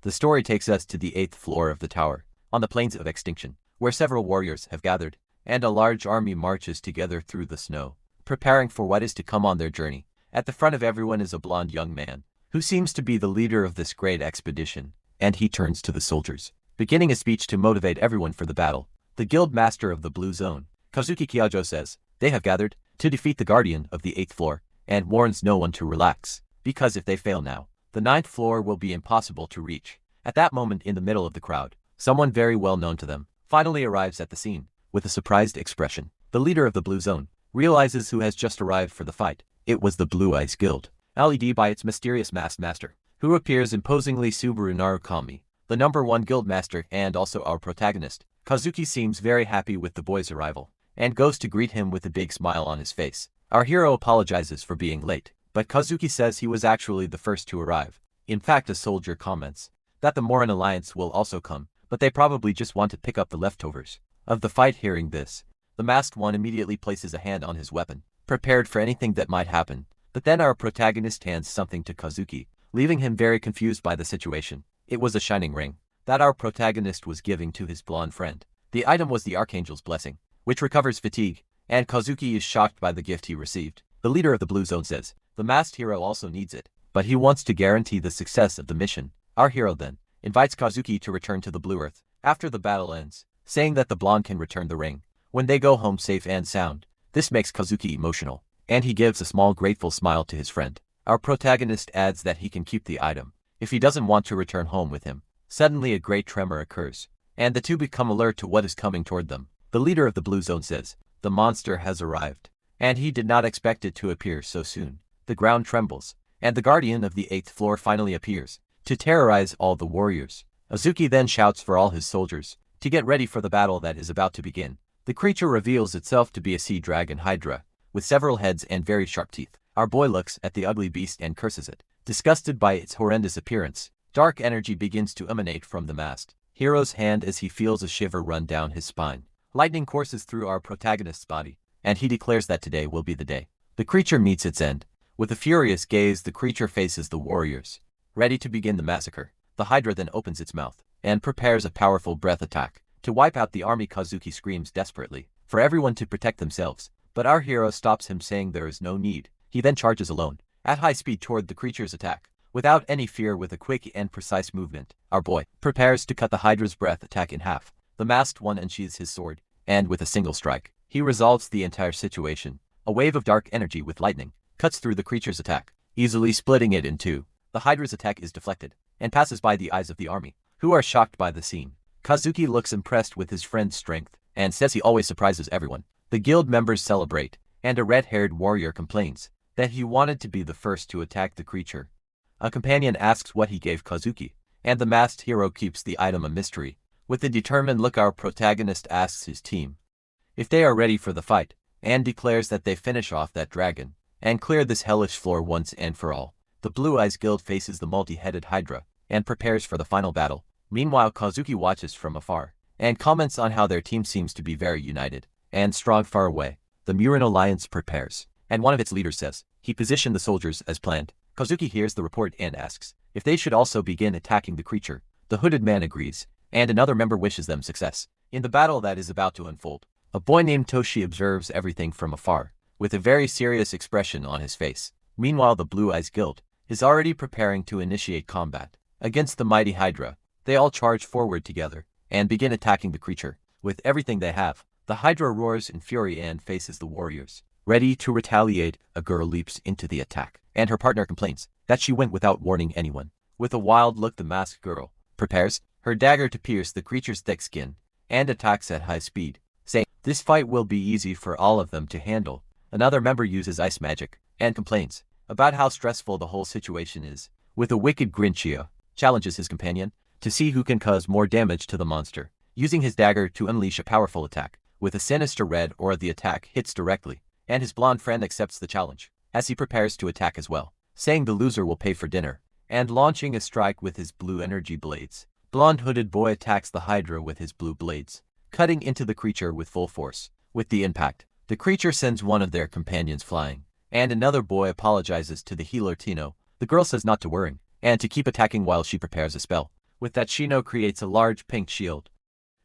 The story takes us to the 8th floor of the tower, on the plains of extinction, where several warriors have gathered, and a large army marches together through the snow, preparing for what is to come on their journey. At the front of everyone is a blond young man, who seems to be the leader of this great expedition, and he turns to the soldiers, beginning a speech to motivate everyone for the battle. The guild master of the blue zone, Kazuki Kyojo, says, they have gathered to defeat the guardian of the 8th floor, and warns no one to relax, because if they fail now, the 9th floor will be impossible to reach. At that moment, in the middle of the crowd, someone very well known to them finally arrives at the scene. With a surprised expression, the leader of the blue zone realizes who has just arrived for the fight. It was the Blue Eyes Guild, led by its mysterious masked master, who appears imposingly. Subaru Narukami, the #1 guild master and also our protagonist. Kazuki seems very happy with the boy's arrival, and goes to greet him with a big smile on his face. Our hero apologizes for being late, but Kazuki says he was actually the first to arrive. In fact, a soldier comments that the Morin Alliance will also come, but they probably just want to pick up the leftovers of the fight. Hearing this, the masked one immediately places a hand on his weapon, prepared for anything that might happen. But then our protagonist hands something to Kazuki, leaving him very confused by the situation. It was a shining ring that our protagonist was giving to his blonde friend. The item was the Archangel's Blessing, which recovers fatigue, and Kazuki is shocked by the gift he received. The leader of the blue zone says the masked hero also needs it, but he wants to guarantee the success of the mission. Our hero then invites Kazuki to return to the Blue Earth after the battle ends, saying that the blonde can return the ring when they go home safe and sound. This makes Kazuki emotional, and he gives a small grateful smile to his friend. Our protagonist adds that he can keep the item if he doesn't want to return home with him. Suddenly a great tremor occurs, and the two become alert to what is coming toward them. The leader of the blue zone says the monster has arrived, and he did not expect it to appear so soon. The ground trembles, and the guardian of the 8th floor finally appears to terrorize all the warriors. Azuki then shouts for all his soldiers to get ready for the battle that is about to begin. The creature reveals itself to be a sea dragon hydra, with several heads and very sharp teeth. Our boy looks at the ugly beast and curses it, disgusted by its horrendous appearance. Dark energy begins to emanate from the masked hero's hand as he feels a shiver run down his spine. Lightning courses through our protagonist's body, and he declares that today will be the day. The creature meets its end. With a furious gaze, the creature faces the warriors, ready to begin the massacre. The hydra then opens its mouth and prepares a powerful breath attack to wipe out the army. Kazuki screams desperately for everyone to protect themselves, but our hero stops him, saying there is no need. He then charges alone at high speed toward the creature's attack. Without any fear, with a quick and precise movement, our boy prepares to cut the hydra's breath attack in half. The masked one unsheathes his sword, and with a single strike, he resolves the entire situation. A wave of dark energy with lightning cuts through the creature's attack, easily splitting it in two. The hydra's attack is deflected and passes by the eyes of the army, who are shocked by the scene. Kazuki looks impressed with his friend's strength and says he always surprises everyone. The guild members celebrate, and a red-haired warrior complains that he wanted to be the first to attack the creature. A companion asks what he gave Kazuki, and the masked hero keeps the item a mystery. With a determined look, our protagonist asks his team if they are ready for the fight, and declares that they finish off that dragon and clear this hellish floor once and for all. The Blue Eyes Guild faces the multi-headed hydra and prepares for the final battle. Meanwhile, Kazuki watches from afar and comments on how their team seems to be very united and strong far away. The Morin Alliance prepares, and one of its leaders says he positioned the soldiers as planned. Kazuki hears the report and asks if they should also begin attacking the creature. The hooded man agrees, and another member wishes them success in the battle that is about to unfold. A boy named Toshi observes everything from afar, with a very serious expression on his face. Meanwhile, the Blue Eyes Guild is already preparing to initiate combat against the mighty hydra. They all charge forward together and begin attacking the creature with everything they have. The hydra roars in fury and faces the warriors. Ready to retaliate, a girl leaps into the attack, and her partner complains that she went without warning anyone. With a wild look, the masked girl prepares her dagger to pierce the creature's thick skin and attacks at high speed, saying this fight will be easy for all of them to handle. Another member uses ice magic and complains about how stressful the whole situation is. With a wicked grin, Chio challenges his companion to see who can cause more damage to the monster, using his dagger to unleash a powerful attack. With a sinister red aura, the attack hits directly, and his blonde friend accepts the challenge as he prepares to attack as well, saying the loser will pay for dinner, and launching a strike with his blue energy blades. Blonde hooded boy attacks the hydra with his blue blades, cutting into the creature with full force. With the impact, the creature sends one of their companions flying, and another boy apologizes to the healer Tino. The girl says not to worry, and to keep attacking while she prepares a spell. With that, Shino creates a large pink shield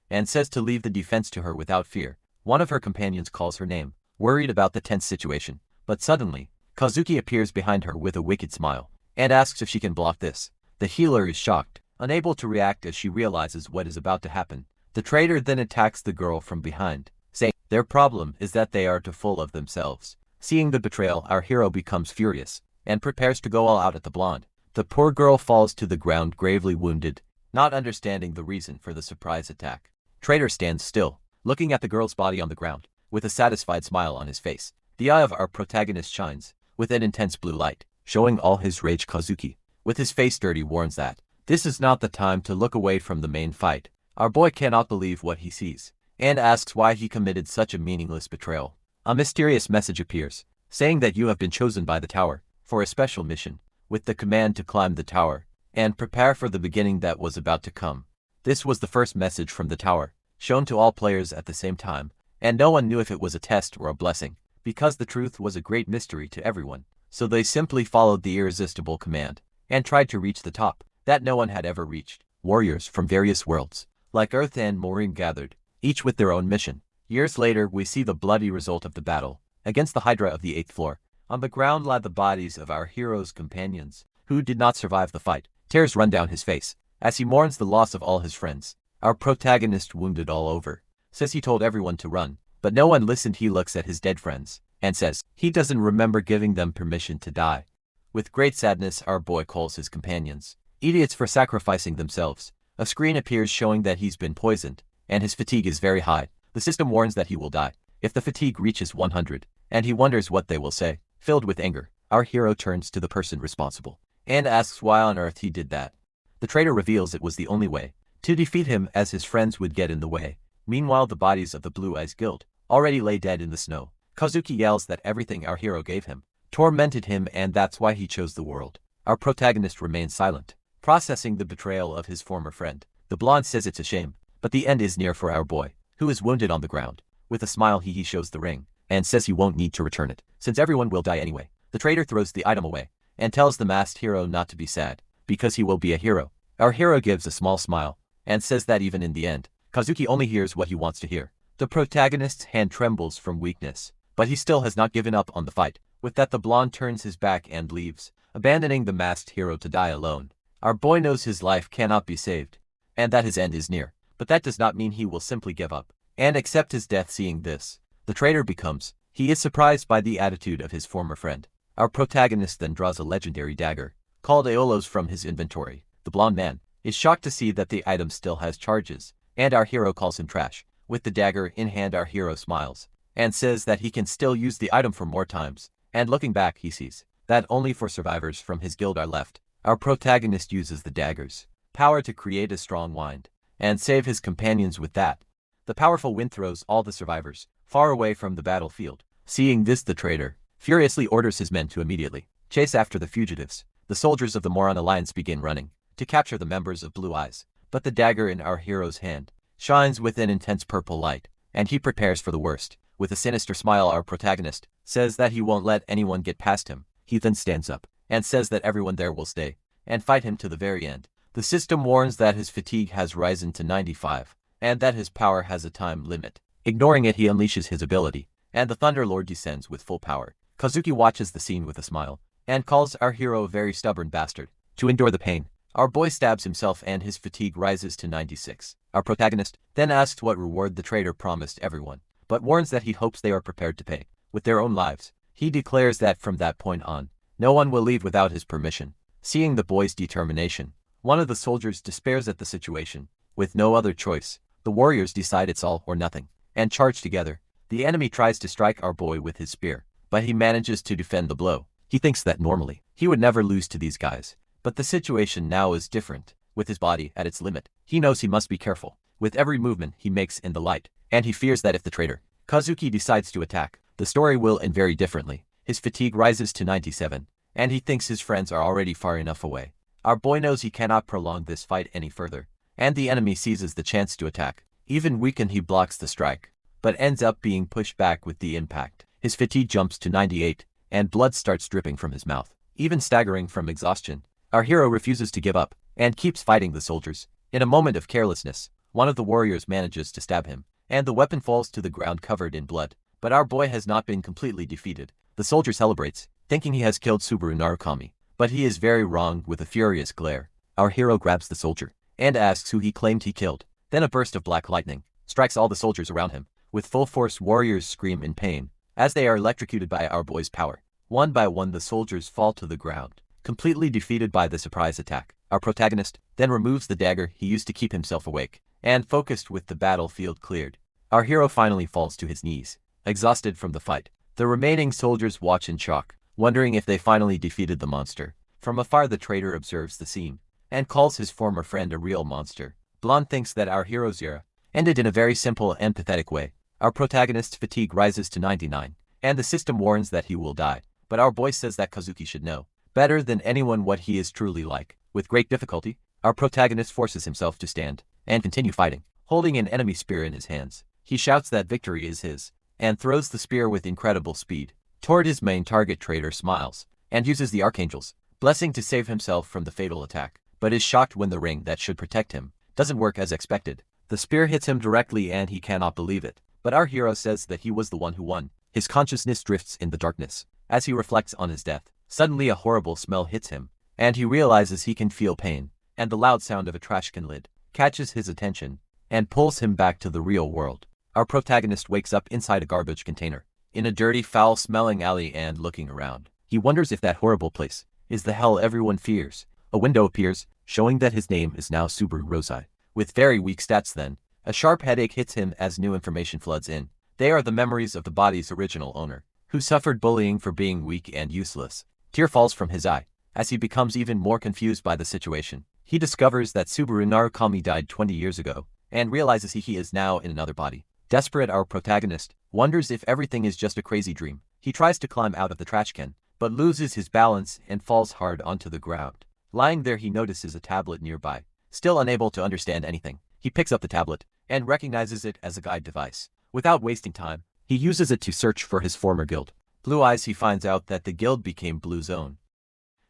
and says to leave the defense to her without fear. One of her companions calls her name, worried about the tense situation. But suddenly, Kazuki appears behind her with a wicked smile and asks if she can block this. The healer is shocked, unable to react as she realizes what is about to happen. The traitor then attacks the girl from behind, saying their problem is that they are too full of themselves. Seeing the betrayal, our hero becomes furious and prepares to go all out at the blonde. The poor girl falls to the ground gravely wounded, not understanding the reason for the surprise attack. Traitor stands still, looking at the girl's body on the ground, with a satisfied smile on his face. The eye of our protagonist shines with an intense blue light, showing all his rage. Kazuki, with his face dirty, warns that this is not the time to look away from the main fight. Our boy cannot believe what he sees, and asks why he committed such a meaningless betrayal. A mysterious message appears, saying that you have been chosen by the tower for a special mission, with the command to climb the tower and prepare for the beginning that was about to come. This was the first message from the tower, shown to all players at the same time, and no one knew if it was a test or a blessing, because the truth was a great mystery to everyone. So they simply followed the irresistible command and tried to reach the top that no one had ever reached. Warriors from various worlds, like Earth and Maureen, gathered, each with their own mission. Years later, we see the bloody result of the battle against the Hydra of the 8th floor. On the ground lie the bodies of our hero's companions, who did not survive the fight. Tears run down his face as he mourns the loss of all his friends. Our protagonist, wounded all over, says he told everyone to run, but no one listened. He looks at his dead friends and says he doesn't remember giving them permission to die. With great sadness, our boy calls his companions idiots for sacrificing themselves. A screen appears showing that he's been poisoned, and his fatigue is very high. The system warns that he will die if the fatigue reaches 100, and he wonders what they will say. Filled with anger, our hero turns to the person responsible and asks why on earth he did that. The traitor reveals it was the only way to defeat him, as his friends would get in the way. Meanwhile, the bodies of the Blue Eyes Guild already lay dead in the snow. Kazuki yells that everything our hero gave him tormented him, and that's why he chose the world. Our protagonist remains silent, processing the betrayal of his former friend. The blonde says it's a shame, but the end is near for our boy, who is wounded on the ground. With a smile, he shows the ring and says he won't need to return it, since everyone will die anyway. The traitor throws the item away and tells the masked hero not to be sad, because he will be a hero. Our hero gives a small smile and says that even in the end, Kazuki only hears what he wants to hear. The protagonist's hand trembles from weakness, but he still has not given up on the fight. With that, the blonde turns his back and leaves, abandoning the masked hero to die alone. Our boy knows his life cannot be saved, and that his end is near, but that does not mean he will simply give up and accept his death. Seeing this, the traitor he is surprised by the attitude of his former friend. Our protagonist then draws a legendary dagger, called Aeolos, from his inventory. The blonde man is shocked to see that the item still has charges, and our hero calls him trash. With the dagger in hand, our hero smiles and says that he can still use the item for more times, and looking back, he sees that only 4 survivors from his guild are left. Our protagonist uses the dagger's power to create a strong wind and save his companions. With that, the powerful wind throws all the survivors far away from the battlefield. Seeing this, the traitor furiously orders his men to immediately chase after the fugitives. The soldiers of the Moron Alliance begin running to capture the members of Blue Eyes, but the dagger in our hero's hand shines with an intense purple light, and he prepares for the worst. With a sinister smile, our protagonist says that he won't let anyone get past him. He then stands up and says that everyone there will stay and fight him to the very end. The system warns that his fatigue has risen to 95, and that his power has a time limit. Ignoring it, he unleashes his ability, and the Thunder Lord descends with full power. Kazuki watches the scene with a smile and calls our hero a very stubborn bastard. To endure the pain, our boy stabs himself and his fatigue rises to 96. Our protagonist then asks what reward the traitor promised everyone, but warns that he hopes they are prepared to pay with their own lives. He declares that from that point on, no one will leave without his permission. Seeing the boy's determination, one of the soldiers despairs at the situation. With no other choice, the warriors decide it's all or nothing and charge together. The enemy tries to strike our boy with his spear, but he manages to defend the blow. He thinks that normally he would never lose to these guys, but the situation now is different. With his body at its limit, he knows he must be careful with every movement he makes in the light, and he fears that if the traitor Kazuki decides to attack, the story will end very differently. His fatigue rises to 97, and he thinks his friends are already far enough away. Our boy knows he cannot prolong this fight any further, and the enemy seizes the chance to attack. Even weakened, he blocks the strike, but ends up being pushed back with the impact. His fatigue jumps to 98, and blood starts dripping from his mouth. Even staggering from exhaustion, our hero refuses to give up and keeps fighting the soldiers. In a moment of carelessness, one of the warriors manages to stab him, and the weapon falls to the ground covered in blood. But our boy has not been completely defeated. The soldier celebrates, thinking he has killed Subaru Narukami, but he is very wrong. With a furious glare, our hero grabs the soldier and asks who he claimed he killed. Then a burst of black lightning strikes all the soldiers around him. With full force, warriors scream in pain as they are electrocuted by our boy's power. One by one, the soldiers fall to the ground, completely defeated by the surprise attack. Our protagonist then removes the dagger he used to keep himself awake, and focused with the battlefield cleared, our hero finally falls to his knees, exhausted from the fight. The remaining soldiers watch in shock, wondering if they finally defeated the monster. From afar, the traitor observes the scene and calls his former friend a real monster. Blonde thinks that our hero's era ended in a very simple and pathetic way. Our protagonist's fatigue rises to 99, and the system warns that he will die. But our boy says that Kazuki should know better than anyone what he is truly like. With great difficulty, our protagonist forces himself to stand and continue fighting. Holding an enemy spear in his hands, he shouts that victory is his, and throws the spear with incredible speed toward his main target. Traitor smiles and uses the Archangel's blessing to save himself from the fatal attack, but is shocked when the ring that should protect him doesn't work as expected. The spear hits him directly and he cannot believe it, but our hero says that he was the one who won. His consciousness drifts in the darkness as he reflects on his death. Suddenly a horrible smell hits him, and he realizes he can feel pain, and the loud sound of a trash can lid catches his attention and pulls him back to the real world. Our protagonist wakes up inside a garbage container, in a dirty, foul-smelling alley, and looking around, he wonders if that horrible place is the hell everyone fears. A window appears, showing that his name is now Subaru Rosai. With very weak stats then, a sharp headache hits him as new information floods in. They are the memories of the body's original owner, who suffered bullying for being weak and useless. Tear falls from his eye as he becomes even more confused by the situation. He discovers that Subaru Narukami died 20 years ago, and realizes he is now in another body. Desperate, our protagonist wonders if everything is just a crazy dream. He tries to climb out of the trash can, but loses his balance and falls hard onto the ground. Lying there, he notices a tablet nearby. Still unable to understand anything, he picks up the tablet and recognizes it as a guide device. Without wasting time, he uses it to search for his former guild, Blue Eyes. He finds out that the guild became Blue Zone,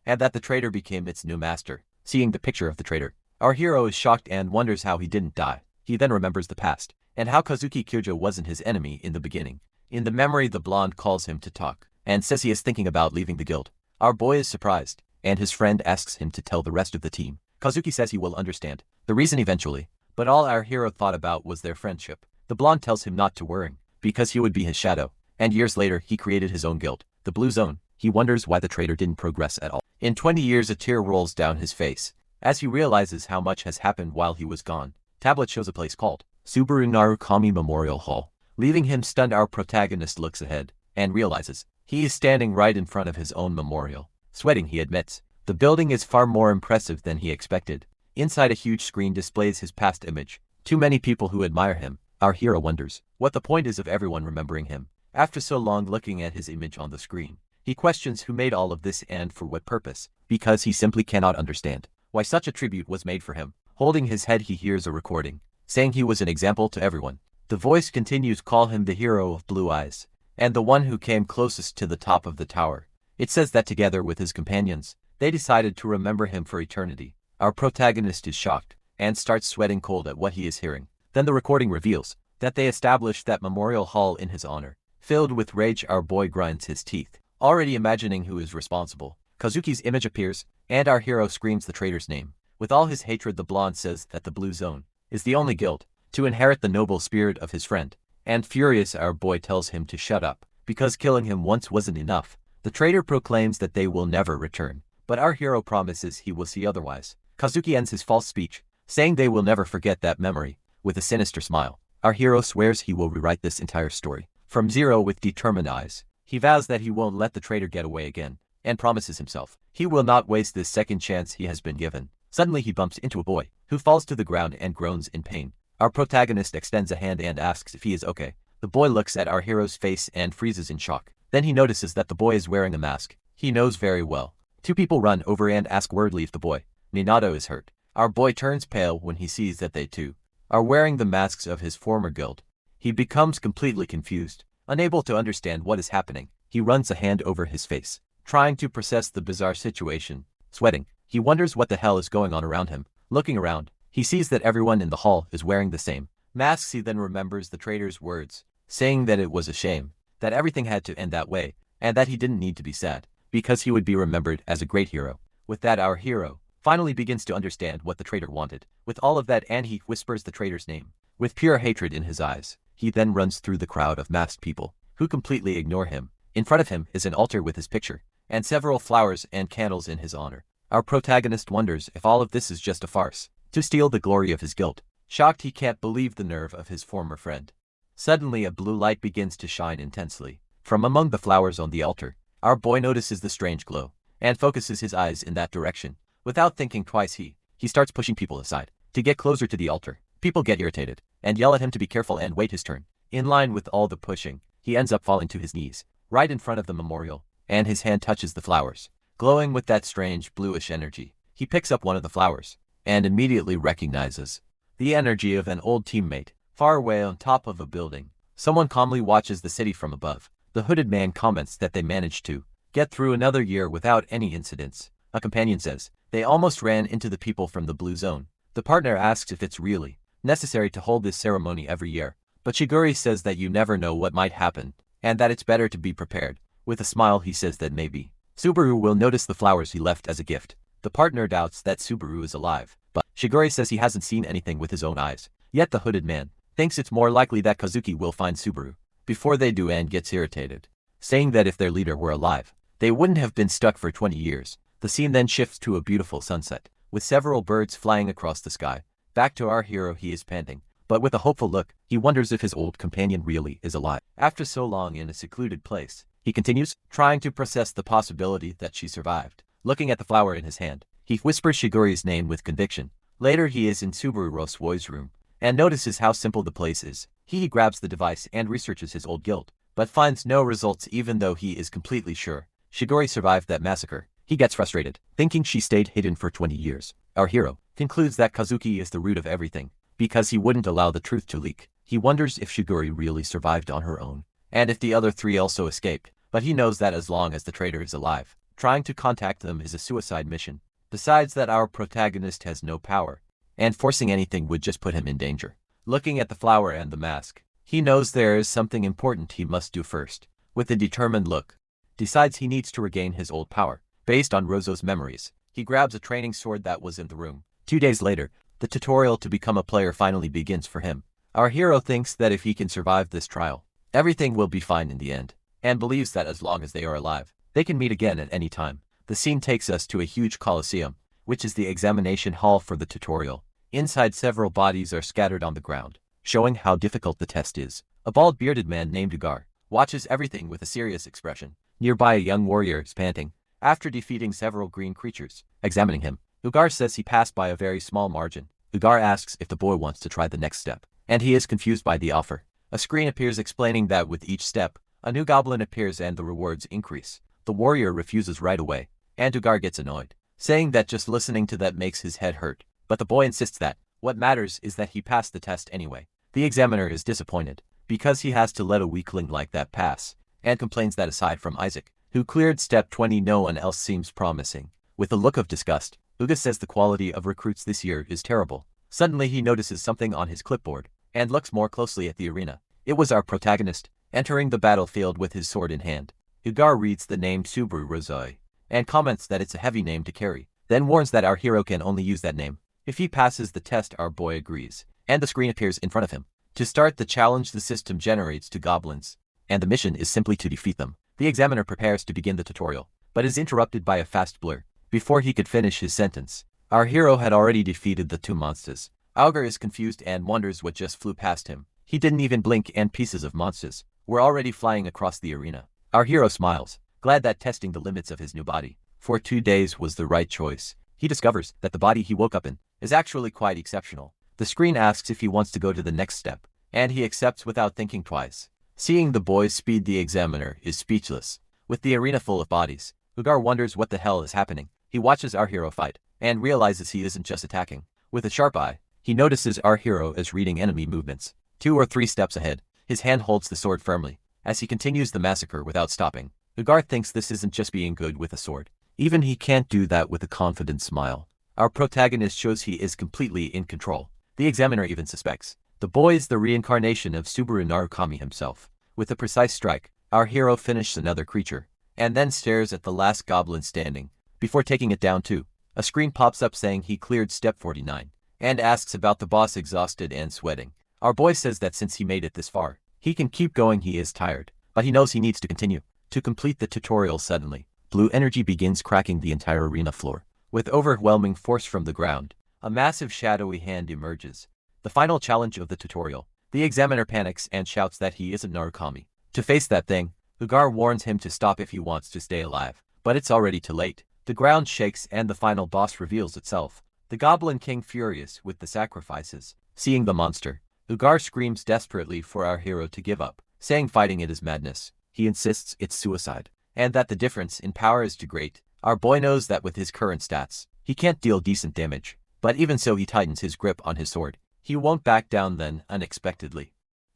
and that the traitor became its new master. Seeing the picture of the traitor, our hero is shocked and wonders how he didn't die. He then remembers the past, and how Kazuki Kyojo wasn't his enemy in the beginning. In the memory, the blonde calls him to talk, and says he is thinking about leaving the guild. Our boy is surprised, and his friend asks him to tell the rest of the team. Kazuki says he will understand the reason eventually, but all our hero thought about was their friendship. The blonde tells him not to worry, because he would be his shadow, and years later he created his own guild, the Blue Zone. He wonders why the traitor didn't progress at all. In 20 years, a tear rolls down his face as he realizes how much has happened while he was gone. Tablet shows a place called Subaru Narukami Memorial Hall. Leaving him stunned, our protagonist looks ahead and realizes he is standing right in front of his own memorial. Sweating, he admits the building is far more impressive than he expected. Inside, a huge screen displays his past image. Too many people who admire him. Our hero wonders what the point is of everyone remembering him after so long looking at his image on the screen. He questions who made all of this and for what purpose, because he simply cannot understand why such a tribute was made for him. Holding his head, he hears a recording saying he was an example to everyone. The voice continues, call him the hero of Blue Eyes, and the one who came closest to the top of the tower. It says that together with his companions, they decided to remember him for eternity. Our protagonist is shocked and starts sweating cold at what he is hearing. Then the recording reveals that they established that memorial hall in his honor. Filled with rage, our boy grinds his teeth, already imagining who is responsible. Kazuki's image appears, and our hero screams the traitor's name. With all his hatred, the blonde says that the Blue Zone is the only guild to inherit the noble spirit of his friend. And furious, our boy tells him to shut up, because killing him once wasn't enough. The traitor proclaims that they will never return, but our hero promises he will see otherwise. Kazuki ends his false speech, saying they will never forget that memory. With a sinister smile, our hero swears he will rewrite this entire story from zero. With determined eyes, he vows that he won't let the traitor get away again, and promises himself he will not waste this second chance he has been given. Suddenly he bumps into a boy, who falls to the ground and groans in pain. Our protagonist extends a hand and asks if he is okay. The boy looks at our hero's face and freezes in shock. Then he notices that the boy is wearing a mask he knows very well. Two people run over and ask wordly if the boy, Minato, is hurt. Our boy turns pale when he sees that they too are wearing the masks of his former guild. He becomes completely confused, unable to understand what is happening. He runs a hand over his face, trying to process the bizarre situation. Sweating, He wonders what the hell is going on around him. Looking around, he sees that everyone in the hall is wearing the same masks. He then remembers the traitor's words, saying that it was a shame, that everything had to end that way, and that he didn't need to be sad, because he would be remembered as a great hero. With that, our hero finally begins to understand what the traitor wanted. With all of that, and he whispers the traitor's name. With pure hatred in his eyes, he then runs through the crowd of masked people, who completely ignore him. In front of him is an altar with his picture, and several flowers and candles in his honor. Our protagonist wonders if all of this is just a farce, to steal the glory of his guilt. Shocked, he can't believe the nerve of his former friend. Suddenly a blue light begins to shine intensely from among the flowers on the altar. Our boy notices the strange glow, and focuses his eyes in that direction. Without thinking twice, he starts pushing people aside to get closer to the altar. People get irritated and yell at him to be careful and wait his turn. In line with all the pushing, he ends up falling to his knees, right in front of the memorial, and his hand touches the flowers. Glowing with that strange bluish energy, he picks up one of the flowers, and immediately recognizes the energy of an old teammate, far away on top of a building. Someone calmly watches the city from above. The hooded man comments that they managed to get through another year without any incidents. A companion says they almost ran into the people from the blue zone. The partner asks if it's really necessary to hold this ceremony every year, but Shiguri says that you never know what might happen, and that it's better to be prepared. With a smile, he says that maybe Subaru will notice the flowers he left as a gift. The partner doubts that Subaru is alive, but Shiguri says he hasn't seen anything with his own eyes. Yet the hooded man thinks it's more likely that Kazuki will find Subaru before they do, and gets irritated, saying that if their leader were alive, they wouldn't have been stuck for 20 years. The scene then shifts to a beautiful sunset, with several birds flying across the sky. Back to our hero, he is panting, but with a hopeful look. He wonders if his old companion really is alive. After so long in a secluded place, he continues, trying to process the possibility that she survived. Looking at the flower in his hand, he whispers Shiguri's name with conviction. Later, he is in Subaru Rosuo's room, and notices how simple the place is. He grabs the device and researches his old guild, but finds no results even though he is completely sure Shiguri survived that massacre. He gets frustrated, thinking she stayed hidden for 20 years. Our hero concludes that Kazuki is the root of everything, because he wouldn't allow the truth to leak. He wonders if Shiguri really survived on her own, and if the other three also escaped, but he knows that as long as the traitor is alive, trying to contact them is a suicide mission. Besides that, our protagonist has no power, and forcing anything would just put him in danger. Looking at the flower and the mask, he knows there is something important he must do first. With a determined look, decides he needs to regain his old power. Based on Rozo's memories, he grabs a training sword that was in the room. 2 days later, the tutorial to become a player finally begins for him. Our hero thinks that if he can survive this trial, everything will be fine in the end, and believes that as long as they are alive, they can meet again at any time. The scene takes us to a huge coliseum, which is the examination hall for the tutorial. Inside, several bodies are scattered on the ground, showing how difficult the test is. A bald bearded man named Ugar watches everything with a serious expression. Nearby, a young warrior is panting after defeating several green creatures. Examining him, Ugar says he passed by a very small margin. Ugar asks if the boy wants to try the next step, and he is confused by the offer. A screen appears explaining that with each step, a new goblin appears and the rewards increase. The warrior refuses right away, and Ugar gets annoyed, saying that just listening to that makes his head hurt. But the boy insists that what matters is that he passed the test anyway. The examiner is disappointed, because he has to let a weakling like that pass, and complains that aside from Isaac, who cleared step 20, no one else seems promising. With a look of disgust, Uga says the quality of recruits this year is terrible. Suddenly he notices something on his clipboard, and looks more closely at the arena. It was our protagonist, entering the battlefield with his sword in hand. Ugar reads the name Subaru Rozoi, and comments that it's a heavy name to carry, then warns that our hero can only use that name if he passes the test. Our boy agrees, and the screen appears in front of him. To start the challenge, the system generates 2 goblins, and the mission is simply to defeat them. The examiner prepares to begin the tutorial, but is interrupted by a fast blur. Before he could finish his sentence, our hero had already defeated the 2 monsters. Augur is confused and wonders what just flew past him. He didn't even blink and pieces of monsters were already flying across the arena. Our hero smiles, glad that testing the limits of his new body for 2 days was the right choice. He discovers that the body he woke up in is actually quite exceptional. The screen asks if he wants to go to the next step, and he accepts without thinking twice. Seeing the boy's speed, the examiner is speechless. With the arena full of bodies, Ugar wonders what the hell is happening. He watches our hero fight, and realizes he isn't just attacking. With a sharp eye, he notices our hero is reading enemy movements. 2 or 3 steps ahead, his hand holds the sword firmly, as he continues the massacre without stopping. Ugar thinks this isn't just being good with a sword. Even he can't do that with a confident smile. Our protagonist shows he is completely in control. The examiner even suspects the boy is the reincarnation of Subaru Narukami himself. With a precise strike, our hero finishes another creature, and then stares at the last goblin standing, before taking it down too. A screen pops up saying he cleared step 49, and asks about the boss exhausted and sweating. Our boy says that since he made it this far, he can keep going. He is tired, but he knows he needs to continue. To complete the tutorial suddenly, blue energy begins cracking the entire arena floor. With overwhelming force from the ground, a massive shadowy hand emerges. The final challenge of the tutorial. The examiner panics and shouts that he isn't Narukami. To face that thing, Ugar warns him to stop if he wants to stay alive, but it's already too late. The ground shakes and the final boss reveals itself. The Goblin King furious with the sacrifices. Seeing the monster, Ugar screams desperately for our hero to give up, saying fighting it is madness. He insists it's suicide, and that the difference in power is too great. Our boy knows that with his current stats, he can't deal decent damage, but even so he tightens his grip on his sword. He won't back down then, unexpectedly.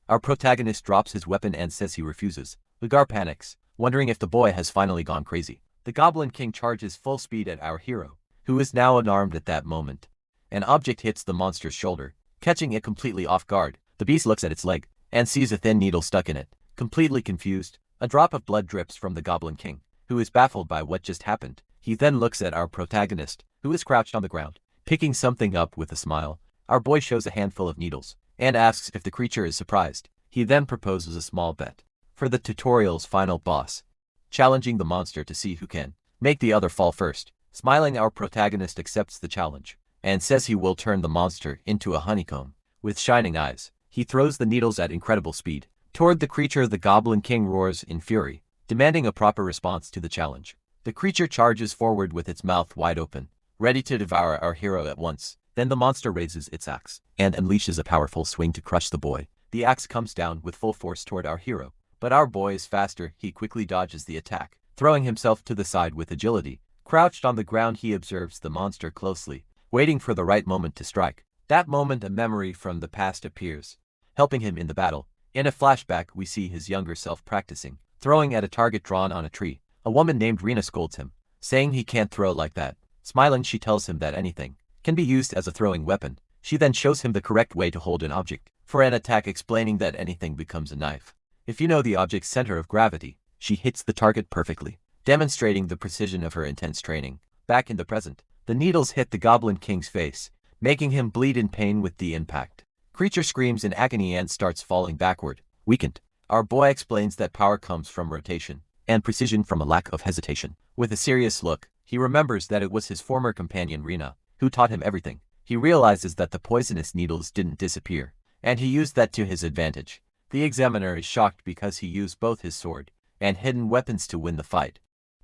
Our protagonist drops his weapon and says he refuses. Ugar panics, wondering if the boy has finally gone crazy. The Goblin King charges full speed at our hero, who is now unarmed at that moment. An object hits the monster's shoulder, catching it completely off guard. The beast looks at its leg, and sees a thin needle stuck in it. Completely confused, a drop of blood drips from the Goblin King, who is baffled by what just happened. He then looks at our protagonist, who is crouched on the ground, picking something up with a smile. Our boy shows a handful of needles, and asks if the creature is surprised. He then proposes a small bet for the tutorial's final boss, challenging the monster to see who can make the other fall first. Smiling, our protagonist accepts the challenge, and says he will turn the monster into a honeycomb. With shining eyes, he throws the needles at incredible speed toward the creature. The Goblin King roars in fury, demanding a proper response to the challenge. The creature charges forward with its mouth wide open, ready to devour our hero at once. Then the monster raises its axe, and unleashes a powerful swing to crush the boy. The axe comes down with full force toward our hero, but our boy is faster. He quickly dodges the attack, throwing himself to the side with agility. Crouched on the ground, he observes the monster closely, waiting for the right moment to strike. That moment, a memory from the past appears, helping him in the battle. In a flashback, we see his younger self practicing, throwing at a target drawn on a tree. A woman named Rina scolds him, saying he can't throw like that. Smiling, she tells him that anything can be used as a throwing weapon. She then shows him the correct way to hold an object for an attack, explaining that anything becomes a knife if you know the object's center of gravity. She hits the target perfectly, demonstrating the precision of her intense training. Back in the present, the needles hit the Goblin King's face, making him bleed in pain with the impact. Creature screams in agony and starts falling backward, weakened. Our boy explains that power comes from rotation, and precision from a lack of hesitation. With a serious look, he remembers that it was his former companion Rina who taught him everything. He realizes that the poisonous needles didn't disappear, and he used that to his advantage. The examiner is shocked because he used both his sword and hidden weapons to win the fight.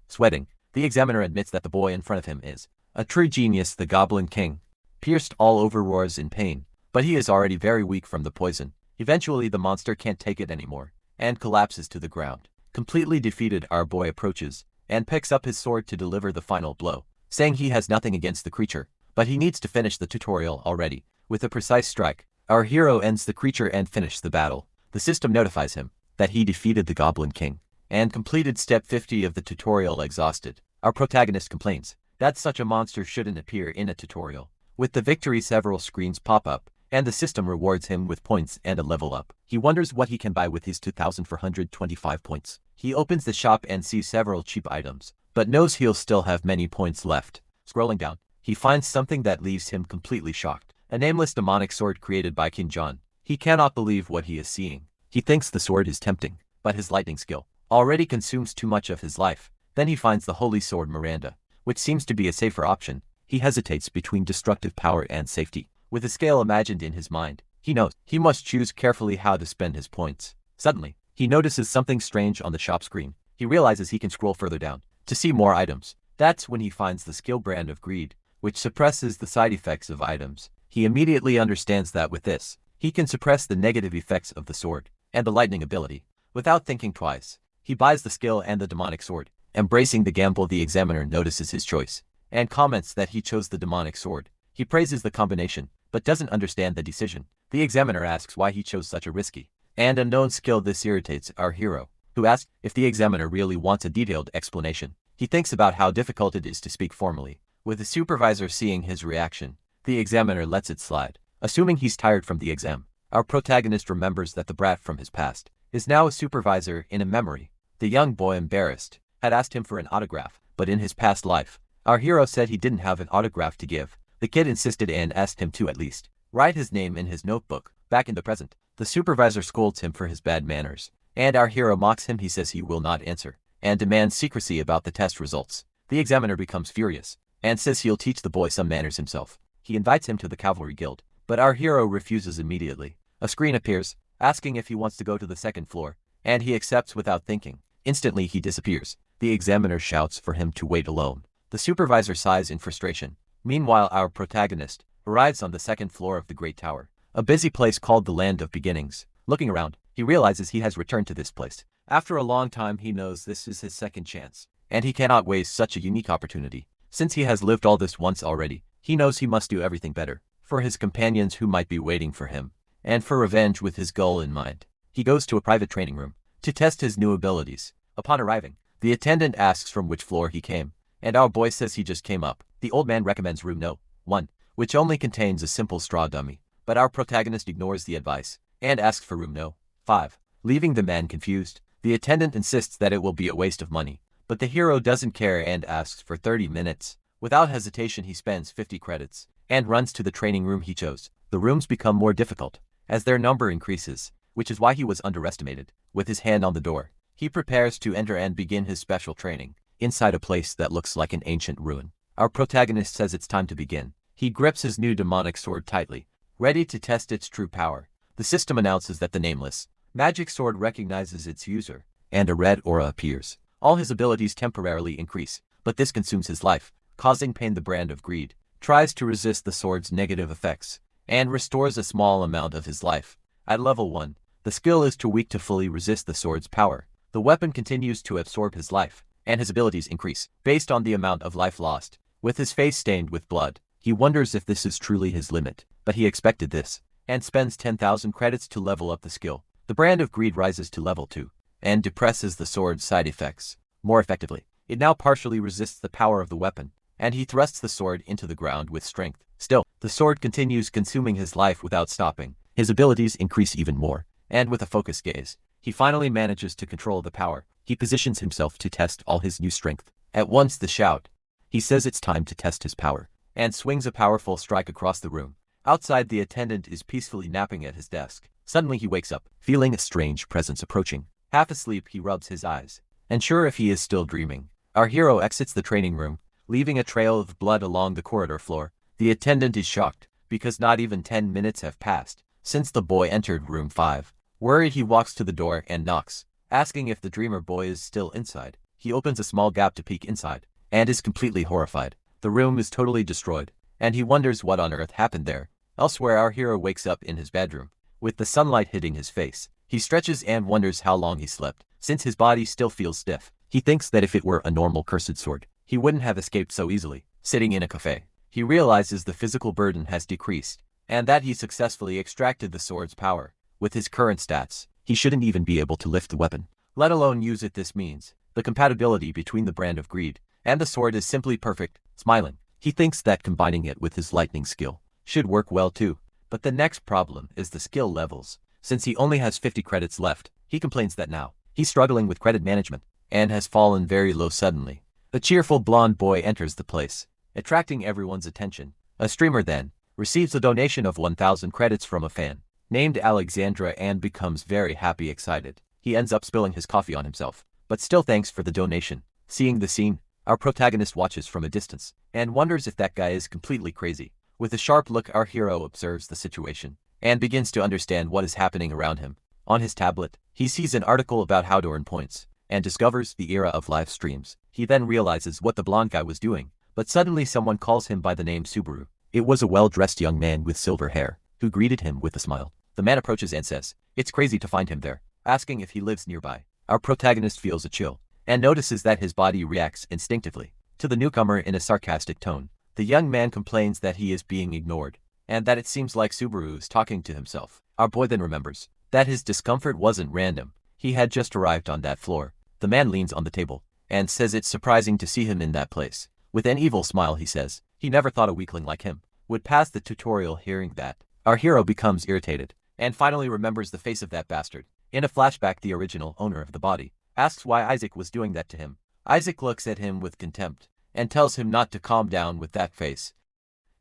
Sweating, the examiner admits that the boy in front of him is a true genius. The Goblin King, pierced all over, roars in pain, but he is already very weak from the poison. Eventually the monster can't take it anymore, and collapses to the ground. Completely defeated, our boy approaches, and picks up his sword to deliver the final blow, saying he has nothing against the creature, but he needs to finish the tutorial already. With a precise strike, our hero ends the creature and finishes the battle. The system notifies him that he defeated the Goblin King, and completed step 50 of the tutorial exhausted. Our protagonist complains that such a monster shouldn't appear in a tutorial. With the victory, several screens pop up, and the system rewards him with points and a level up. He wonders what he can buy with his 2,425 points. He opens the shop and sees several cheap items, but knows he'll still have many points left. Scrolling down, he finds something that leaves him completely shocked. A nameless demonic sword created by King John. He cannot believe what he is seeing. He thinks the sword is tempting, but his lightning skill already consumes too much of his life. Then he finds the holy sword Miranda, which seems to be a safer option. He hesitates between destructive power and safety. With a scale imagined in his mind, he knows he must choose carefully how to spend his points. Suddenly, he notices something strange on the shop screen. He realizes he can scroll further down to see more items. That's when he finds the skill brand of greed, which suppresses the side effects of items. He immediately understands that with this, he can suppress the negative effects of the sword and the lightning ability. Without thinking twice, he buys the skill and the demonic sword. Embracing the gamble, the examiner notices his choice and comments that he chose the demonic sword. He praises the combination, but doesn't understand the decision. The examiner asks why he chose such a risky and unknown skill. This irritates our hero, who asks if the examiner really wants a detailed explanation. He thinks about how difficult it is to speak formally. With the supervisor seeing his reaction, the examiner lets it slide. Assuming he's tired from the exam, our protagonist remembers that the brat from his past is now a supervisor in a memory. The young boy, embarrassed, had asked him for an autograph, but in his past life, our hero said he didn't have an autograph to give. The kid insisted and asked him to at least write his name in his notebook. Back in the present, the supervisor scolds him for his bad manners, and our hero mocks him. He says he will not answer, and demands secrecy about the test results. The examiner becomes furious, and says he'll teach the boy some manners himself. He invites him to the cavalry guild, but our hero refuses immediately. A screen appears, asking if he wants to go to the second floor, and he accepts without thinking. Instantly he disappears. The examiner shouts for him to wait alone. The supervisor sighs in frustration. Meanwhile, our protagonist arrives on the second floor of the Great Tower, a busy place called the Land of Beginnings. Looking around, he realizes he has returned to this place. After a long time, he knows this is his second chance, and he cannot waste such a unique opportunity. Since he has lived all this once already, he knows he must do everything better, for his companions who might be waiting for him, and for revenge with his goal in mind. He goes to a private training room to test his new abilities. Upon arriving, the attendant asks from which floor he came, and our boy says he just came up. The old man recommends room No. 1, which only contains a simple straw dummy, but our protagonist ignores the advice and asks for room No. 5. Leaving the man confused, the attendant insists that it will be a waste of money, but the hero doesn't care and asks for 30 minutes. Without hesitation, he spends 50 credits and runs to the training room he chose. The rooms become more difficult as their number increases, which is why he was underestimated. With his hand on the door, he prepares to enter and begin his special training inside a place that looks like an ancient ruin. Our protagonist says it's time to begin. He grips his new demonic sword tightly, ready to test its true power. The system announces that the nameless magic sword recognizes its user, and a red aura appears. All his abilities temporarily increase, but this consumes his life, causing pain. The brand of greed tries to resist the sword's negative effects, and restores a small amount of his life. At level 1, the skill is too weak to fully resist the sword's power. The weapon continues to absorb his life, and his abilities increase based on the amount of life lost. With his face stained with blood, he wonders if this is truly his limit, but he expected this, and spends 10,000 credits to level up the skill. The brand of greed rises to level 2, and depresses the sword's side effects more effectively. It now partially resists the power of the weapon, and he thrusts the sword into the ground with strength. Still, the sword continues consuming his life without stopping. His abilities increase even more, and with a focused gaze, he finally manages to control the power. He positions himself to test all his new strength. At once the shout. He says it's time to test his power, and swings a powerful strike across the room. Outside, the attendant is peacefully napping at his desk. Suddenly he wakes up, feeling a strange presence approaching. Half asleep, he rubs his eyes, unsure if he is still dreaming. Our hero exits the training room, leaving a trail of blood along the corridor floor. The attendant is shocked, because not even 10 minutes have passed since the boy entered room 5. Worried, he walks to the door and knocks, asking if the dreamer boy is still inside. He opens a small gap to peek inside, and is completely horrified. The room is totally destroyed, and he wonders what on earth happened there. Elsewhere, our hero wakes up in his bedroom, with the sunlight hitting his face. He stretches and wonders how long he slept, since his body still feels stiff. He thinks that if it were a normal cursed sword, he wouldn't have escaped so easily. Sitting in a cafe, he realizes the physical burden has decreased, and that he successfully extracted the sword's power. With his current stats, he shouldn't even be able to lift the weapon, let alone use it. This means the compatibility between the brand of greed and the sword is simply perfect. Smiling, he thinks that combining it with his lightning skill should work well too. But the next problem is the skill levels. Since he only has 50 credits left, he complains that now he's struggling with credit management and has fallen very low suddenly. A cheerful blonde boy enters the place, attracting everyone's attention. A streamer then receives a donation of 1,000 credits from a fan named Alexandra and becomes very happy. Excited, he ends up spilling his coffee on himself, but still thanks for the donation. Seeing the scene, our protagonist watches from a distance and wonders if that guy is completely crazy. With a sharp look, our hero observes the situation and begins to understand what is happening around him. On his tablet, he sees an article about how to earn points and discovers the era of live streams. He then realizes what the blonde guy was doing, but suddenly someone calls him by the name Subaru. It was a well-dressed young man with silver hair who greeted him with a smile. The man approaches and says it's crazy to find him there, asking if he lives nearby. Our protagonist feels a chill and notices that his body reacts instinctively to the newcomer in a sarcastic tone. The young man complains that he is being ignored and that it seems like Subaru is talking to himself. Our boy then remembers that his discomfort wasn't random. He had just arrived on that floor. The man leans on the table and says it's surprising to see him in that place. With an evil smile he says, he never thought a weakling like him would pass the tutorial. Hearing that, our hero becomes irritated, and finally remembers the face of that bastard. In a flashback, the original owner of the body asks why Isaac was doing that to him. Isaac looks at him with contempt, and tells him not to calm down with that face.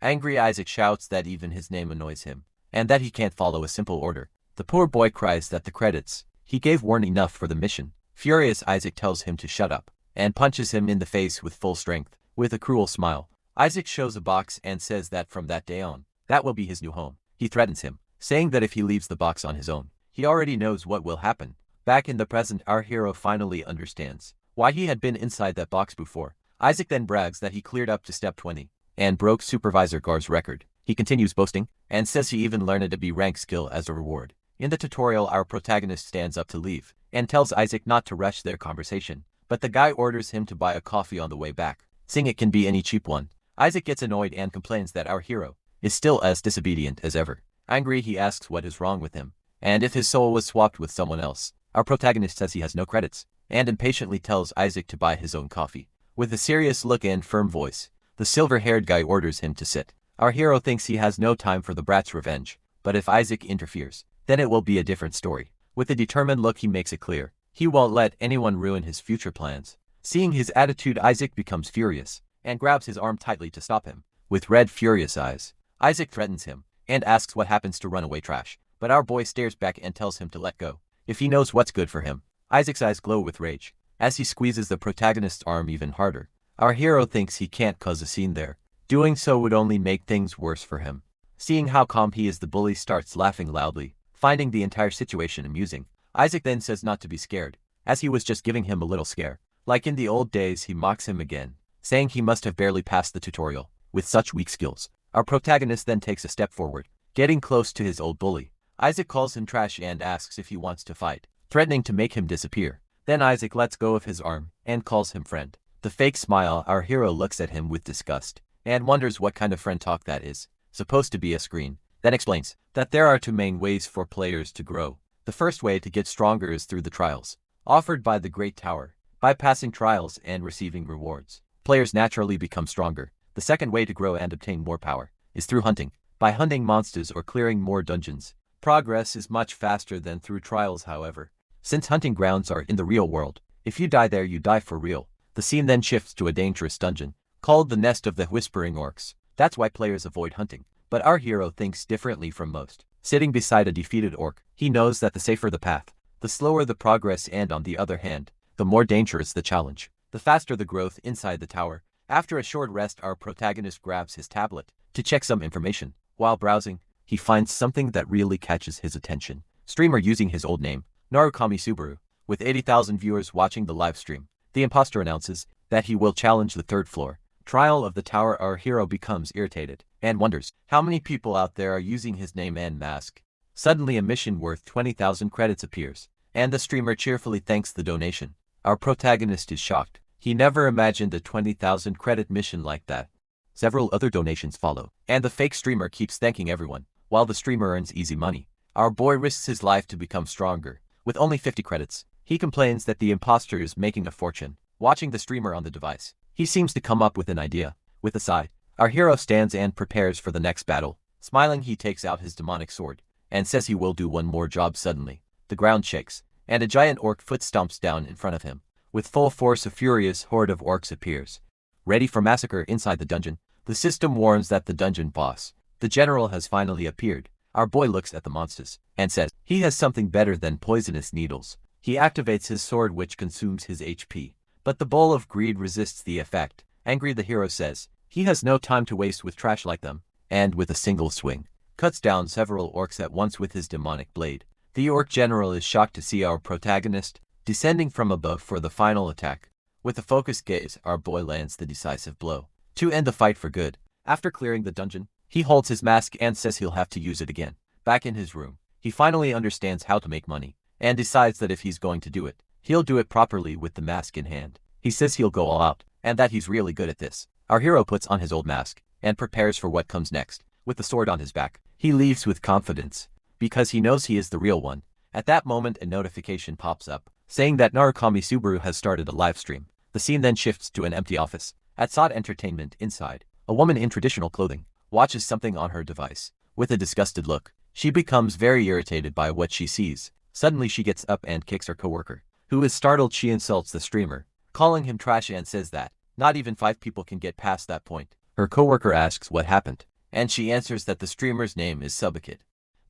Angry Isaac shouts that even his name annoys him, and that he can't follow a simple order. The poor boy cries that the credits he gave weren't enough for the mission. Furious Isaac tells him to shut up, and punches him in the face with full strength. With a cruel smile, Isaac shows a box and says that from that day on, that will be his new home. He threatens him, saying that if he leaves the box on his own, he already knows what will happen. Back in the present, our hero finally understands why he had been inside that box before. Isaac then brags that he cleared up to step 20 and broke Supervisor Gar's record. He continues boasting and says he even learned a B rank skill as a reward. In the tutorial, our protagonist stands up to leave and tells Isaac not to rush their conversation, but the guy orders him to buy a coffee on the way back, saying it can be any cheap one. Isaac gets annoyed and complains that our hero is still as disobedient as ever. Angry, he asks what is wrong with him, and if his soul was swapped with someone else. Our protagonist says he has no credits, and impatiently tells Isaac to buy his own coffee. With a serious look and firm voice, the silver-haired guy orders him to sit. Our hero thinks he has no time for the brat's revenge, but if Isaac interferes, then it will be a different story. With a determined look, he makes it clear he won't let anyone ruin his future plans. Seeing his attitude, Isaac becomes furious and grabs his arm tightly to stop him. With red, furious eyes, Isaac threatens him and asks what happens to runaway trash, but our boy stares back and tells him to let go if he knows what's good for him. Isaac's eyes glow with rage as he squeezes the protagonist's arm even harder. Our hero thinks he can't cause a scene there. Doing so would only make things worse for him. Seeing how calm he is, the bully starts laughing loudly, finding the entire situation amusing. Isaac then says not to be scared, as he was just giving him a little scare. Like in the old days, he mocks him again, saying he must have barely passed the tutorial with such weak skills. Our protagonist then takes a step forward, getting close to his old bully. Isaac calls him trash and asks if he wants to fight, threatening to make him disappear. Then Isaac lets go of his arm and calls him friend. The fake smile, our hero looks at him with disgust and wonders what kind of friend talk that is. Supposed to be a screen. Then explains that there are two main ways for players to grow. The first way to get stronger is through the trials offered by the Great Tower. By passing trials and receiving rewards, players naturally become stronger. The second way to grow and obtain more power is through hunting. By hunting monsters or clearing more dungeons, progress is much faster than through trials. However, since hunting grounds are in the real world, if you die there, you die for real. The scene then shifts to a dangerous dungeon called the Nest of the Whispering Orcs. That's why players avoid hunting. But our hero thinks differently from most. Sitting beside a defeated orc, he knows that the safer the path, the slower the progress, and on the other hand, the more dangerous the challenge, the faster the growth inside the tower. After a short rest, our protagonist grabs his tablet to check some information. While browsing, he finds something that really catches his attention. Streamer using his old name, Narukami Subaru, with 80,000 viewers watching the live stream. The imposter announces that he will challenge the third floor trial of the tower. Our hero becomes irritated and wonders how many people out there are using his name and mask. Suddenly a mission worth 20,000 credits appears, and the streamer cheerfully thanks the donation. Our protagonist is shocked. He never imagined a 20,000 credit mission like that. Several other donations follow, and the fake streamer keeps thanking everyone, while the streamer earns easy money. Our boy risks his life to become stronger. With only 50 credits, he complains that the imposter is making a fortune. Watching the streamer on the device, he seems to come up with an idea. With a sigh, our hero stands and prepares for the next battle. Smiling, he takes out his demonic sword and says he will do one more job. Suddenly, the ground shakes, and a giant orc foot stomps down in front of him. With full force, a furious horde of orcs appears, ready for massacre inside the dungeon. The system warns that the dungeon boss, the general, has finally appeared. Our boy looks at the monsters and says he has something better than poisonous needles. He activates his sword, which consumes his HP, but the bowl of greed resists the effect. Angry, the hero says he has no time to waste with trash like them, and with a single swing, cuts down several orcs at once with his demonic blade. The orc general is shocked to see our protagonist descending from above for the final attack. With a focused gaze, our boy lands the decisive blow to end the fight for good. After clearing the dungeon, he holds his mask and says he'll have to use it again. Back in his room, he finally understands how to make money, and decides that if he's going to do it, he'll do it properly with the mask in hand. He says he'll go all out, and that he's really good at this. Our hero puts on his old mask and prepares for what comes next. With the sword on his back, he leaves with confidence, because he knows he is the real one. At that moment, a notification pops up, saying that Narukami Subaru has started a live stream. The scene then shifts to an empty office. At Sod Entertainment inside, a woman in traditional clothing watches something on her device. With a disgusted look, she becomes very irritated by what she sees. Suddenly she gets up and kicks her coworker. Who is startled, she insults the streamer, calling him trash, and says that not even 5 people can get past that point. Her coworker asks what happened, and she answers that the streamer's name is Subakit.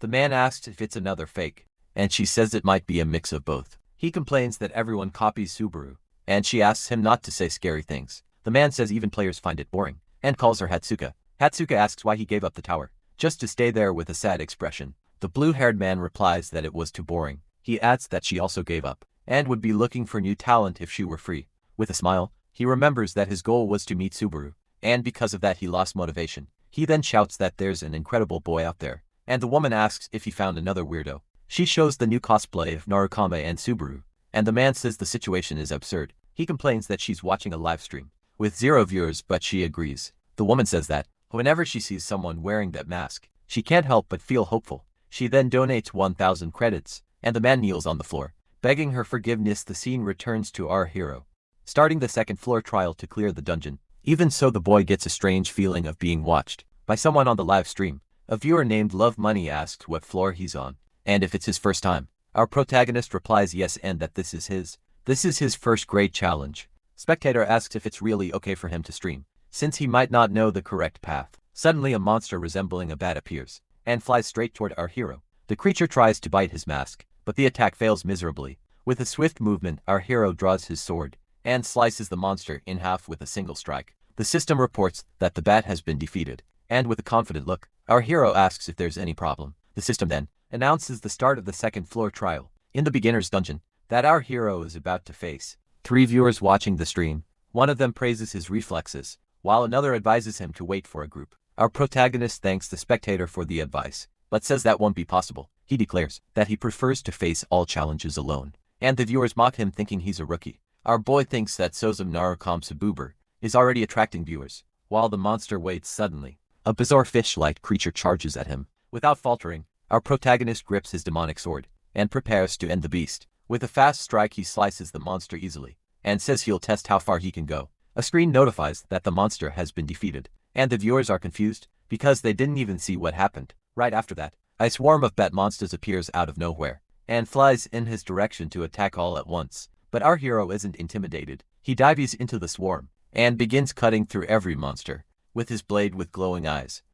The man asks if it's another fake, and she says it might be a mix of both. He complains that everyone copies Subaru, and she asks him not to say scary things. The man says even players find it boring, and calls her Hatsuka. Hatsuka asks why he gave up the tower, just to stay there with a sad expression. The blue-haired man replies that it was too boring. He adds that she also gave up, and would be looking for new talent if she were free. With a smile, he remembers that his goal was to meet Subaru, and because of that he lost motivation. He then shouts that there's an incredible boy out there, and the woman asks if he found another weirdo. She shows the new cosplay of Narukame and Subaru, and the man says the situation is absurd. He complains that she's watching a live stream with 0 viewers, but she agrees. The woman says that whenever she sees someone wearing that mask, she can't help but feel hopeful. She then donates 1,000 credits, and the man kneels on the floor, begging her forgiveness. The scene returns to our hero, starting the second floor trial to clear the dungeon. Even so, the boy gets a strange feeling of being watched by someone on the live stream. A viewer named Love Money asks what floor he's on, and if it's his first time. Our protagonist replies yes, and that this is his first grade challenge. Spectator asks if it's really okay for him to stream, since he might not know the correct path. Suddenly a monster resembling a bat appears, and flies straight toward our hero. The creature tries to bite his mask, but the attack fails miserably. With a swift movement, our hero draws his sword, and slices the monster in half with a single strike. The system reports that the bat has been defeated, and with a confident look, our hero asks if there's any problem. The system then announces the start of the second floor trial, in the beginner's dungeon, that our hero is about to face 3 viewers watching the stream. One of them praises his reflexes, while another advises him to wait for a group. Our protagonist thanks the spectator for the advice, but says that won't be possible. He declares that he prefers to face all challenges alone, and the viewers mock him, thinking he's a rookie. Our boy thinks that Sozum Narukam Sabuber is already attracting viewers, while the monster waits. Suddenly, a bizarre fish-like creature charges at him. Without faltering, our protagonist grips his demonic sword, and prepares to end the beast. With a fast strike he slices the monster easily, and says he'll test how far he can go. A screen notifies that the monster has been defeated, and the viewers are confused, because they didn't even see what happened. Right after that, a swarm of bat monsters appears out of nowhere, and flies in his direction to attack all at once. But our hero isn't intimidated. He dives into the swarm, and begins cutting through every monster, with his blade with glowing eyes.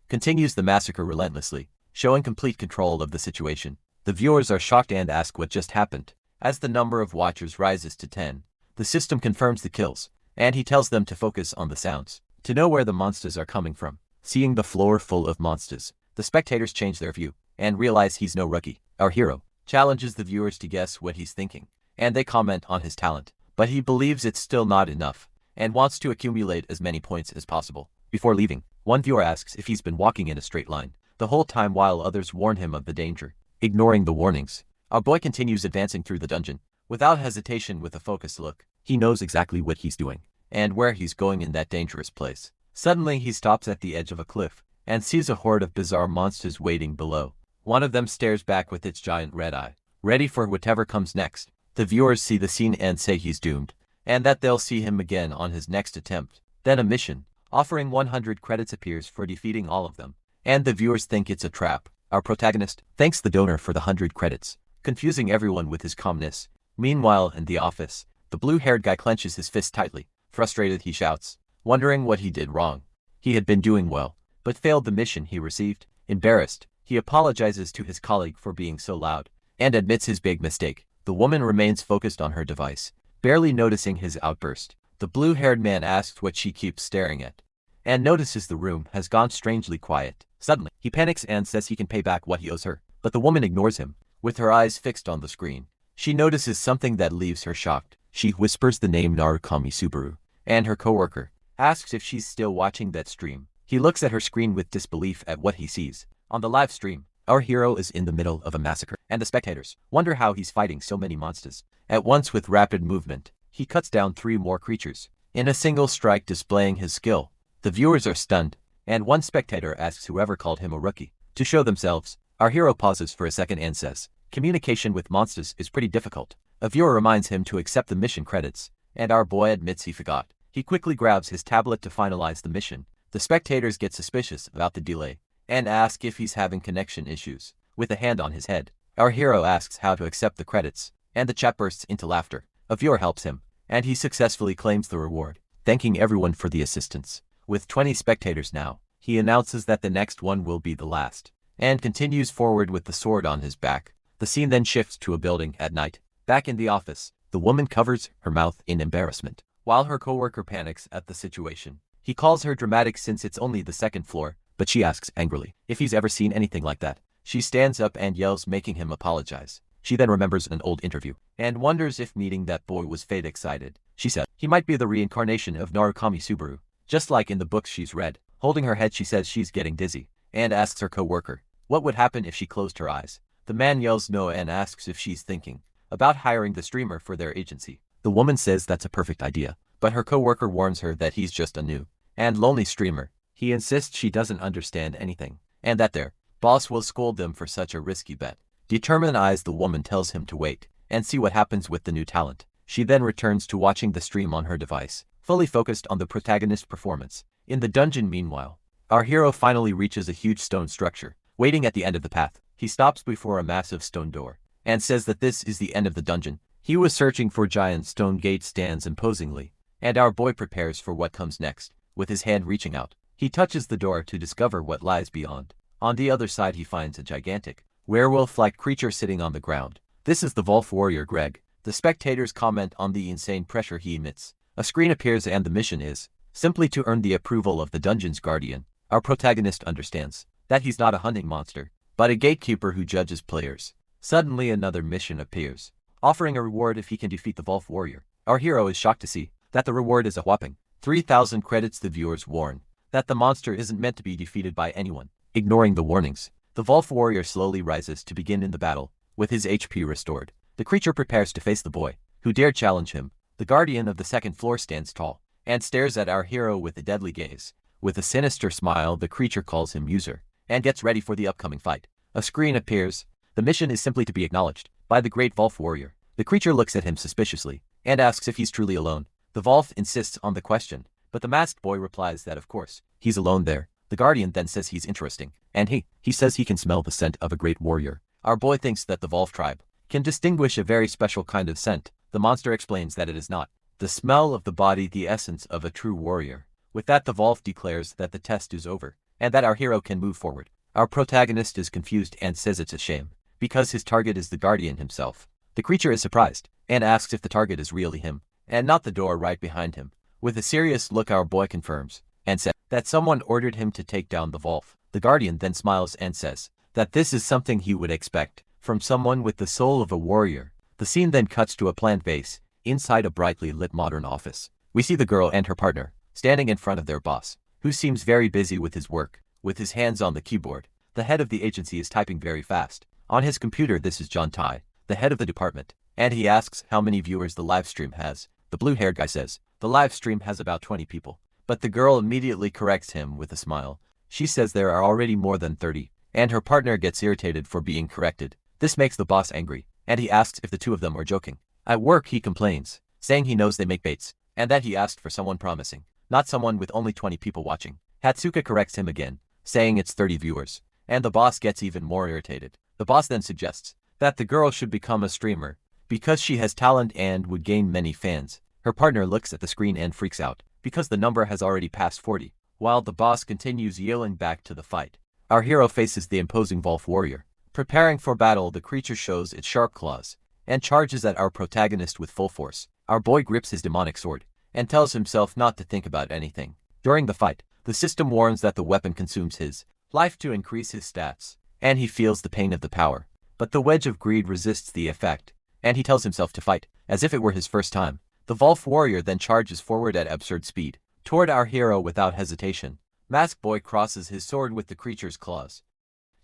Continues the massacre relentlessly, showing complete control of the situation. The viewers are shocked and ask what just happened. As the number of watchers rises to 10, the system confirms the kills, and he tells them to focus on the sounds, to know where the monsters are coming from. Seeing the floor full of monsters, the spectators change their view, and realize he's no rookie. Our hero challenges the viewers to guess what he's thinking, and they comment on his talent, but he believes it's still not enough, and wants to accumulate as many points as possible. Before leaving, one viewer asks if he's been walking in a straight line the whole time, while others warn him of the danger. Ignoring the warnings, our boy continues advancing through the dungeon, without hesitation. With a focused look, he knows exactly what he's doing, and where he's going in that dangerous place. Suddenly he stops at the edge of a cliff, and sees a horde of bizarre monsters waiting below. One of them stares back with its giant red eye, ready for whatever comes next. The viewers see the scene and say he's doomed, and that they'll see him again on his next attempt. Then a mission, offering 100 credits, appears for defeating all of them, and the viewers think it's a trap. Our protagonist thanks the donor for the 100 credits, confusing everyone with his calmness. Meanwhile, in the office, the blue-haired guy clenches his fist tightly. Frustrated, he shouts, wondering what he did wrong. He had been doing well, but failed the mission he received. Embarrassed, he apologizes to his colleague for being so loud, and admits his big mistake. The woman remains focused on her device, barely noticing his outburst. The blue-haired man asks what she keeps staring at, and notices the room has gone strangely quiet. Suddenly, he panics and says he can pay back what he owes her, but the woman ignores him. With her eyes fixed on the screen, she notices something that leaves her shocked. She whispers the name Narukami Subaru, and her coworker asks if she's still watching that stream. He looks at her screen with disbelief at what he sees. On the live stream, our hero is in the middle of a massacre, and the spectators wonder how he's fighting so many monsters. At once, with rapid movement, he cuts down 3 more creatures in a single strike, displaying his skill. The viewers are stunned, and one spectator asks whoever called him a rookie to show themselves. Our hero pauses for a second and says, communication with monsters is pretty difficult. A viewer reminds him to accept the mission credits, and our boy admits he forgot. He quickly grabs his tablet to finalize the mission. The spectators get suspicious about the delay and ask if he's having connection issues. With a hand on his head, our hero asks how to accept the credits, and the chat bursts into laughter. A viewer helps him, and he successfully claims the reward, thanking everyone for the assistance. With 20 spectators now, he announces that the next one will be the last, and continues forward with the sword on his back. The scene then shifts to a building at night. Back in the office, the woman covers her mouth in embarrassment, while her coworker panics at the situation. He calls her dramatic since it's only the second floor, but she asks angrily if he's ever seen anything like that. She stands up and yells, making him apologize. She then remembers an old interview and wonders if meeting that boy was fate excited. She said he might be the reincarnation of Narukami Subaru, just like in the books she's read. Holding her head, she says she's getting dizzy and asks her co-worker what would happen if she closed her eyes. The man yells no and asks if she's thinking about hiring the streamer for their agency. The woman says that's a perfect idea, but her co-worker warns her that he's just a new and lonely streamer. He insists she doesn't understand anything, and that their boss will scold them for such a risky bet. Determined eyes, the woman tells him to wait and see what happens with the new talent. She then returns to watching the stream on her device, fully focused on the protagonist's performance. In the dungeon, meanwhile, our hero finally reaches a huge stone structure. Waiting at the end of the path, he stops before a massive stone door and says that this is the end of the dungeon. He was searching for giant stone gate stands imposingly, and our boy prepares for what comes next. With his hand reaching out, he touches the door to discover what lies beyond. On the other side, he finds a gigantic, werewolf-like creature sitting on the ground. This is the Wolf Warrior Greg. The spectators comment on the insane pressure he emits. A screen appears and the mission is simply to earn the approval of the dungeon's guardian. Our protagonist understands that he's not a hunting monster, but a gatekeeper who judges players. Suddenly another mission appears, offering a reward if he can defeat the Wolf Warrior. Our hero is shocked to see that the reward is a whopping 3,000 credits. The viewers warn that the monster isn't meant to be defeated by anyone. Ignoring the warnings, the Wolf Warrior slowly rises to begin in the battle. With his HP restored, the creature prepares to face the boy who dared challenge him. The guardian of the second floor stands tall and stares at our hero with a deadly gaze. With a sinister smile, the creature calls him user and gets ready for the upcoming fight. A screen appears. The mission is simply to be acknowledged by the great Wolf Warrior. The creature looks at him suspiciously and asks if he's truly alone. The Wolf insists on the question, but the masked boy replies that of course he's alone there. The guardian then says he's interesting, and he says he can smell the scent of a great warrior. Our boy thinks that the Wolf tribe can distinguish a very special kind of scent. The monster explains that it is not the smell of the body, the essence of a true warrior. With that, the Wolf declares that the test is over, and that our hero can move forward. Our protagonist is confused and says it's a shame, because his target is the guardian himself. The creature is surprised, and asks if the target is really him, and not the door right behind him. With a serious look, our boy confirms, and says that someone ordered him to take down the Wolf. The guardian then smiles and says that this is something he would expect from someone with the soul of a warrior. The scene then cuts to a plant vase inside a brightly lit modern office. We see the girl and her partner standing in front of their boss, who seems very busy with his work. With his hands on the keyboard, the head of the agency is typing very fast. On his computer, this is John Tai, the head of the department, and he asks how many viewers the live stream has. The blue-haired guy says the live stream has about 20 people, but the girl immediately corrects him with a smile. She says there are already more than 30, and her partner gets irritated for being corrected. This makes the boss angry, and he asks if the two of them are joking. At work, he complains, saying he knows they make baits, and that he asked for someone promising, not someone with only 20 people watching. Hatsuka corrects him again, saying it's 30 viewers, and the boss gets even more irritated. The boss then suggests that the girl should become a streamer because she has talent and would gain many fans. Her partner looks at the screen and freaks out because the number has already passed 40, while the boss continues yelling back to the fight. Our hero faces the imposing Wolf Warrior. Preparing for battle, the creature shows its sharp claws and charges at our protagonist with full force. Our boy grips his demonic sword and tells himself not to think about anything. During the fight, the system warns that the weapon consumes his life to increase his stats, and he feels the pain of the power. But the wedge of greed resists the effect, and he tells himself to fight, as if it were his first time. The Wolf Warrior then charges forward at absurd speed toward our hero without hesitation. Masked Boy crosses his sword with the creature's claws.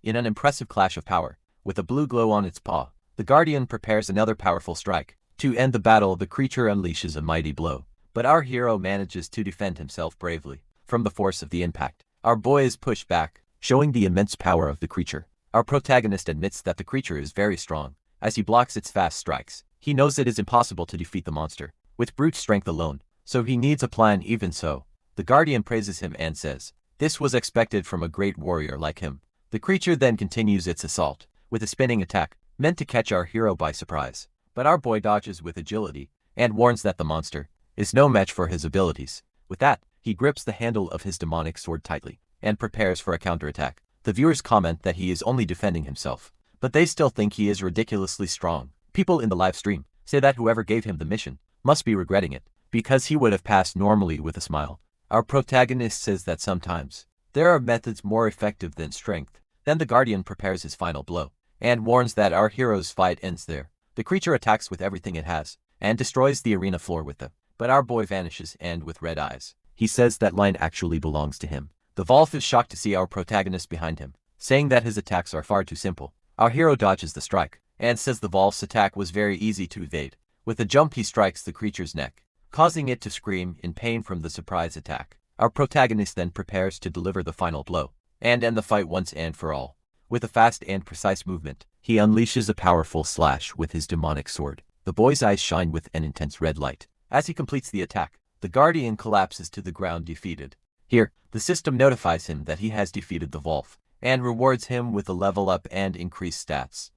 In an impressive clash of power, with a blue glow on its paw, the Guardian prepares another powerful strike. To end the battle, the creature unleashes a mighty blow, but our hero manages to defend himself bravely from the force of the impact. Our boy is pushed back, showing the immense power of the creature. Our protagonist admits that the creature is very strong. As he blocks its fast strikes, he knows it is impossible to defeat the monster. with brute strength alone, so he needs a plan. Even so, the guardian praises him and says, "This was expected from a great warrior like him." The creature then continues its assault, with a spinning attack, meant to catch our hero by surprise. But our boy dodges with agility, and warns that the monster is no match for his abilities. With that, he grips the handle of his demonic sword tightly, and prepares for a counterattack. The viewers comment that he is only defending himself, but they still think he is ridiculously strong. People in the live stream say that whoever gave him the mission must be regretting it, because he would have passed normally with a smile. Our protagonist says that sometimes there are methods more effective than strength. Then the guardian prepares his final blow, and warns that our hero's fight ends there. The creature attacks with everything it has, and destroys the arena floor with them. But our boy vanishes, and with red eyes, he says that line actually belongs to him. The Wolf is shocked to see our protagonist behind him, saying that his attacks are far too simple. Our hero dodges the strike, and says the Wolf's attack was very easy to evade. With a jump he strikes the creature's neck, causing it to scream in pain from the surprise attack. Our protagonist then prepares to deliver the final blow, and end the fight once and for all. With a fast and precise movement, he unleashes a powerful slash with his demonic sword. The boy's eyes shine with an intense red light. As he completes the attack, the guardian collapses to the ground defeated. Here, the system notifies him that he has defeated the Wolf, and rewards him with a level up and increased stats.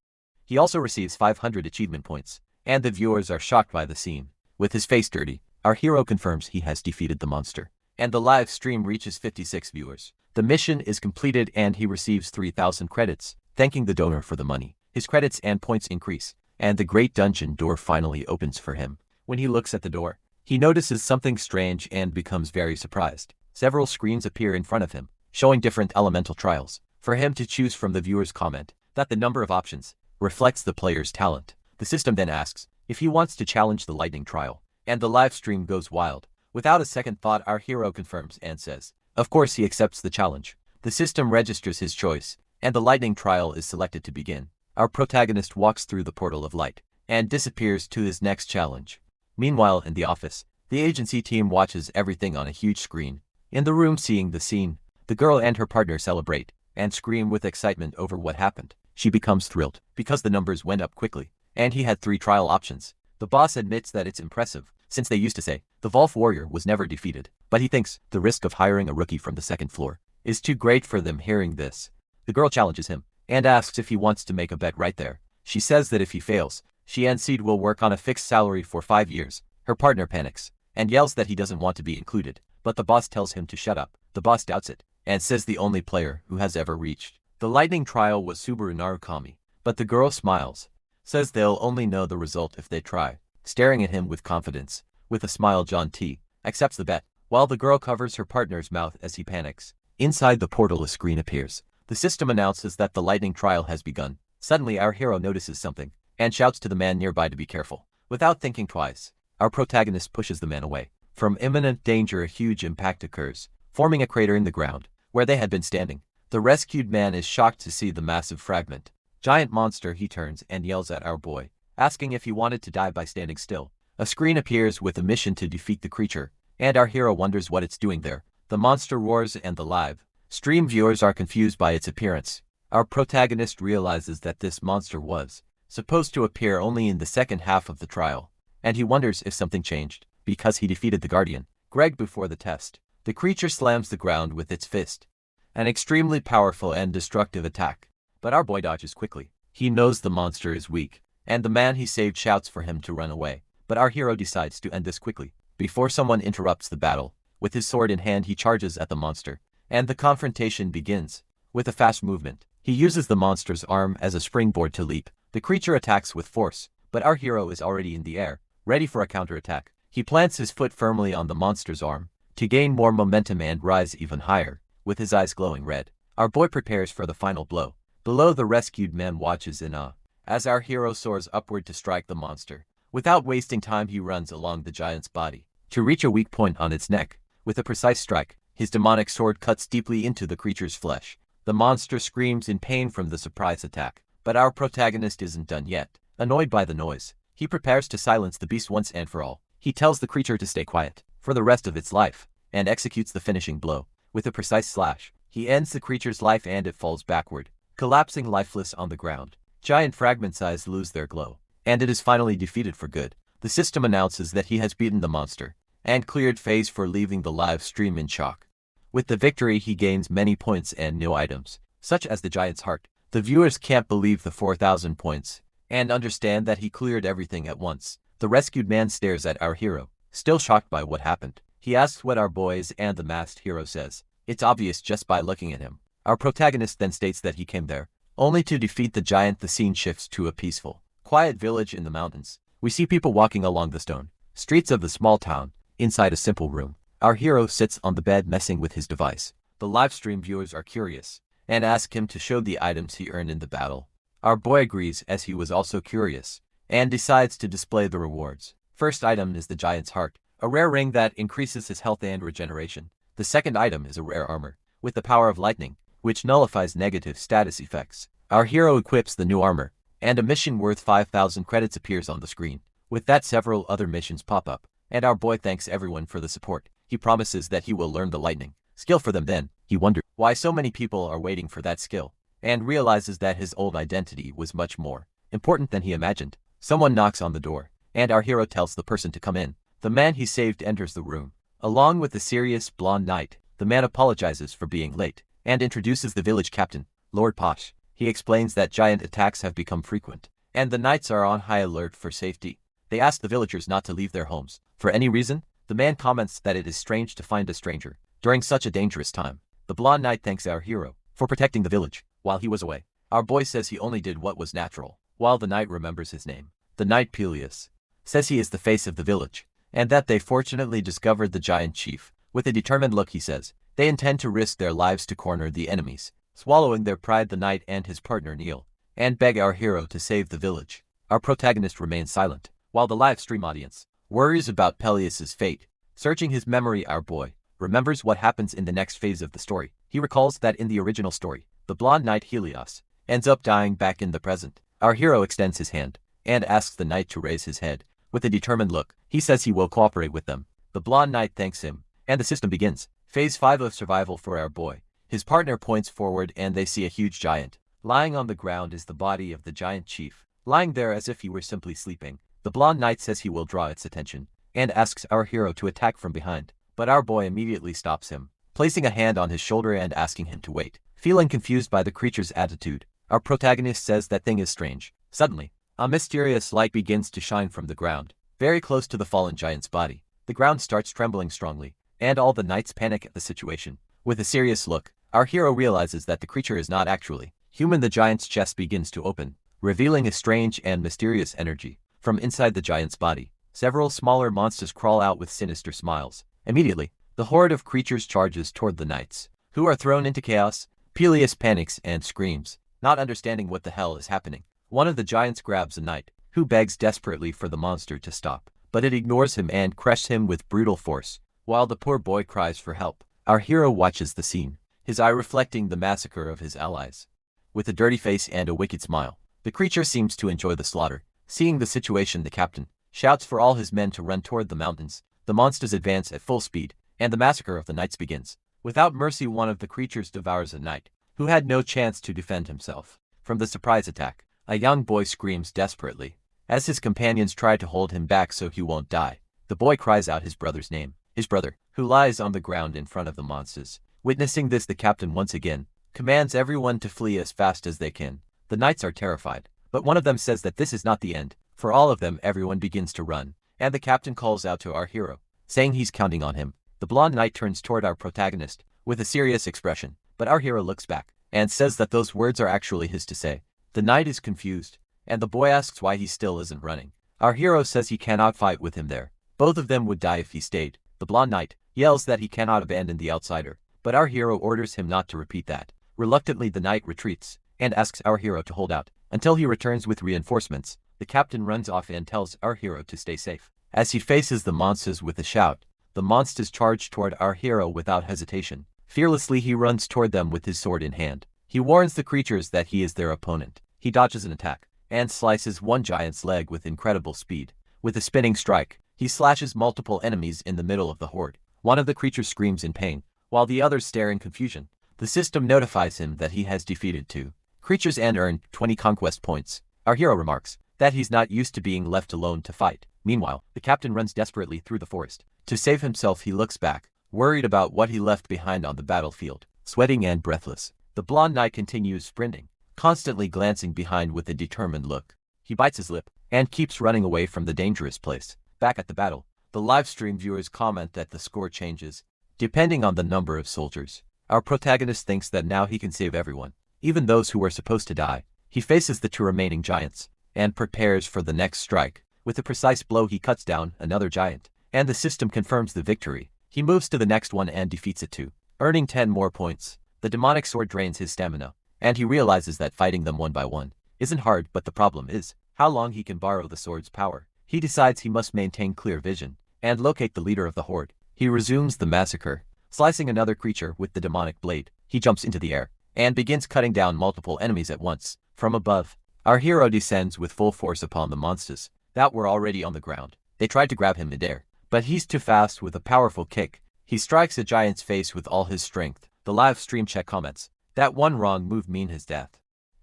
He also receives 500 achievement points, and the viewers are shocked by the scene. With his face dirty, our hero confirms he has defeated the monster, and the live stream reaches 56 viewers. The mission is completed and he receives 3,000 credits, thanking the donor for the money. His credits and points increase, and the great dungeon door finally opens for him. When he looks at the door, he notices something strange and becomes very surprised. Several screens appear in front of him, showing different elemental trials, for him to choose from. The viewer's comment that the number of options reflects the player's talent. The system then asks if he wants to challenge the lightning trial, and the live stream goes wild. Without a second thought, our hero confirms and says, of course he accepts the challenge. The system registers his choice, and the lightning trial is selected to begin. Our protagonist walks through the portal of light, and disappears to his next challenge. Meanwhile, in the office, the agency team watches everything on a huge screen. In the room, seeing the scene, the girl and her partner celebrate, and scream with excitement over what happened. She becomes thrilled, because the numbers went up quickly, and he had 3 trial options. The boss admits that it's impressive, since they used to say the Wolf warrior was never defeated, but he thinks the risk of hiring a rookie from the second floor is too great for them. Hearing this, the girl challenges him, and asks if he wants to make a bet right there. She says that if he fails, she and Seed will work on a fixed salary for 5 years. Her partner panics, and yells that he doesn't want to be included, but the boss tells him to shut up. The boss doubts it, and says the only player who has ever reached the lightning trial was Subaru Narukami. But the girl smiles, says they'll only know the result if they try. Staring at him with confidence, with a smile, John T. accepts the bet, while the girl covers her partner's mouth as he panics. Inside the portal, a screen appears. The system announces that the lightning trial has begun. Suddenly our hero notices something, and shouts to the man nearby to be careful. Without thinking twice, our protagonist pushes the man away. From imminent danger, a huge impact occurs, forming a crater in the ground, where they had been standing. The rescued man is shocked to see the massive fragment. Giant monster, he turns and yells at our boy, asking if he wanted to die by standing still. A screen appears with a mission to defeat the creature, and our hero wonders what it's doing there. The monster roars, and the live stream viewers are confused by its appearance. Our protagonist realizes that this monster was supposed to appear only in the second half of the trial, and he wonders if something changed, because he defeated the guardian, Greg, before the test. The creature slams the ground with its fist, an extremely powerful and destructive attack. But our boy dodges quickly. He knows the monster is weak, and the man he saved shouts for him to run away. But our hero decides to end this quickly, before someone interrupts the battle. With his sword in hand, he charges at the monster, and the confrontation begins. With a fast movement, he uses the monster's arm as a springboard to leap. The creature attacks with force, but our hero is already in the air, ready for a counterattack. He plants his foot firmly on the monster's arm, to gain more momentum and rise even higher. With his eyes glowing red, our boy prepares for the final blow. Below, the rescued man watches in awe, as our hero soars upward to strike the monster. Without wasting time, he runs along the giant's body, to reach a weak point on its neck. With a precise strike, his demonic sword cuts deeply into the creature's flesh. The monster screams in pain from the surprise attack, but our protagonist isn't done yet. Annoyed by the noise, he prepares to silence the beast once and for all. He tells the creature to stay quiet for the rest of its life, and executes the finishing blow. With a precise slash, he ends the creature's life and it falls backward, collapsing lifeless on the ground. Giant fragment eyes lose their glow, and it is finally defeated for good. the system announces that he has beaten the monster and cleared phase for leaving the live stream in shock. With the victory, he gains many points and new items, such as the giant's heart. The viewers can't believe the 4,000 points and understand that he cleared everything at once. The rescued man stares at our hero, still shocked by what happened. He asks what our boy is, and the masked hero says it's obvious just by looking at him. Our protagonist then states that he came there only to defeat the giant. The scene shifts to a peaceful, quiet village in the mountains. We see people walking along the stone streets of the small town. Inside a simple room, our hero sits on the bed messing with his device. The livestream viewers are curious and ask him to show the items he earned in the battle. Our boy agrees, as he was also curious, and decides to display the rewards. First item is the giant's heart, a rare ring that increases his health and regeneration. The second item is a rare armor with the power of lightning, which nullifies negative status effects. Our hero equips the new armor, and a mission worth 5,000 credits appears on the screen. With that, several other missions pop up, and our boy thanks everyone for the support. He promises that he will learn the lightning skill for them. Then he wonders why so many people are waiting for that skill, and realizes that his old identity was much more important than he imagined. Someone knocks on the door, and our hero tells the person to come in. The man he saved enters the room, along with the serious blonde knight. The man apologizes for being late, and introduces the village captain, Lord Posh. He explains that giant attacks have become frequent, and the knights are on high alert for safety. They ask the villagers not to leave their homes for any reason. The man comments that it is strange to find a stranger during such a dangerous time. The blonde knight thanks our hero for protecting the village while he was away. Our boy says he only did what was natural, while the knight remembers his name. The knight Peleus says he is the face of the village, and that they fortunately discovered the giant chief. With a determined look, he says they intend to risk their lives to corner the enemies. Swallowing their pride, the knight and his partner kneel and beg our hero to save the village. Our protagonist remains silent, while the live stream audience worries about Peleus's fate. Searching his memory, our boy remembers what happens in the next phase of the story. He recalls that in the original story, the blonde knight Helios ends up dying back in the present. Our hero extends his hand and asks the knight to raise his head. With a determined look, he says he will cooperate with them. The blonde knight thanks him, and the system begins. Phase 5 of survival for our boy. His partner points forward, and they see a huge giant. Lying on the ground is the body of the giant chief, lying there as if he were simply sleeping. The blonde knight says he will draw its attention, and asks our hero to attack from behind. But our boy immediately stops him, placing a hand on his shoulder and asking him to wait. Feeling confused by the creature's attitude, our protagonist says that thing is strange. Suddenly, a mysterious light begins to shine from the ground, very close to the fallen giant's body. The ground starts trembling strongly, and all the knights panic at the situation. With a serious look, our hero realizes that the creature is not actually human. The giant's chest begins to open, revealing a strange and mysterious energy. From inside the giant's body, several smaller monsters crawl out with sinister smiles. Immediately, the horde of creatures charges toward the knights, who are thrown into chaos. Peleus panics and screams, not understanding what the hell is happening. One of the giants grabs a knight, who begs desperately for the monster to stop, but it ignores him and crushes him with brutal force. While the poor boy cries for help, our hero watches the scene, his eye reflecting the massacre of his allies. With a dirty face and a wicked smile, the creature seems to enjoy the slaughter. Seeing the situation, the captain shouts for all his men to run toward the mountains. The monsters advance at full speed, and the massacre of the knights begins. Without mercy, one of the creatures devours a knight, who had no chance to defend himself from the surprise attack. A young boy screams desperately, as his companions try to hold him back so he won't die. The boy cries out his brother's name, his brother, who lies on the ground in front of the monsters. Witnessing this, the captain once again commands everyone to flee as fast as they can. The knights are terrified, but one of them says that this is not the end. For all of them, everyone begins to run, and the captain calls out to our hero, saying he's counting on him. The blonde knight turns toward our protagonist with a serious expression, but our hero looks back and says that those words are actually his to say. The knight is confused, and the boy asks why he still isn't running. Our hero says he cannot fight with him there. Both of them would die if he stayed. The blonde knight yells that he cannot abandon the outsider, but our hero orders him not to repeat that. Reluctantly, the knight retreats and asks our hero to hold out until he returns with reinforcements. The captain runs off and tells our hero to stay safe. As he faces the monsters with a shout, the monsters charge toward our hero without hesitation. Fearlessly, he runs toward them with his sword in hand. He warns the creatures that he is their opponent. He dodges an attack and slices one giant's leg with incredible speed. With a spinning strike, he slashes multiple enemies in the middle of the horde. One of the creatures screams in pain, while the others stare in confusion. The system notifies him that he has defeated 2 creatures and earned 20 conquest points. Our hero remarks that he's not used to being left alone to fight. Meanwhile, the captain runs desperately through the forest. To save himself, he looks back, worried about what he left behind on the battlefield. Sweating and breathless, the blonde knight continues sprinting, constantly glancing behind with a determined look. He bites his lip and keeps running away from the dangerous place. Back at the battle, the livestream viewers comment that the score changes depending on the number of soldiers. Our protagonist thinks that now he can save everyone, even those who were supposed to die. He faces the two remaining giants and prepares for the next strike. With a precise blow, he cuts down another giant, and the system confirms the victory. He moves to the next one and defeats it too, earning 10 more points. The demonic sword drains his stamina, and he realizes that fighting them one by one isn't hard, but the problem is how long he can borrow the sword's power. He decides he must maintain clear vision and locate the leader of the horde. He resumes the massacre, slicing another creature with the demonic blade. He jumps into the air and begins cutting down multiple enemies at once. From above, our hero descends with full force upon the monsters that were already on the ground. They tried to grab him midair, but he's too fast. With a powerful kick, he strikes a giant's face with all his strength. The live stream chat comments that one wrong move means his death.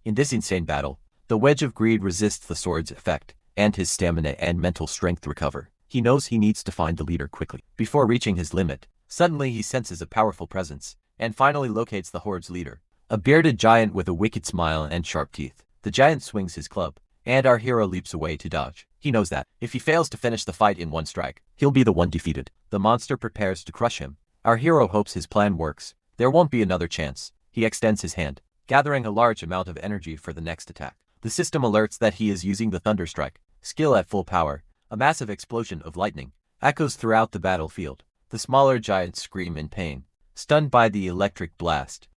In this insane battle, the Wedge of Greed resists the sword's effect, and his stamina and mental strength recover. He knows he needs to find the leader quickly before reaching his limit. Suddenly he senses a powerful presence and finally locates the horde's leader, a bearded giant with a wicked smile and sharp teeth. The giant swings his club, and our hero leaps away to dodge. He knows that if he fails to finish the fight in one strike, he'll be the one defeated. The monster prepares to crush him. Our hero hopes his plan works. There won't be another chance. He extends his hand, gathering a large amount of energy for the next attack. The system alerts that he is using the Thunder Strike skill at full power. A massive explosion of lightning echoes throughout the battlefield. The smaller giants scream in pain, stunned by the electric blast.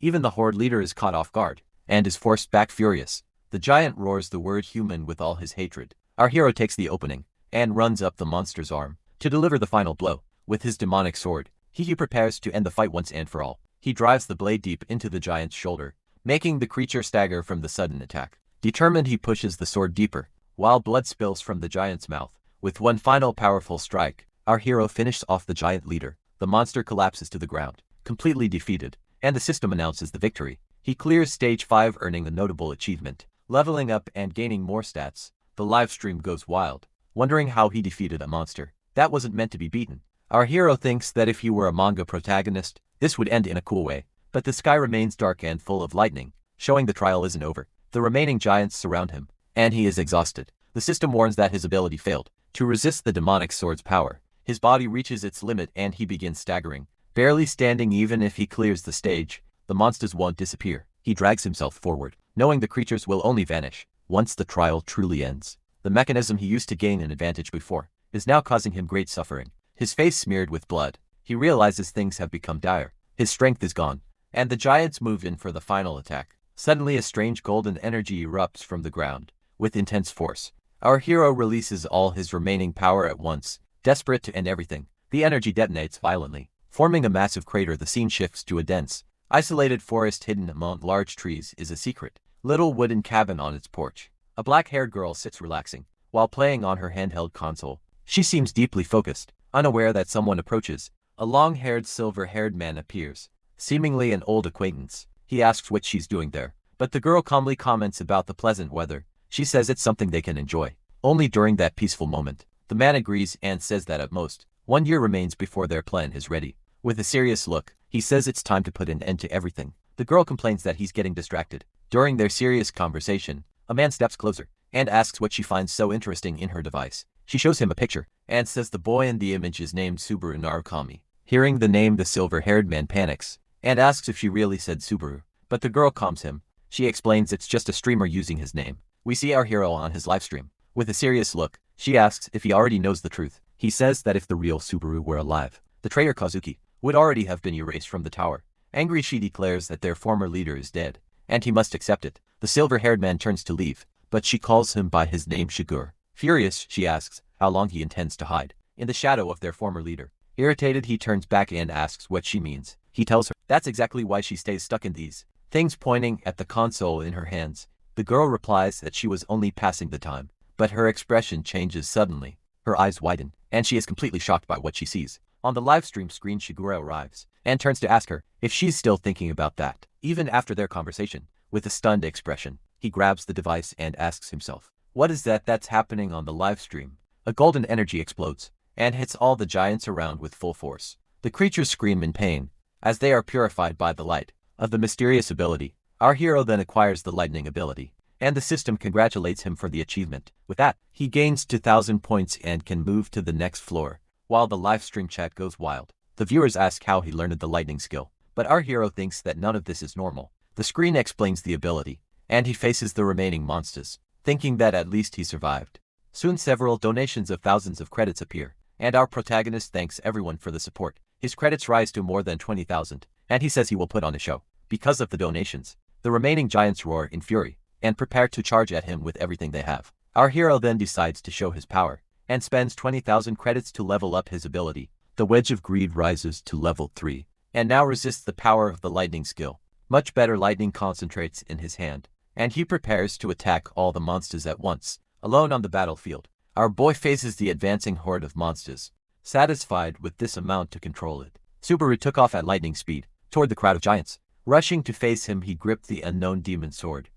Even the horde leader is caught off guard and is forced back furious. The giant roars the word human with all his hatred. Our hero takes the opening and runs up the monster's arm to deliver the final blow. With his demonic sword, he prepares to end the fight once and for all. He drives the blade deep into the giant's shoulder, making the creature stagger from the sudden attack. Determined, he pushes the sword deeper, while blood spills from the giant's mouth. With one final powerful strike, our hero finishes off the giant leader. The monster collapses to the ground, completely defeated, and the system announces the victory. He clears stage 5, earning a notable achievement, leveling up and gaining more stats. The livestream goes wild, wondering how he defeated a monster that wasn't meant to be beaten. Our hero thinks that if he were a manga protagonist, this would end in a cool way, but the sky remains dark and full of lightning, showing the trial isn't over. The remaining giants surround him, and he is exhausted. The system warns that his ability failed to resist the demonic sword's power. His body reaches its limit and he begins staggering, barely standing. Even if he clears the stage, the monsters won't disappear. He drags himself forward, knowing the creatures will only vanish once the trial truly ends. The mechanism he used to gain an advantage before is now causing him great suffering. His face smeared with blood, he realizes things have become dire. His strength is gone, and the giants move in for the final attack. Suddenly a strange golden energy erupts from the ground with intense force. Our hero releases all his remaining power at once, desperate to end everything. The energy detonates violently, forming a massive crater. The scene shifts to a dense, isolated forest hidden among large trees. Is a secret little wooden cabin on its porch. A black-haired girl sits relaxing while playing on her handheld console. She seems deeply focused, unaware that someone approaches. A long-haired, silver-haired man appears, seemingly an old acquaintance. He asks what she's doing there, but the girl calmly comments about the pleasant weather. She says it's something they can enjoy only during that peaceful moment. The man agrees and says that at most 1 year remains before their plan is ready. With a serious look, he says it's time to put an end to everything. The girl complains that he's getting distracted. During their serious conversation, a man steps closer and asks what she finds so interesting in her device. She shows him a picture and says the boy in the image is named Subaru Narukami. Hearing the name, the silver-haired man panics and asks if she really said Subaru, but the girl calms him. She explains it's just a streamer using his name. We see our hero on his livestream. With a serious look, she asks if he already knows the truth. He says that if the real Subaru were alive, the traitor Kazuki would already have been erased from the tower. Angry, she declares that their former leader is dead, and he must accept it. The silver-haired man turns to leave, but she calls him by his name, Shigur. Furious, she asks how long he intends to hide in the shadow of their former leader. Irritated, he turns back and asks what she means. He tells her that's exactly why she stays stuck in these things pointing at the console in her hands. The girl replies that she was only passing the time, but her expression changes suddenly. Her eyes widen, and she is completely shocked by what she sees. On the livestream screen, Shigure arrives and turns to ask her if she's still thinking about that. Even after their conversation, with a stunned expression, he grabs the device and asks himself, what is that's happening on the livestream? A golden energy explodes and hits all the giants around with full force. The creatures scream in pain as they are purified by the light of the mysterious ability. Our hero then acquires the lightning ability, and the system congratulates him for the achievement. With that, he gains 2,000 points and can move to the next floor. While the livestream chat goes wild, the viewers ask how he learned the lightning skill, but our hero thinks that none of this is normal. The screen explains the ability, and he faces the remaining monsters, thinking that at least he survived. Soon several donations of thousands of credits appear, and our protagonist thanks everyone for the support. His credits rise to more than 20,000, and he says he will put on a show. Because of the donations, the remaining giants roar in fury and prepare to charge at him with everything they have. Our hero then decides to show his power and spends 20,000 credits to level up his ability. The Wedge of Greed rises to level 3 and now resists the power of the lightning skill. Much better lightning concentrates in his hand, and he prepares to attack all the monsters at once. Alone on the battlefield, our boy faces the advancing horde of monsters. Satisfied with this amount to control it, Subaru took off at lightning speed toward the crowd of giants. Rushing to face him, he gripped the unknown demon sword,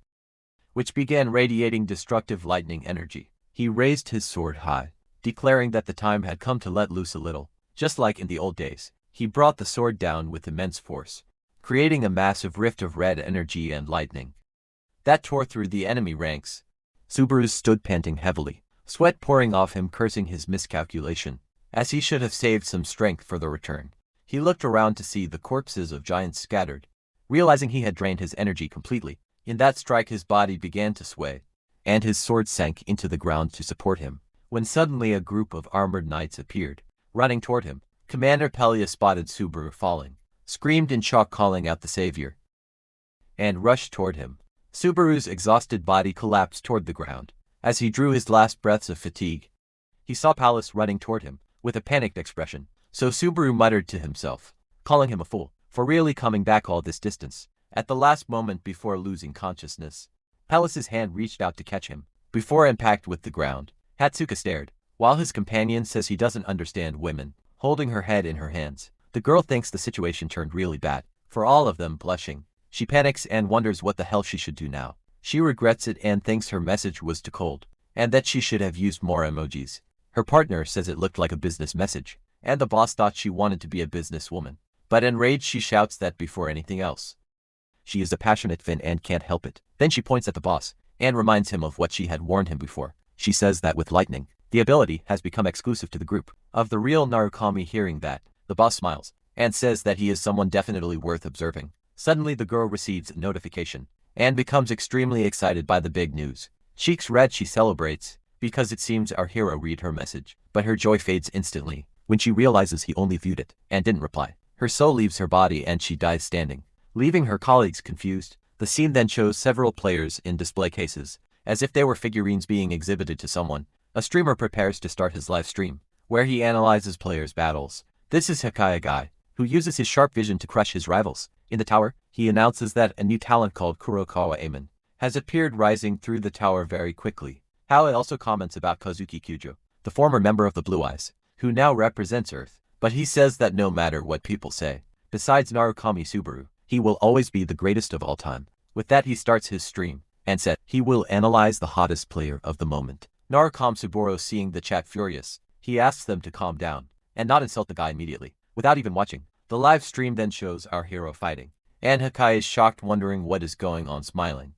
which began radiating destructive lightning energy. He raised his sword high, declaring that the time had come to let loose a little. Just like in the old days, he brought the sword down with immense force, creating a massive rift of red energy and lightning that tore through the enemy ranks. Subaru stood panting heavily, sweat pouring off him, cursing his miscalculation, as he should have saved some strength for the return. He looked around to see the corpses of giants scattered, realizing he had drained his energy completely. In that strike, his body began to sway, and his sword sank into the ground to support him, when suddenly a group of armored knights appeared, running toward him. Commander Pelia spotted Subaru falling, screamed in shock, calling out the savior, and rushed toward him. Subaru's exhausted body collapsed toward the ground. As he drew his last breaths of fatigue, he saw Palace running toward him with a panicked expression. So Subaru muttered to himself, calling him a fool for really coming back all this distance. At the last moment before losing consciousness, Palace's hand reached out to catch him before impact with the ground. Hatsuka stared, while his companion says he doesn't understand women, holding her head in her hands. The girl thinks the situation turned really bad for all of them. Blushing, she panics and wonders what the hell she should do now. She regrets it and thinks her message was too cold, and that she should have used more emojis. Her partner says it looked like a business message, and the boss thought she wanted to be a businesswoman. But enraged, she shouts that before anything else, she is a passionate fan and can't help it. Then she points at the boss and reminds him of what she had warned him before. She says that with lightning, the ability has become exclusive to the group of the real Narukami. Hearing that, the boss smiles and says that he is someone definitely worth observing. Suddenly the girl receives a notification and becomes extremely excited by the big news. Cheeks red, she celebrates because it seems our hero read her message, but her joy fades instantly when she realizes he only viewed it and didn't reply. Her soul leaves her body and she dies standing, leaving her colleagues confused. The scene then shows several players in display cases, as if they were figurines being exhibited to someone. A streamer prepares to start his live stream, where he analyzes players' battles. This is Hakaya Guy, who uses his sharp vision to crush his rivals. In the tower, he announces that a new talent called Kurokawa Amon has appeared, rising through the tower very quickly. How it also comments about Kozuki Kujo, the former member of the Blue Eyes, who now represents Earth, but he says that no matter what people say, besides Narukami Subaru, he will always be the greatest of all time. With that, he starts his stream and said he will analyze the hottest player of the moment. Narukami Subaru, seeing the chat furious, he asks them to calm down and not insult the guy immediately, without even watching. The live stream then shows our hero fighting, and Hakai is shocked, wondering what is going on, smiling.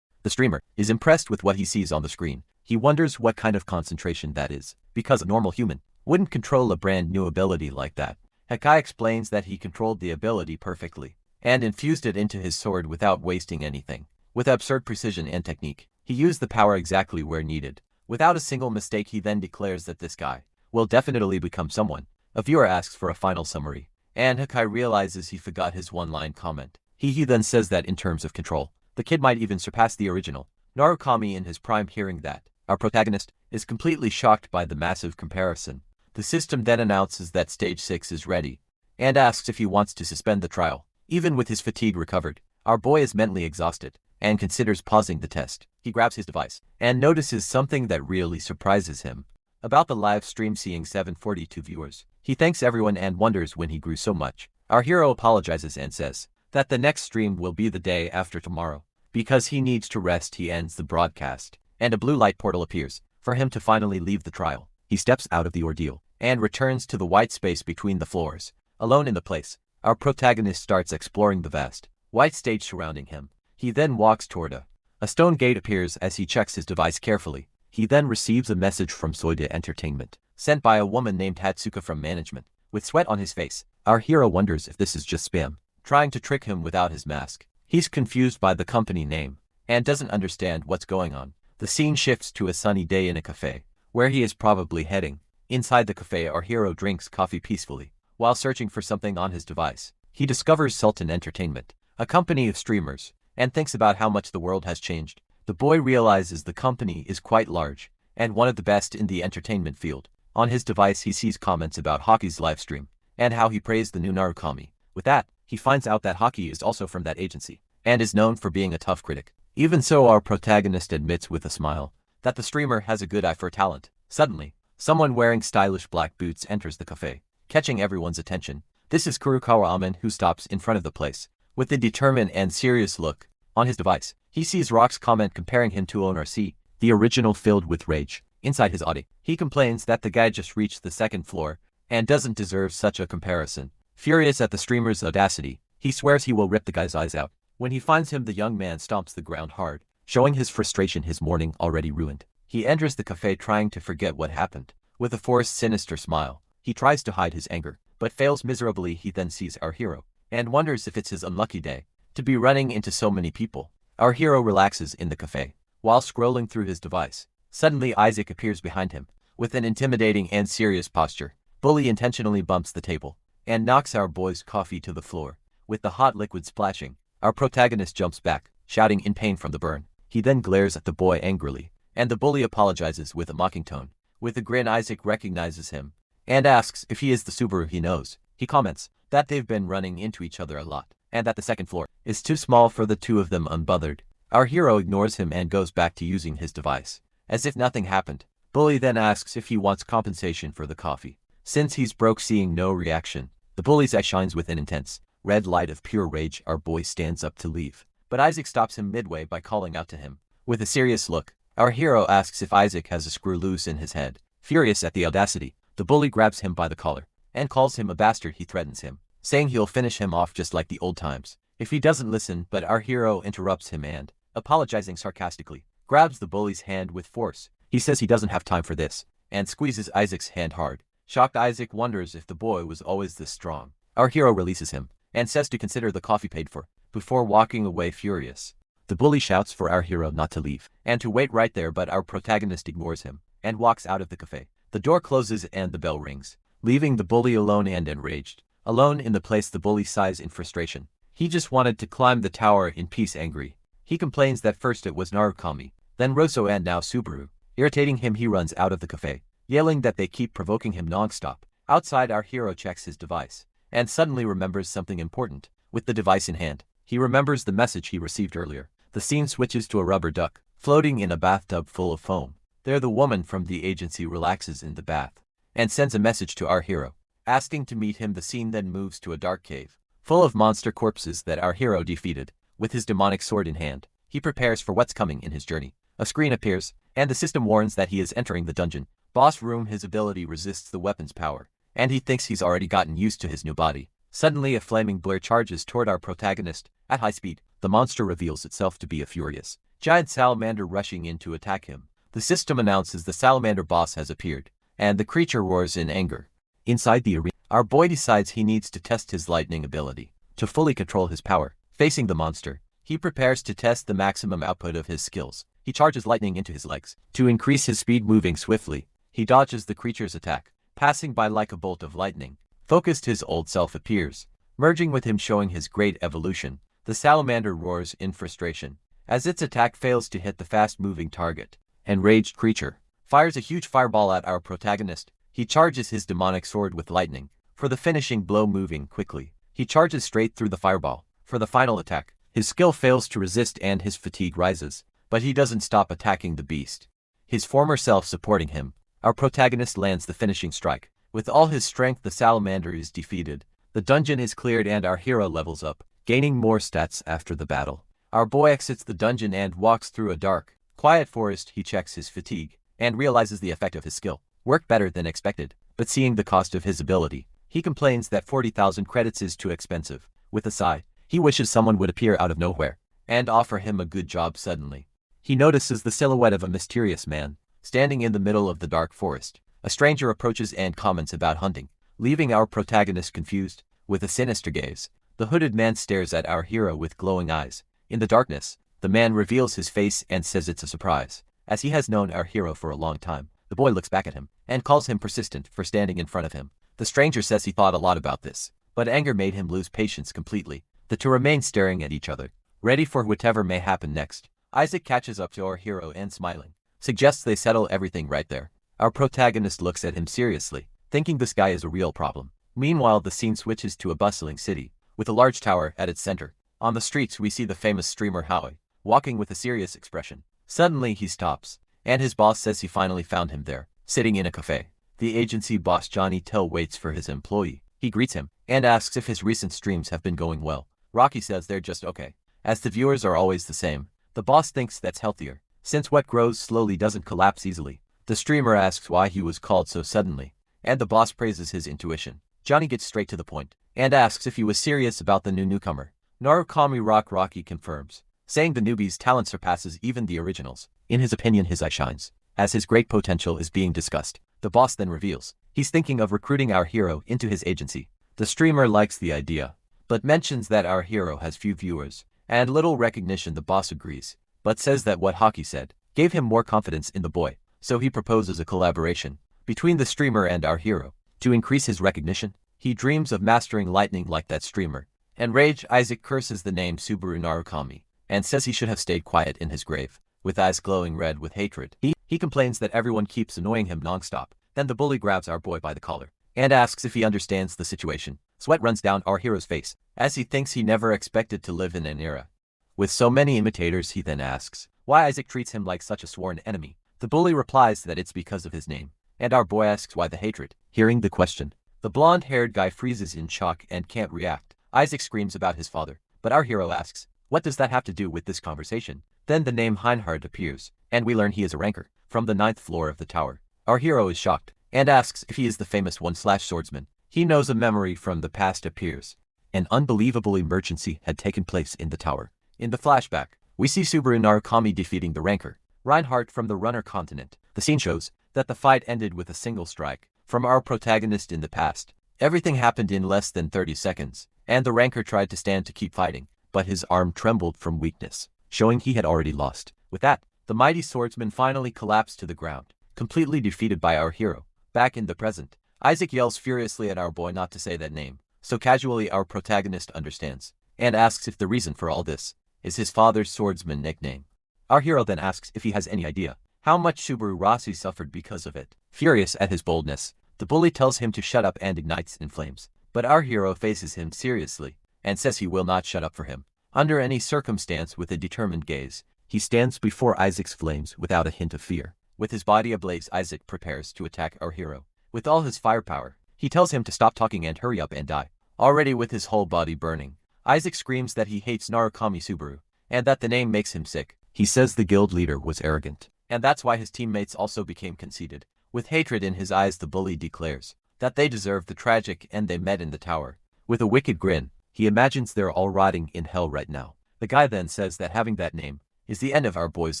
The streamer is impressed with what he sees on the screen. He wonders what kind of concentration that is, because a normal human wouldn't control a brand new ability like that. Hakai explains that he controlled the ability perfectly and infused it into his sword without wasting anything. With absurd precision and technique, he used the power exactly where needed, without a single mistake. He then declares that this guy will definitely become someone. A viewer asks for a final summary, and Hakai realizes he forgot his one-line comment. He then says that in terms of control, the kid might even surpass the original Narukami in his prime. Hearing that, our protagonist is completely shocked by the massive comparison. The system then announces that Stage 6 is ready, and asks if he wants to suspend the trial. Even with his fatigue recovered, Our boy is mentally exhausted and considers pausing the test. He grabs his device and notices something that really surprises him. About the live stream seeing 742 viewers. He thanks everyone and wonders when he grew so much. Our hero apologizes and says that the next stream will be the day after tomorrow. Because he needs to rest, he ends the broadcast, and a blue light portal appears for him to finally leave the trial. He steps out of the ordeal and returns to the white space between the floors. Alone in the place, our protagonist starts exploring the vast, white stage surrounding him. He then walks toward a stone gate appears as he checks his device carefully. He then receives a message from Soida Entertainment, sent by a woman named Hatsuka from management. With sweat on his face, our hero wonders if this is just spam, trying to trick him without his mask. He's confused by the company name and doesn't understand what's going on. The scene shifts to a sunny day in a cafe, where he is probably heading. Inside the cafe, our hero drinks coffee peacefully. While searching for something on his device, he discovers Sultan Entertainment, a company of streamers, and thinks about how much the world has changed. The boy realizes the company is quite large, and one of the best in the entertainment field. On his device he sees comments about Hockey's livestream, and how he praised the new Narukami. With that, he finds out that Hockey is also from that agency, and is known for being a tough critic. Even so, our protagonist admits with a smile that the streamer has a good eye for talent. Suddenly, someone wearing stylish black boots enters the cafe, catching everyone's attention. This is Kurokawa Amen, who stops in front of the place with a determined and serious look. On his device, he sees Rock's comment comparing him to ONRC, the original, filled with rage. Inside his Audi, he complains that the guy just reached the second floor and doesn't deserve such a comparison. Furious at the streamer's audacity, he swears he will rip the guy's eyes out. When he finds him, the young man stomps the ground hard, showing his frustration, his morning already ruined. He enters the cafe trying to forget what happened. With a forced, sinister smile, he tries to hide his anger, but fails miserably. He then sees our hero and wonders if it's his unlucky day to be running into so many people. Our hero relaxes in the cafe while scrolling through his device. Suddenly, Isaac appears behind him with an intimidating and serious posture. Bully intentionally bumps the table and knocks our boy's coffee to the floor. With the hot liquid splashing, our protagonist jumps back, shouting in pain from the burn. He then glares at the boy angrily, and the bully apologizes with a mocking tone. With a grin, Isaac recognizes him and asks if he is the Subaru he knows. He comments that they've been running into each other a lot, and that the second floor is too small for the two of them unbothered. Our hero ignores him and goes back to using his device, as if nothing happened. Bully then asks if he wants compensation for the coffee, since he's broke. Seeing no reaction, the bully's eye shines with an intense red light of pure rage. Our boy stands up to leave, but Isaac stops him midway by calling out to him. With a serious look, our hero asks if Isaac has a screw loose in his head. Furious at the audacity, the bully grabs him by the collar and calls him a bastard. He threatens him, saying he'll finish him off just like the old times if he doesn't listen, but our hero interrupts him and, apologizing sarcastically, grabs the bully's hand with force. He says he doesn't have time for this, and squeezes Isaac's hand hard. Shocked, Isaac wonders if the boy was always this strong. Our hero releases him and says to consider the coffee paid for, before walking away furious. The bully shouts for our hero not to leave and to wait right there, but our protagonist ignores him and walks out of the cafe. The door closes and the bell rings, leaving the bully alone and enraged. Alone in the place, the bully sighs in frustration. He just wanted to climb the tower in peace. Angry, he complains that first it was Narukami, then Rosso, and now Subaru. Irritating him, he runs out of the cafe, yelling that they keep provoking him non-stop. Outside, our hero checks his device and suddenly remembers something important. With the device in hand, he remembers the message he received earlier. The scene switches to a rubber duck floating in a bathtub full of foam. There, the woman from the agency relaxes in the bath and sends a message to our hero, asking to meet him. The scene then moves to a dark cave full of monster corpses that our hero defeated. With his demonic sword in hand, he prepares for what's coming in his journey. A screen appears, and the system warns that he is entering the dungeon boss room. His ability resists the weapon's power, and he thinks he's already gotten used to his new body. Suddenly, a flaming blur charges toward our protagonist at high speed. The monster reveals itself to be a furious giant salamander rushing in to attack him. The system announces the salamander boss has appeared, and the creature roars in anger. Inside the arena, our boy decides he needs to test his lightning ability to fully control his power. Facing the monster, he prepares to test the maximum output of his skills. He charges lightning into his legs to increase his speed. Moving swiftly, he dodges the creature's attack, passing by like a bolt of lightning. Focused, his old self appears, merging with him, showing his great evolution. The salamander roars in frustration as its attack fails to hit the fast-moving target. Enraged creature fires a huge fireball at our protagonist. He charges his demonic sword with lightning for the finishing blow. Moving quickly, he charges straight through the fireball for the final attack. His skill fails to resist and his fatigue rises, but he doesn't stop attacking the beast. His former self supporting him, our protagonist lands the finishing strike. With all his strength the salamander is defeated, the dungeon is cleared and our hero levels up, gaining more stats after the battle. Our boy exits the dungeon and walks through a dark, quiet forest. He checks his fatigue, and realizes the effect of his skill worked better than expected, but seeing the cost of his ability, he complains that 40,000 credits is too expensive. With a sigh, he wishes someone would appear out of nowhere and offer him a good job suddenly. He notices the silhouette of a mysterious man, standing in the middle of the dark forest. A stranger approaches and comments about hunting, leaving our protagonist confused. With a sinister gaze, the hooded man stares at our hero with glowing eyes. In the darkness, the man reveals his face and says it's a surprise. As he has known our hero for a long time, the boy looks back at him and calls him persistent for standing in front of him. The stranger says he thought a lot about this, but anger made him lose patience completely. The two remain staring at each other, ready for whatever may happen next. Isaac catches up to our hero and, smiling, suggests they settle everything right there. Our protagonist looks at him seriously, thinking this guy is a real problem. Meanwhile, the scene switches to a bustling city, with a large tower at its center. On the streets we see the famous streamer Howie, walking with a serious expression. Suddenly he stops, and his boss says he finally found him there, sitting in a cafe. The agency boss Johnny Tell waits for his employee. He greets him, and asks if his recent streams have been going well. Rocky says they're just okay, as the viewers are always the same. The boss thinks that's healthier, since what grows slowly doesn't collapse easily. The streamer asks why he was called so suddenly, and the boss praises his intuition. Johnny gets straight to the point, and asks if he was serious about the newcomer. Narukami Rocky confirms, saying the newbie's talent surpasses even the originals. In his opinion, his eye shines, as his great potential is being discussed. The boss then reveals he's thinking of recruiting our hero into his agency. The streamer likes the idea, but mentions that our hero has few viewers and little recognition. The boss agrees, but says that what Hockey said gave him more confidence in the boy, so he proposes a collaboration between the streamer and our hero. To increase his recognition, he dreams of mastering lightning like that streamer. Enraged, Isaac curses the name Subaru Narukami and says he should have stayed quiet in his grave. With eyes glowing red with hatred, he complains that everyone keeps annoying him nonstop. Then the bully grabs our boy by the collar and asks if he understands the situation. Sweat runs down our hero's face, as he thinks he never expected to live in an era with so many imitators. He then asks why Isaac treats him like such a sworn enemy. The bully replies that it's because of his name, and our boy asks why the hatred. Hearing the question, the blonde-haired guy freezes in shock and can't react. Isaac screams about his father, but our hero asks, what does that have to do with this conversation? Then the name Reinhardt appears, and we learn he is a ranker from the 9th floor of the tower. Our hero is shocked, and asks if he is the famous one/swordsman. He knows a memory from the past appears. An unbelievable emergency had taken place in the tower. In the flashback, we see Subaru Narukami defeating the ranker Reinhardt from the Runner continent. The scene shows that the fight ended with a single strike from our protagonist in the past. Everything happened in less than 30 seconds, and the ranker tried to stand to keep fighting, but his arm trembled from weakness, showing he had already lost. With that, the mighty swordsman finally collapsed to the ground, completely defeated by our hero. Back in the present, Isaac yells furiously at our boy not to say that name, so casually our protagonist understands, and asks if the reason for all this is his father's swordsman nickname. Our hero then asks if he has any idea how much Subaru Rossi suffered because of it. Furious at his boldness, the bully tells him to shut up and ignites in flames, but our hero faces him seriously and says he will not shut up for him. Under any circumstance, with a determined gaze, he stands before Isaac's flames without a hint of fear. With his body ablaze, Isaac prepares to attack our hero. With all his firepower, he tells him to stop talking and hurry up and die. Already with his whole body burning, Isaac screams that he hates Narukami Subaru, and that the name makes him sick. He says the guild leader was arrogant, and that's why his teammates also became conceited. With hatred in his eyes, the bully declares that they deserve the tragic end they met in the tower. With a wicked grin, he imagines they're all rotting in hell right now. The guy then says that having that name is the end of our boy's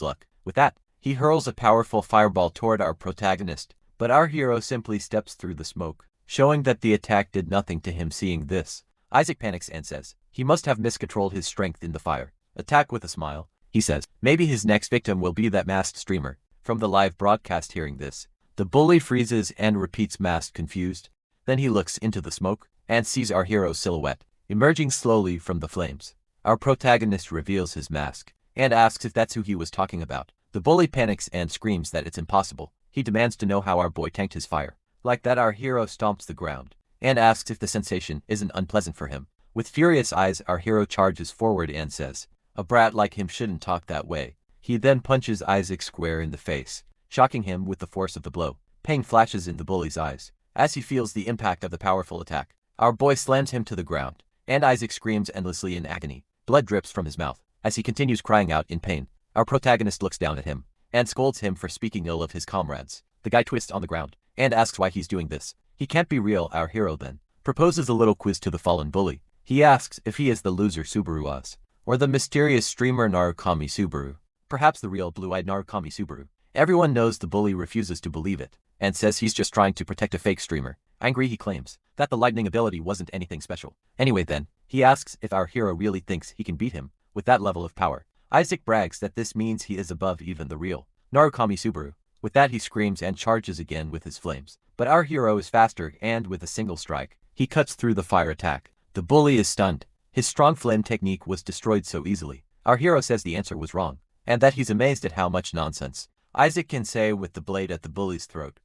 luck. With that, he hurls a powerful fireball toward our protagonist, but our hero simply steps through the smoke, showing that the attack did nothing to him. Seeing this, Isaac panics and says he must have miscontrolled his strength in the fire. Attack with a smile, he says maybe his next victim will be that masked streamer from the live broadcast. Hearing this, the bully freezes and repeats masked confused. Then he looks into the smoke and sees our hero's silhouette emerging slowly from the flames. Our protagonist reveals his mask and asks if that's who he was talking about. The bully panics and screams that it's impossible. He demands to know how our boy tanked his fire. Like that, our hero stomps the ground and asks if the sensation isn't unpleasant for him. With furious eyes, our hero charges forward and says, "A brat like him shouldn't talk that way." He then punches Isaac square in the face, shocking him with the force of the blow. Pain flashes in the bully's eyes as he feels the impact of the powerful attack. Our boy slams him to the ground, and Isaac screams endlessly in agony. Blood drips from his mouth as he continues crying out in pain. Our protagonist looks down at him and scolds him for speaking ill of his comrades. The guy twists on the ground and asks why he's doing this. He can't be real. Our hero then proposes a little quiz to the fallen bully. He asks if he is the loser Subaru was, or the mysterious streamer Narukami Subaru. Perhaps the real blue-eyed Narukami Subaru. Everyone knows the bully refuses to believe it, and says he's just trying to protect a fake streamer. Angry, he claims that the lightning ability wasn't anything special. Anyway then, he asks if our hero really thinks he can beat him with that level of power. Isaac brags that this means he is above even the real Narukami Subaru. With that he screams and charges again with his flames. But our hero is faster, and with a single strike, he cuts through the fire attack. The bully is stunned. His strong flame technique was destroyed so easily. Our hero says the answer was wrong, and that he's amazed at how much nonsense Isaac can say with the blade at the bully's throat.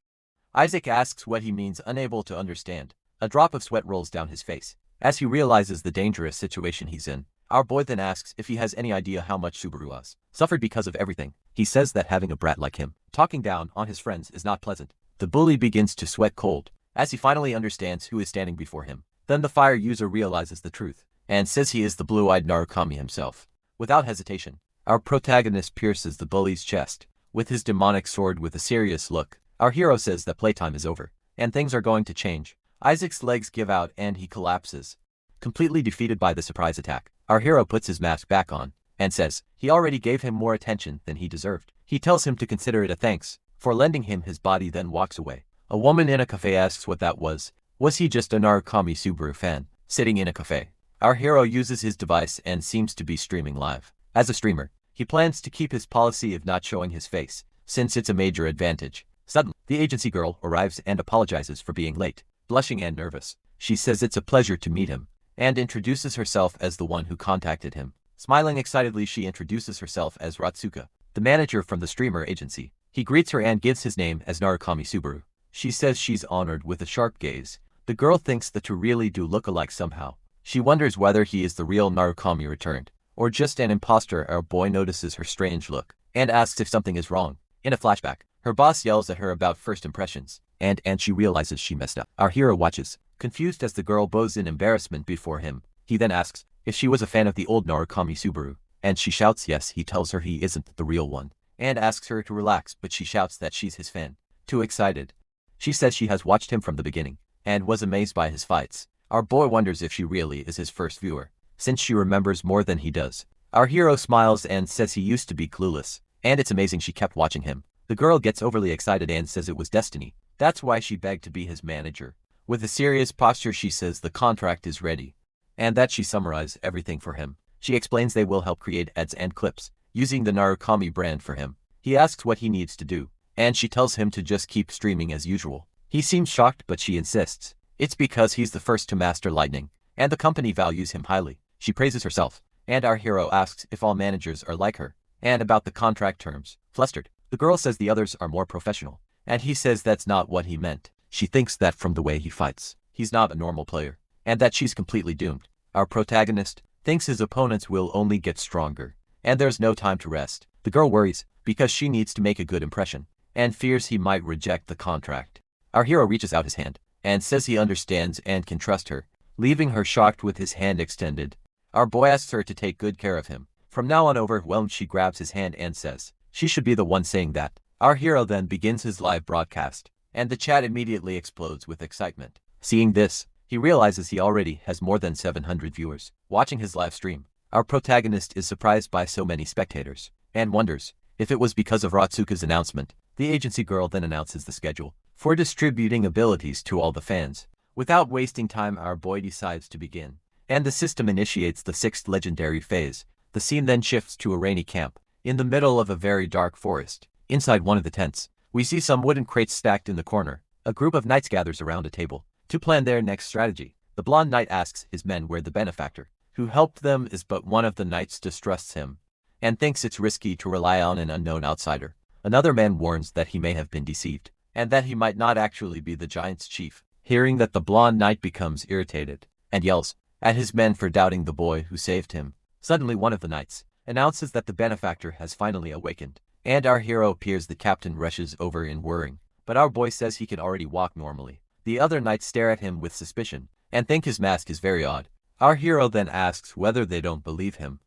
Isaac asks what he means, unable to understand. A drop of sweat rolls down his face as he realizes the dangerous situation he's in. Our boy then asks if he has any idea how much Subaru was suffered because of everything. He says that having a brat like him talking down on his friends is not pleasant. The bully begins to sweat cold as he finally understands who is standing before him. Then the fire user realizes the truth and says he is the blue-eyed Narukami himself. Without hesitation, our protagonist pierces the bully's chest with his demonic sword. With a serious look, our hero says that playtime is over and things are going to change. Isaac's legs give out and he collapses, completely defeated by the surprise attack. Our hero puts his mask back on and says he already gave him more attention than he deserved. He tells him to consider it a thanks for lending him his body, then walks away. A woman in a cafe asks what that was. Was he just a Narukami Subaru fan sitting in a cafe? Our hero uses his device and seems to be streaming live. As a streamer, he plans to keep his policy of not showing his face, since it's a major advantage. Suddenly, the agency girl arrives and apologizes for being late. Blushing and nervous, she says it's a pleasure to meet him, and introduces herself as the one who contacted him. Smiling excitedly, she introduces herself as Ratsuka, the manager from the streamer agency. He greets her and gives his name as Narukami Subaru. She says she's honored with a sharp gaze. The girl thinks the two really do look alike somehow. She wonders whether he is the real Narukami returned, or just an imposter. Our boy notices her strange look and asks if something is wrong. In a flashback, her boss yells at her about first impressions, and she realizes she messed up. Our hero watches, confused as the girl bows in embarrassment before him. He then asks if she was a fan of the old Narukami Subaru, and she shouts yes. He tells her he isn't the real one, and asks her to relax, but she shouts that she's his fan. Too excited, she says she has watched him from the beginning, and was amazed by his fights. Our boy wonders if she really is his first viewer, since she remembers more than he does. Our hero smiles and says he used to be clueless, and it's amazing she kept watching him. The girl gets overly excited and says it was destiny. That's why she begged to be his manager. With a serious posture, she says the contract is ready, and that she summarized everything for him. She explains they will help create ads and clips, using the Narukami brand for him. He asks what he needs to do, and she tells him to just keep streaming as usual. He seems shocked, but she insists it's because he's the first to master lightning, and the company values him highly. She praises herself, and our hero asks if all managers are like her, and about the contract terms. Flustered, the girl says the others are more professional, and he says that's not what he meant. She thinks that from the way he fights, he's not a normal player, and that she's completely doomed. Our protagonist thinks his opponents will only get stronger, and there's no time to rest. The girl worries because she needs to make a good impression, and fears he might reject the contract. Our hero reaches out his hand and says he understands and can trust her, leaving her shocked with his hand extended. Our boy asks her to take good care of him. From now on, overwhelmed, she grabs his hand and says she should be the one saying that. Our hero then begins his live broadcast, and the chat immediately explodes with excitement. Seeing this, he realizes he already has more than 700 viewers watching his live stream. Our protagonist is surprised by so many spectators, and wonders if it was because of Ratsuka's announcement. The agency girl then announces the schedule for distributing abilities to all the fans. Without wasting time, our boy decides to begin, and the system initiates the 6th legendary phase. The scene then shifts to a rainy camp in the middle of a very dark forest. Inside one of the tents, we see some wooden crates stacked in the corner. A group of knights gathers around a table to plan their next strategy. The blonde knight asks his men where the benefactor who helped them is, but one of the knights distrusts him and thinks it's risky to rely on an unknown outsider. Another man warns that he may have been deceived, and that he might not actually be the giant's chief. Hearing that, the blonde knight becomes irritated and yells at his men for doubting the boy who saved him. Suddenly one of the knights announces that the benefactor has finally awakened, and our hero appears. The captain rushes over in whirring, but our boy says he can already walk normally. The other knights stare at him with suspicion, and think his mask is very odd. Our hero then asks whether they don't believe him,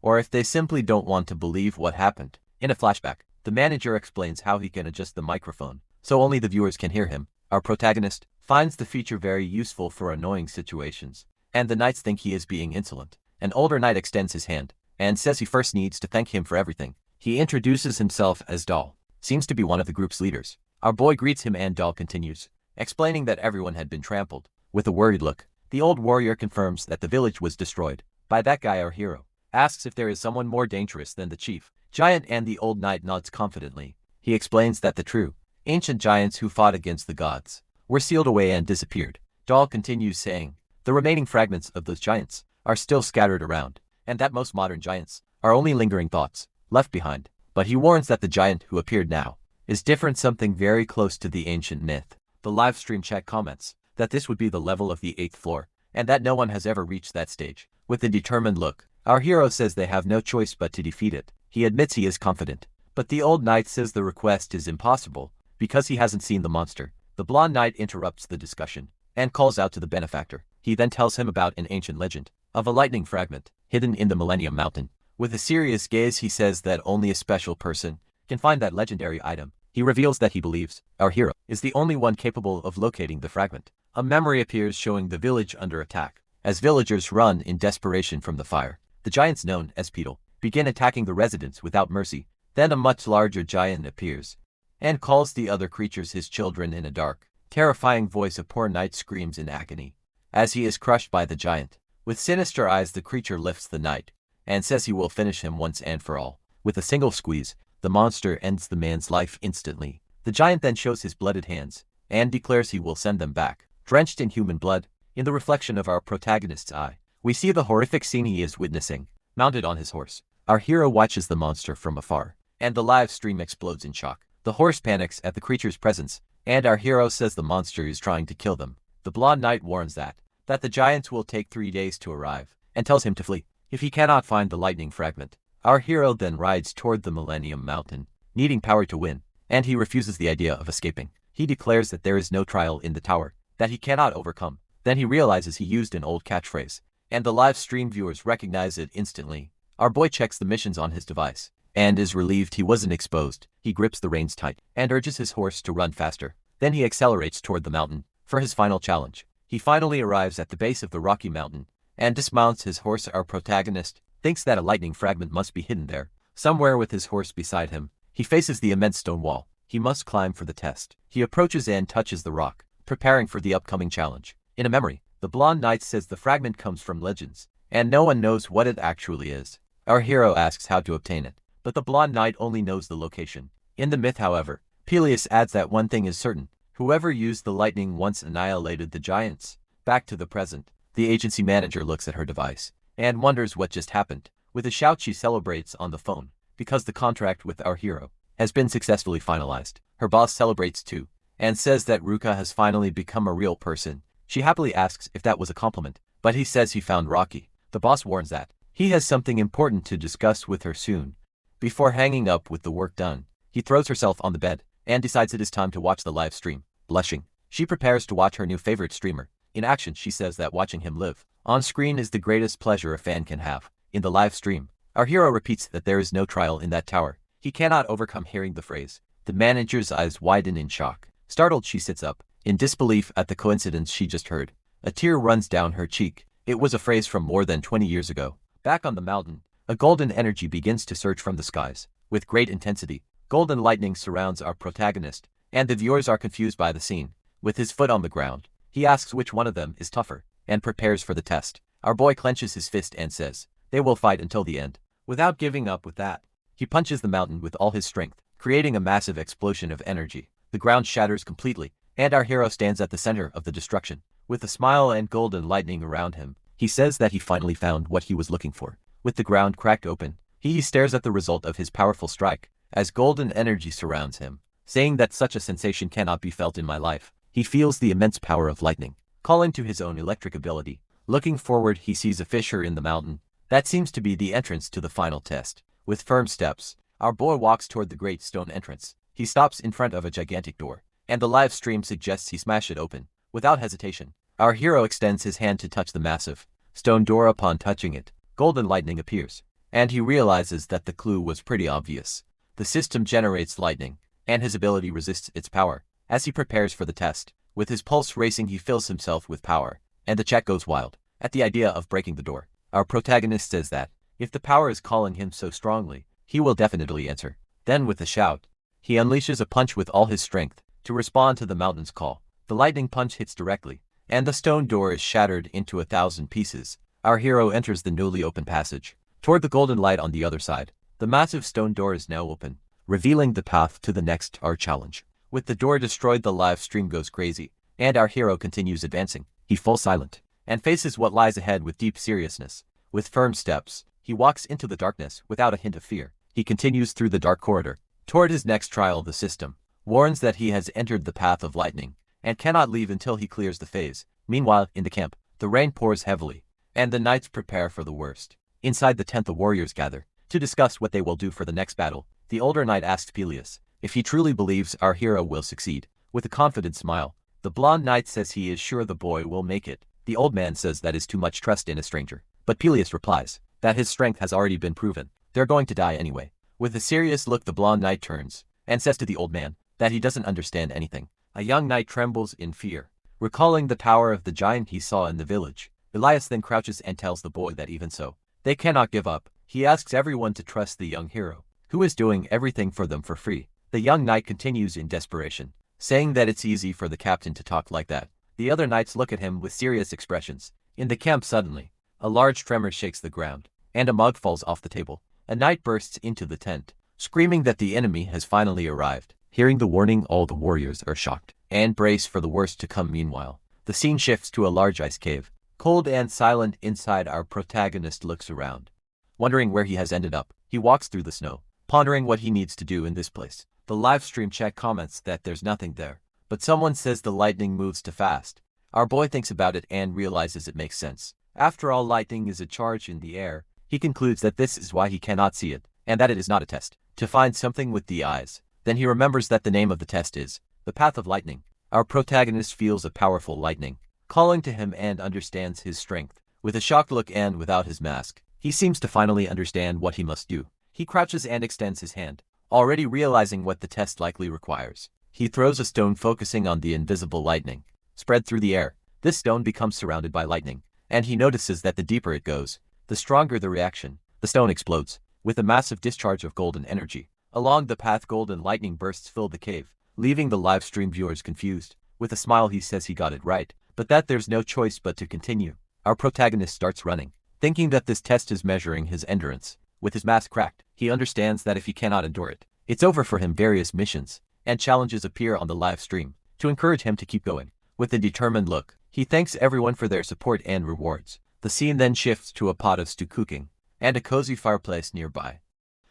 or if they simply don't want to believe what happened. In a flashback, the manager explains how he can adjust the microphone, so only the viewers can hear him. Our protagonist finds the feature very useful for annoying situations, and the knights think he is being insolent. An older knight extends his hand, and says he first needs to thank him for everything. He introduces himself as Doll, seems to be one of the group's leaders. Our boy greets him and Doll continues, explaining that everyone had been trampled. With a worried look, the old warrior confirms that the village was destroyed by that guy. Our hero asks if there is someone more dangerous than the chief giant, and the old knight nods confidently. He explains that the true, ancient giants who fought against the gods were sealed away and disappeared. Doll continues saying, the remaining fragments of those giants are still scattered around, and that most modern giants are only lingering thoughts left behind. But he warns that the giant who appeared now is different, something very close to the ancient myth. The live stream chat comments that this would be the level of the 8th floor, and that no one has ever reached that stage. With a determined look, our hero says they have no choice but to defeat it. He admits he is confident, but the old knight says the request is impossible because he hasn't seen the monster. The blonde knight interrupts the discussion and calls out to the benefactor. He then tells him about an ancient legend of a lightning fragment hidden in the Millennium Mountain. With a serious gaze, he says that only a special person can find that legendary item. He reveals that he believes our hero is the only one capable of locating the fragment. A memory appears showing the village under attack. As villagers run in desperation from the fire, the giants known as Beetle begin attacking the residents without mercy. Then a much larger giant appears and calls the other creatures his children. In a dark, terrifying voice, a poor knight screams in agony as he is crushed by the giant. With sinister eyes, the creature lifts the knight and says he will finish him once and for all. With a single squeeze, the monster ends the man's life instantly. The giant then shows his blooded hands and declares he will send them back. Drenched in human blood, in the reflection of our protagonist's eye, we see the horrific scene he is witnessing. Mounted on his horse, our hero watches the monster from afar, and the live stream explodes in shock. The horse panics at the creature's presence, and our hero says the monster is trying to kill them. The blonde knight warns that the giants will take 3 days to arrive, and tells him to flee if he cannot find the lightning fragment. Our hero then rides toward the Millennium Mountain, needing power to win, and he refuses the idea of escaping. He declares that there is no trial in the tower that he cannot overcome. Then he realizes he used an old catchphrase, and the live stream viewers recognize it instantly. Our boy checks the missions on his device, and is relieved he wasn't exposed. He grips the reins tight, and urges his horse to run faster. Then he accelerates toward the mountain for his final challenge. He finally arrives at the base of the rocky mountain, and dismounts his horse. Our protagonist thinks that a lightning fragment must be hidden there, somewhere. With his horse beside him, he faces the immense stone wall he must climb for the test. He approaches and touches the rock, preparing for the upcoming challenge. In a memory, the blonde knight says the fragment comes from legends, and no one knows what it actually is. Our hero asks how to obtain it, but the blonde knight only knows the location. In the myth, however, Peleus adds that one thing is certain: whoever used the lightning once annihilated the giants. Back to the present, the agency manager looks at her device and wonders what just happened. With a shout, she celebrates on the phone because the contract with our hero has been successfully finalized. Her boss celebrates too, and says that Ruka has finally become a real person. She happily asks if that was a compliment, but he says he found Rocky. The boss warns that he has something important to discuss with her soon. Before hanging up with the work done, he throws herself on the bed and decides it is time to watch the live stream. Blushing, she prepares to watch her new favorite streamer in action. She says that watching him live on screen is the greatest pleasure a fan can have. In the live stream, our hero repeats that there is no trial in that tower. He cannot overcome hearing the phrase. The manager's eyes widen in shock. Startled, she sits up, in disbelief at the coincidence she just heard. A tear runs down her cheek. It was a phrase from more than 20 years ago. Back on the mountain, a golden energy begins to surge from the skies. With great intensity, golden lightning surrounds our protagonist, and the viewers are confused by the scene. With his foot on the ground, he asks which one of them is tougher, and prepares for the test. Our boy clenches his fist and says they will fight until the end. Without giving up with that, he punches the mountain with all his strength, creating a massive explosion of energy. The ground shatters completely, and our hero stands at the center of the destruction. With a smile and golden lightning around him, he says that he finally found what he was looking for. With the ground cracked open, he stares at the result of his powerful strike, as golden energy surrounds him, saying that such a sensation cannot be felt in my life. He feels the immense power of lightning, calling to his own electric ability. Looking forward, he sees a fissure in the mountain. That seems to be the entrance to the final test. With firm steps, our boy walks toward the great stone entrance. He stops in front of a gigantic door, and the live stream suggests he smash it open. Without hesitation, our hero extends his hand to touch the massive stone door. Upon touching it, golden lightning appears, and he realizes that the clue was pretty obvious. The system generates lightning, and his ability resists its power. As he prepares for the test, with his pulse racing, he fills himself with power, and the chat goes wild at the idea of breaking the door. Our protagonist says that if the power is calling him so strongly, he will definitely answer. Then with a shout, he unleashes a punch with all his strength to respond to the mountain's call. The lightning punch hits directly, and the stone door is shattered into 1,000 pieces. Our hero enters the newly open passage toward the golden light on the other side. The massive stone door is now open, revealing the path to the next challenge. With the door destroyed, the live stream goes crazy, and our hero continues advancing. He falls silent and faces what lies ahead with deep seriousness. With firm steps, he walks into the darkness without a hint of fear. He continues through the dark corridor toward his next trial. The system warns that he has entered the path of lightning and cannot leave until he clears the phase. Meanwhile, in the camp, the rain pours heavily, and the knights prepare for the worst. Inside the tent, the warriors gather to discuss what they will do for the next battle. The older knight asks Peleus if he truly believes our hero will succeed. With a confident smile, the blonde knight says he is sure the boy will make it. The old man says that is too much trust in a stranger, but Peleus replies that his strength has already been proven. They're going to die anyway. With a serious look, the blonde knight turns and says to the old man that he doesn't understand anything. A young knight trembles in fear, recalling the power of the giant he saw in the village. Elias then crouches and tells the boy that even so, they cannot give up. He asks everyone to trust the young hero, who is doing everything for them for free. The young knight continues in desperation, saying that it's easy for the captain to talk like that. The other knights look at him with serious expressions. In the camp, suddenly, a large tremor shakes the ground, and a mug falls off the table. A knight bursts into the tent, screaming that the enemy has finally arrived. Hearing the warning, all the warriors are shocked and brace for the worst to come. Meanwhile, the scene shifts to a large ice cave. Cold and silent inside, our protagonist looks around, wondering where he has ended up. He walks through the snow, pondering what he needs to do in this place. The live stream chat comments that there's nothing there, but someone says the lightning moves too fast. Our boy thinks about it and realizes it makes sense. After all, lightning is a charge in the air. He concludes that this is why he cannot see it, and that it is not a test to find something with the eyes. Then he remembers that the name of the test is the Path of Lightning. Our protagonist feels a powerful lightning calling to him and understands his strength. With a shocked look and without his mask, he seems to finally understand what he must do. He crouches and extends his hand, already realizing what the test likely requires. He throws a stone, focusing on the invisible lightning spread through the air. This stone becomes surrounded by lightning, and he notices that the deeper it goes, the stronger the reaction. The stone explodes with a massive discharge of golden energy. Along the path, golden lightning bursts fill the cave, leaving the live stream viewers confused. With a smile, he says he got it right, but that there's no choice but to continue. Our protagonist starts running, thinking that this test is measuring his endurance. With his mask cracked, he understands that if he cannot endure it, it's over for him. Various missions and challenges appear on the live stream to encourage him to keep going. With a determined look, he thanks everyone for their support and rewards. The scene then shifts to a pot of stew cooking and a cozy fireplace nearby.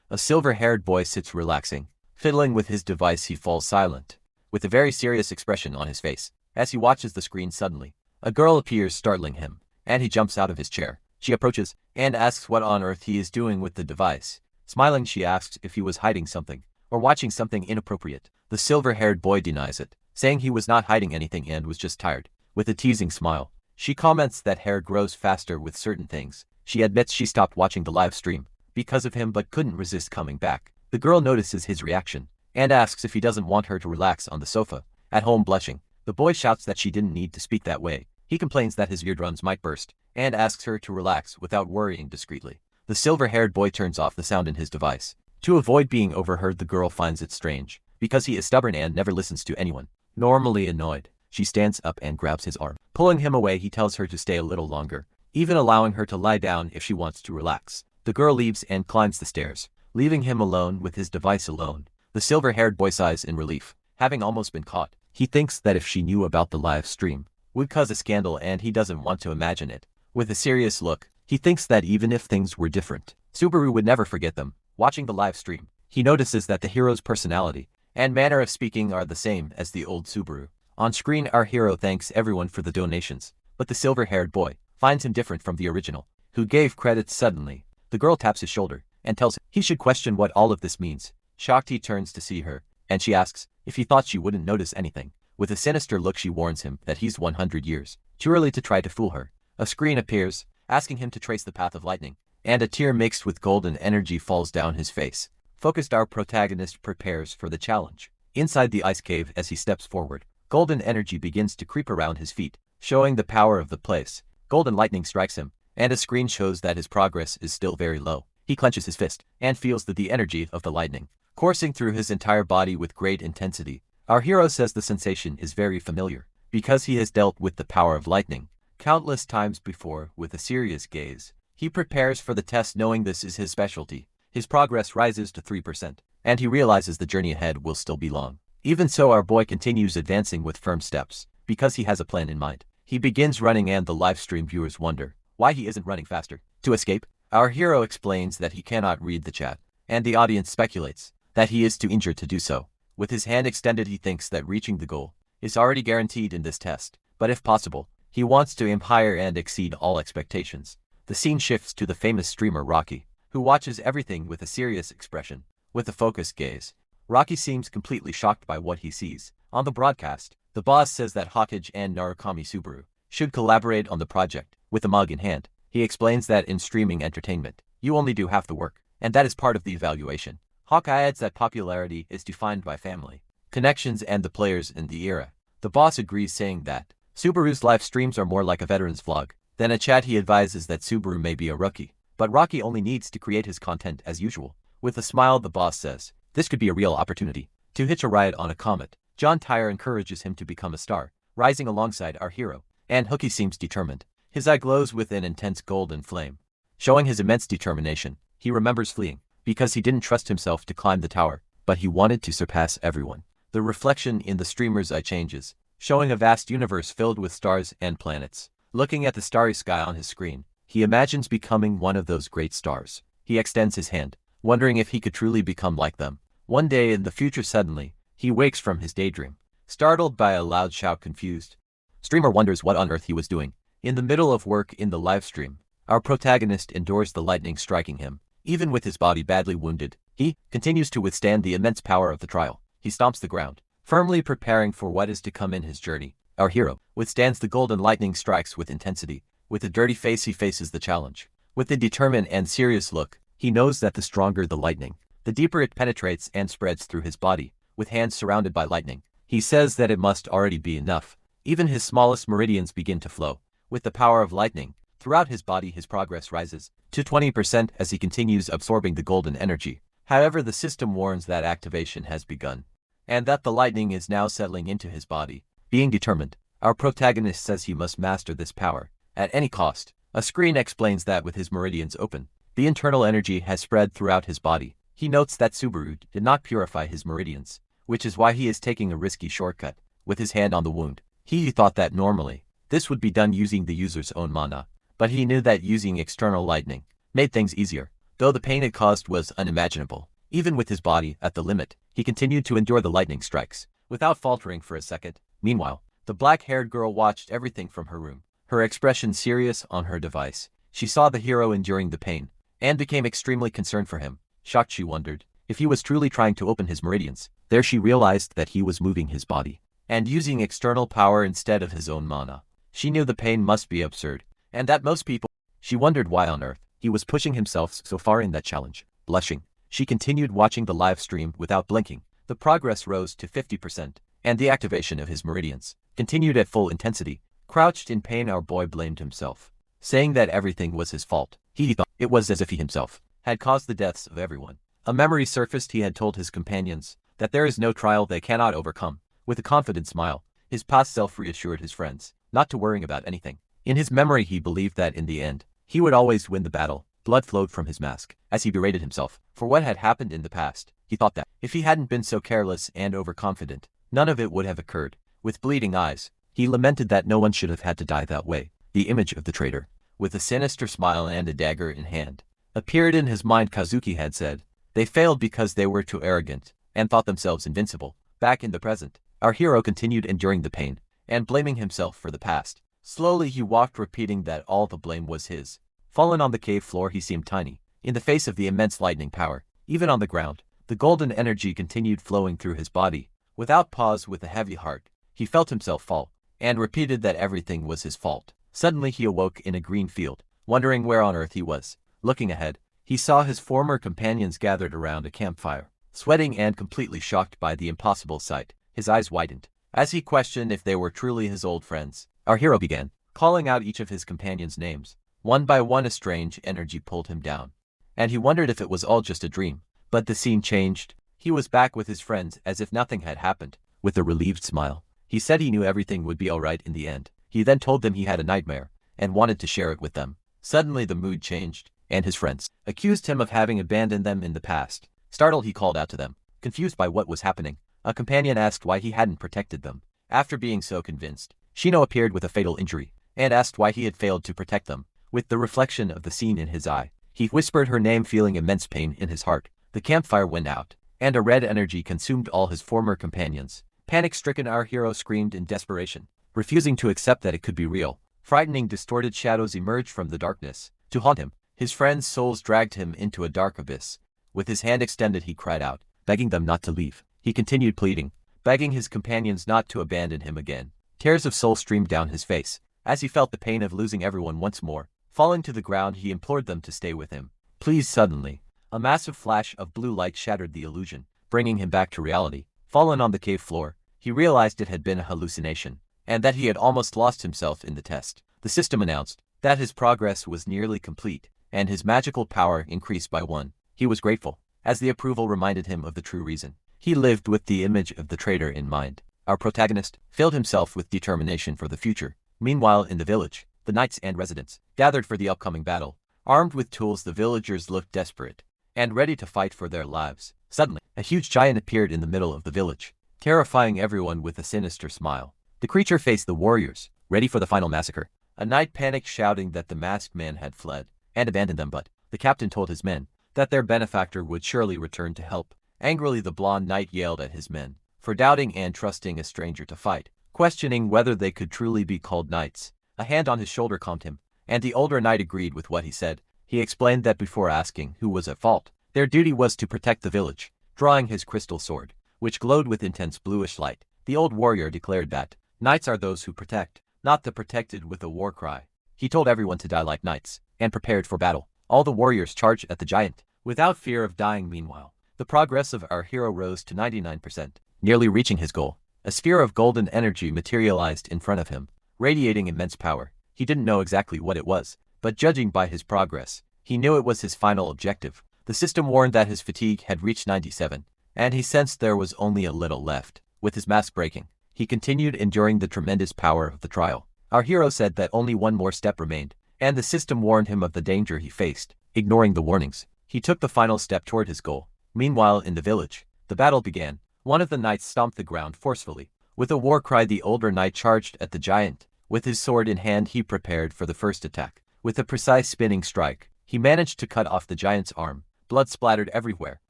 A silver-haired boy sits relaxing, fiddling with his device. He falls silent, with a very serious expression on his face. As he watches the screen, suddenly, a girl appears, startling him, and he jumps out of his chair. She approaches and asks what on earth he is doing with the device. Smiling, she asks if he was hiding something or watching something inappropriate. The silver-haired boy denies it, saying he was not hiding anything and was just tired. With a teasing smile, she comments that hair grows faster with certain things. She admits she stopped watching the live stream because of him but couldn't resist coming back. The girl notices his reaction and asks if he doesn't want her to relax on the sofa at home. Blushing, the boy shouts that she didn't need to speak that way. He complains that his eardrums might burst and asks her to relax without worrying discreetly. The silver-haired boy turns off the sound in his device. To avoid being overheard, the girl finds it strange because he is stubborn and never listens to anyone. Normally annoyed, she stands up and grabs his arm. Pulling him away, he tells her to stay a little longer, even allowing her to lie down if she wants to relax. The girl leaves and climbs the stairs, leaving him alone with his device alone. The silver-haired boy sighs in relief, having almost been caught. He thinks that if she knew about the live stream, would cause a scandal, and he doesn't want to imagine it. With a serious look, he thinks that even if things were different, Subaru would never forget them. Watching the live stream, he notices that the hero's personality and manner of speaking are the same as the old Subaru. On screen, our hero thanks everyone for the donations, but the silver-haired boy finds him different from the original, who gave credits suddenly. The girl taps his shoulder and tells him he should question what all of this means. Shocked, he turns to see her, and she asks if he thought she wouldn't notice anything. With a sinister look, she warns him that he's 100 years too early to try to fool her. A screen appears, asking him to trace the path of lightning, and a tear mixed with golden energy falls down his face. Focused, our protagonist prepares for the challenge. Inside the ice cave, as he steps forward, golden energy begins to creep around his feet, showing the power of the place. Golden lightning strikes him, and a screen shows that his progress is still very low. He clenches his fist and feels the energy of the lightning coursing through his entire body with great intensity. Our hero says the sensation is very familiar, because he has dealt with the power of lightning countless times before. With a serious gaze, he prepares for the test, knowing this is his specialty. His progress rises to 3%, and he realizes the journey ahead will still be long. Even so, our boy continues advancing with firm steps, because he has a plan in mind. He begins running, and the live stream viewers wonder why he isn't running faster. To escape, our hero explains that he cannot read the chat, and the audience speculates that he is too injured to do so. With his hand extended, he thinks that reaching the goal is already guaranteed in this test, but if possible, he wants to aim higher and exceed all expectations. The scene shifts to the famous streamer Rocky, who watches everything with a serious expression. With a focused gaze, Rocky seems completely shocked by what he sees. On the broadcast, the boss says that Hawkeye and Narukami Subaru should collaborate on the project. With a mug in hand, he explains that in streaming entertainment, you only do half the work, and that is part of the evaluation. Hawkeye adds that popularity is defined by family, connections, and the players in the era. The boss agrees, saying that Subaru's live streams are more like a veteran's vlog than a chat. He advises that Subaru may be a rookie, but Rocky only needs to create his content as usual. With a smile, the boss says this could be a real opportunity to hitch a ride on a comet. John Tyre encourages him to become a star, rising alongside our hero, and Hooky seems determined. His eye glows with an intense golden flame, showing his immense determination. He remembers fleeing because he didn't trust himself to climb the tower, but he wanted to surpass everyone. The reflection in the streamer's eye changes, showing a vast universe filled with stars and planets. Looking at the starry sky on his screen, he imagines becoming one of those great stars. He extends his hand, wondering if he could truly become like them. One day in the future, suddenly, he wakes from his daydream, startled by a loud shout. Confused, streamer wonders what on earth he was doing. In the middle of work in the live stream, our protagonist endures the lightning striking him. Even with his body badly wounded, he continues to withstand the immense power of the trial. He stomps the ground, firmly preparing for what is to come in his journey. Our hero withstands the golden lightning strikes with intensity. With a dirty face, he faces the challenge. With a determined and serious look, he knows that the stronger the lightning, the deeper it penetrates and spreads through his body. With hands surrounded by lightning, he says that it must already be enough. Even his smallest meridians begin to flow. With the power of lightning throughout his body, his progress rises to 20% as he continues absorbing the golden energy. However, the system warns that activation has begun, and that the lightning is now settling into his body. Being determined, our protagonist says he must master this power at any cost. A screen explains that with his meridians open, the internal energy has spread throughout his body. He notes that Subaru did not purify his meridians, which is why he is taking a risky shortcut. With his hand on the wound, he thought that normally this would be done using the user's own mana, but he knew that using external lightning made things easier, though the pain it caused was unimaginable. Even with his body at the limit, he continued to endure the lightning strikes, without faltering for a second. Meanwhile, the black-haired girl watched everything from her room, her expression serious on her device. She saw the hero enduring the pain, and became extremely concerned for him. Shocked, she wondered if he was truly trying to open his meridians. There she realized that he was moving his body, and using external power instead of his own mana. She knew the pain must be absurd, and that most people. She wondered why on earth he was pushing himself so far in that challenge. Blushing, she continued watching the live stream without blinking. The progress rose to 50%, and the activation of his meridians continued at full intensity. Crouched in pain, our boy blamed himself, saying that everything was his fault. He thought it was as if he himself had caused the deaths of everyone. A memory surfaced. He had told his companions that there is no trial they cannot overcome. With a confident smile, his past self reassured his friends not to worry about anything. In his memory, he believed that in the end, he would always win the battle. Blood flowed from his mask as he berated himself for what had happened in the past. He thought that if he hadn't been so careless and overconfident, none of it would have occurred. With bleeding eyes, he lamented that no one should have had to die that way. The image of the traitor, with a sinister smile and a dagger in hand, appeared in his mind. Kazuki had said they failed because they were too arrogant and thought themselves invincible. Back in the present, our hero continued enduring the pain and blaming himself for the past. Slowly he walked, repeating that all the blame was his. Fallen on the cave floor, he seemed tiny, in the face of the immense lightning power. Even on the ground, the golden energy continued flowing through his body. Without pause, with a heavy heart, he felt himself fall, and repeated that everything was his fault. Suddenly he awoke in a green field, wondering where on earth he was. Looking ahead, he saw his former companions gathered around a campfire. Sweating and completely shocked by the impossible sight, his eyes widened. As he questioned if they were truly his old friends, our hero began calling out each of his companions' names. One by one a strange energy pulled him down, and he wondered if it was all just a dream. But the scene changed. He was back with his friends as if nothing had happened. With a relieved smile, he said he knew everything would be alright in the end. He then told them he had a nightmare, and wanted to share it with them. Suddenly the mood changed, and his friends accused him of having abandoned them in the past. Startled, he called out to them, confused by what was happening. A companion asked why he hadn't protected them. After being so convinced, Shino appeared with a fatal injury, and asked why he had failed to protect them. With the reflection of the scene in his eye, he whispered her name, feeling immense pain in his heart. The campfire went out, and a red energy consumed all his former companions. Panic-stricken, our hero screamed in desperation, refusing to accept that it could be real. Frightening, distorted shadows emerged from the darkness to haunt him. His friends' souls dragged him into a dark abyss. With his hand extended, he cried out, begging them not to leave. He continued pleading, begging his companions not to abandon him again. Tears of soul streamed down his face, as he felt the pain of losing everyone once more. Falling to the ground, he implored them to stay with him. Please. Suddenly, a massive flash of blue light shattered the illusion, bringing him back to reality. Fallen on the cave floor, he realized it had been a hallucination, and that he had almost lost himself in the test. The system announced that his progress was nearly complete, and his magical power increased by 1. He was grateful, as the approval reminded him of the true reason. He lived with the image of the traitor in mind. Our protagonist filled himself with determination for the future. Meanwhile, in the village, the knights and residents gathered for the upcoming battle. Armed with tools, the villagers looked desperate and ready to fight for their lives. Suddenly, a huge giant appeared in the middle of the village, terrifying everyone with a sinister smile. The creature faced the warriors, ready for the final massacre. A knight panicked, shouting that the masked man had fled and abandoned them, but the captain told his men that their benefactor would surely return to help. Angrily, the blonde knight yelled at his men for doubting and trusting a stranger to fight, questioning whether they could truly be called knights. A hand on his shoulder calmed him, and the older knight agreed with what he said. He explained that before asking who was at fault, their duty was to protect the village. Drawing his crystal sword, which glowed with intense bluish light, the old warrior declared that knights are those who protect, not the protected. With a war cry, he told everyone to die like knights, and prepared for battle. All the warriors charged at the giant, without fear of dying. Meanwhile, the progress of our hero rose to 99%, nearly reaching his goal. A sphere of golden energy materialized in front of him, radiating immense power. He didn't know exactly what it was, but judging by his progress, he knew it was his final objective. The system warned that his fatigue had reached 97, and he sensed there was only a little left. With his mask breaking, he continued enduring the tremendous power of the trial. Our hero said that only one more step remained, and the system warned him of the danger he faced. Ignoring the warnings, he took the final step toward his goal. Meanwhile, in the village, the battle began. One of the knights stomped the ground forcefully. With a war cry, the older knight charged at the giant. With his sword in hand, he prepared for the first attack. With a precise spinning strike, he managed to cut off the giant's arm. Blood splattered everywhere,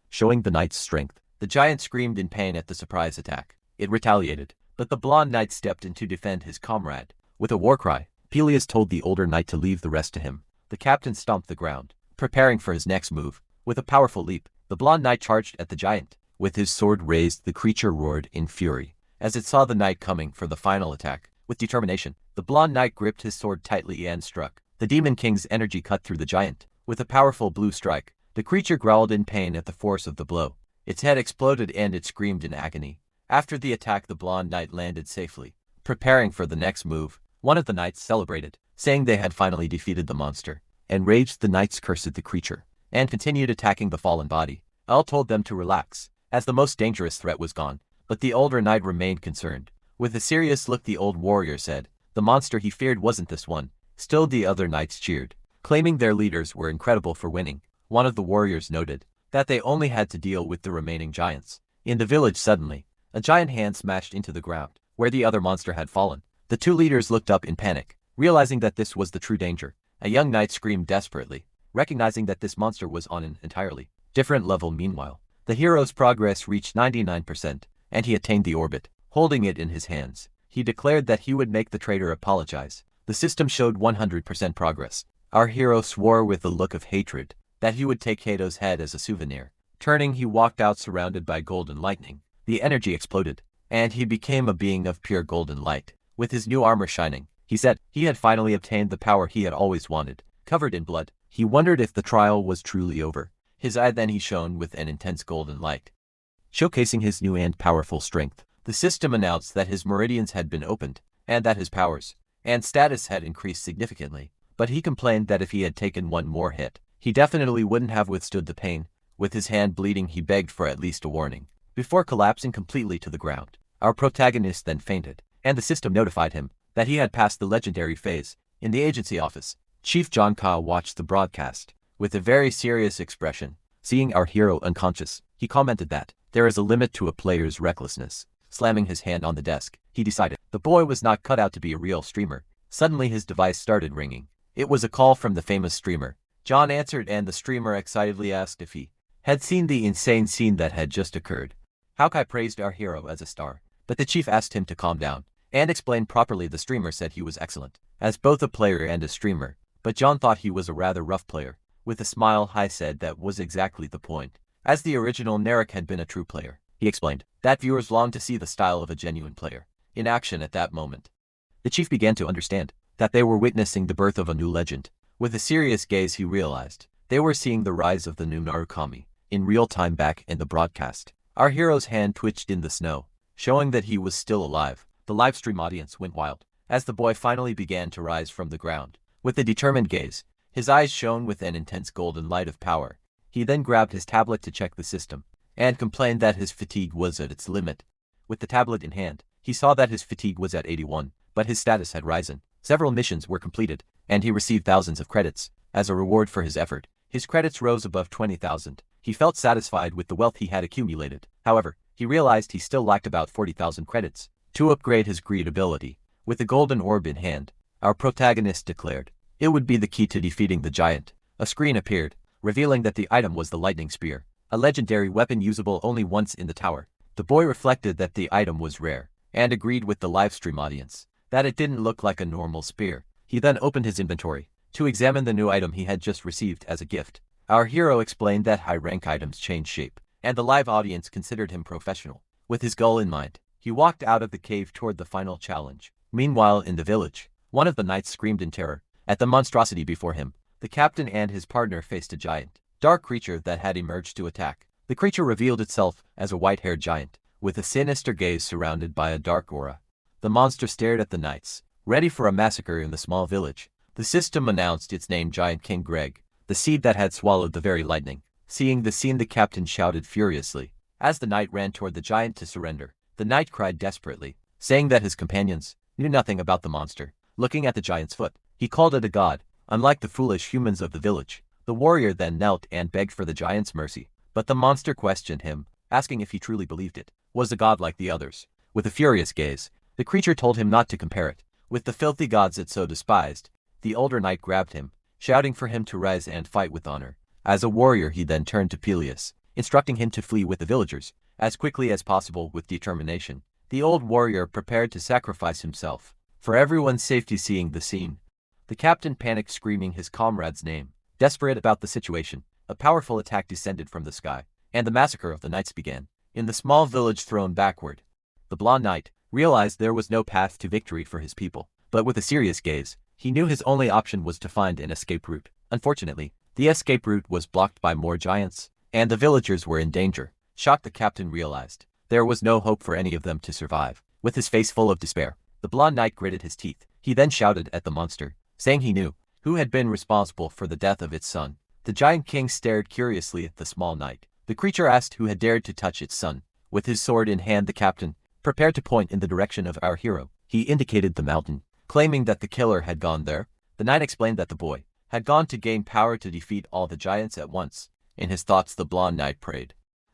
showing the knight's strength. The giant screamed in pain at the surprise attack. It retaliated, but the blonde knight stepped in to defend his comrade. With a war cry, Peleus told the older knight to leave the rest to him. The captain stomped the ground, preparing for his next move. With a powerful leap, the blonde knight charged at the giant. With his sword raised, the creature roared in fury as it saw the knight coming for the final attack. With determination, the blonde knight gripped his sword tightly and struck. The Demon King's energy cut through the giant. With a powerful blue strike, the creature growled in pain at the force of the blow. Its head exploded and it screamed in agony. After the attack, the blonde knight landed safely. Preparing for the next move, one of the knights celebrated, saying they had finally defeated the monster. Enraged, the knights cursed the creature and continued attacking the fallen body. All told them to relax, as the most dangerous threat was gone, but the older knight remained concerned. With a serious look, the old warrior said the monster he feared wasn't this one. Still, the other knights cheered, claiming their leaders were incredible for winning. One of the warriors noted that they only had to deal with the remaining giants. In the village, suddenly, a giant hand smashed into the ground, where the other monster had fallen. The two leaders looked up in panic, realizing that this was the true danger. A young knight screamed desperately, recognizing that this monster was on an entirely different level. Meanwhile, the hero's progress reached 99%, and he attained the orbit. Holding it in his hands, he declared that he would make the traitor apologize. The system showed 100% progress. Our hero swore with a look of hatred that he would take Kato's head as a souvenir. Turning, he walked out surrounded by golden lightning. The energy exploded, and he became a being of pure golden light. With his new armor shining, he said he had finally obtained the power he had always wanted. Covered in blood, he wondered if the trial was truly over. His eye then he shone with an intense golden light, showcasing his new and powerful strength. The system announced that his meridians had been opened, and that his powers and status had increased significantly. But he complained that if he had taken one more hit, he definitely wouldn't have withstood the pain. With his hand bleeding, he begged for at least a warning, before collapsing completely to the ground. Our protagonist then fainted, and the system notified him that he had passed the legendary phase. In the agency office, Chief John Ka watched the broadcast with a very serious expression. Seeing our hero unconscious, he commented that there is a limit to a player's recklessness. Slamming his hand on the desk, he decided the boy was not cut out to be a real streamer. Suddenly his device started ringing. It was a call from the famous streamer. John answered, and the streamer excitedly asked if he had seen the insane scene that had just occurred. Hawkeye praised our hero as a star, but the chief asked him to calm down and explain properly. The streamer said he was excellent, as both a player and a streamer, but John thought he was a rather rough player. With a smile, Hai said that was exactly the point, as the original Narek had been a true player. He explained that viewers longed to see the style of a genuine player in action at that moment. The chief began to understand that they were witnessing the birth of a new legend. With a serious gaze, he realized they were seeing the rise of the new Narukami in real time. Back in the broadcast, our hero's hand twitched in the snow, showing that he was still alive. The livestream audience went wild as the boy finally began to rise from the ground. With a determined gaze, his eyes shone with an intense golden light of power. He then grabbed his tablet to check the system, and complained that his fatigue was at its limit. With the tablet in hand, he saw that his fatigue was at 81, but his status had risen. Several missions were completed, and he received thousands of credits as a reward for his effort. His credits rose above 20,000. He felt satisfied with the wealth he had accumulated. However, he realized he still lacked about 40,000 credits to upgrade his greed ability. With the golden orb in hand, our protagonist declared it would be the key to defeating the giant. A screen appeared, revealing that the item was the lightning spear, a legendary weapon usable only once in the tower. The boy reflected that the item was rare, and agreed with the livestream audience that it didn't look like a normal spear. He then opened his inventory to examine the new item he had just received as a gift. Our hero explained that high-rank items change shape, and the live audience considered him professional. With his goal in mind, he walked out of the cave toward the final challenge. Meanwhile, in the village, one of the knights screamed in terror at the monstrosity before him. The captain and his partner faced a giant, dark creature that had emerged to attack. The creature revealed itself as a white-haired giant, with a sinister gaze surrounded by a dark aura. The monster stared at the knights, ready for a massacre in the small village. The system announced its name, Giant King Greg, the seed that had swallowed the very lightning. Seeing the scene, the captain shouted furiously as the knight ran toward the giant to surrender. The knight cried desperately, saying that his companions knew nothing about the monster. Looking at the giant's foot, he called it a god, unlike the foolish humans of the village. The warrior then knelt and begged for the giant's mercy, but the monster questioned him, asking if he truly believed it was a god like the others. With a furious gaze, the creature told him not to compare it with the filthy gods it so despised. The older knight grabbed him, shouting for him to rise and fight with honor. As a warrior, he then turned to Peleus, instructing him to flee with the villagers as quickly as possible. With determination, the old warrior prepared to sacrifice himself for everyone's safety. Seeing the scene, the captain panicked, screaming his comrade's name. Desperate about the situation, a powerful attack descended from the sky, and the massacre of the knights began. In the small village thrown backward, the blonde knight realized there was no path to victory for his people, but with a serious gaze, he knew his only option was to find an escape route. Unfortunately, the escape route was blocked by more giants, and the villagers were in danger. Shocked, the captain realized there was no hope for any of them to survive. With his face full of despair, the blonde knight gritted his teeth. He then shouted at the monster, saying he knew who had been responsible for the death of its son. The giant king stared curiously at the small knight. The creature asked who had dared to touch its son. With his sword in hand, the captain prepared to point in the direction of our hero. He indicated the mountain, claiming that the killer had gone there. The knight explained that the boy had gone to gain power to defeat all the giants at once. In his thoughts, the blonde knight prayed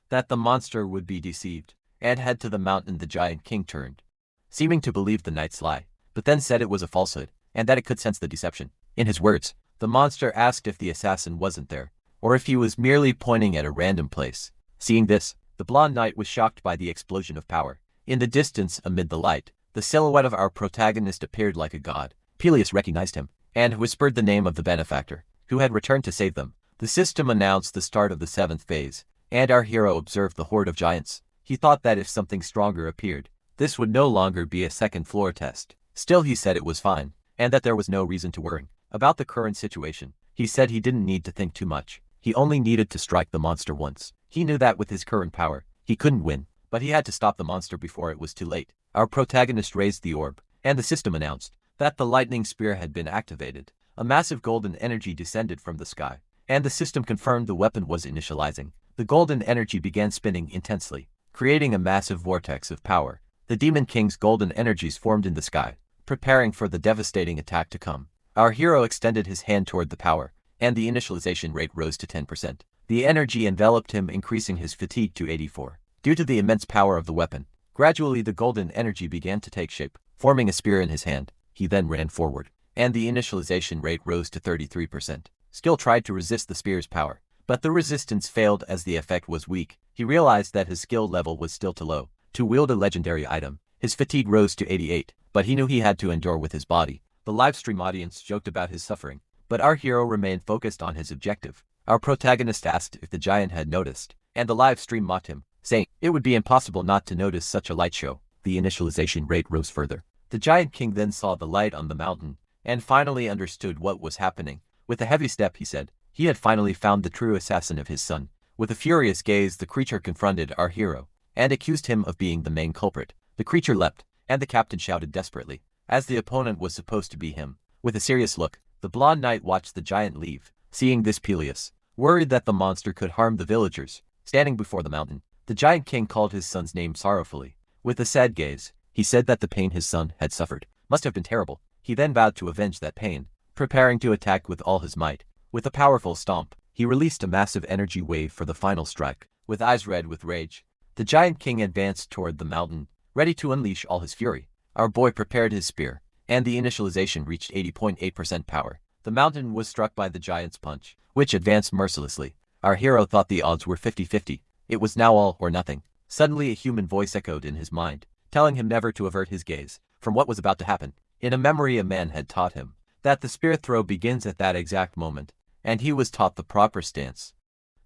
that the monster would be deceived and head to the mountain. The giant king turned, seeming to believe the knight's lie, but then said it was a falsehood and that it could sense the deception. In his words, the monster asked if the assassin wasn't there, or if he was merely pointing at a random place. Seeing this, the blonde knight was shocked by the explosion of power. In the distance, amid the light, the silhouette of our protagonist appeared like a god. Peleus recognized him, and whispered the name of the benefactor, who had returned to save them. The system announced the start of the 7th phase, and our hero observed the horde of giants. He thought that if something stronger appeared, this would no longer be a second floor test. Still, he said it was fine, and that there was no reason to worry about the current situation. He said he didn't need to think too much. He only needed to strike the monster once. He knew that with his current power, he couldn't win, but he had to stop the monster before it was too late. Our protagonist raised the orb, and the system announced that the lightning spear had been activated. A massive golden energy descended from the sky, and the system confirmed the weapon was initializing. The golden energy began spinning intensely, creating a massive vortex of power. The Demon King's golden energies formed in the sky, preparing for the devastating attack to come. Our hero extended his hand toward the power, and the initialization rate rose to 10%. The energy enveloped him, increasing his fatigue to 84. Due to the immense power of the weapon, gradually the golden energy began to take shape, forming a spear in his hand. He then ran forward, and the initialization rate rose to 33%. Skill tried to resist the spear's power, but the resistance failed as the effect was weak. He realized that his skill level was still too low to wield a legendary item. His fatigue rose to 88, but he knew he had to endure with his body. The livestream audience joked about his suffering, but our hero remained focused on his objective. Our protagonist asked if the giant had noticed, and the live stream mocked him, saying it would be impossible not to notice such a light show. The initialization rate rose further. The giant king then saw the light on the mountain, and finally understood what was happening. With a heavy step, he said, he had finally found the true assassin of his son. With a furious gaze, the creature confronted our hero, and accused him of being the main culprit. The creature leapt, and the captain shouted desperately, as the opponent was supposed to be him. With a serious look, the blonde knight watched the giant leave. Seeing this, Peleus, worried that the monster could harm the villagers, standing before the mountain. The giant king called his son's name sorrowfully. With a sad gaze, he said that the pain his son had suffered must have been terrible. He then vowed to avenge that pain, preparing to attack with all his might. With a powerful stomp, he released a massive energy wave for the final strike. With eyes red with rage, the giant king advanced toward the mountain, ready to unleash all his fury. Our boy prepared his spear, and the initialization reached 80.8% power. The mountain was struck by the giant's punch, which advanced mercilessly. Our hero thought the odds were 50-50. It was now all or nothing. Suddenly a human voice echoed in his mind, telling him never to avert his gaze from what was about to happen. In a memory, a man had taught him that the spear throw begins at that exact moment, and he was taught the proper stance.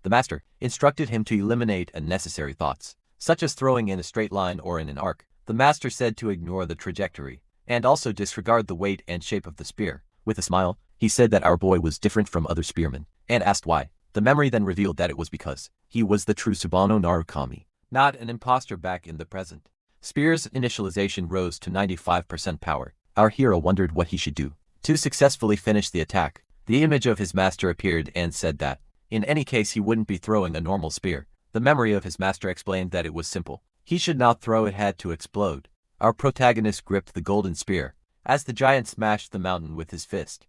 The master instructed him to eliminate unnecessary thoughts, such as throwing in a straight line or in an arc. The master said to ignore the trajectory, and also disregard the weight and shape of the spear. With a smile, he said that our boy was different from other spearmen, and asked why. The memory then revealed that it was because he was the true Subano Narukami, not an imposter back in the present. Spear's initialization rose to 95% power. Our hero wondered what he should do to successfully finish the attack. The image of his master appeared and said that, in any case, he wouldn't be throwing a normal spear. The memory of his master explained that it was simple. He should not throw, it had to explode. Our protagonist gripped the golden spear as the giant smashed the mountain with his fist.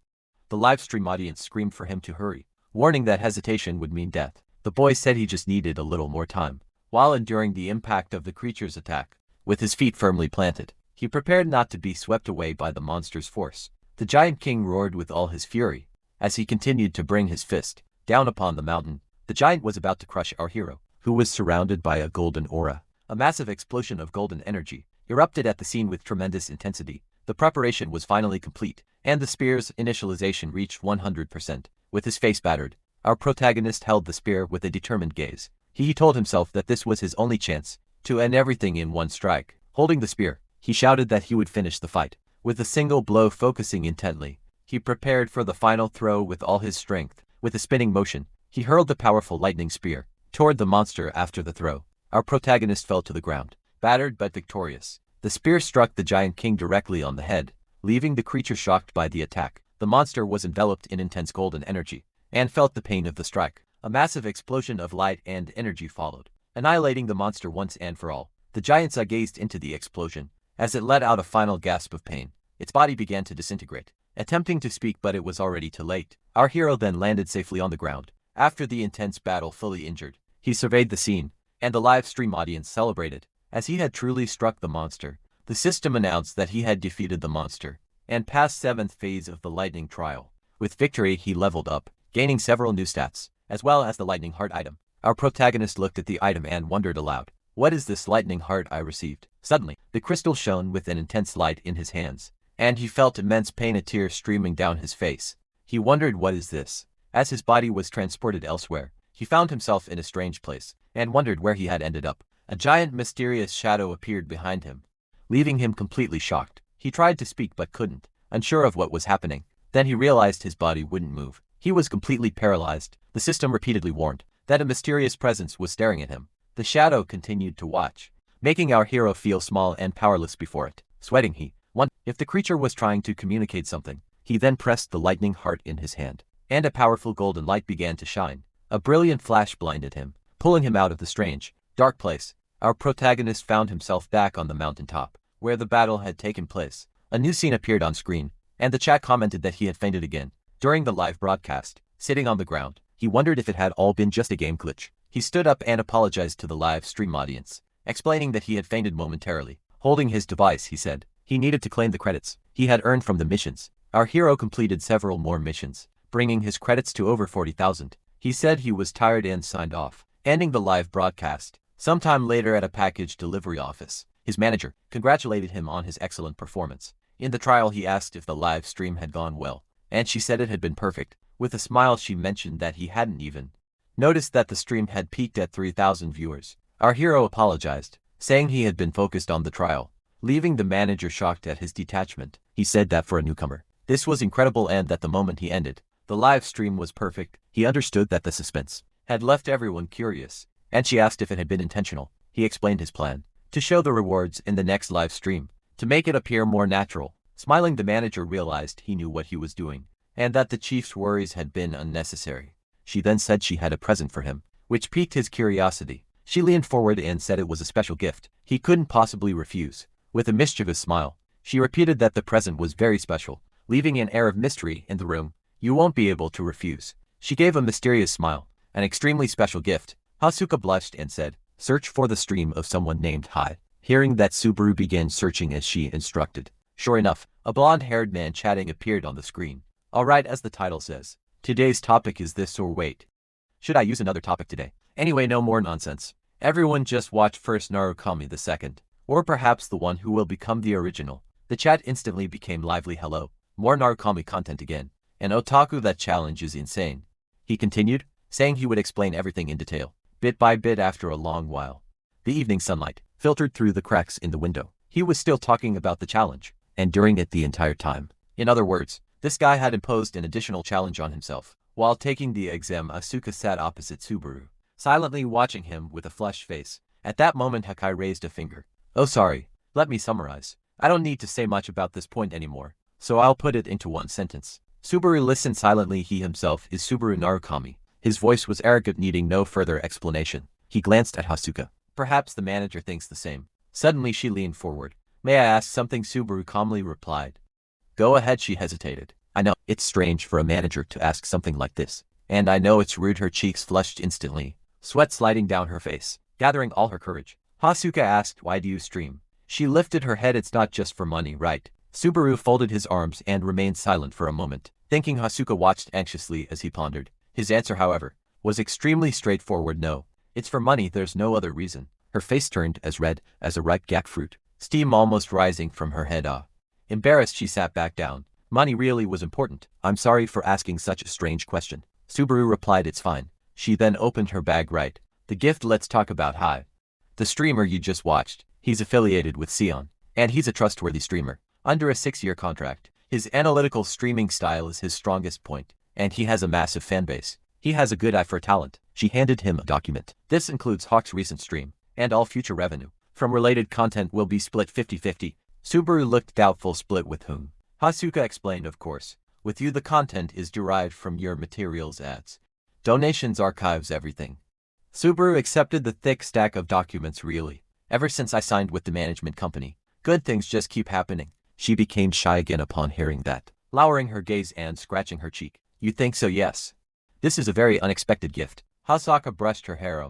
The livestream audience screamed for him to hurry, warning that hesitation would mean death. The boy said he just needed a little more time. While enduring the impact of the creature's attack, with his feet firmly planted, he prepared not to be swept away by the monster's force. The giant king roared with all his fury as he continued to bring his fist down upon the mountain. The giant was about to crush our hero, who was surrounded by a golden aura. A massive explosion of golden energy erupted at the scene with tremendous intensity. The preparation was finally complete, and the spear's initialization reached 100%. With his face battered, our protagonist held the spear with a determined gaze. He told himself that this was his only chance to end everything in one strike. Holding the spear, he shouted that he would finish the fight. With a single blow, focusing intently, he prepared for the final throw with all his strength. With a spinning motion, he hurled the powerful lightning spear toward the monster. After the throw, our protagonist fell to the ground, battered but victorious. The spear struck the giant king directly on the head, leaving the creature shocked by the attack. The monster was enveloped in intense golden energy and felt the pain of the strike. A massive explosion of light and energy followed, annihilating the monster once and for all. The giant's eye gazed into the explosion as it let out a final gasp of pain. Its body began to disintegrate, attempting to speak, but it was already too late. Our hero then landed safely on the ground. After the intense battle, fully injured, he surveyed the scene, and the live stream audience celebrated, as he had truly struck the monster. The system announced that he had defeated the monster and passed 7th phase of the lightning trial. With victory, he leveled up, gaining several new stats, as well as the lightning heart item. Our protagonist looked at the item and wondered aloud, what is this lightning heart I received? Suddenly, the crystal shone with an intense light in his hands, and he felt immense pain, a tear streaming down his face. He wondered, what is this? As his body was transported elsewhere, he found himself in a strange place, and wondered where he had ended up. A giant mysterious shadow appeared behind him, leaving him completely shocked. He tried to speak but couldn't, unsure of what was happening. Then he realized his body wouldn't move. He was completely paralyzed. The system repeatedly warned that a mysterious presence was staring at him. The shadow continued to watch, making our hero feel small and powerless before it. Sweating, he wondered if the creature was trying to communicate something. He then pressed the lightning heart in his hand, and a powerful golden light began to shine. A brilliant flash blinded him, pulling him out of the strange, dark place. Our protagonist found himself back on the mountaintop, where the battle had taken place. A new scene appeared on screen, and the chat commented that he had fainted again. During the live broadcast, sitting on the ground, he wondered if it had all been just a game glitch. He stood up and apologized to the live stream audience, explaining that he had fainted momentarily. Holding his device, he said he needed to claim the credits he had earned from the missions. Our hero completed several more missions, bringing his credits to over 40,000. He said he was tired and signed off, ending the live broadcast. Sometime later at a package delivery office, his manager congratulated him on his excellent performance. In the trial, he asked if the live stream had gone well, and she said it had been perfect. With a smile, she mentioned that he hadn't even noticed that the stream had peaked at 3,000 viewers. Our hero apologized, saying he had been focused on the trial, leaving the manager shocked at his detachment. He said that for a newcomer, this was incredible, and that the moment he ended the live stream was perfect. He understood that the suspense had left everyone curious, and she asked if it had been intentional. He explained his plan to show the rewards in the next live stream, to make it appear more natural. Smiling, the manager realized he knew what he was doing, and that the chief's worries had been unnecessary. She then said she had a present for him, which piqued his curiosity. She leaned forward and said it was a special gift he couldn't possibly refuse. With a mischievous smile, she repeated that the present was very special, leaving an air of mystery in the room. You won't be able to refuse. She gave a mysterious smile. An extremely special gift. Asuka blushed and said, search for the stream of someone named Hai. Hearing that, Subaru began searching as she instructed. Sure enough, a blonde-haired man chatting appeared on the screen. Alright, as the title says, today's topic is this, or wait, should I use another topic today? Anyway, no more nonsense. Everyone just watch first Narukami the second, or perhaps the one who will become the original. The chat instantly became lively. Hello, more Narukami content again. An otaku, that challenge is insane. He continued, saying he would explain everything in detail, bit by bit. After a long while, the evening sunlight filtered through the cracks in the window. He was still talking about the challenge, and during it the entire time. In other words, this guy had imposed an additional challenge on himself. While taking the exam, Asuka sat opposite Subaru, silently watching him with a flushed face. At that moment, Hakai raised a finger. Oh, sorry, let me summarize. I don't need to say much about this point anymore, so I'll put it into one sentence. Subaru listened silently. He himself is Subaru Narukami. His voice was arrogant, needing no further explanation. He glanced at Asuka. Perhaps the manager thinks the same. Suddenly she leaned forward. May I ask something? Subaru calmly replied. Go ahead. She hesitated. I know, it's strange for a manager to ask something like this. And I know it's rude. Her cheeks flushed instantly, sweat sliding down her face. Gathering all her courage, Asuka asked, why do you stream? She lifted her head. It's not just for money, right? Subaru folded his arms and remained silent for a moment, thinking. Asuka watched anxiously as he pondered. His answer, however, was extremely straightforward. No, it's for money. There's no other reason. Her face turned as red as a ripe jackfruit, steam almost rising from her head. Embarrassed, she sat back down. Money really was important. I'm sorry for asking such a strange question. Subaru replied, it's fine. She then opened her bag. Right. The gift. Let's talk about Hai, the streamer you just watched. He's affiliated with Sion, and he's a trustworthy streamer. Under a 6-year contract, his analytical streaming style is his strongest point, and he has a massive fanbase. He has a good eye for talent. She handed him a document. This includes Hawk's recent stream, and all future revenue from related content will be split 50-50. Subaru looked doubtful. Split with whom? Asuka explained, of course, with you. The content is derived from your materials, ads, donations, archives, everything. Subaru accepted the thick stack of documents. Really? Ever since I signed with the management company, good things just keep happening. She became shy again upon hearing that, lowering her gaze and scratching her cheek. You think so? Yes. This is a very unexpected gift. Asuka brushed her hair.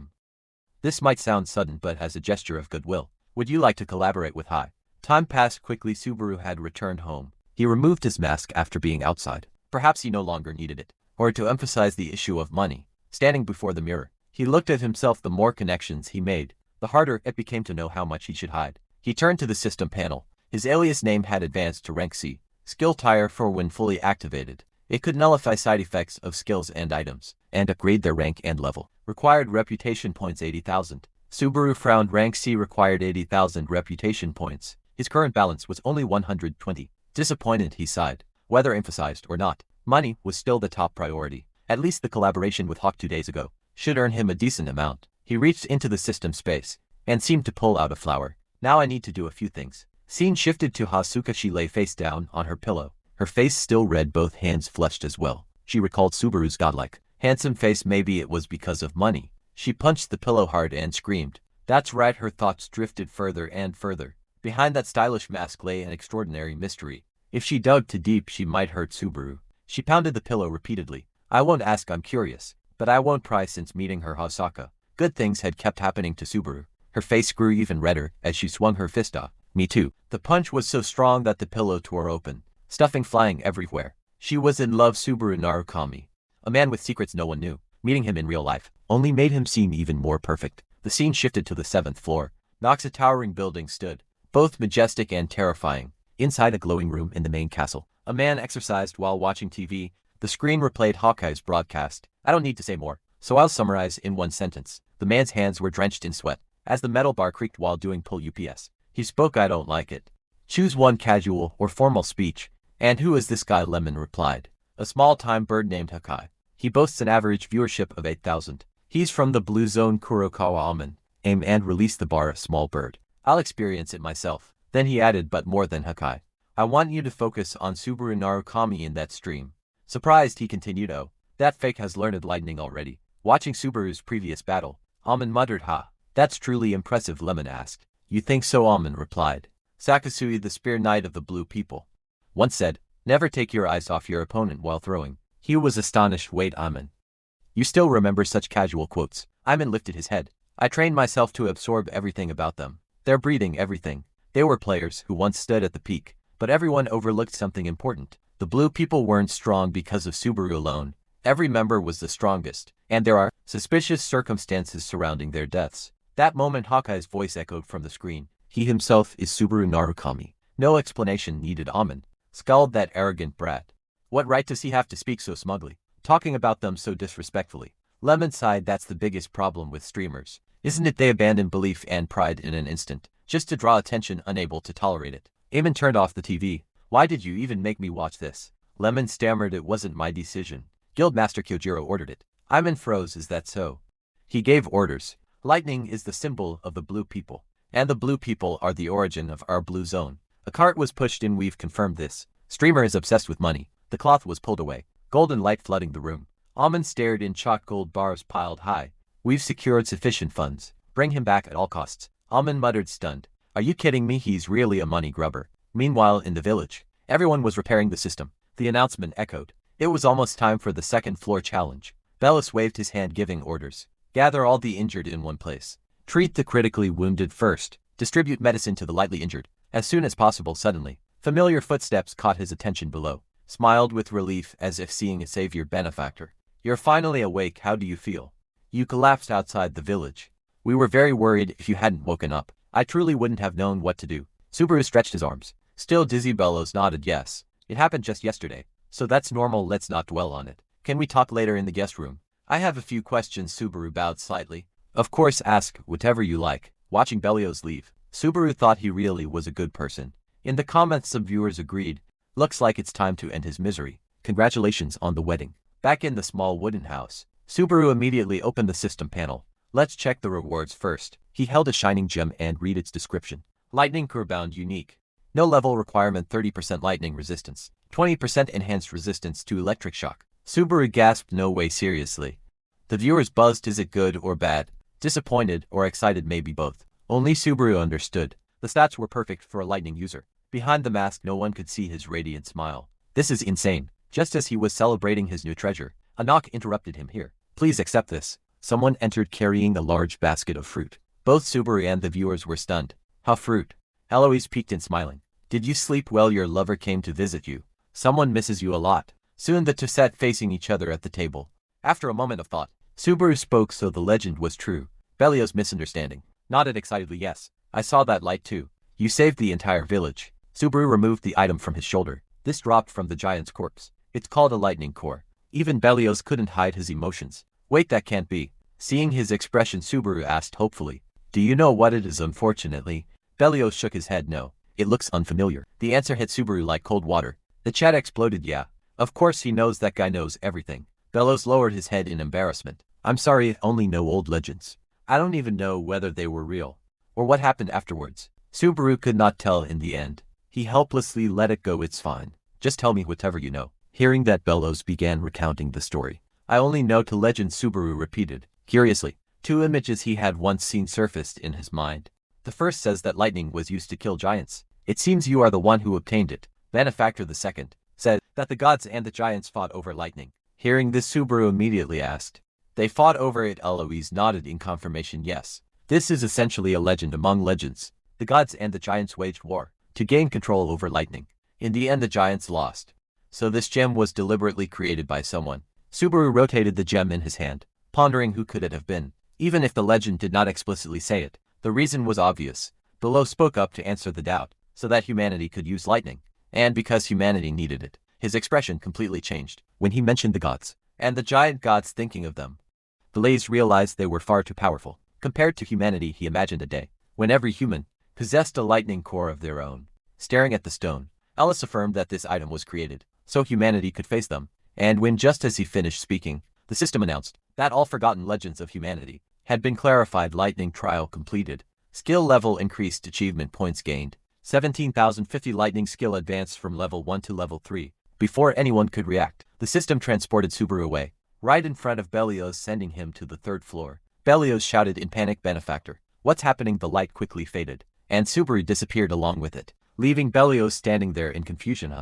This might sound sudden, but as a gesture of goodwill, would you like to collaborate with Hai? Time passed quickly. Subaru had returned home. He removed his mask after being outside. Perhaps he no longer needed it, or to emphasize the issue of money. Standing before the mirror, he looked at himself. The more connections he made, the harder it became to know how much he should hide. He turned to the system panel, His alias name had advanced to rank C, skill tier for when fully activated. It could nullify side effects of skills and items, and upgrade their rank and level. Required reputation points 80,000. Subaru frowned. Rank C required 80,000 reputation points. His current balance was only 120. Disappointed, he sighed. Whether emphasized or not, money was still the top priority. At least the collaboration with Hawk 2 days ago should earn him a decent amount. He reached into the system space and seemed to pull out a flower. Now I need to do a few things. Scene shifted to Hasuka. She lay face down on her pillow. Her face still red, both hands flushed as well. She recalled Subaru's godlike, handsome face. Maybe it was because of money. She punched the pillow hard and screamed. That's right. Her thoughts drifted further and further. Behind that stylish mask lay an extraordinary mystery. If she dug too deep, she might hurt Subaru. She pounded the pillow repeatedly. I won't ask, I'm curious. But I won't pry. Since meeting her Hasuka, good things had kept happening to Subaru. Her face grew even redder as she swung her fist off. Me too. The punch was so strong that the pillow tore open, stuffing flying everywhere. She was in love. Subaru Narukami, a man with secrets no one knew. Meeting him in real life only made him seem even more perfect. The scene shifted to the 7th floor. Nox, a towering building, stood, both majestic and terrifying. Inside a glowing room in the main castle, a man exercised while watching TV. The screen replayed Hawkeye's broadcast. I don't need to say more, so I'll summarize in one sentence. The man's hands were drenched in sweat as the metal bar creaked while doing pull ups. He spoke. I don't like it. Choose one, casual or formal speech. And who is this guy? Lemon replied. A small-time bird named Hakai. He boasts an average viewership of 8,000. He's from the blue zone. Kurokawa Amen. Aim and release the bar. A small bird. I'll experience it myself. Then he added, but more than Hakai. I want you to focus on Subaru Narukami in that stream. Surprised, he continued. Oh, that fake has learned lightning already. Watching Subaru's previous battle, Amen muttered. Ha. That's truly impressive, Lemon asked. You think so? Amen replied. Sakasui, the spear knight of the blue people, once said, never take your eyes off your opponent while throwing. He was astonished. Wait, Amen. You still remember such casual quotes? Amen lifted his head. I trained myself to absorb everything about them. Their breathing, everything. They were players who once stood at the peak, but everyone overlooked something important. The blue people weren't strong because of Subaru alone. Every member was the strongest, and there are suspicious circumstances surrounding their deaths. That moment, Hawkeye's voice echoed from the screen. He himself is Subaru Narukami. No explanation needed. Amen scowled. That arrogant brat. What right does he have to speak so smugly, talking about them so disrespectfully? Lemon sighed. That's the biggest problem with streamers, isn't it? They abandon belief and pride in an instant, just to draw attention, unable to tolerate it. Amen turned off the TV. Why did you even make me watch this? Lemon stammered. It wasn't my decision. Guildmaster Kyojiro ordered it. Amen froze. Is that so? He gave orders. Lightning is the symbol of the blue people, and the blue people are the origin of our blue zone. A cart was pushed in. We've confirmed this. Streamer is obsessed with money. The cloth was pulled away, golden light flooding the room. Amen stared in shock. Gold bars piled high. We've secured sufficient funds. Bring him back at all costs. Amen muttered, stunned. Are you kidding me? He's really a money grubber. Meanwhile, in the village, everyone was repairing the system. The announcement echoed. It was almost time for the 2nd floor challenge. Bellis waved his hand, giving orders. Gather all the injured in one place. Treat the critically wounded first. Distribute medicine to the lightly injured as soon as possible. Suddenly, familiar footsteps caught his attention below. Smiled with relief as if seeing a savior benefactor. You're finally awake. How do you feel? You collapsed outside the village. We were very worried. If you hadn't woken up, I truly wouldn't have known what to do. Subaru stretched his arms. Still dizzy. Bellows nodded. Yes. It happened just yesterday, so that's normal. Let's not dwell on it. Can we talk later in the guest room? I have a few questions. Subaru bowed slightly. Of course, ask whatever you like. Watching Bellios leave, Subaru thought he really was a good person. In the comments, some viewers agreed. Looks like it's time to end his misery. Congratulations on the wedding. Back in the small wooden house, Subaru immediately opened the system panel. Let's check the rewards first. He held a shining gem and read its description. Lightning Core Bound Unique. No level requirement. 30% lightning resistance. 20% enhanced resistance to electric shock. Subaru gasped. No way, seriously. The viewers buzzed. Is it good or bad? Disappointed or excited? Maybe both. Only Subaru understood. The stats were perfect for a lightning user. Behind the mask, no one could see his radiant smile. This is insane. Just as he was celebrating his new treasure, a knock interrupted him. Here. Please accept this. Someone entered carrying a large basket of fruit. Both Subaru and the viewers were stunned. How fruit? Eloise peeked in, smiling. Did you sleep well? Your lover came to visit you. Someone misses you a lot. Soon the two sat facing each other at the table. After a moment of thought, Subaru spoke. So the legend was true. Bellios, misunderstanding, nodded excitedly. Yes, I saw that light too. You saved the entire village. Subaru removed the item from his shoulder. This dropped from the giant's corpse. It's called a lightning core. Even Belios couldn't hide his emotions. Wait, that can't be. Seeing his expression, Subaru asked hopefully, do you know what it is? Unfortunately, Belios shook his head no. It looks unfamiliar. The answer hit Subaru like cold water. The chat exploded. Yeah. Of course he knows, that guy knows everything. Belios lowered his head in embarrassment. I'm sorry, I only know old legends. I don't even know whether they were real, or what happened afterwards. Subaru could not tell in the end. He helplessly let it go. It's fine. Just tell me whatever you know. Hearing that, Belios began recounting the story. I only know two legends, Subaru repeated. Curiously, two images he had once seen surfaced in his mind. The first says that lightning was used to kill giants. It seems you are the one who obtained it. Benefactor the second said that the gods and the giants fought over lightning. Hearing this, Subaru immediately asked, they fought over it? Eloise nodded in confirmation. Yes. This is essentially a legend among legends. The gods and the giants waged war to gain control over lightning. In the end, the giants lost. So this gem was deliberately created by someone. Subaru rotated the gem in his hand, pondering who could it have been. Even if the legend did not explicitly say it, the reason was obvious. Below spoke up to answer the doubt, so that humanity could use lightning. And because humanity needed it, his expression completely changed when he mentioned the gods and the giant gods. Thinking of them, Blaze realized they were far too powerful. Compared to humanity, he imagined a day when every human possessed a lightning core of their own. Staring at the stone, Ellis affirmed that this item was created so humanity could face them. And when just as he finished speaking, the system announced that all forgotten legends of humanity had been clarified. Lightning trial completed. Skill level increased. Achievement points gained. 17,050 lightning skill advanced from level 1 to level 3. Before anyone could react, the system transported Subaru away, right in front of Belios, sending him to the third floor. Belios shouted in panic, benefactor, what's happening? The light quickly faded, and Subaru disappeared along with it, leaving Belios standing there in confusion.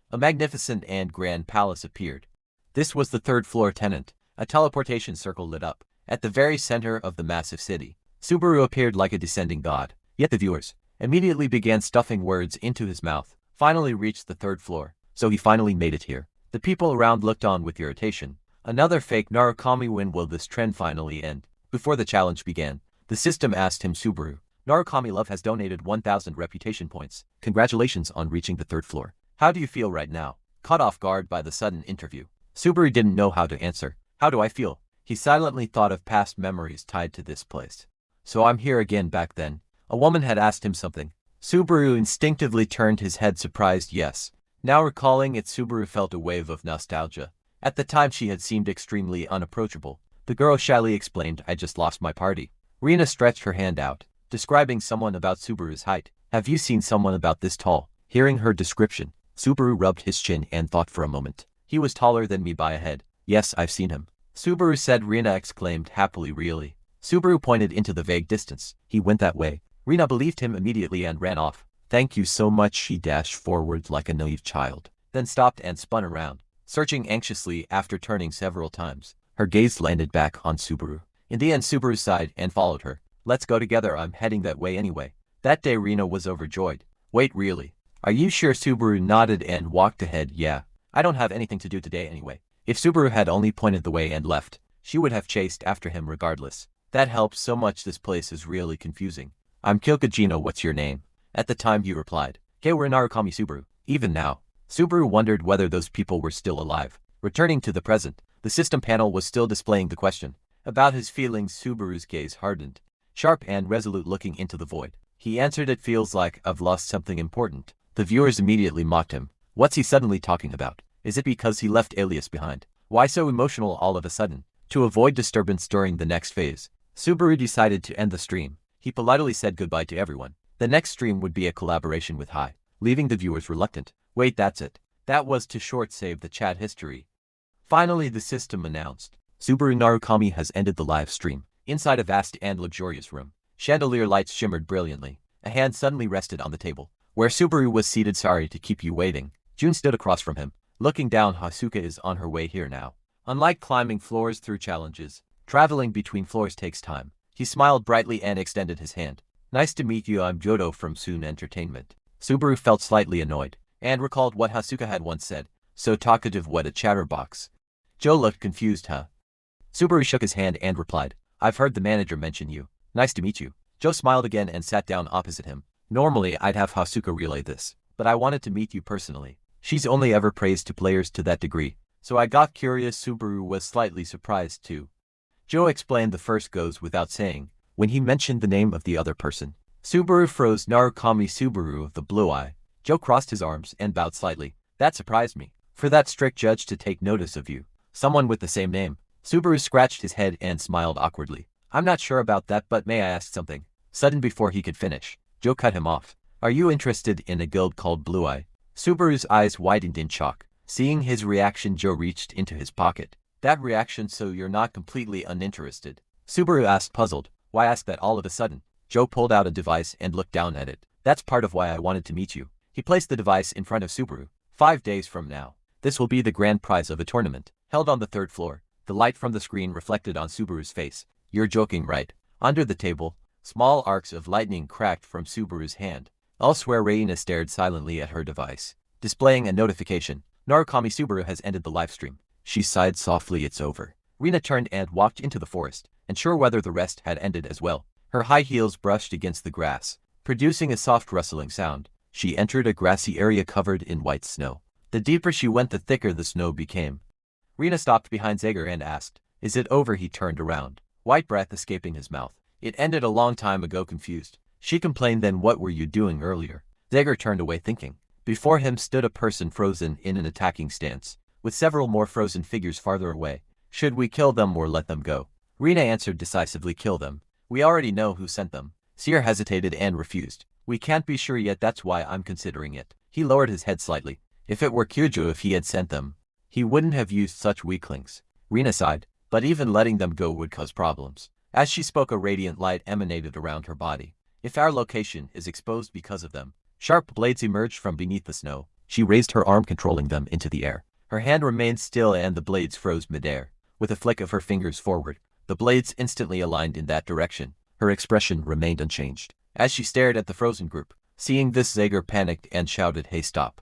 A magnificent and grand palace appeared. This was the third floor tenant. A teleportation circle lit up at the very center of the massive city. Subaru appeared like a descending god, yet the viewers immediately began stuffing words into his mouth. Finally reached the third floor, so he finally made it here. The people around looked on with irritation. Another fake Narukami. When will this trend finally end? Before the challenge began, the system asked him, Subaru, Narukami Love has donated 1,000 reputation points. Congratulations on reaching the third floor. How do you feel right now? Caught off guard by the sudden interview, Subaru didn't know how to answer. How do I feel? He silently thought of past memories tied to this place. So I'm here again. Back then, a woman had asked him something. Subaru instinctively turned his head, surprised. Yes. Now recalling it, Subaru felt a wave of nostalgia. At the time, she had seemed extremely unapproachable. The girl shyly explained, I just lost my party. Rina stretched her hand out, describing someone about Subaru's height. Have you seen someone about this tall? Hearing her description, Subaru rubbed his chin and thought for a moment. He was taller than me by a head. Yes, I've seen him. Subaru said. Rina exclaimed happily. Really? Subaru pointed into the vague distance. He went that way. Rina believed him immediately and ran off. Thank you so much. She dashed forward like a naive child, then stopped and spun around, searching anxiously. After turning several times, her gaze landed back on Subaru. In the end, Subaru sighed and followed her. Let's go together. I'm heading that way anyway. That day, Rina was overjoyed. Wait, really? Are you sure? Subaru nodded and walked ahead. Yeah. I don't have anything to do today anyway. If Subaru had only pointed the way and left, she would have chased after him regardless. That helps so much. This place is really confusing. I'm Kyokujino. What's your name? At the time, he replied. Keiwa Narukami. Subaru. Even now, Subaru wondered whether those people were still alive. Returning to the present, the system panel was still displaying the question. About his feelings, Subaru's gaze hardened, sharp and resolute, looking into the void. He answered, it feels like I've lost something important. The viewers immediately mocked him. What's he suddenly talking about? Is it because he left Alias behind? Why so emotional all of a sudden? To avoid disturbance during the next phase, Subaru decided to end the stream. He politely said goodbye to everyone. The next stream would be a collaboration with Hi, leaving the viewers reluctant. Wait, that's it. That was too short. Save the chat history. Finally, the system announced. Subaru Narukami has ended the live stream. Inside a vast and luxurious room, chandelier lights shimmered brilliantly. A hand suddenly rested on the table where Subaru was seated. Sorry to keep you waiting. June stood across from him, looking down. Hasuka is on her way here now. Unlike climbing floors through challenges, traveling between floors takes time. He smiled brightly and extended his hand. Nice to meet you. I'm Jodo from Soon Entertainment. Subaru felt slightly annoyed and recalled what Hasuka had once said. So talkative, what a chatterbox. Joe looked confused. Huh? Subaru shook his hand and replied, I've heard the manager mention you. Nice to meet you. Joe smiled again and sat down opposite him. Normally, I'd have Hasuka relay this, but I wanted to meet you personally. She's only ever praised to players to that degree, so I got curious. Subaru was slightly surprised too. Joe explained the first goes without saying. When he mentioned the name of the other person, Subaru froze. Narukami Subaru of the blue eye. Joe crossed his arms and bowed slightly. That surprised me. For that strict judge to take notice of you. Someone with the same name. Subaru scratched his head and smiled awkwardly. I'm not sure about that, but may I ask something? Sudden before he could finish, Joe cut him off. Are you interested in a guild called Blue Eye? Subaru's eyes widened in shock. Seeing his reaction, Joe reached into his pocket. That reaction, so you're not completely uninterested? Subaru asked, puzzled. Why ask that all of a sudden? Joe pulled out a device and looked down at it. That's part of why I wanted to meet you. He placed the device in front of Subaru. 5 days from now, this will be the grand prize of a tournament, held on the 3rd floor. The light from the screen reflected on Subaru's face. You're joking, right? Under the table, small arcs of lightning cracked from Subaru's hand. Elsewhere, Reina stared silently at her device, displaying a notification. Narukami Subaru has ended the livestream. She sighed softly. It's over. Rina turned and walked into the forest, unsure whether the rest had ended as well. Her high heels brushed against the grass, producing a soft rustling sound. She entered a grassy area covered in white snow. The deeper she went, the thicker the snow became. Rina stopped behind Zager and asked, Is it over? He turned around, white breath escaping his mouth. It ended a long time ago. Confused, she complained. Then what were you doing earlier? Zager turned away, thinking. Before him stood a person frozen in an attacking stance, with several more frozen figures farther away. Should we kill them or let them go? Rina answered decisively. Kill them. We already know who sent them. Seer hesitated and refused. We can't be sure yet, that's why I'm considering it. He lowered his head slightly. If it were Kyujo, if he had sent them, he wouldn't have used such weaklings. Rina sighed, but even letting them go would cause problems. As she spoke, a radiant light emanated around her body. If our location is exposed because of them, sharp blades emerged from beneath the snow. She raised her arm, controlling them into the air. Her hand remained still and the blades froze midair. With a flick of her fingers forward, the blades instantly aligned in that direction. Her expression remained unchanged. As she stared at the frozen group, seeing this, Zager panicked and shouted, Hey, stop.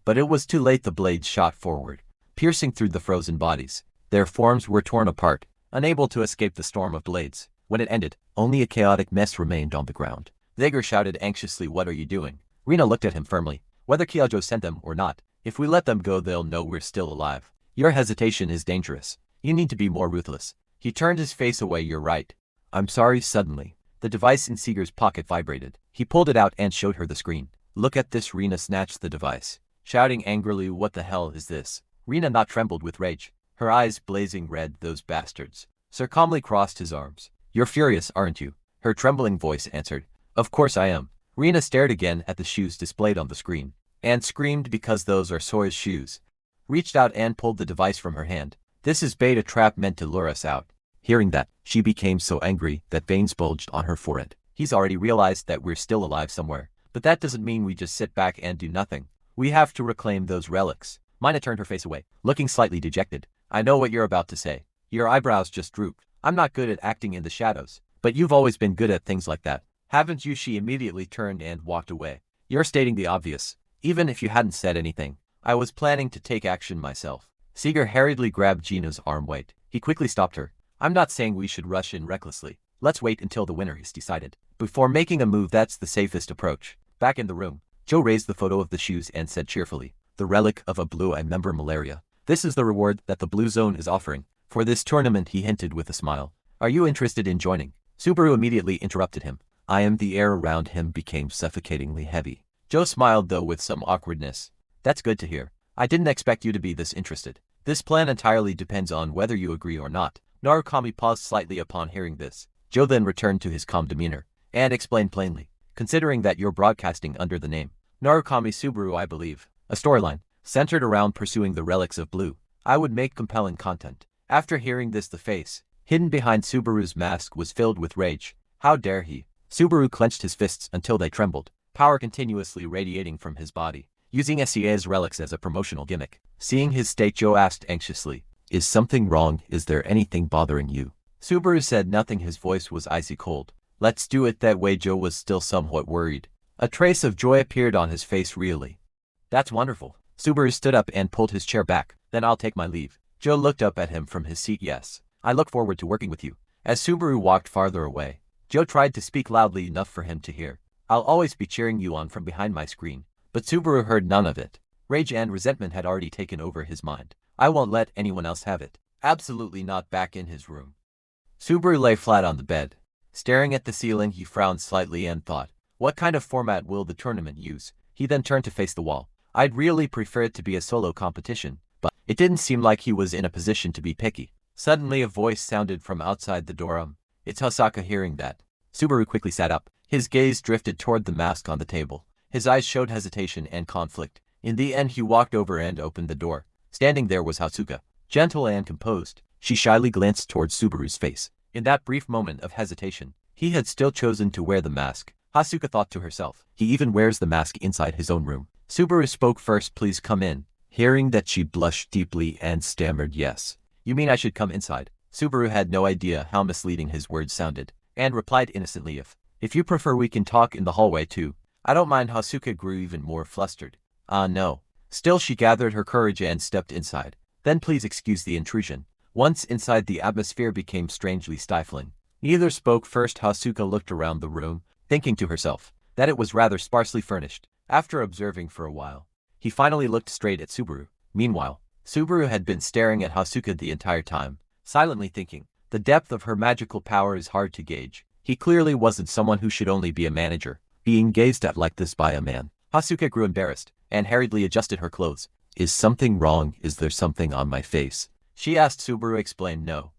But it was too late. The blades shot forward, piercing through the frozen bodies. Their forms were torn apart, unable to escape the storm of blades. When it ended, only a chaotic mess remained on the ground. Zager shouted anxiously, What are you doing? Rina looked at him firmly. Whether Kyojo sent them or not, if we let them go, they'll know we're still alive. Your hesitation is dangerous. You need to be more ruthless. He turned his face away. You're right. I'm sorry. Suddenly, the device in Seeger's pocket vibrated. He pulled it out and showed her the screen. Look at this. Rina snatched the device, shouting angrily, What the hell is this? Rina not trembled with rage, her eyes blazing red. Those bastards. Sir calmly crossed his arms. You're furious, aren't you? Her trembling voice answered. Of course I am. Rina stared again at the shoes displayed on the screen, and screamed because those are Sora's shoes. Reached out and pulled the device from her hand. This is bait, a trap meant to lure us out. Hearing that, she became so angry that veins bulged on her forehead. He's already realized that we're still alive somewhere, but that doesn't mean we just sit back and do nothing. We have to reclaim those relics. Mina turned her face away, looking slightly dejected. I know what you're about to say. Your eyebrows just drooped. I'm not good at acting in the shadows, but you've always been good at things like that, haven't you? She immediately turned and walked away. You're stating the obvious. Even if you hadn't said anything, I was planning to take action myself. Seeger hurriedly grabbed Gina's arm. Wait. He quickly stopped her. I'm not saying we should rush in recklessly. Let's wait until the winner is decided before making a move. That's the safest approach. Back in the room, Joe raised the photo of the shoes and said cheerfully, The relic of a Blue Eye member, malaria. This is the reward that the Blue Zone is offering for this tournament, he hinted with a smile. Are you interested in joining? Subaru immediately interrupted him. I am. The air around him became suffocatingly heavy. Joe smiled, though with some awkwardness. That's good to hear. I didn't expect you to be this interested. This plan entirely depends on whether you agree or not. Narukami paused slightly upon hearing this. Joe then returned to his calm demeanor and explained plainly. Considering that you're broadcasting under the name Narukami Subaru, I believe a storyline centered around pursuing the relics of Blue, I would make compelling content. After hearing this, the face hidden behind Subaru's mask was filled with rage. How dare he? Subaru clenched his fists until they trembled, power continuously radiating from his body, using SEA's relics as a promotional gimmick. Seeing his state, Joe asked anxiously, Is something wrong? Is there anything bothering you? Subaru said nothing. His voice was icy cold. Let's do it that way. Joe was still somewhat worried. A trace of joy appeared on his face. Really? That's wonderful. Subaru stood up and pulled his chair back. Then I'll take my leave. Joe looked up at him from his seat. Yes. I look forward to working with you. As Subaru walked farther away, Joe tried to speak loudly enough for him to hear. I'll always be cheering you on from behind my screen. but Subaru heard none of it. Rage and resentment had already taken over his mind. I won't let anyone else have it. Absolutely not back in his room. Subaru lay flat on the bed. Staring at the ceiling, he frowned slightly and thought, what kind of format will the tournament use? He then turned to face the wall. I'd really prefer it to be a solo competition, but it didn't seem like he was in a position to be picky. Suddenly a voice sounded from outside the door. It's Hosaka. Hearing that, Subaru quickly sat up. His gaze drifted toward the mask on the table. His eyes showed hesitation and conflict. In the end, he walked over and opened the door. Standing there was Hosaka. Gentle and composed, she shyly glanced towards Subaru's face. In that brief moment of hesitation, he had still chosen to wear the mask. Hosaka thought to herself, he even wears the mask inside his own room. Subaru spoke first. Please come in. Hearing that, she blushed deeply and stammered yes. You mean I should come inside? Subaru had no idea how misleading his words sounded, and replied innocently, if you prefer we can talk in the hallway too. I don't mind. Hosaka grew even more flustered. No. Still, she gathered her courage and stepped inside. Then please excuse the intrusion. Once inside, the atmosphere became strangely stifling. Neither spoke. First, Hosaka looked around the room, thinking to herself that it was rather sparsely furnished. After observing for a while, he finally looked straight at Subaru. Meanwhile, Subaru had been staring at Hosaka the entire time, silently thinking, the depth of her magical power is hard to gauge. He clearly wasn't someone who should only be a manager, being gazed at like this by a man. Hosaka grew embarrassed, and hurriedly adjusted her clothes. Is something wrong? Is there something on my face? She asked. Subaru explained, no.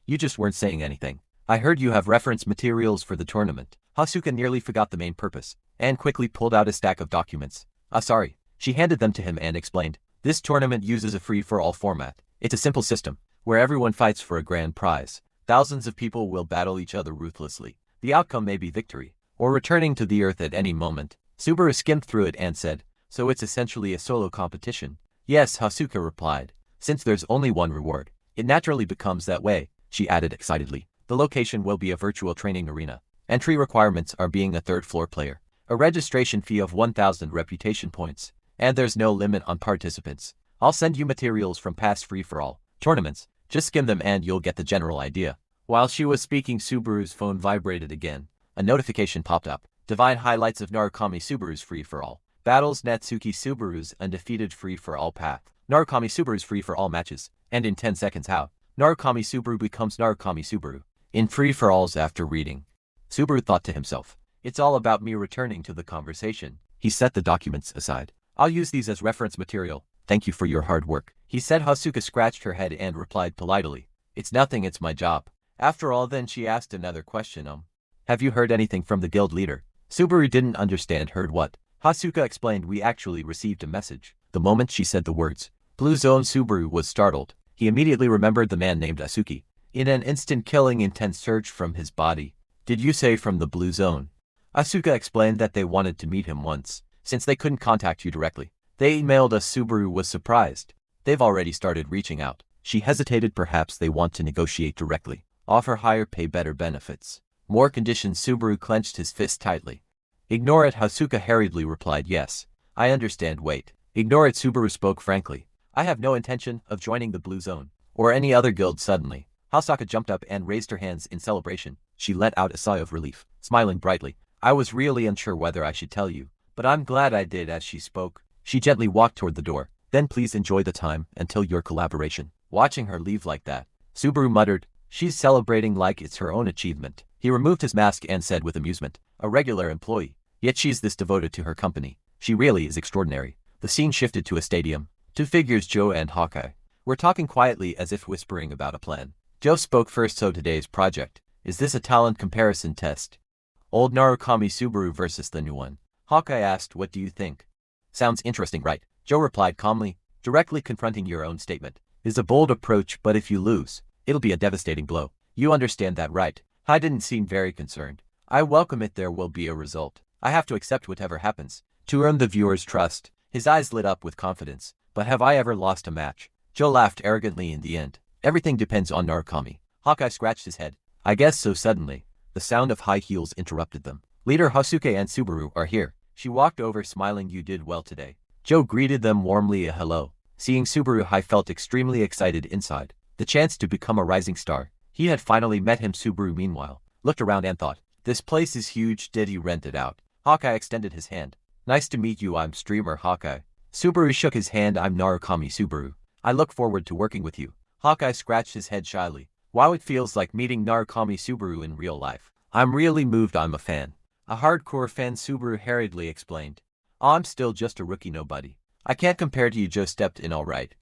You just weren't saying anything. I heard you have reference materials for the tournament. Hosaka nearly forgot the main purpose, and quickly pulled out a stack of documents. Sorry. She handed them to him and explained, this tournament uses a free-for-all format. It's a simple system, where everyone fights for a grand prize. Thousands of people will battle each other ruthlessly. The outcome may be victory, or returning to the earth at any moment. Subaru skimmed through it and said, so it's essentially a solo competition? Yes, Hosaka replied. Since there's only one reward, it naturally becomes that way, she added excitedly. The location will be a virtual training arena. Entry requirements are being a third-floor player, a registration fee of 1,000 reputation points, and there's no limit on participants. I'll send you materials from past free-for-all tournaments. Just skim them and you'll get the general idea. While she was speaking, Subaru's phone vibrated again. A notification popped up. Divine highlights of Narukami Subaru's free-for-all battles. Natsuki Subaru's undefeated free-for-all path. Narukami Subaru's free-for-all matches. And in 10 seconds how Narukami Subaru becomes Narukami Subaru in free-for-alls. After reading, Subaru thought to himself, it's all about me returning to the conversation. He set the documents aside. I'll use these as reference material. Thank you for your hard work, he said. Hosaka scratched her head and replied politely, it's nothing, it's my job. After all. Then she asked another question. Have you heard anything from the guild leader? Subaru didn't understand. Heard what? Hosaka explained, we actually received a message. The moment she said the words Blue Zone, Subaru was startled. He immediately remembered the man named Asuki. In an instant, killing intent surged from his body. Did you say from the Blue Zone? Asuka explained that they wanted to meet him once, since they couldn't contact you directly. They emailed us. Subaru was surprised. They've already started reaching out. She hesitated. Perhaps they want to negotiate directly. Offer higher pay, better benefits, more conditions. Subaru clenched his fist tightly. Ignore it, Hosaka hurriedly replied. Yes, I understand. Wait. Ignore it, Subaru spoke frankly. I have no intention of joining the Blue Zone, or any other guild. Suddenly, Hosaka jumped up and raised her hands in celebration. She let out a sigh of relief, smiling brightly. I was really unsure whether I should tell you, but I'm glad I did. As she spoke, she gently walked toward the door. Then please enjoy the time until your collaboration. Watching her leave like that, Subaru muttered, she's celebrating like it's her own achievement. He removed his mask and said with amusement, a regular employee, yet she's this devoted to her company. She really is extraordinary. The scene shifted to a stadium. Two figures, Joe and Hawkeye, were talking quietly as if whispering about a plan. Joe spoke first. So today's project, is this a talent comparison test? Old Narukami Subaru versus the new one. Hawkeye asked, what do you think? Sounds interesting, right? Joe replied calmly, directly confronting your own statement. Is a bold approach, but if you lose, it'll be a devastating blow. You understand that, right? I didn't seem very concerned. I welcome it. There will be a result. I have to accept whatever happens, to earn the viewer's trust. His eyes lit up with confidence. But have I ever lost a match? Joe laughed arrogantly. In the end, everything depends on Narukami. Hawkeye scratched his head. I guess so. Suddenly, the sound of high heels interrupted them. Leader Hosaka and Subaru are here. She walked over smiling. You did well today. Joe greeted them warmly. A hello. Seeing Subaru, High felt extremely excited inside. The chance to become a rising star. He had finally met him. Subaru meanwhile looked around and thought, this place is huge. Did he rent it out? Hawkeye extended his hand. Nice to meet you, I'm streamer Hawkeye. Subaru shook his hand. I'm Narukami Subaru. I look forward to working with you. Hawkeye scratched his head shyly. Wow, it feels like meeting Narukami Subaru in real life. I'm really moved. I'm a fan. A hardcore fan, Subaru hurriedly explained. Oh, I'm still just a rookie nobody. I can't compare to you, just stepped in alright.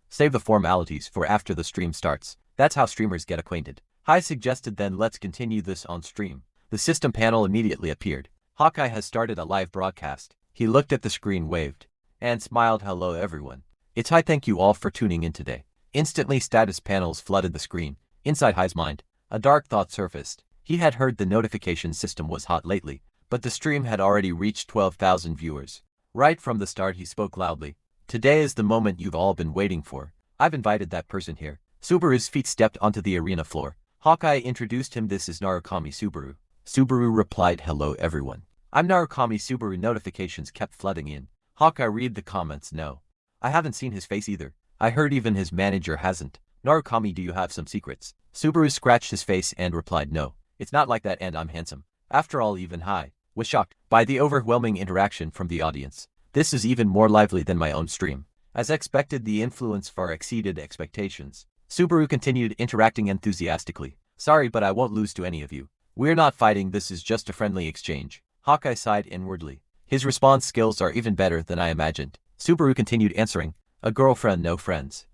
Save the formalities for after the stream starts. That's how streamers get acquainted. Hai suggested. Then let's continue this on stream. The system panel immediately appeared. Hawkeye has started a live broadcast. He looked at the screen, waved, and smiled. Hello everyone. It's Hai, thank you all for tuning in today. Instantly status panels flooded the screen. Inside Hai's mind, a dark thought surfaced. He had heard the notification system was hot lately, but the stream had already reached 12,000 viewers. Right from the start he spoke loudly. Today is the moment you've all been waiting for. I've invited that person here. Subaru's feet stepped onto the arena floor. Hawkeye introduced him. This is Narukami Subaru. Subaru replied, hello everyone. I'm Narukami Subaru. Notifications kept flooding in. Hawkeye read the comments. No. I haven't seen his face either. I heard even his manager hasn't. Narukami, do you have some secrets? Subaru scratched his face and replied, no. It's not like that, and I'm handsome. After all, even Hai was shocked by the overwhelming interaction from the audience. This is even more lively than my own stream. As expected, the influence far exceeded expectations. Subaru continued interacting enthusiastically. Sorry, but I won't lose to any of you. We're not fighting, this is just a friendly exchange. Hawkeye sighed inwardly. His response skills are even better than I imagined. Subaru continued answering. A girlfriend, no friends.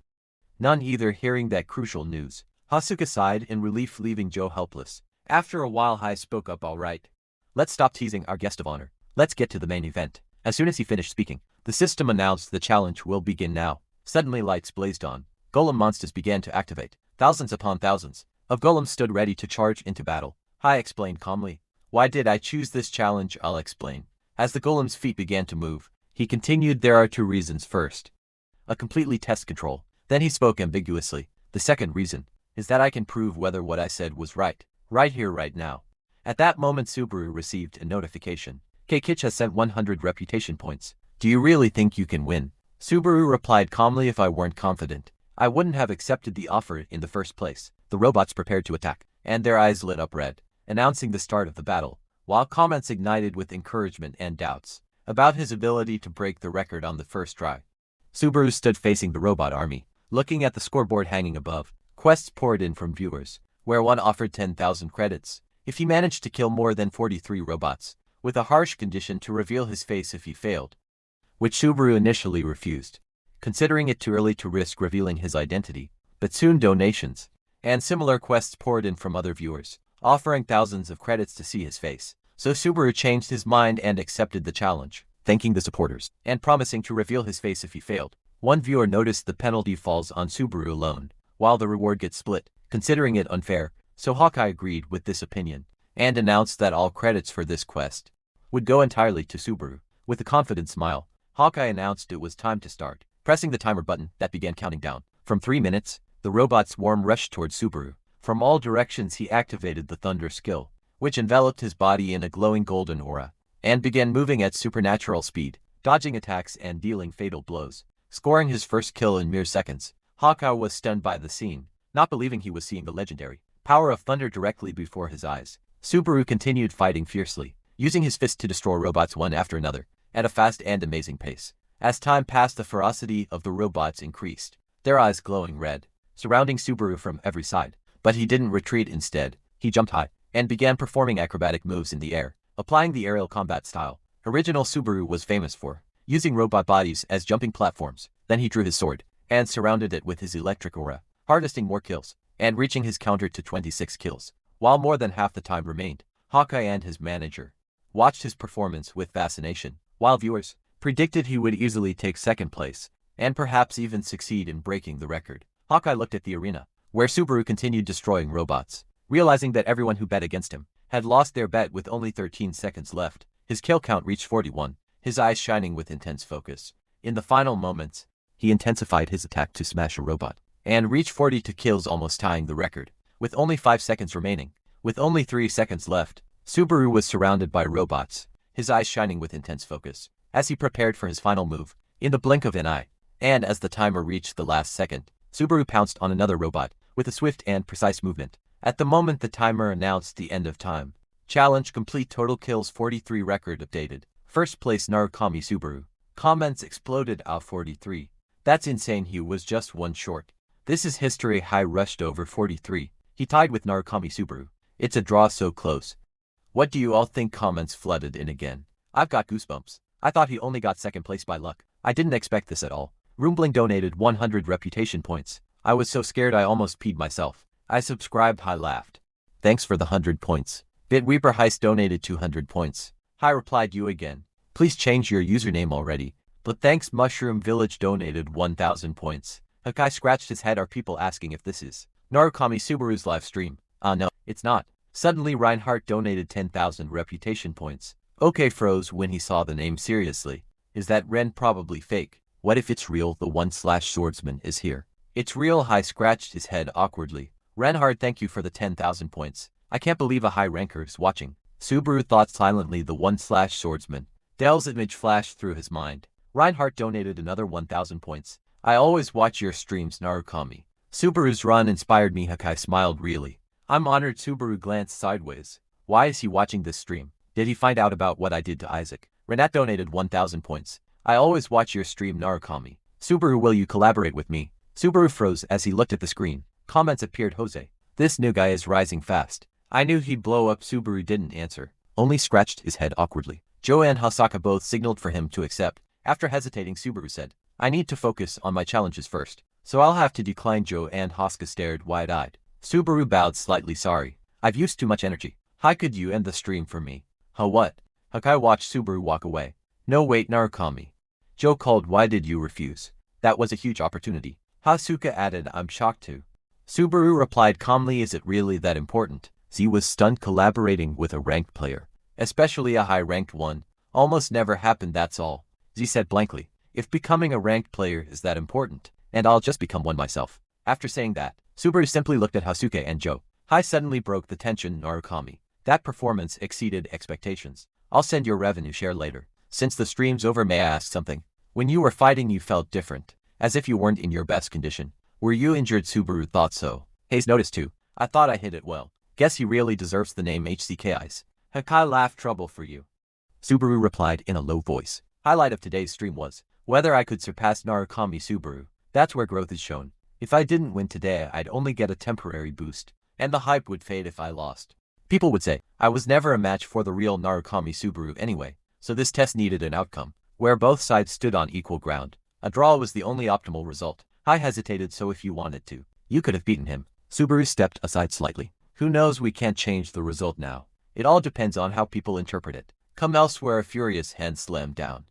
None either. Hearing that crucial news, Hasuka sighed in relief, leaving Joe helpless. After a while, Hai spoke up. Alright. Let's stop teasing our guest of honor. Let's get to the main event. As soon as he finished speaking, the system announced the challenge will begin now. Suddenly lights blazed on. Golem monsters began to activate. Thousands upon thousands of golems stood ready to charge into battle. Hai explained calmly. Why did I choose this challenge? I'll explain. As the golem's feet began to move, he continued, there are two reasons. First, a completely test control. Then he spoke ambiguously. The second reason is that I can prove whether what I said was right. Right here, right now. At that moment, Subaru received a notification. K-Kitch has sent 100 reputation points. Do you really think you can win? Subaru replied calmly, if I weren't confident, I wouldn't have accepted the offer in the first place. The robots prepared to attack, and their eyes lit up red, announcing the start of the battle, while comments ignited with encouragement and doubts about his ability to break the record on the first try. Subaru stood facing the robot army, looking at the scoreboard hanging above. Quests poured in from viewers, where one offered 10,000 credits if he managed to kill more than 43 robots, with a harsh condition to reveal his face if he failed, which Subaru initially refused, considering it too early to risk revealing his identity. But soon donations and similar quests poured in from other viewers, offering thousands of credits to see his face. So Subaru changed his mind and accepted the challenge, thanking the supporters and promising to reveal his face if he failed. One viewer noticed the penalty falls on Subaru alone, while the reward gets split, considering it unfair. So Hawkeye agreed with this opinion and announced that all credits for this quest would go entirely to Subaru. With a confident smile, Hawkeye announced it was time to start. Pressing the timer button that began counting down from 3 minutes, the robot's swarm rushed towards Subaru. From all directions he activated the Thunder skill, which enveloped his body in a glowing golden aura, and began moving at supernatural speed, dodging attacks and dealing fatal blows, scoring his first kill in mere seconds. Hawkeye was stunned by the scene, not believing he was seeing the legendary power of thunder directly before his eyes. Subaru continued fighting fiercely, using his fists to destroy robots one after another, at a fast and amazing pace. As time passed, the ferocity of the robots increased, their eyes glowing red, surrounding Subaru from every side. But he didn't retreat. Instead, he jumped high and began performing acrobatic moves in the air, applying the aerial combat style original Subaru was famous for, using robot bodies as jumping platforms. Then he drew his sword and surrounded it with his electric aura, harvesting more kills and reaching his counter to 26 kills. While more than half the time remained, Hawkeye and his manager watched his performance with fascination, while viewers predicted he would easily take second place and perhaps even succeed in breaking the record. Hawkeye looked at the arena, where Subaru continued destroying robots. Realizing that everyone who bet against him had lost their bet with only 13 seconds left, his kill count reached 41, his eyes shining with intense focus. In the final moments, he intensified his attack to smash a robot, and reached 42 kills, almost tying the record. With only 5 seconds remaining, with only 3 seconds left, Subaru was surrounded by robots, his eyes shining with intense focus, as he prepared for his final move. In the blink of an eye, and as the timer reached the last second, Subaru pounced on another robot, with a swift and precise movement. At the moment the timer announced the end of time. Challenge complete. Total kills 43. Record updated. First place Narukami Subaru. Comments exploded out 43. That's insane, he was just one short. This is history. High rushed over 43. He tied with Narukami Subaru. It's a draw so close. What do you all think? Comments flooded in again. I've got goosebumps. I thought he only got second place by luck. I didn't expect this at all. Rumbling donated 100 reputation points. I was so scared I almost peed myself. I subscribed. High laughed. Thanks for the 100 points. Bitweeper Heist donated 200 points. High replied, you again. Please change your username already. But thanks. Mushroom Village donated 1000 points. Hakai scratched his head. Are people asking if this is Narukami Subaru's live stream? No, it's not. Suddenly Reinhardt donated 10,000 reputation points. OK froze when he saw the name. Seriously. Is that Ren? Probably fake. What if it's real? The 1/swordsman is here. It's real. High scratched his head awkwardly. Reinhardt, thank you for the 10,000 points. I can't believe a high ranker is watching. Subaru thought silently. The 1/swordsman. Dell's image flashed through his mind. Reinhardt donated another 1,000 points. I always watch your streams, Narukami. Subaru's run inspired me. Hakai smiled. Really? I'm honored. Subaru glanced sideways. Why is he watching this stream? Did he find out about what I did to Isaac? Renat donated 1,000 points. I always watch your stream, Narukami. Subaru, will you collaborate with me? Subaru froze as he looked at the screen. Comments appeared. Jose. This new guy is rising fast. I knew he'd blow up. Subaru didn't answer, only scratched his head awkwardly. Joe and Hasaka both signaled for him to accept. After hesitating, Subaru said, I need to focus on my challenges first, so I'll have to decline. Joe and Hasaka stared wide-eyed. Subaru bowed slightly. Sorry. I've used too much energy. Hi, could you end the stream for me? Huh, what? Hakai watched Subaru walk away. No, wait, Narukami. Joe called. Why did you refuse? That was a huge opportunity. Hasuka added, I'm shocked too. Subaru replied calmly, is it really that important? Z was stunned. Collaborating with a ranked player, especially a high-ranked one, almost never happened. That's all. Z said blankly. If becoming a ranked player is that important, and I'll just become one myself. After saying that, Subaru simply looked at Hasuke and Joe. Hai suddenly broke the tension. Narukami. That performance exceeded expectations. I'll send your revenue share later. Since the stream's over, may I ask something? When you were fighting you felt different, as if you weren't in your best condition. Were you injured? Subaru thought so. Hayes noticed too. I thought I hit it well. Guess he really deserves the name HCKIs. Hakai laughed. Trouble for you. Subaru replied in a low voice. Highlight of today's stream was whether I could surpass Narukami Subaru. That's where growth is shown. If I didn't win today, I'd only get a temporary boost, and the hype would fade if I lost. People would say, I was never a match for the real Narukami Subaru anyway, so this test needed an outcome where both sides stood on equal ground. A draw was the only optimal result. I hesitated, so if you wanted to, you could have beaten him. Subaru stepped aside slightly. Who knows, we can't change the result now. It all depends on how people interpret it. Come elsewhere. A furious hand slammed down.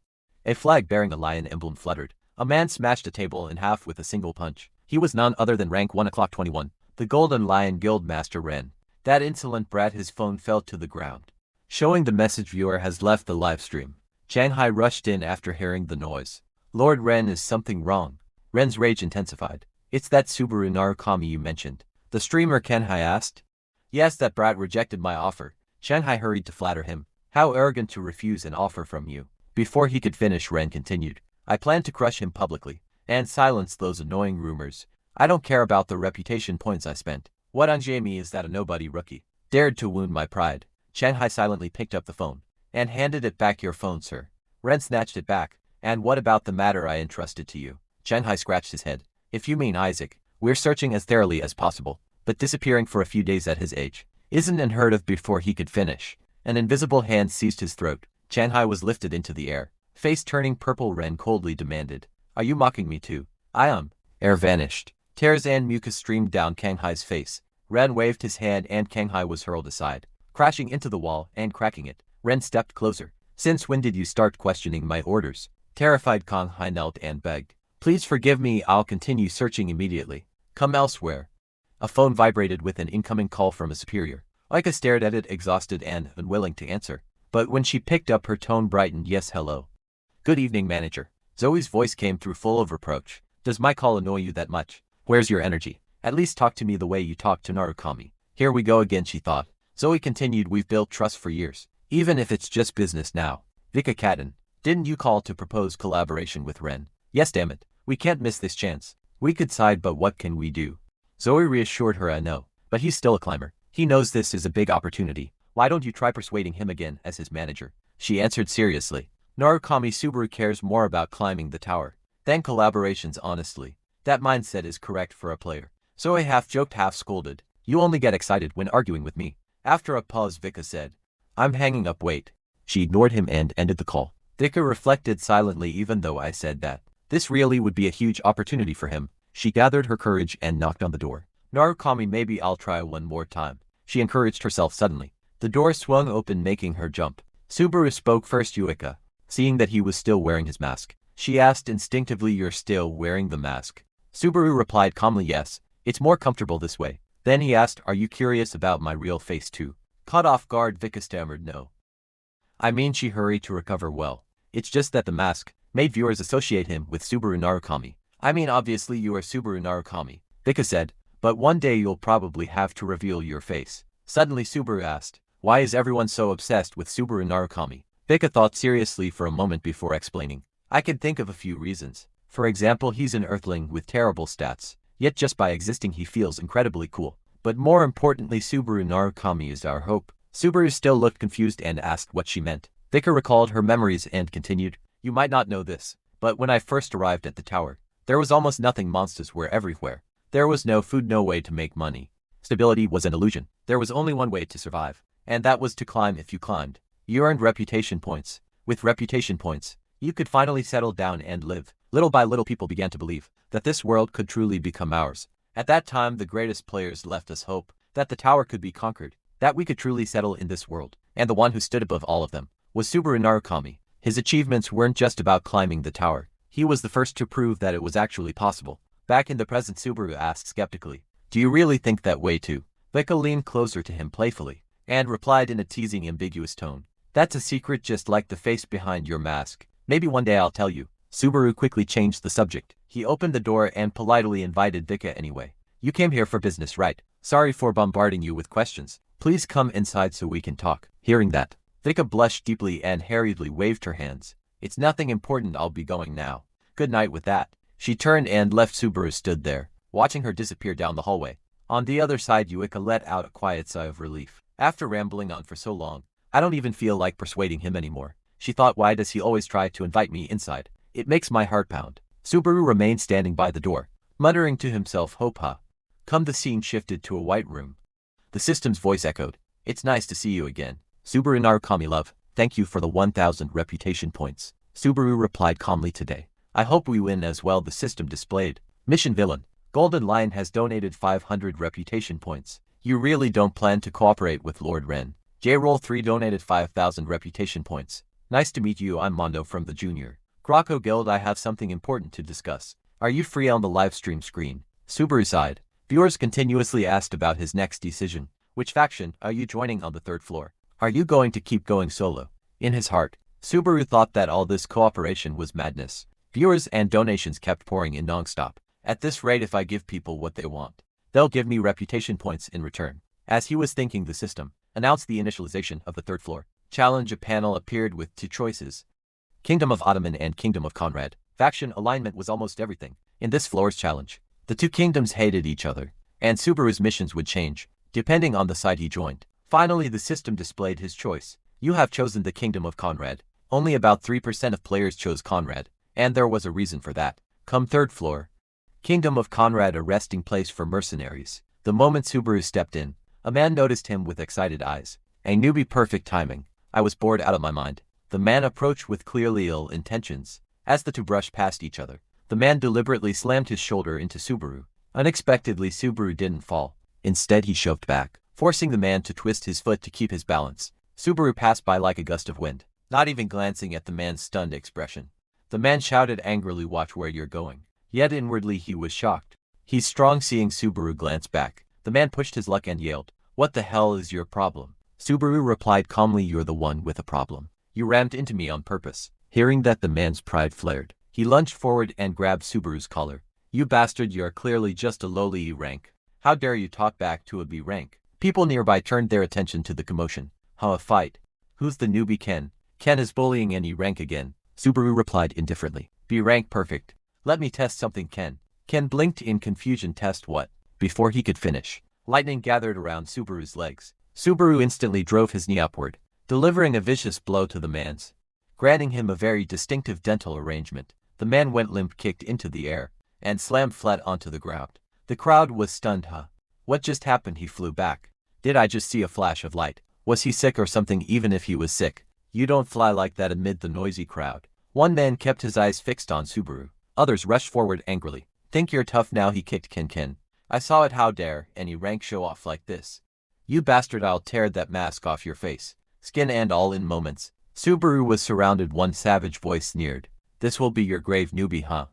A flag bearing a lion emblem fluttered. A man smashed a table in half with a single punch. He was none other than rank 1/21, the Golden Lion Guild Master Ren. That insolent brat. His phone fell to the ground, showing the message viewer has left the live stream. Shanghai rushed in after hearing the noise. Lord Ren, is something wrong? Ren's rage intensified. It's that Subaru Narukami you mentioned, the streamer, Shanghai asked. Yes, that brat rejected my offer. Shanghai hurried to flatter him. How arrogant to refuse an offer from you. Before he could finish, Ren continued. I plan to crush him publicly and silence those annoying rumors. I don't care about the reputation points I spent. What on Jamie is that a nobody rookie dared to wound my pride? Shanghai silently picked up the phone and handed it back. Your phone, sir. Ren snatched it back. And what about the matter I entrusted to you? Shanghai scratched his head. If you mean Isaac, we're searching as thoroughly as possible, but disappearing for a few days at his age isn't unheard of. Before he could finish, an invisible hand seized his throat. Shanghai was lifted into the air. Face turning purple, Ren coldly demanded, are you mocking me too? I am. Air vanished. Tears and mucus streamed down Shanghai's face. Ren waved his hand and Shanghai was hurled aside, crashing into the wall and cracking it. Ren stepped closer. Since when did you start questioning my orders? Terrified, Shanghai knelt and begged. Please forgive me, I'll continue searching immediately. Come elsewhere. A phone vibrated with an incoming call from a superior. Aika stared at it, exhausted and unwilling to answer. But when she picked up, her tone brightened. Yes, hello. Good evening, manager. Zoe's voice came through, full of reproach. Does my call annoy you that much? Where's your energy? At least talk to me the way you talk to Narukami. Here we go again, she thought. Zoe continued, we've built trust for years, even if it's just business now. Vika Katten, didn't you call to propose collaboration with Ren? Yes, damn it. We can't miss this chance. We could side, but what can we do? Zoe reassured her. I know, but he's still a climber. He knows this is a big opportunity. Why don't you try persuading him again as his manager? she answered seriously. Narukami Subaru cares more about climbing the tower than collaborations honestly. That mindset is correct for a player. So I half joked half scolded. You only get excited when arguing with me. After a pause Vika said, I'm hanging up wait. She ignored him and ended the call. Vika reflected silently even though I said that this really would be a huge opportunity for him. She gathered her courage and knocked on the door. Narukami, maybe I'll try one more time. She encouraged herself suddenly. The door swung open making her jump. Subaru spoke first. Yuika, seeing that he was still wearing his mask, she asked instinctively, you're still wearing the mask? Subaru replied calmly, yes, it's more comfortable this way. Then he asked, are you curious about my real face too? Caught off guard, Vika stammered, no. I mean, she hurried to recover, well, it's just that the mask made viewers associate him with Subaru Narukami. I mean, obviously you are Subaru Narukami, Vika said, but one day you'll probably have to reveal your face. Suddenly Subaru asked, why is everyone so obsessed with Subaru Narukami? Vika thought seriously for a moment before explaining. I can think of a few reasons. For example, he's an earthling with terrible stats, yet just by existing he feels incredibly cool. But more importantly, Subaru Narukami is our hope. Subaru still looked confused and asked what she meant. Vika recalled her memories and continued, you might not know this, but when I first arrived at the tower, there was almost nothing. Monsters were everywhere. There was no food, no way to make money. Stability was an illusion. There was only one way to survive, and that was to climb. If you climbed, you earned reputation points. With reputation points, you could finally settle down and live. Little by little people began to believe that this world could truly become ours. At that time the greatest players left us hope that the tower could be conquered, that we could truly settle in this world. And the one who stood above all of them was Subaru Narukami. His achievements weren't just about climbing the tower. He was the first to prove that it was actually possible. Back in the present, Subaru asked skeptically, do you really think that way too? Vika leaned closer to him playfully and replied in a teasing, ambiguous tone, that's a secret just like the face behind your mask. Maybe one day I'll tell you. Subaru quickly changed the subject. He opened the door and politely invited Vika anyway. You came here for business, right? Sorry for bombarding you with questions. Please come inside so we can talk. Hearing that, Vika blushed deeply and hurriedly waved her hands. It's nothing important, I'll be going now. Good night. With that, she turned and left. Subaru stood there, watching her disappear down the hallway. On the other side, Yuika let out a quiet sigh of relief. After rambling on for so long, I don't even feel like persuading him anymore. She thought, why does he always try to invite me inside? It makes my heart pound. Subaru remained standing by the door, muttering to himself, hope ha. Come. The scene shifted to a white room. The system's voice echoed, it's nice to see you again. Subaru Narukami, love, thank you for the 1000 reputation points. Subaru replied calmly, today I hope we win as well. The system displayed, mission villain, Golden Lion has donated 500 reputation points. You really don't plan to cooperate with Lord Ren. J-Roll 3 donated 5000 reputation points. Nice to meet you, I'm Mondo from the Junior Croco Guild. I have something important to discuss. Are you free on the live stream screen? Subaru sighed. Viewers continuously asked about his next decision. Which faction are you joining on the 3rd floor? Are you going to keep going solo? In his heart, Subaru thought that all this cooperation was madness. Viewers and donations kept pouring in non-stop. At this rate, if I give people what they want, they'll give me reputation points in return. As he was thinking, the system announced the initialization of the 3rd floor challenge. A panel appeared with 2 choices. Kingdom of Ottoman and Kingdom of Conrad. Faction alignment was almost everything in this floor's challenge. The 2 kingdoms hated each other, and Subaru's missions would change, depending on the side he joined. Finally, the system displayed his choice. You have chosen the Kingdom of Conrad. Only about 3% of players chose Conrad, and there was a reason for that. Come 3rd floor. Kingdom of Conrad, a resting place for mercenaries. The moment Subaru stepped in, a man noticed him with excited eyes. A newbie, perfect timing. I was bored out of my mind. The man approached with clearly ill intentions. As the 2 brushed past each other, the man deliberately slammed his shoulder into Subaru. Unexpectedly, Subaru didn't fall. Instead, he shoved back, forcing the man to twist his foot to keep his balance. Subaru passed by like a gust of wind, not even glancing at the man's stunned expression. The man shouted angrily, watch where you're going. Yet inwardly he was shocked. He's strong. Seeing Subaru glance back, the man pushed his luck and yelled, what the hell is your problem? Subaru replied calmly, you're the one with a problem. You rammed into me on purpose. Hearing that, the man's pride flared. He lunged forward and grabbed Subaru's collar. You bastard, you're clearly just a lowly E rank. How dare you talk back to a B rank? People nearby turned their attention to the commotion. How, a fight? Who's the newbie? Ken. Ken is bullying any rank again. Subaru replied indifferently. B rank, perfect. Let me test something, Ken. Ken blinked in confusion. Test what? Before he could finish, lightning gathered around Subaru's legs. Subaru instantly drove his knee upward, delivering a vicious blow to the man's, granting him a very distinctive dental arrangement. The man went limp, kicked into the air, and slammed flat onto the ground. The crowd was stunned. What just happened? He flew back. Did I just see a flash of light? Was he sick or something? Even if he was sick, you don't fly like that amid the noisy crowd. One man kept his eyes fixed on Subaru. Others rushed forward angrily. Think you're tough now? He kicked Ken. I saw it. How dare any rank show off like this? You bastard, I'll tear that mask off your face, skin and all. In moments, Subaru was surrounded. One savage voice sneered. This will be your grave, newbie, huh?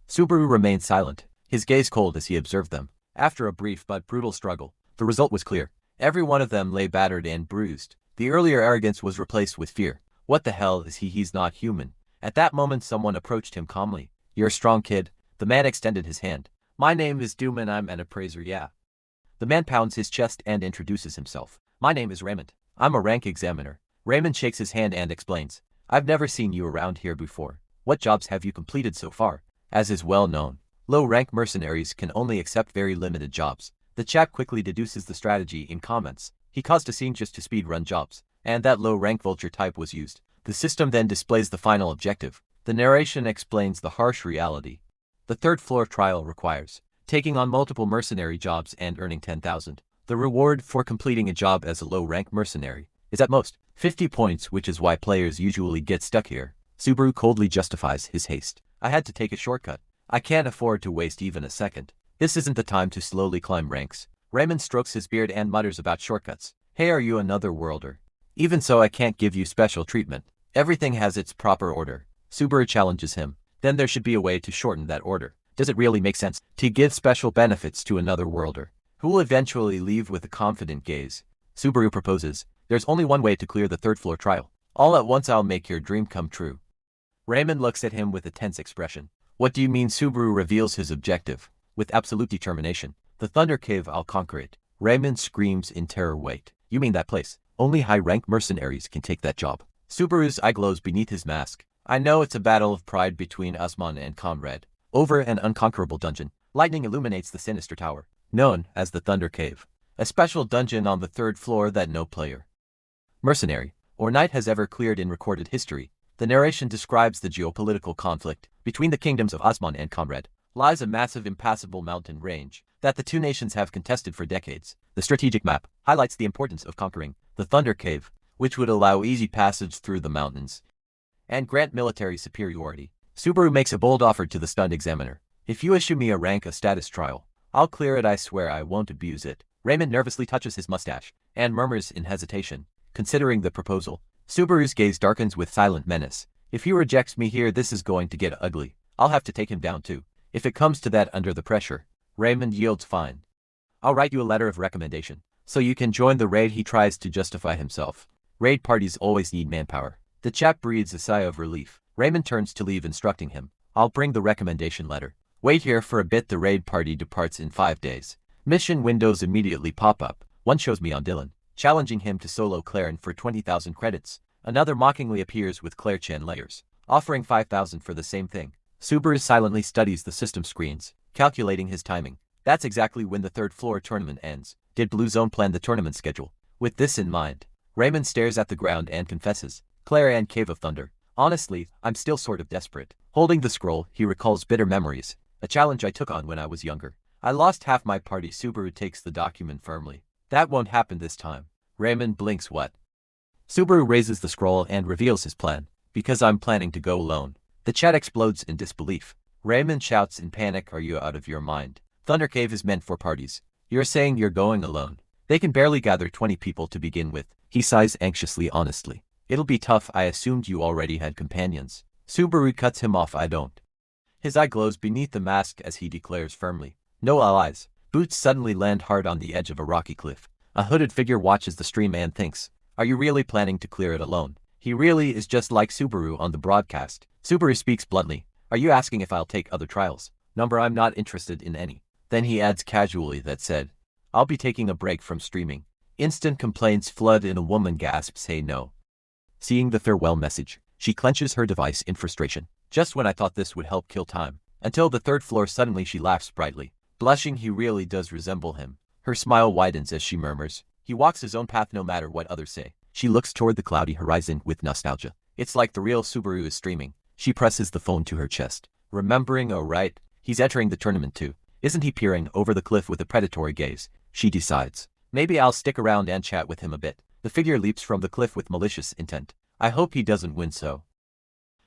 Subaru remained silent, his gaze cold as he observed them. After a brief but brutal struggle, the result was clear. Every one of them lay battered and bruised. The earlier arrogance was replaced with fear. What the hell is he? He's not human. At that moment someone approached him calmly. You're a strong kid. The man extended his hand. My name is Doom and I'm an appraiser, yeah. The man pounds his chest and introduces himself. My name is Raymond. I'm a rank examiner. Raymond shakes his hand and explains. I've never seen you around here before. What jobs have you completed so far? As is well known, low-rank mercenaries can only accept very limited jobs. The chap quickly deduces the strategy in comments. He caused a scene just to speed-run jobs, and that low-rank vulture type was used. The system then displays the final objective. The narration explains the harsh reality. The third floor trial requires taking on multiple mercenary jobs and earning 10,000. The reward for completing a job as a low-rank mercenary is at most 50 points, which is why players usually get stuck here. Subaru coldly justifies his haste. I had to take a shortcut. I can't afford to waste even a second. This isn't the time to slowly climb ranks. Raymond strokes his beard and mutters about shortcuts. Hey, are you another worlder? Even so, I can't give you special treatment. Everything has its proper order. Subaru challenges him. Then there should be a way to shorten that order. Does it really make sense to give special benefits to another worlder, who will eventually leave with a confident gaze? Subaru proposes. There's only one way to clear the third floor trial. All at once I'll make your dream come true. Raymond looks at him with a tense expression. What do you mean? Subaru reveals his objective with absolute determination. The Thunder Cave, I'll conquer it. Raymond screams in terror. Wait, you mean that place? Only high-rank mercenaries can take that job. Subaru's eye glows beneath his mask. I know it's a battle of pride between Usman and Comrade over an unconquerable dungeon. Lightning illuminates the sinister tower, known as the Thunder Cave, a special dungeon on the third floor that no player, mercenary, or knight has ever cleared in recorded history. The narration describes the geopolitical conflict between the kingdoms of Usman and Comrade. Lies a massive impassable mountain range that the two nations have contested for decades. The strategic map highlights the importance of conquering the Thunder Cave, which would allow easy passage through the mountains and grant military superiority. Subaru makes a bold offer to the stunned examiner. If you issue me a status trial, I'll clear it. I swear I won't abuse it. Raymond nervously touches his mustache and murmurs in hesitation, considering the proposal. Subaru's gaze darkens with silent menace. If he rejects me here, this is going to get ugly. I'll have to take him down too. If it comes to that, under the pressure, Raymond yields. Fine. I'll write you a letter of recommendation, so you can join the raid. He tries to justify himself. Raid parties always need manpower. The chap breathes a sigh of relief. Raymond turns to leave, instructing him. I'll bring the recommendation letter. Wait here for a bit. The raid party departs in 5 days. Mission windows immediately pop up. One shows me on Dylan, challenging him to solo Claren for 20,000 credits. Another mockingly appears with Claire Chen layers, offering 5,000 for the same thing. Subaru silently studies the system screens, calculating his timing. That's exactly when the third floor tournament ends. Did Blue Zone plan the tournament schedule with this in mind? Raymond stares at the ground and confesses. Claire and Cave of Thunder. Honestly, I'm still sort of desperate. Holding the scroll, he recalls bitter memories. A challenge I took on when I was younger. I lost half my party. Subaru takes the document firmly. That won't happen this time. Raymond blinks. What? Subaru raises the scroll and reveals his plan. Because I'm planning to go alone. The chat explodes in disbelief. Raymond shouts in panic. Are you out of your mind? Thunder Cave is meant for parties. You're saying you're going alone? They can barely gather 20 people to begin with. He sighs anxiously. Honestly, it'll be tough. I assumed you already had companions. Subaru cuts him off. I don't. His eye glows beneath the mask as he declares firmly. No allies. Boots suddenly land hard on the edge of a rocky cliff. A hooded figure watches the stream and thinks, are you really planning to clear it alone? He really is, just like Subaru on the broadcast. Subaru speaks bluntly. Are you asking if I'll take other trials? Number, I'm not interested in any. Then he adds casually, that said, I'll be taking a break from streaming. Instant complaints flood in. A woman gasps, hey no. Seeing the farewell message, she clenches her device in frustration. Just when I thought this would help kill time. Until the third floor. Suddenly she laughs brightly. Blushing, he really does resemble him. Her smile widens as she murmurs, he walks his own path no matter what others say. She looks toward the cloudy horizon with nostalgia. It's like the real Subaru is streaming. She presses the phone to her chest. Remembering, oh right, he's entering the tournament too. Isn't he peering over the cliff with a predatory gaze? She decides. Maybe I'll stick around and chat with him a bit. The figure leaps from the cliff with malicious intent. I hope he doesn't win so.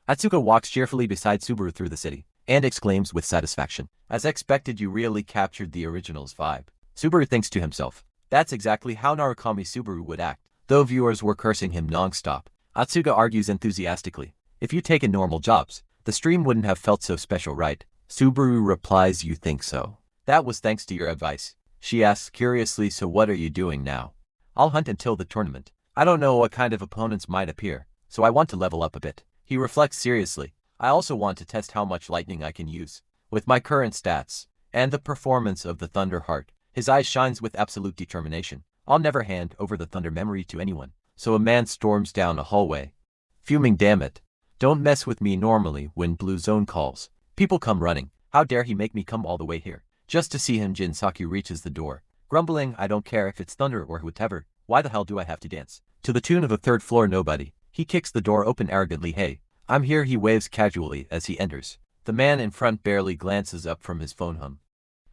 Atsuko walks cheerfully beside Subaru through the city, and exclaims with satisfaction. As expected, you really captured the original's vibe. Subaru thinks to himself. That's exactly how Narukami Subaru would act. Though viewers were cursing him non-stop, Atsuko argues enthusiastically. If you'd taken normal jobs, the stream wouldn't have felt so special, right? Subaru replies, you think so? That was thanks to your advice. She asks curiously, so what are you doing now? I'll hunt until the tournament. I don't know what kind of opponents might appear, so I want to level up a bit. He reflects seriously. I also want to test how much lightning I can use. With my current stats, and the performance of the Thunder Heart, his eyes shines with absolute determination. I'll never hand over the Thunder memory to anyone. So a man storms down a hallway. Fuming, damn it. Don't mess with me. Normally when Blue Zone calls, people come running. How dare he make me come all the way here, just to see him? Jinsaki reaches the door, grumbling, I don't care if it's Thunder or whatever. Why the hell do I have to dance? To the tune of a third floor nobody. He kicks the door open arrogantly. Hey, I'm here. He waves casually as he enters. The man in front barely glances up from his phone.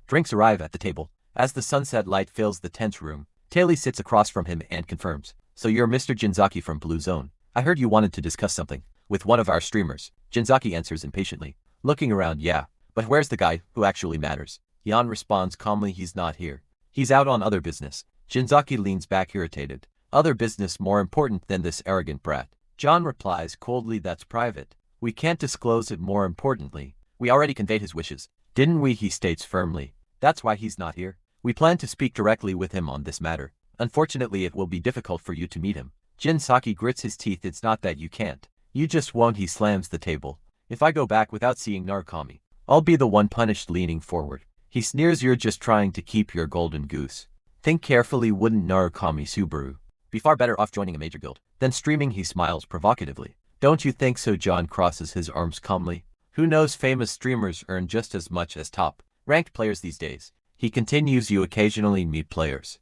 Drinks arrive at the table. As the sunset light fills the tense room, Taylor sits across from him and confirms. So you're Mr. Jinzaki from Blue Zone. I heard you wanted to discuss something with one of our streamers. Jinzaki answers impatiently, looking around. Yeah, but where's the guy who actually matters? Yan responds calmly, he's not here. He's out on other business. Jinzaki leans back irritated. Other business more important than this arrogant brat? John replies coldly, that's private. We can't disclose it. More importantly, we already conveyed his wishes, didn't we? He states firmly. That's why he's not here. We plan to speak directly with him on this matter. Unfortunately, it will be difficult for you to meet him. Jinsaki grits his teeth. It's not that you can't. You just won't. He slams the table. If I go back without seeing Narukami, I'll be the one punished. Leaning forward, he sneers, you're just trying to keep your golden goose. Think carefully. Wouldn't Narukami Subaru be far better off joining a major guild than streaming? He smiles provocatively. Don't you think so? John crosses his arms calmly. Who knows, famous streamers earn just as much as top-ranked players these days. He continues, you occasionally meet players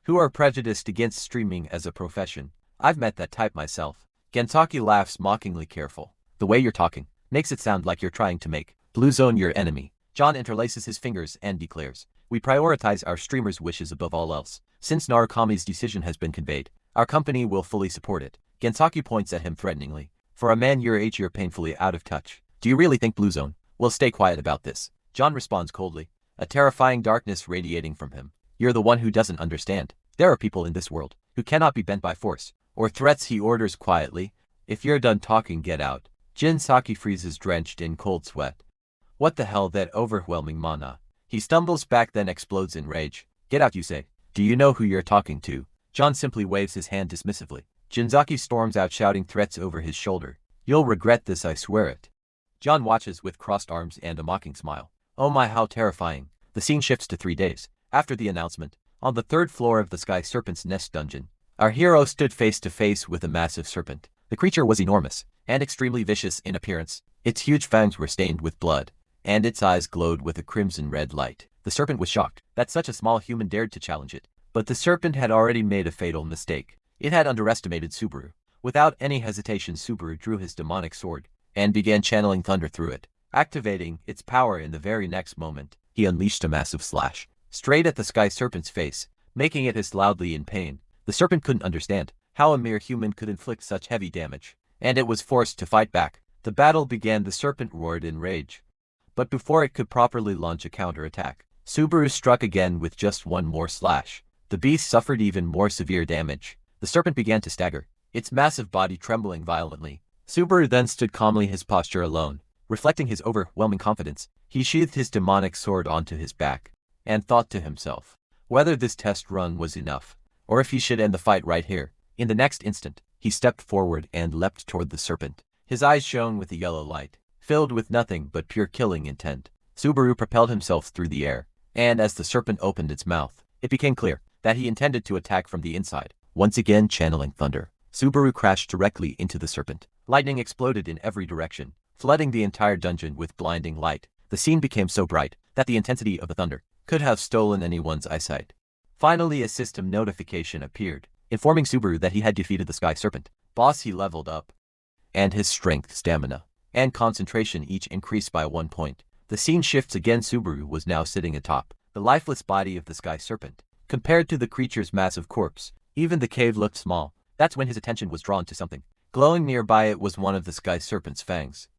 who are prejudiced against streaming as a profession. I've met that type myself. Gensaki laughs mockingly. Careful. The way you're talking makes it sound like you're trying to make Blue Zone your enemy. John interlaces his fingers and declares, we prioritize our streamers' wishes above all else. Since Narukami's decision has been conveyed, our company will fully support it. Gensaki points at him threateningly. For a man your age, you're painfully out of touch. Do you really think Blue Zone will stay quiet about this? John responds coldly, a terrifying darkness radiating from him. You're the one who doesn't understand. There are people in this world who cannot be bent by force or threats. He orders quietly, if you're done talking, get out. Jinsaki freezes, drenched in cold sweat. What the hell, that overwhelming mana. He stumbles back, then explodes in rage. Get out, you say? Do you know who you're talking to? John simply waves his hand dismissively. Jinsaki storms out, shouting threats over his shoulder. You'll regret this, I swear it. John watches with crossed arms and a mocking smile. Oh my, how terrifying. The scene shifts to 3 days after the announcement. On the 3rd floor of the Sky Serpent's Nest dungeon, our hero stood face to face with a massive serpent. The creature was enormous and extremely vicious in appearance. Its huge fangs were stained with blood, and its eyes glowed with a crimson-red light. The serpent was shocked that such a small human dared to challenge it. But the serpent had already made a fatal mistake. It had underestimated Subaru. Without any hesitation, Subaru drew his demonic sword and began channeling thunder through it. Activating its power in the very next moment, he unleashed a massive slash straight at the Sky Serpent's face, making it hiss loudly in pain. The serpent couldn't understand how a mere human could inflict such heavy damage, and it was forced to fight back. The battle began. The serpent roared in rage. But before it could properly launch a counterattack, Subaru struck again with just one more slash. The beast suffered even more severe damage. The serpent began to stagger, its massive body trembling violently. Subaru then stood calmly, his posture alone. Reflecting his overwhelming confidence, he sheathed his demonic sword onto his back, and thought to himself whether this test run was enough, or if he should end the fight right here. In the next instant, he stepped forward and leapt toward the serpent. His eyes shone with a yellow light, filled with nothing but pure killing intent. Subaru propelled himself through the air, and as the serpent opened its mouth, it became clear that he intended to attack from the inside. Once again channeling thunder, Subaru crashed directly into the serpent. Lightning exploded in every direction, flooding the entire dungeon with blinding light. The scene became so bright that the intensity of the thunder could have stolen anyone's eyesight. Finally, a system notification appeared. informing Subaru that he had defeated the Sky Serpent. Boss, he leveled up, and his strength, stamina, and concentration each increased by 1 point. The scene shifts again. Subaru was now sitting atop the lifeless body of the Sky Serpent. Compared to the creature's massive corpse, even the cave looked small. That's when his attention was drawn to something. Glowing nearby, it was one of the Sky Serpent's fangs,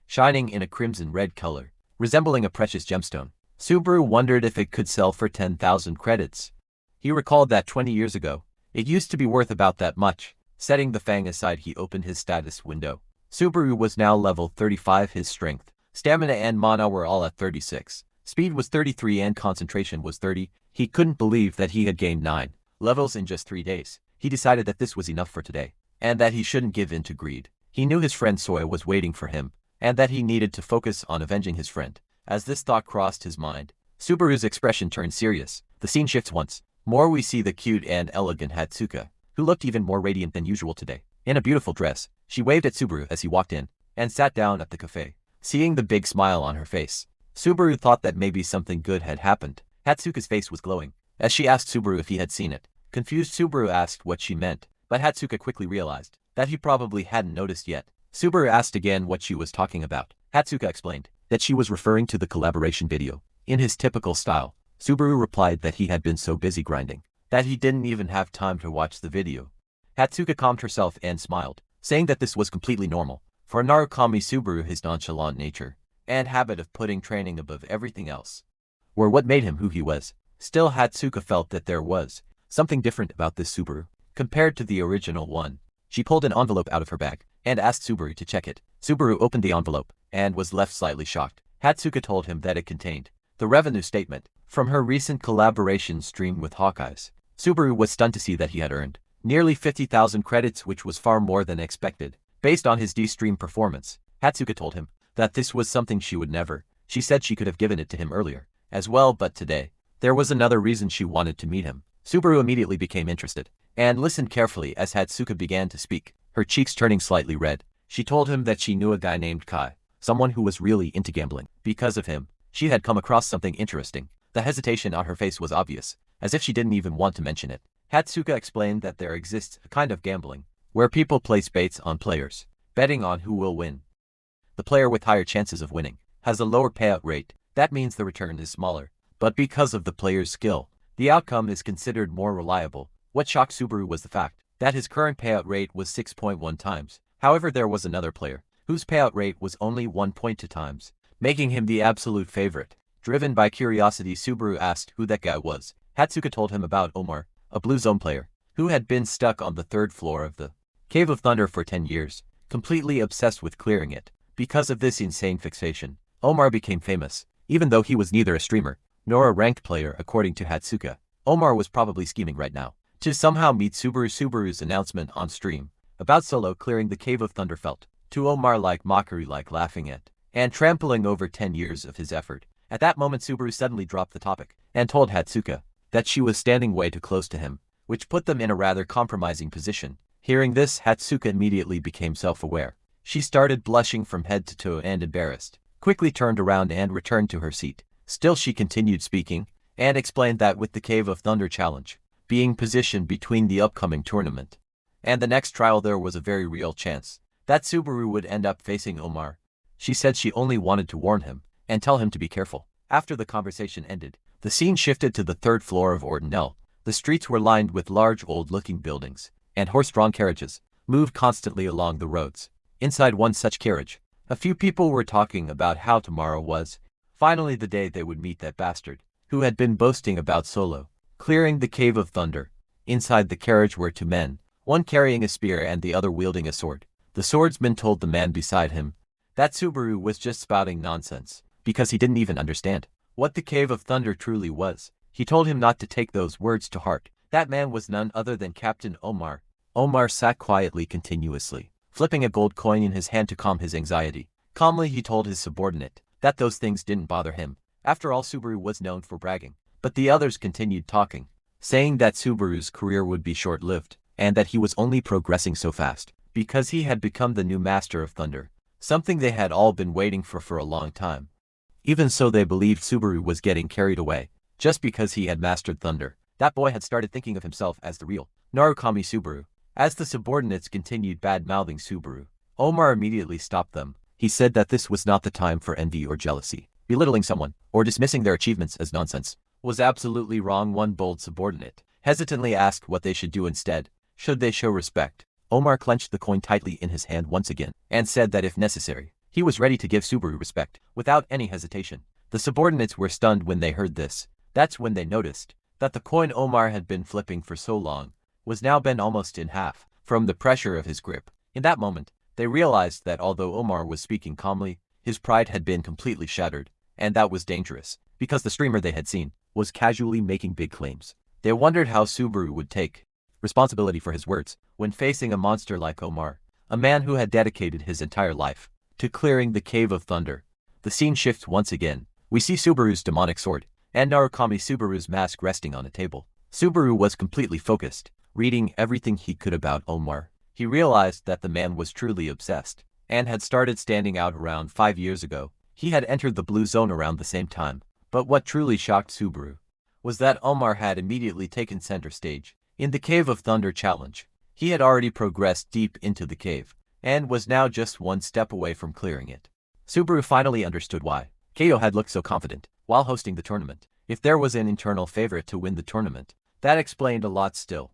shining in a crimson-red color, resembling a precious gemstone. Subaru wondered if it could sell for 10,000 credits. He recalled that 20 years ago, it used to be worth about that much. Setting the fang aside, he opened his status window. Subaru was now level 35. His strength, stamina and mana were all at 36. Speed was 33 and concentration was 30. He couldn't believe that he had gained 9 levels in just 3 days. He decided that this was enough for today, and that he shouldn't give in to greed. He knew his friend Soya was waiting for him, and that he needed to focus on avenging his friend. As this thought crossed his mind, Subaru's expression turned serious. The scene shifts once more. We see the cute and elegant Hatsuka, who looked even more radiant than usual today. In a beautiful dress, she waved at Subaru as he walked in, and sat down at the cafe. Seeing the big smile on her face, Subaru thought that maybe something good had happened. Hatsuka's face was glowing as she asked Subaru if he had seen it. Confused, Subaru asked what she meant, but Hatsuka quickly realized that he probably hadn't noticed yet. Subaru asked again what she was talking about. Hatsuka explained that she was referring to the collaboration video. In his typical style, Subaru replied that he had been so busy grinding that he didn't even have time to watch the video. Hatsuka calmed herself and smiled, saying that this was completely normal for Narukami. Subaru, his nonchalant nature and habit of putting training above everything else were what made him who he was. Still, Hatsuka felt that there was something different about this Subaru compared to the original one. She pulled an envelope out of her bag and asked Subaru to check it. Subaru opened the envelope and was left slightly shocked. Hatsuka told him that it contained the revenue statement from her recent collaboration stream with Hawkeyes. Subaru was stunned to see that he had earned nearly 50,000 credits, which was far more than expected based on his D-stream performance. Hatsuka told him that this was something she would never. She said she could have given it to him earlier as well, but today there was another reason she wanted to meet him. Subaru immediately became interested and listened carefully as Hatsuka began to speak, her cheeks turning slightly red. She told him that she knew a guy named Kai, someone who was really into gambling. Because of him, she had come across something interesting. The hesitation on her face was obvious, as if she didn't even want to mention it. Hatsuka explained that there exists a kind of gambling where people place bets on players, betting on who will win. The player with higher chances of winning has a lower payout rate. That means the return is smaller, but because of the player's skill, the outcome is considered more reliable. What shocked Subaru was the fact that his current payout rate was 6.1 times. However, there was another player whose payout rate was only 1.2 times, making him the absolute favorite. Driven by curiosity, Subaru asked who that guy was. Hatsuka told him about Omar, a Blue Zone player who had been stuck on the 3rd floor of the Cave of Thunder for 10 years, completely obsessed with clearing it. Because of this insane fixation, Omar became famous, even though he was neither a streamer nor a ranked player. According to Hatsuka, Omar was probably scheming right now to somehow meet Subaru. Subaru's announcement on stream about solo clearing the Cave of Thunder felt to Omar like mockery, like laughing at and trampling over 10 years of his effort. At that moment, Subaru suddenly dropped the topic and told Hatsuka that she was standing way too close to him, which put them in a rather compromising position. Hearing this, Hatsuka immediately became self-aware. She started blushing from head to toe and, embarrassed, quickly turned around and returned to her seat. Still, she continued speaking and explained that with the Cave of Thunder challenge being positioned between the upcoming tournament and the next trial, there was a very real chance that Subaru would end up facing Omar. She said she only wanted to warn him and tell him to be careful. After the conversation ended, the scene shifted to the 3rd floor of Ordinelle. The streets were lined with large old-looking buildings, and horse-drawn carriages moved constantly along the roads. Inside one such carriage, a few people were talking about how tomorrow was finally the day they would meet that bastard who had been boasting about solo clearing the Cave of Thunder. Inside the carriage were 2 men, one carrying a spear and the other wielding a sword. The swordsman told the man beside him that Subaru was just spouting nonsense because he didn't even understand what the Cave of Thunder truly was. He told him not to take those words to heart. That man was none other than Captain Omar. Omar sat quietly, continuously flipping a gold coin in his hand to calm his anxiety. Calmly, he told his subordinate that those things didn't bother him. After all, Subaru was known for bragging. But the others continued talking, saying that Subaru's career would be short-lived, and that he was only progressing so fast because he had become the new Master of Thunder, something they had all been waiting for a long time. Even so, they believed Subaru was getting carried away just because he had mastered Thunder. That boy had started thinking of himself as the real Narukami Subaru. As the subordinates continued bad-mouthing Subaru, Omar immediately stopped them. He said that this was not the time for envy or jealousy. Belittling someone, or dismissing their achievements as nonsense, was absolutely wrong. One bold subordinate hesitantly asked what they should do instead. Should they show respect? Omar clenched the coin tightly in his hand once again, and said that if necessary, he was ready to give Subaru respect, without any hesitation. The subordinates were stunned when they heard this. That's when they noticed that the coin Omar had been flipping for so long was now bent almost in half from the pressure of his grip. In that moment, they realized that although Omar was speaking calmly, his pride had been completely shattered, and that was dangerous, because the streamer they had seen was casually making big claims. They wondered how Subaru would take responsibility for his words when facing a monster like Omar, a man who had dedicated his entire life to clearing the Cave of Thunder. The scene shifts once again. We see Subaru's demonic sword and Narukami Subaru's mask resting on a table. Subaru was completely focused, reading everything he could about Omar. He realized that the man was truly obsessed and had started standing out around 5 years ago. He had entered the blue zone around the same time. But what truly shocked Subaru was that Omar had immediately taken center stage in the Cave of Thunder challenge. He had already progressed deep into the cave and was now just one step away from clearing it. Subaru finally understood why Kaio had looked so confident while hosting the tournament. If there was an internal favorite to win the tournament, that explained a lot still.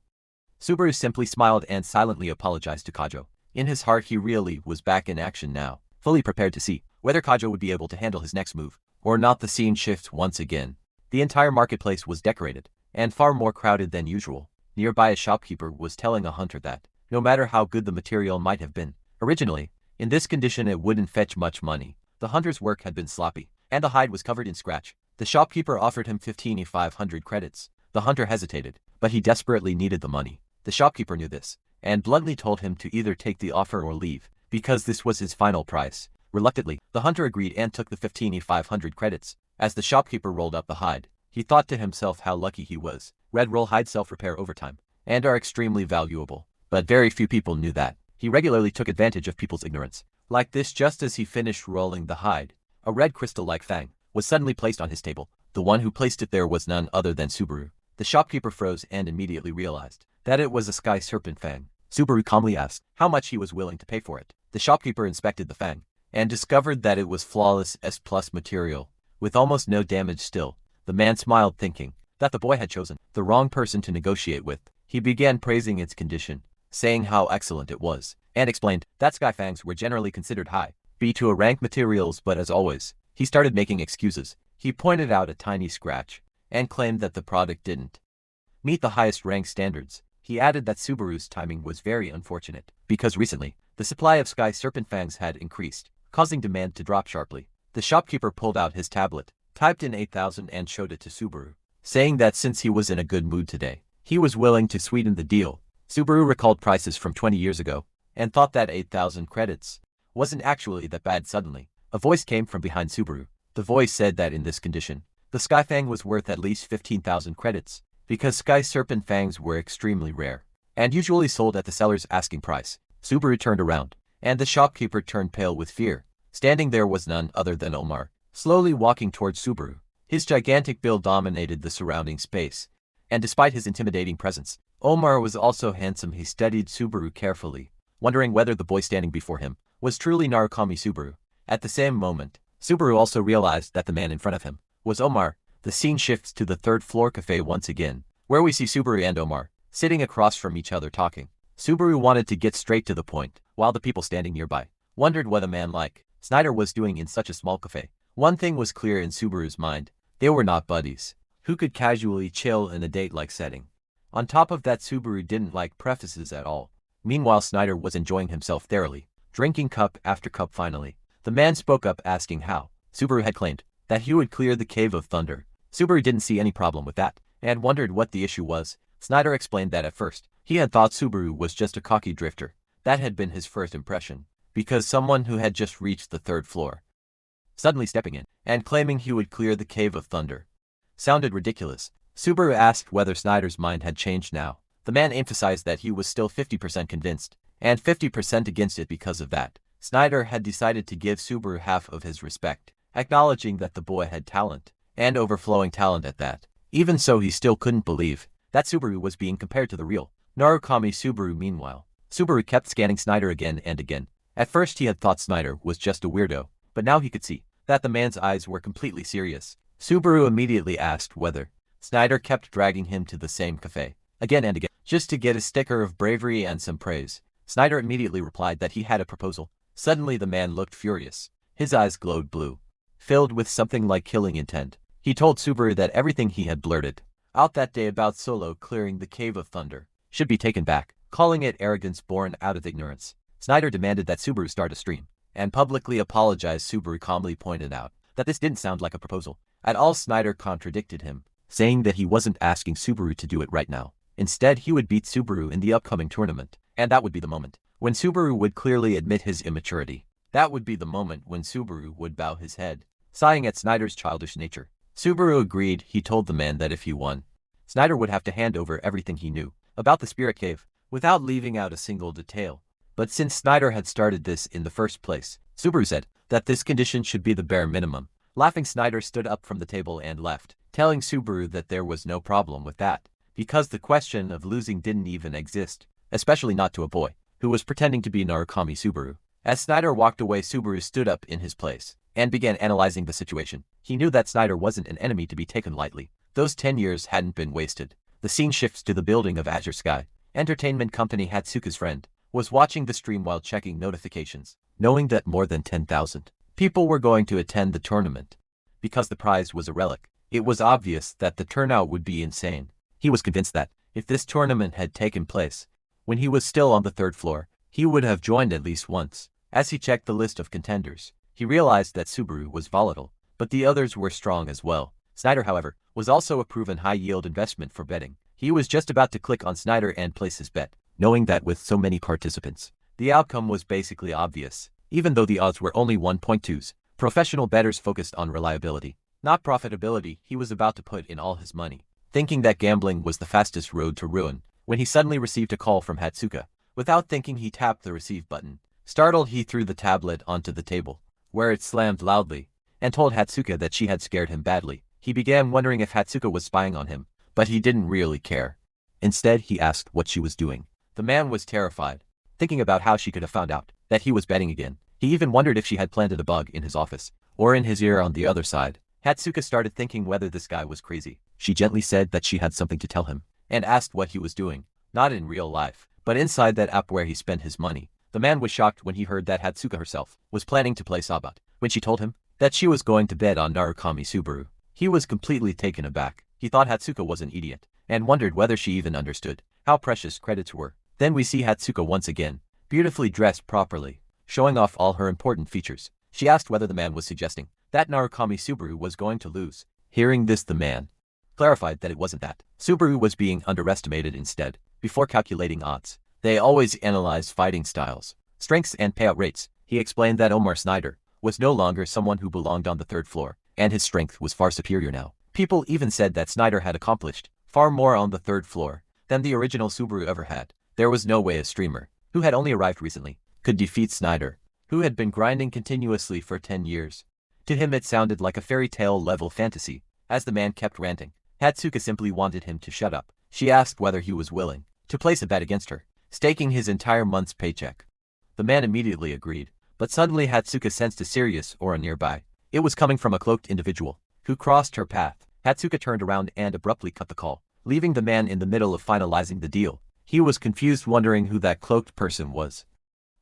Subaru simply smiled and silently apologized to Kajo. In his heart he really was back in action now, fully prepared to see whether Kajo would be able to handle his next move or not. The scene shifts once again. The entire marketplace was decorated and far more crowded than usual. Nearby a shopkeeper was telling a hunter that, no matter how good the material might have been, originally, in this condition it wouldn't fetch much money. The hunter's work had been sloppy, and the hide was covered in scratch. The shopkeeper offered him 15,500 credits. The hunter hesitated, but he desperately needed the money. The shopkeeper knew this, and bluntly told him to either take the offer or leave, because this was his final price. Reluctantly, the hunter agreed and took the 15,500 credits. As the shopkeeper rolled up the hide, he thought to himself how lucky he was. Red roll hides self-repair over time, and are extremely valuable. But very few people knew that. He regularly took advantage of people's ignorance. Like this, just as he finished rolling the hide, a red crystal-like fang was suddenly placed on his table. The one who placed it there was none other than Subaru. The shopkeeper froze and immediately realized that it was a sky serpent fang. Subaru calmly asked how much he was willing to pay for it. The shopkeeper inspected the fang and discovered that it was flawless S+ material, with almost no damage still. The man smiled, thinking that the boy had chosen the wrong person to negotiate with. He began praising its condition, saying how excellent it was, and explained that sky fangs were generally considered high B2 rank materials, but as always, he started making excuses. He pointed out a tiny scratch and claimed that the product didn't meet the highest rank standards. He added that Subaru's timing was very unfortunate, because recently, the supply of sky serpent fangs had increased, causing demand to drop sharply. The shopkeeper pulled out his tablet, typed in 8,000 and showed it to Subaru, saying that since he was in a good mood today, he was willing to sweeten the deal. Subaru recalled prices from 20 years ago, and thought that 8,000 credits wasn't actually that bad. Suddenly, a voice came from behind Subaru. The voice said that in this condition, the sky fang was worth at least 15,000 credits, because sky serpent fangs were extremely rare, and usually sold at the seller's asking price. Subaru turned around, and the shopkeeper turned pale with fear. Standing there was none other than Omar, slowly walking towards Subaru. His gigantic build dominated the surrounding space, and despite his intimidating presence, Omar was also handsome. He studied Subaru carefully, wondering whether the boy standing before him was truly Narukami Subaru. At the same moment, Subaru also realized that the man in front of him was Omar. The scene shifts to the third-floor cafe once again, where we see Subaru and Omar sitting across from each other talking. Subaru wanted to get straight to the point, while the people standing nearby wondered what a man like Snyder was doing in such a small cafe. One thing was clear in Subaru's mind: they were not buddies who could casually chill in a date-like setting. On top of that, Subaru didn't like prefaces at all. Meanwhile, Snyder was enjoying himself thoroughly, drinking cup after cup. Finally, the man spoke up, asking how Subaru had claimed that he would clear the Cave of Thunder. Subaru didn't see any problem with that, and wondered what the issue was. Snyder explained that at first, he had thought Subaru was just a cocky drifter. That had been his first impression, because someone who had just reached the third floor, suddenly stepping in and claiming he would clear the Cave of Thunder, sounded ridiculous. Subaru asked whether Snyder's mind had changed now. The man emphasized that he was still 50% convinced, and 50% against it. Because of that, Snyder had decided to give Subaru half of his respect, acknowledging that the boy had talent, and overflowing talent at that. Even so, he still couldn't believe that Subaru was being compared to the real Narukami Subaru meanwhile. Subaru kept scanning Snyder again and again. At first he had thought Snyder was just a weirdo, but now he could see that the man's eyes were completely serious. Subaru immediately asked whether Snyder kept dragging him to the same cafe, again and again, just to get a sticker of bravery and some praise. Snyder immediately replied that he had a proposal. Suddenly the man looked furious. His eyes glowed blue, filled with something like killing intent. He told Subaru that everything he had blurted out that day about Solo clearing the Cave of Thunder should be taken back, calling it arrogance born out of ignorance. Snyder demanded that Subaru start a stream and publicly apologize. Subaru calmly pointed out that this didn't sound like a proposal at all. Snyder contradicted him, saying that he wasn't asking Subaru to do it right now. Instead, he would beat Subaru in the upcoming tournament, and that would be the moment when Subaru would clearly admit his immaturity. That would be the moment when Subaru would bow his head, sighing at Snyder's childish nature. Subaru agreed. He told the man that if he won, Snyder would have to hand over everything he knew about the Spirit Cave, without leaving out a single detail. But since Snyder had started this in the first place, Subaru said that this condition should be the bare minimum. Laughing, Snyder stood up from the table and left, telling Subaru that there was no problem with that, because the question of losing didn't even exist, especially not to a boy who was pretending to be Narukami Subaru. As Snyder walked away, Subaru stood up in his place and began analyzing the situation. He knew that Snyder wasn't an enemy to be taken lightly. Those 10 years hadn't been wasted. The scene shifts to the building of Azure Sky. Entertainment company Hatsuka's friend was watching the stream while checking notifications, knowing that more than 10,000 people were going to attend the tournament. Because the prize was a relic, it was obvious that the turnout would be insane. He was convinced that if this tournament had taken place when he was still on the 3rd floor, he would have joined at least once. As he checked the list of contenders, he realized that Subaru was volatile, but the others were strong as well. Snyder, however, was also a proven high-yield investment for betting. He was just about to click on Snyder and place his bet, knowing that with so many participants, the outcome was basically obvious. Even though the odds were only 1.2s, professional bettors focused on reliability, not profitability. He was about to put in all his money, thinking that gambling was the fastest road to ruin, when he suddenly received a call from Hatsuka. Without thinking, he tapped the receive button. Startled, he threw the tablet onto the table, where it slammed loudly, and told Hatsuka that she had scared him badly. He began wondering if Hatsuka was spying on him, but he didn't really care. Instead, he asked what she was doing. The man was terrified, thinking about how she could have found out that he was betting again. He even wondered if she had planted a bug in his office, or in his ear on the other side. Hatsuka started thinking whether this guy was crazy. She gently said that she had something to tell him, and asked what he was doing, not in real life, but inside that app where he spent his money. The man was shocked when he heard that Hatsuka herself was planning to play Sabat. When she told him that she was going to bet on Narukami Subaru, he was completely taken aback. He thought Hatsuka was an idiot, and wondered whether she even understood how precious credits were. Then we see Hatsuka once again, beautifully dressed properly, showing off all her important features. She asked whether the man was suggesting that Narukami Subaru was going to lose. Hearing this, the man clarified that it wasn't that. Subaru was being underestimated instead. Before calculating odds, they always analyzed fighting styles, strengths, and payout rates. He explained that Omar Snyder was no longer someone who belonged on the 3rd floor, and his strength was far superior now. People even said that Snyder had accomplished far more on the 3rd floor than the original Subaru ever had. There was no way a streamer who had only arrived recently could defeat Snyder, who had been grinding continuously for 10 years. To him it sounded like a fairy tale level fantasy. As the man kept ranting, Hatsuka simply wanted him to shut up. She asked whether he was willing to place a bet against her, staking his entire month's paycheck. The man immediately agreed, but suddenly Hatsuka sensed a serious aura nearby. It was coming from a cloaked individual who crossed her path. Hatsuka turned around and abruptly cut the call, leaving the man in the middle of finalizing the deal. He was confused, wondering who that cloaked person was,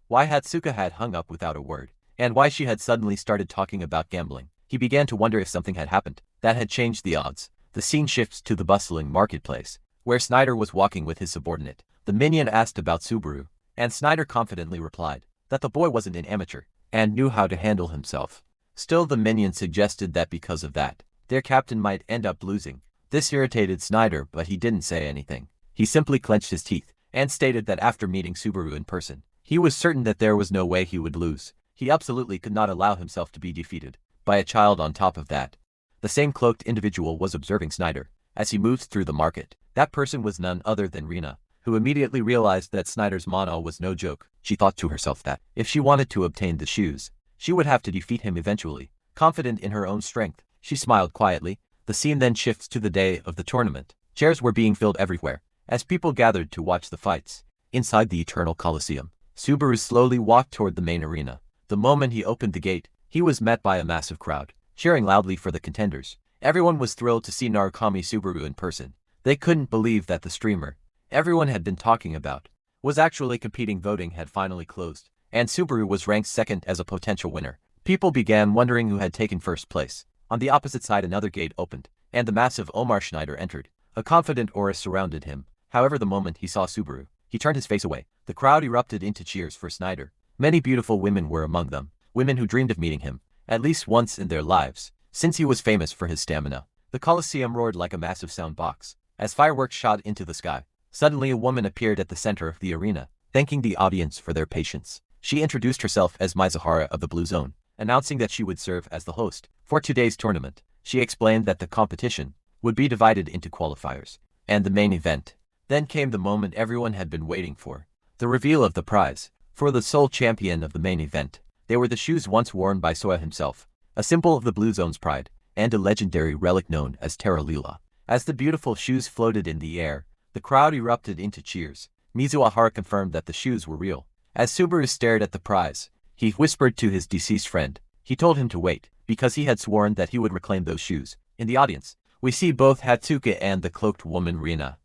why Hatsuka had hung up without a word, and why she had suddenly started talking about gambling. He began to wonder if something had happened that had changed the odds. The scene shifts to the bustling marketplace, where Snyder was walking with his subordinate. The minion asked about Subaru, and Snyder confidently replied that the boy wasn't an amateur and knew how to handle himself. Still, the minion suggested that because of that, their captain might end up losing. This irritated Snyder, but he didn't say anything. He simply clenched his teeth and stated that after meeting Subaru in person, he was certain that there was no way he would lose. He absolutely could not allow himself to be defeated by a child. On top of that, the same cloaked individual was observing Snyder as he moved through the market. That person was none other than Rina, who immediately realized that Snyder's mana was no joke. She thought to herself that if she wanted to obtain the shoes, she would have to defeat him eventually. Confident in her own strength, she smiled quietly. The scene then shifts to the day of the tournament. Chairs were being filled everywhere, as people gathered to watch the fights. Inside the Eternal Coliseum, Subaru slowly walked toward the main arena. The moment he opened the gate, he was met by a massive crowd, cheering loudly for the contenders. Everyone was thrilled to see Narukami Subaru in person. They couldn't believe that the streamer everyone had been talking about was actually competing. Voting had finally closed, and Subaru was ranked second as a potential winner. People began wondering who had taken first place. On the opposite side, another gate opened, and the massive Omar Schneider entered. A confident aura surrounded him. However, the moment he saw Subaru, he turned his face away. The crowd erupted into cheers for Schneider. Many beautiful women were among them, women who dreamed of meeting him, at least once in their lives, since he was famous for his stamina. The Colosseum roared like a massive sound box, as fireworks shot into the sky. Suddenly a woman appeared at the center of the arena, thanking the audience for their patience. She introduced herself as Mizuhara of the Blue Zone, announcing that she would serve as the host for today's tournament. She explained that the competition would be divided into qualifiers and the main event. Then came the moment everyone had been waiting for, the reveal of the prize for the sole champion of the main event. They were the shoes once worn by Soa himself, a symbol of the Blue Zone's pride, and a legendary relic known as Terra Lila. As the beautiful shoes floated in the air, the crowd erupted into cheers. Mizuhara confirmed that the shoes were real. As Subaru stared at the prize, he whispered to his deceased friend. He told him to wait, because he had sworn that he would reclaim those shoes. In the audience, we see both Hatsuka and the cloaked woman Rina.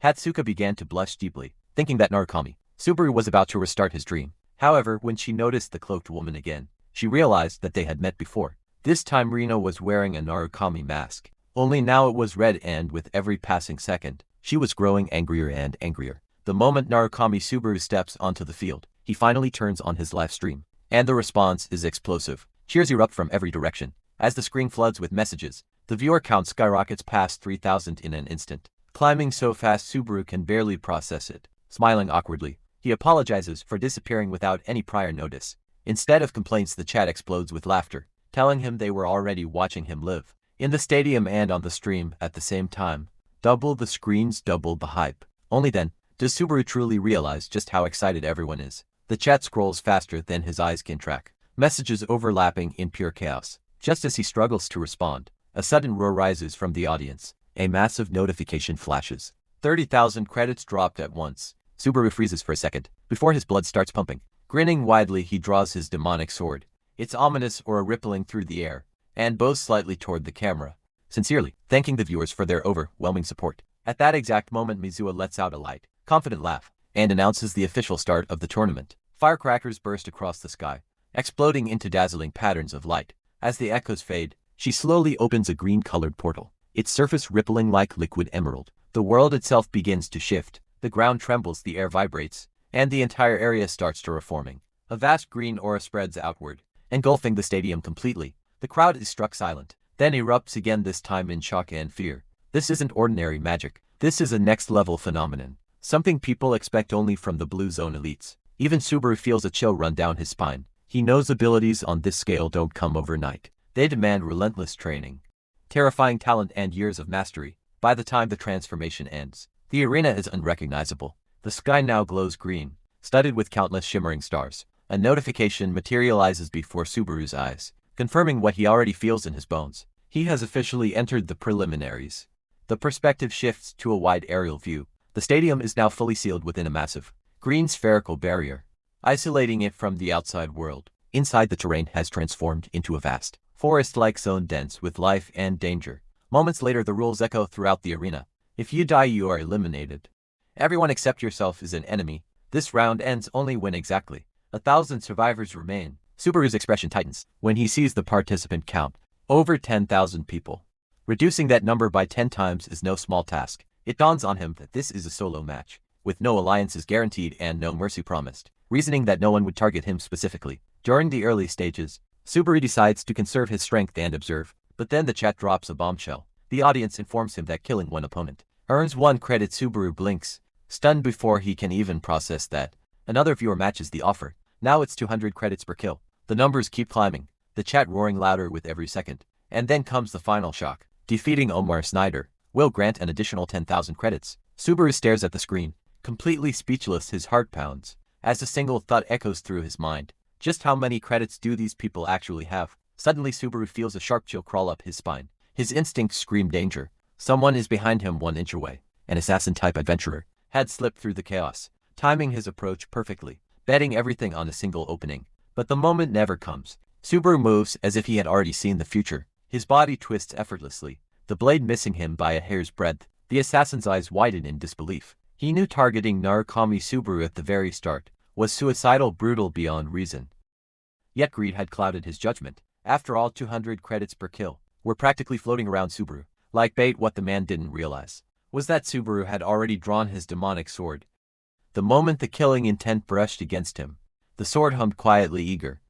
Hatsuka began to blush deeply, thinking that Narukami Subaru was about to restart his dream. However, when she noticed the cloaked woman again, she realized that they had met before. This time Rina was wearing a Narukami mask, only now it was red, and with every passing second, she was growing angrier and angrier. The moment Narukami Subaru steps onto the field, he finally turns on his live stream, and the response is explosive. Cheers erupt from every direction. As the screen floods with messages, the viewer count skyrockets past 3,000 in an instant, climbing so fast Subaru can barely process it. Smiling awkwardly, he apologizes for disappearing without any prior notice. Instead of complaints, the chat explodes with laughter, telling him they were already watching him live in the stadium and on the stream at the same time. Double the screens, double the hype. Only then does Subaru truly realize just how excited everyone is. The chat scrolls faster than his eyes can track, messages overlapping in pure chaos. Just as he struggles to respond, a sudden roar rises from the audience. A massive notification flashes. 30,000 credits dropped at once. Subaru freezes for a second, before his blood starts pumping. Grinning widely, he draws his demonic sword. Its ominous aura rippling through the air, and bows slightly toward the camera, sincerely thanking the viewers for their overwhelming support. At that exact moment, Mizuha lets out a light, confident laugh, and announces the official start of the tournament. Firecrackers burst across the sky, exploding into dazzling patterns of light. As the echoes fade, she slowly opens a green-colored portal, its surface rippling like liquid emerald. The world itself begins to shift. The ground trembles, the air vibrates, and the entire area starts to reforming. A vast green aura spreads outward, engulfing the stadium completely. The crowd is struck silent, then erupts again, this time in shock and fear. This isn't ordinary magic. This is a next-level phenomenon, something people expect only from the Blue Zone elites. Even Subaru feels a chill run down his spine. He knows abilities on this scale don't come overnight. They demand relentless training, terrifying talent, and years of mastery. By the time the transformation ends, the arena is unrecognizable. The sky now glows green, studded with countless shimmering stars. A notification materializes before Subaru's eyes, confirming what he already feels in his bones. He has officially entered the preliminaries. The perspective shifts to a wide aerial view. The stadium is now fully sealed within a massive, green spherical barrier, isolating it from the outside world. Inside, the terrain has transformed into a vast, forest-like zone dense with life and danger. Moments later, the rules echo throughout the arena. If you die, you are eliminated. Everyone except yourself is an enemy. This round ends only when exactly 1,000 survivors remain. Subaru's expression tightens when he sees the participant count. Over 10,000 people. Reducing that number by 10 times is no small task. It dawns on him that this is a solo match, with no alliances guaranteed and no mercy promised, reasoning that no one would target him specifically. During the early stages, Subaru decides to conserve his strength and observe, but then the chat drops a bombshell. The audience informs him that killing one opponent earns 1 credit. Subaru blinks, stunned before he can even process that. Another viewer matches the offer. Now it's 200 credits per kill. The numbers keep climbing, the chat roaring louder with every second. And then comes the final shock. Defeating Omar Schneider will grant an additional 10,000 credits. Subaru stares at the screen, completely speechless. His heart pounds as a single thought echoes through his mind. Just how many credits do these people actually have? Suddenly Subaru feels a sharp chill crawl up his spine. His instincts scream danger. Someone is behind him 1 inch away. an assassin-type adventurer, had slipped through the chaos, timing his approach perfectly, betting everything on a single opening. But the moment never comes. Subaru moves as if he had already seen the future. His body twists effortlessly, the blade missing him by a hair's breadth. The assassin's eyes widen in disbelief. He knew targeting Narukami Subaru at the very start was suicidal, brutal beyond reason. Yet greed had clouded his judgment. After all, 200 credits per kill were practically floating around Subaru like bait. What the man didn't realize was that Subaru had already drawn his demonic sword. The moment the killing intent brushed against him, the sword hummed quietly, eager.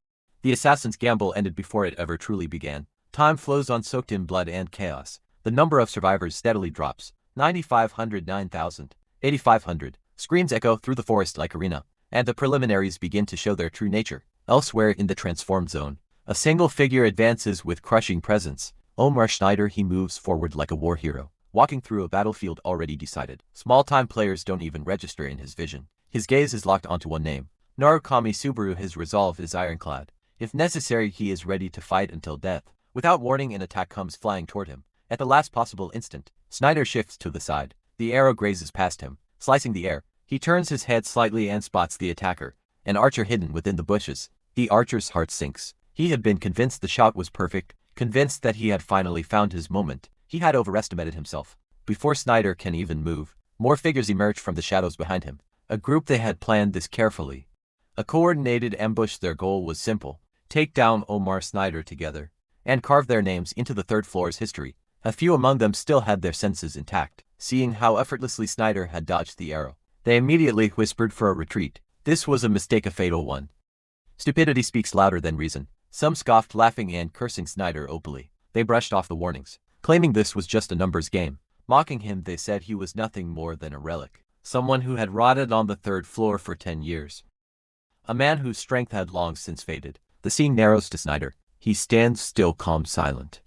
The assassin's gamble ended before it ever truly began. Time flows on, soaked in blood and chaos. The number of survivors steadily drops. 9,500, 9,000, 8,500. Screams echo through the forest like arena, and the preliminaries begin to show their true nature. Elsewhere in the transformed zone, a single figure advances with crushing presence. Omar Schneider. He moves forward like a war hero, walking through a battlefield already decided. Small-time players don't even register in his vision. His gaze is locked onto one name, Narukami Subaru. His resolve is ironclad. If necessary, he is ready to fight until death. Without warning, an attack comes flying toward him. At the last possible instant, Schneider shifts to the side. The arrow grazes past him, slicing the air. He turns his head slightly and spots the attacker, an archer hidden within the bushes. The archer's heart sinks. He had been convinced the shot was perfect, convinced that he had finally found his moment. He had overestimated himself. Before Schneider can even move, more figures emerge from the shadows behind him. A group. They had planned this carefully. A coordinated ambush. Their goal was simple: take down Omar Schneider together, and carve their names into the third floor's history. A few among them still had their senses intact. Seeing how effortlessly Schneider had dodged the arrow, they immediately whispered for a retreat. This was a mistake, a fatal one. Stupidity speaks louder than reason. Some scoffed, laughing and cursing Schneider openly. They brushed off the warnings, claiming this was just a numbers game. Mocking him, they said he was nothing more than a relic, someone who had rotted on the third floor for 10 years. A man whose strength had long since faded. The scene narrows to Schneider. He stands still, calm, silent.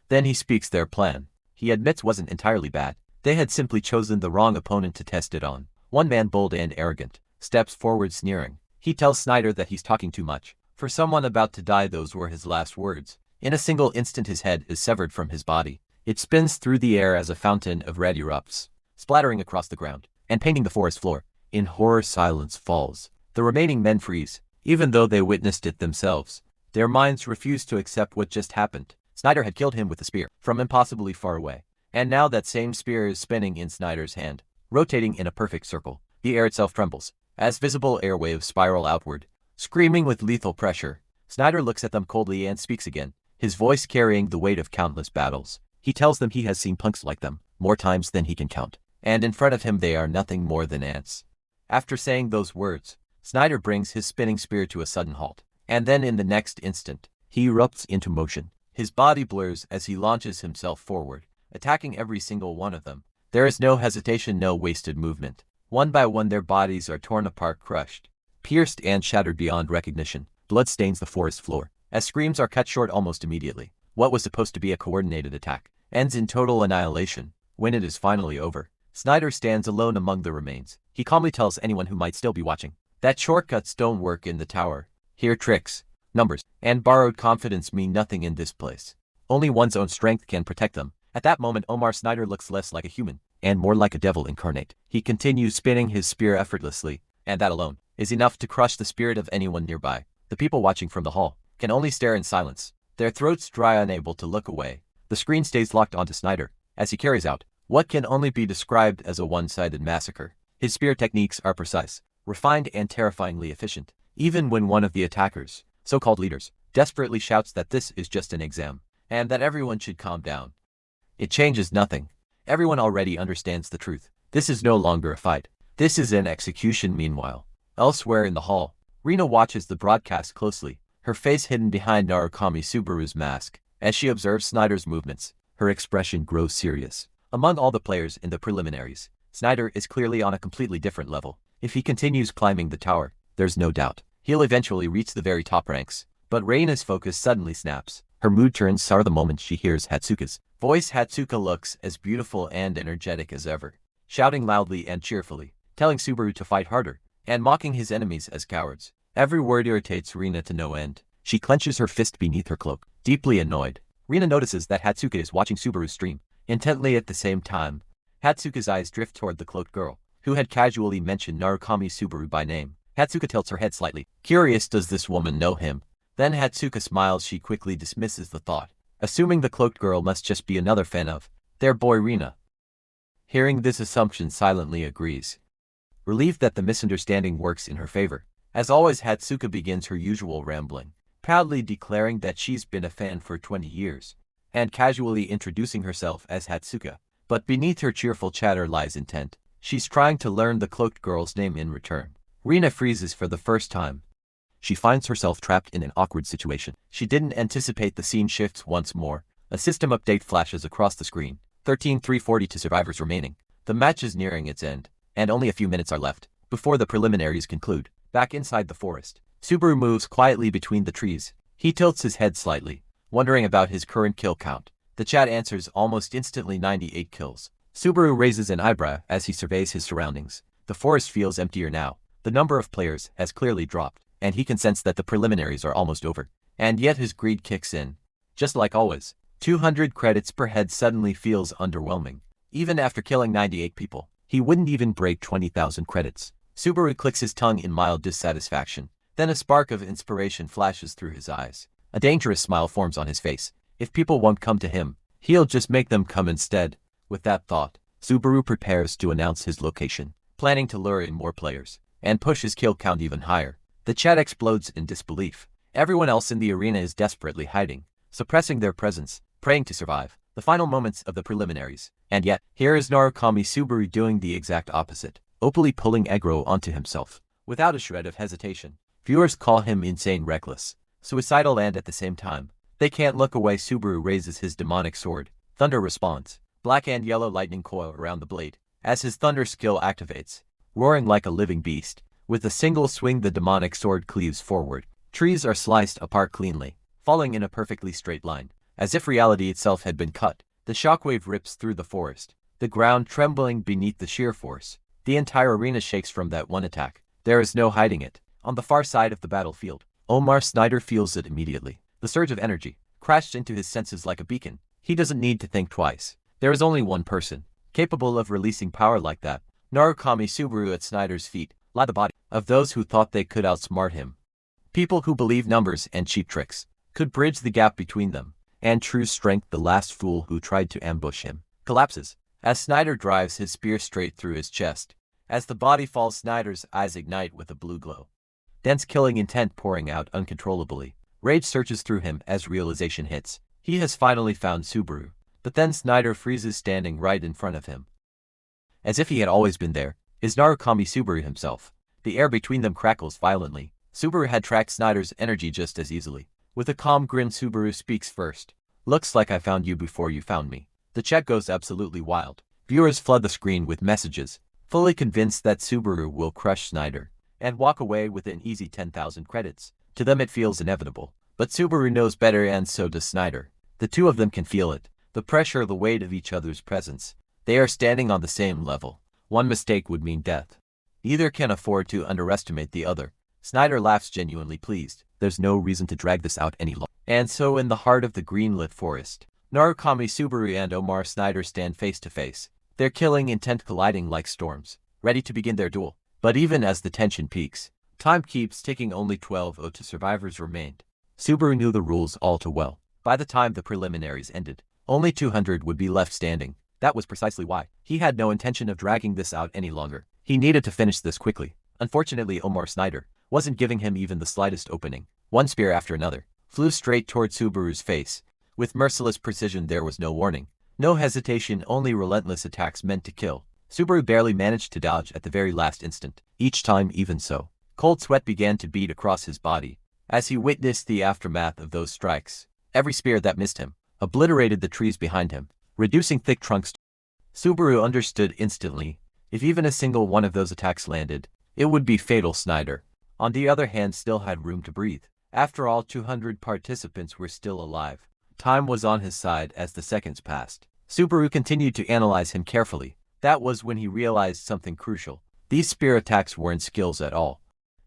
Then he speaks. Their plan, he admits, wasn't entirely bad. They had simply chosen the wrong opponent to test it on. One man, bold and arrogant, steps forward sneering. He tells Schneider that he's talking too much. For someone about to die, those were his last words. In a single instant, his head is severed from his body. It spins through the air as a fountain of red erupts, splattering across the ground and painting the forest floor. In horror, silence falls. The remaining men freeze, even though they witnessed it themselves. Their minds refuse to accept what just happened. Schneider had killed him with a spear from impossibly far away, and now that same spear is spinning in Schneider's hand, rotating in a perfect circle. The air itself trembles as visible airwaves spiral outward, screaming with lethal pressure. Schneider looks at them coldly and speaks again, his voice carrying the weight of countless battles. He tells them he has seen punks like them more times than he can count, and in front of him they are nothing more than ants. After saying those words, Schneider brings his spinning spear to a sudden halt, and then in the next instant, he erupts into motion. His body blurs as he launches himself forward, attacking every single one of them. There is no hesitation, no wasted movement. One by one, their bodies are torn apart, crushed, pierced and shattered beyond recognition. Blood stains the forest floor as screams are cut short almost immediately. What was supposed to be a coordinated attack ends in total annihilation. When it is finally over, Schneider stands alone among the remains. He calmly tells anyone who might still be watching that shortcuts don't work in the tower. Here, tricks, numbers, and borrowed confidence mean nothing in this place. Only one's own strength can protect them. At that moment, Omar Schneider looks less like a human and more like a devil incarnate. He continues spinning his spear effortlessly, and that alone is enough to crush the spirit of anyone nearby. The people watching from the hall can only stare in silence, their throats dry, unable to look away. The screen stays locked onto Schneider as he carries out what can only be described as a one-sided massacre. His spear techniques are precise, refined and terrifyingly efficient, even when one of the attackers, so-called leaders, desperately shouts that this is just an exam, and that everyone should calm down. It changes nothing. Everyone already understands the truth. This is no longer a fight. This is an execution. Meanwhile, elsewhere in the hall, Rina watches the broadcast closely, her face hidden behind Narukami Subaru's mask. As she observes Schneider's movements, her expression grows serious. Among all the players in the preliminaries, Schneider is clearly on a completely different level. If he continues climbing the tower, there's no doubt he'll eventually reach the very top ranks. But Reina's focus suddenly snaps. Her mood turns sour the moment she hears Hatsuka's voice. Hatsuka looks as beautiful and energetic as ever, shouting loudly and cheerfully, telling Subaru to fight harder, and mocking his enemies as cowards. Every word irritates Rina to no end. She clenches her fist beneath her cloak, deeply annoyed. Rina notices that Hatsuka is watching Subaru's stream intently at the same time, Hatsuka's eyes drift toward the cloaked girl, who had casually mentioned Narukami Subaru by name. Hatsuka tilts her head slightly, curious does this woman know him. Then Hatsuka smiles. She quickly dismisses the thought, assuming the cloaked girl must just be another fan of their boy Rina. Hearing this assumption, silently agrees, relieved that the misunderstanding works in her favor. As always, Hatsuka begins her usual rambling, proudly declaring that she's been a fan for 20 years, and casually introducing herself as Hatsuka. But beneath her cheerful chatter lies intent. She's trying to learn the cloaked girl's name in return. Rina freezes for the first time. She finds herself trapped in an awkward situation. She didn't anticipate. The scene shifts once more. A system update flashes across the screen. 13,342 survivors remaining. The match is nearing its end, and only a few minutes are left before the preliminaries conclude. Back inside the forest, Subaru moves quietly between the trees. He tilts his head slightly, wondering about his current kill count. The chat answers almost instantly: 98 kills. Subaru raises an eyebrow as he surveys his surroundings. The forest feels emptier now. The number of players has clearly dropped, and he can sense that the preliminaries are almost over. And yet his greed kicks in. Just like always, 200 credits per head suddenly feels underwhelming. Even after killing 98 people, he wouldn't even break 20,000 credits. Subaru clicks his tongue in mild dissatisfaction. Then a spark of inspiration flashes through his eyes. A dangerous smile forms on his face. If people won't come to him, he'll just make them come instead. With that thought, Subaru prepares to announce his location, planning to lure in more players and push his kill count even higher. The chat explodes in disbelief. Everyone else in the arena is desperately hiding, suppressing their presence, praying to survive the final moments of the preliminaries. And yet, here is Narukami Subaru doing the exact opposite, openly pulling aggro onto himself. Without a shred of hesitation, viewers call him insane, reckless, suicidal, and at the same time, they can't look away. Subaru raises his demonic sword. Thunder responds. Black and yellow lightning coil around the blade as his thunder skill activates. Roaring like a living beast, with a single swing the demonic sword cleaves forward. Trees are sliced apart cleanly, falling in a perfectly straight line, as if reality itself had been cut. The shockwave rips through the forest, the ground trembling beneath the sheer force. The entire arena shakes from that one attack. There is no hiding it. On the far side of the battlefield, Omar Snyder feels it immediately. The surge of energy crashed into his senses like a beacon. He doesn't need to think twice. There is only one person capable of releasing power like that. Narukami Subaru. At Snyder's feet lie the body of those who thought they could outsmart him. People who believe numbers and cheap tricks could bridge the gap between them and true strength. The last fool who tried to ambush him collapses as Snyder drives his spear straight through his chest. As the body falls, Snyder's eyes ignite with a blue glow. Dense killing intent pouring out uncontrollably. Rage surges through him as realization hits. He has finally found Subaru. But then Snyder freezes, standing right in front of him. As if he had always been there, is Narukami Subaru himself. The air between them crackles violently. Subaru had tracked Snyder's energy just as easily. With a calm grin, Subaru speaks first. Looks like I found you before you found me. The chat goes absolutely wild. Viewers flood the screen with messages, fully convinced that Subaru will crush Snyder and walk away with an easy 10,000 credits. To them it feels inevitable. But Subaru knows better, and so does Snyder. The two of them can feel it. The pressure, the weight of each other's presence. They are standing on the same level. One mistake would mean death. Neither can afford to underestimate the other. Snyder laughs, genuinely pleased. There's no reason to drag this out any longer. And so in the heart of the green-lit forest, Narukami Subaru and Omar Snyder stand face to face, their killing intent colliding like storms, ready to begin their duel. But even as the tension peaks, time keeps ticking. Only 12 survivors remained. Subaru knew the rules all too well. By the time the preliminaries ended, only 200 would be left standing. That was precisely why he had no intention of dragging this out any longer. He needed to finish this quickly. Unfortunately, Omar Snyder wasn't giving him even the slightest opening. One spear after another flew straight toward Subaru's face. With merciless precision, there was no warning, no hesitation, only relentless attacks meant to kill. Subaru barely managed to dodge at the very last instant. Each time, even so, cold sweat began to bead across his body as he witnessed the aftermath of those strikes. Every spear that missed him obliterated the trees behind him, reducing thick trunks. Subaru understood instantly. If even a single one of those attacks landed, it would be fatal. Snyder, on the other hand, still had room to breathe. After all, 200 participants were still alive. Time was on his side as the seconds passed. Subaru continued to analyze him carefully. That was when he realized something crucial. These spear attacks weren't skills at all.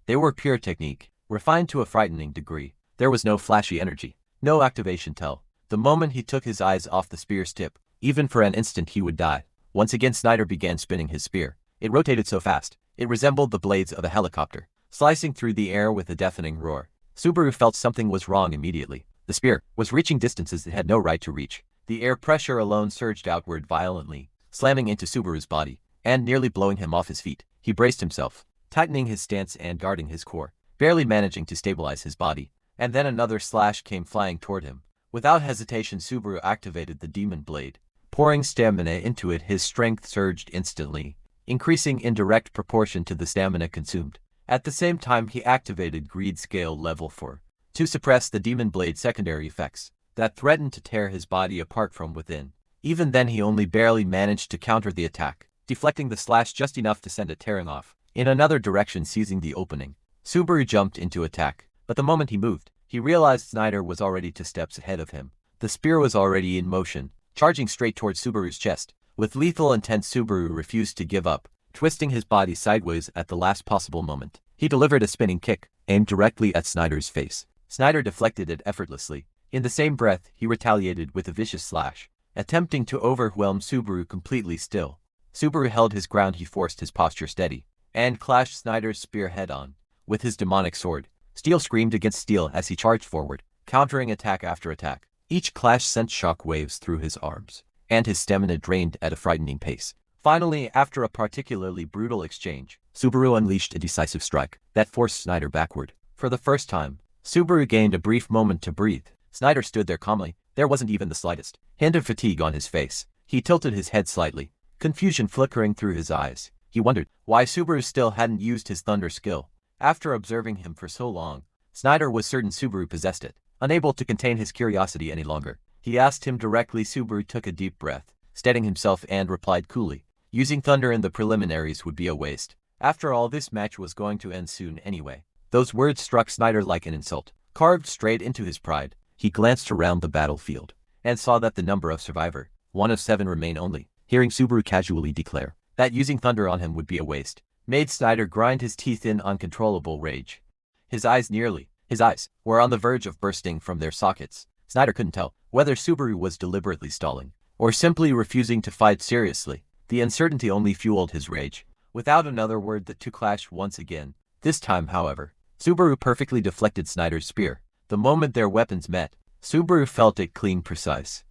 They were pure technique, refined to a frightening degree. There was no flashy energy, no activation tell. The moment he took his eyes off the spear's tip, even for an instant, he would die. Once again Snyder began spinning his spear. It rotated so fast, it resembled the blades of a helicopter, slicing through the air with a deafening roar. Subaru felt something was wrong immediately. The spear was reaching distances it had no right to reach. The air pressure alone surged outward violently, slamming into Subaru's body, and nearly blowing him off his feet. He braced himself, tightening his stance and guarding his core, barely managing to stabilize his body. And then another slash came flying toward him. Without hesitation, Subaru activated the demon blade. Pouring stamina into it, his strength surged instantly, increasing in direct proportion to the stamina consumed. At the same time, he activated Greed Scale Level 4 to suppress the demon blade's secondary effects that threatened to tear his body apart from within. Even then, he only barely managed to counter the attack, deflecting the slash just enough to send it tearing off in another direction, seizing the opening. Subaru jumped into attack, but the moment he moved, he realized Snyder was already 2 steps ahead of him. The spear was already in motion, charging straight towards Subaru's chest. With lethal intent, Subaru refused to give up, twisting his body sideways at the last possible moment. He delivered a spinning kick, aimed directly at Snyder's face. Snyder deflected it effortlessly. In the same breath, he retaliated with a vicious slash, attempting to overwhelm Subaru completely still. Subaru held his ground. He forced his posture steady, and clashed Snyder's spear head-on with his demonic sword. Steel screamed against steel as he charged forward, countering attack after attack. Each clash sent shock waves through his arms, and his stamina drained at a frightening pace. Finally, after a particularly brutal exchange, Subaru unleashed a decisive strike that forced Snyder backward. For the first time, Subaru gained a brief moment to breathe. Snyder stood there calmly. There wasn't even the slightest hint of fatigue on his face. He tilted his head slightly, confusion flickering through his eyes. He wondered why Subaru still hadn't used his thunder skill. After observing him for so long, Snyder was certain Subaru possessed it. Unable to contain his curiosity any longer, he asked him directly. Subaru took a deep breath, steadying himself, and replied coolly, "Using thunder in the preliminaries would be a waste. After all, this match was going to end soon anyway." Those words struck Snyder like an insult, carved straight into his pride. He glanced around the battlefield, and saw that the number of survivor, 1 of 7, remained only. Hearing Subaru casually declare that using thunder on him would be a waste, made Snyder grind his teeth in uncontrollable rage. His eyes were on the verge of bursting from their sockets. Snyder couldn't tell whether Subaru was deliberately stalling, or simply refusing to fight seriously. The uncertainty only fueled his rage. Without another word, the two clashed once again. This time, however, Subaru perfectly deflected Snyder's spear. The moment their weapons met, Subaru felt it clean, precise,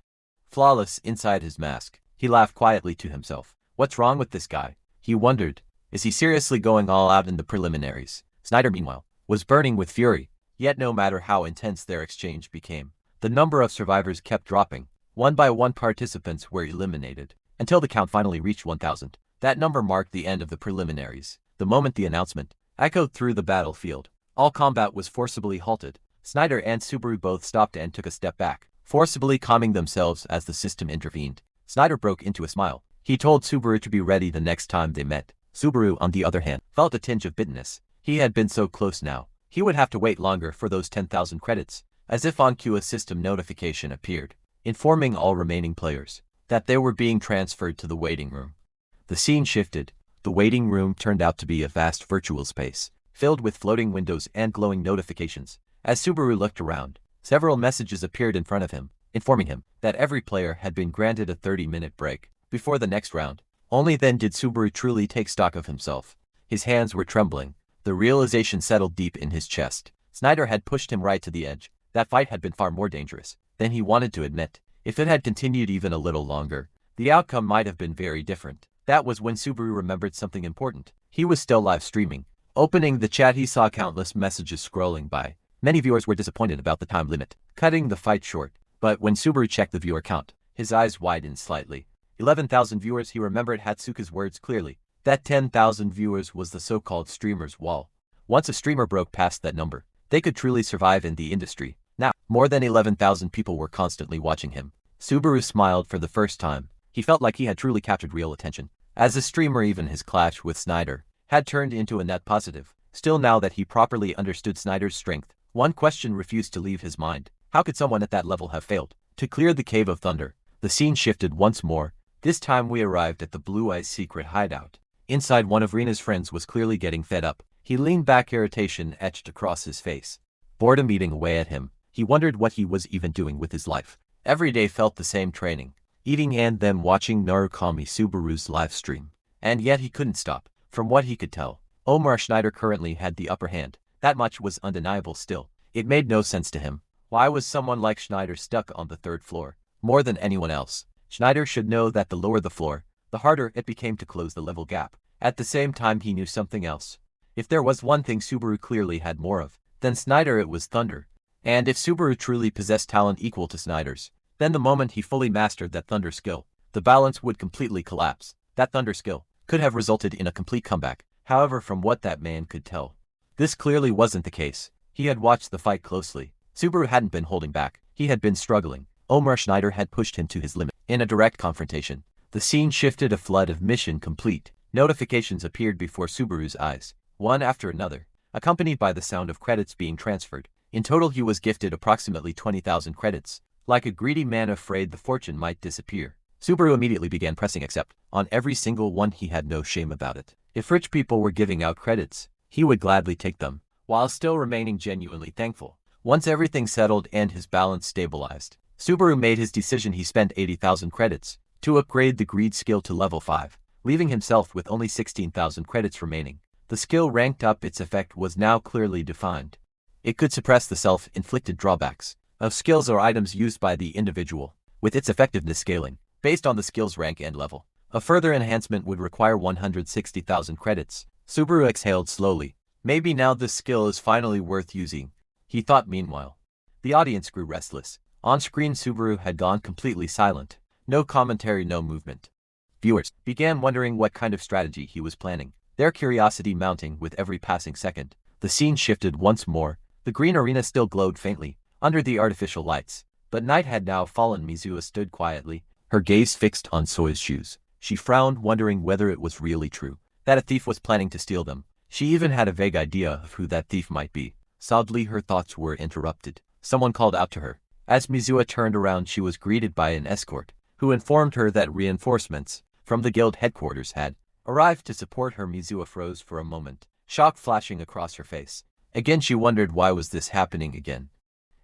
flawless inside his mask. He laughed quietly to himself. What's wrong with this guy? He wondered. Is he seriously going all out in the preliminaries? Snyder, meanwhile, was burning with fury. Yet no matter how intense their exchange became, the number of survivors kept dropping. One by one, participants were eliminated, until the count finally reached 1,000. That number marked the end of the preliminaries. The moment the announcement echoed through the battlefield, all combat was forcibly halted. Snyder and Subaru both stopped and took a step back, forcibly calming themselves as the system intervened. Snyder broke into a smile. He told Subaru to be ready the next time they met. Subaru, on the other hand, felt a tinge of bitterness. He had been so close now. He would have to wait longer for those 10,000 credits. As if on cue, a system notification appeared, informing all remaining players that they were being transferred to the waiting room. The scene shifted. The waiting room turned out to be a vast virtual space, filled with floating windows and glowing notifications. As Subaru looked around, several messages appeared in front of him, informing him that every player had been granted a 30-minute break before the next round. Only then did Subaru truly take stock of himself. His hands were trembling. The realization settled deep in his chest. Snyder had pushed him right to the edge. That fight had been far more dangerous than he wanted to admit. If it had continued even a little longer, the outcome might have been very different. That was when Subaru remembered something important. He was still live streaming. Opening the chat, he saw countless messages scrolling by. Many viewers were disappointed about the time limit, cutting the fight short. But when Subaru checked the viewer count, his eyes widened slightly. 11,000 viewers. He remembered Hatsuka's words clearly. That 10,000 viewers was the so-called streamer's wall. Once a streamer broke past that number, they could truly survive in the industry. Now, more than 11,000 people were constantly watching him. Subaru smiled for the first time. He felt like he had truly captured real attention. As a streamer, even his clash with Snyder had turned into a net positive. Still, now that he properly understood Snyder's strength, one question refused to leave his mind. How could someone at that level have failed to clear the Cave of Thunder? The scene shifted once more. This time we arrived at the Blue Eye's secret hideout. Inside, one of Rena's friends was clearly getting fed up. He leaned back, irritation etched across his face. Boredom eating away at him. He wondered what he was even doing with his life. Every day felt the same, training, eating and then watching Narukami Subaru's live stream. And yet he couldn't stop. From what he could tell, Omar Schneider currently had the upper hand. That much was undeniable still. It made no sense to him. Why was someone like Schneider stuck on the 3rd floor? More than anyone else, Schneider should know that the lower the floor, the harder it became to close the level gap. At the same time, he knew something else. If there was one thing Subaru clearly had more of than Schneider, it was thunder. And if Subaru truly possessed talent equal to Schneider's, then the moment he fully mastered that thunder skill, the balance would completely collapse. That thunder skill could have resulted in a complete comeback. However, from what that man could tell, this clearly wasn't the case. He had watched the fight closely. Subaru hadn't been holding back. He had been struggling. Omar Schneider had pushed him to his limit. In a direct confrontation, the scene shifted. A flood of mission complete notifications appeared before Subaru's eyes, one after another, accompanied by the sound of credits being transferred. In total, he was gifted approximately 20,000 credits. Like a greedy man afraid the fortune might disappear, Subaru immediately began pressing accept on every single one. He had no shame about it. If rich people were giving out credits, he would gladly take them, while still remaining genuinely thankful. Once everything settled and his balance stabilized, Subaru made his decision. He spent 80,000 credits to upgrade the greed skill to level 5, leaving himself with only 16,000 credits remaining. The skill ranked up. Its effect was now clearly defined. It could suppress the self-inflicted drawbacks of skills or items used by the individual, with its effectiveness scaling based on the skill's rank and level. A further enhancement would require 160,000 credits. Subaru exhaled slowly. Maybe now this skill is finally worth using, he thought. Meanwhile, the audience grew restless. On screen, Subaru had gone completely silent. No commentary, no movement. Viewers began wondering what kind of strategy he was planning, their curiosity mounting with every passing second. The scene shifted once more. The green arena still glowed faintly under the artificial lights, but night had now fallen. Mizua stood quietly, her gaze fixed on Soi's shoes. She frowned, wondering whether it was really true that a thief was planning to steal them. She even had a vague idea of who that thief might be. Sadly, her thoughts were interrupted. Someone called out to her. As Mizua turned around, she was greeted by an escort, who informed her that reinforcements from the guild headquarters had arrived to support her. Mizua froze for a moment, shock flashing across her face. Again she wondered, why was this happening again?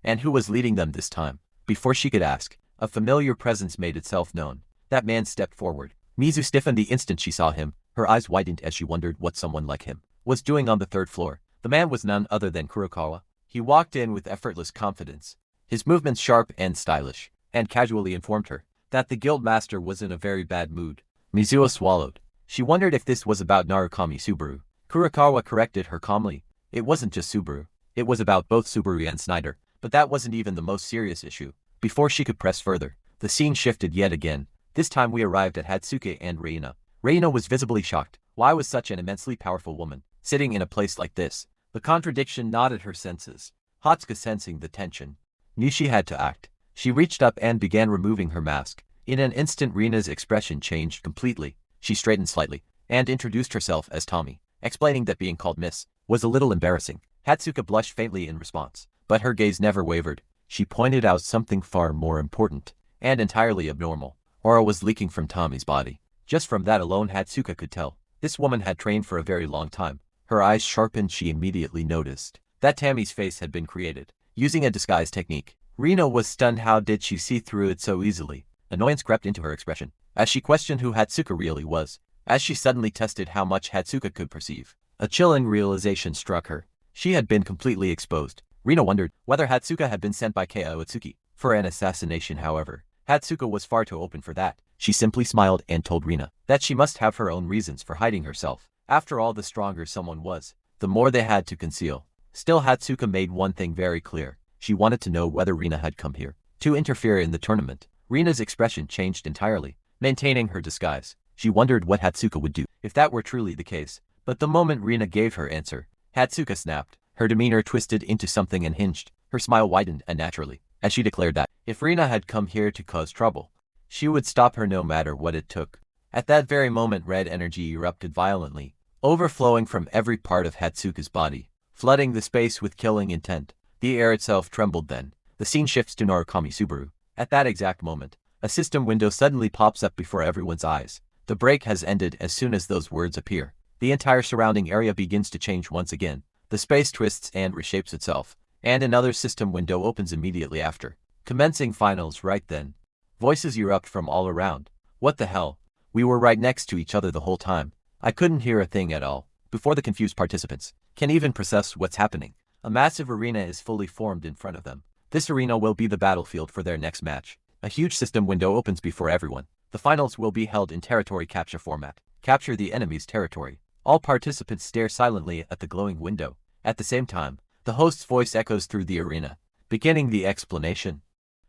And who was leading them this time? Before she could ask, a familiar presence made itself known. That man stepped forward. Mizu stiffened the instant she saw him. Her eyes widened as she wondered what someone like him was doing on the 3rd floor. The man was none other than Kurokawa. He walked in with effortless confidence, his movements sharp and stylish, and casually informed her that the guild master was in a very bad mood. Mizuo swallowed. She wondered if this was about Narukami Subaru. Kurokawa corrected her calmly. It wasn't just Subaru. It was about both Subaru and Schneider. But that wasn't even the most serious issue. Before she could press further, the scene shifted yet again. This time we arrived at Hatsuke and Reina. Reina was visibly shocked. Why was such an immensely powerful woman sitting in a place like this? The contradiction gnawed her senses. Hatsuka, sensing the tension, knew she had to act. She reached up and began removing her mask. In an instant, Reina's expression changed completely. She straightened slightly and introduced herself as Tommy, explaining that being called Miss was a little embarrassing. Hatsuka blushed faintly in response, but her gaze never wavered. She pointed out something far more important and entirely abnormal. Aura was leaking from Tommy's body. Just from that alone, Hatsuka could tell this woman had trained for a very long time. Her eyes sharpened. She immediately noticed that Tammy's face had been created using a disguise technique. Rena was stunned. How did she see through it so easily? Annoyance crept into her expression as she questioned who Hatsuka really was. As she suddenly tested how much Hatsuka could perceive, a chilling realization struck her. She had been completely exposed. Rena wondered whether Hatsuka had been sent by Kei Otsuki for an assassination. However, Hatsuka was far too open for that. She simply smiled and told Rena that she must have her own reasons for hiding herself. After all, the stronger someone was, the more they had to conceal. Still, Hatsuka made one thing very clear. She wanted to know whether Rena had come here to interfere in the tournament. Rena's expression changed entirely. Maintaining her disguise, she wondered what Hatsuka would do if that were truly the case. But the moment Rena gave her answer, Hatsuka snapped. Her demeanor twisted into something unhinged. Her smile widened unnaturally as she declared that if Rena had come here to cause trouble, she would stop her no matter what it took. At that very moment, red energy erupted violently, overflowing from every part of Hatsuka's body, flooding the space with killing intent. The air itself trembled. Then the scene shifts to Narukami Subaru. At that exact moment, a system window suddenly pops up before everyone's eyes. The break has ended. As soon as those words appear, the entire surrounding area begins to change once again. The space twists and reshapes itself, and another system window opens immediately after, commencing finals right then. Voices erupt from all around. What the hell? We were right next to each other the whole time. I couldn't hear a thing at all. Before the confused participants can even process what's happening, a massive arena is fully formed in front of them. This arena will be the battlefield for their next match. A huge system window opens before everyone. The finals will be held in territory capture format. Capture the enemy's territory. All participants stare silently at the glowing window. At the same time, the host's voice echoes through the arena, beginning the explanation.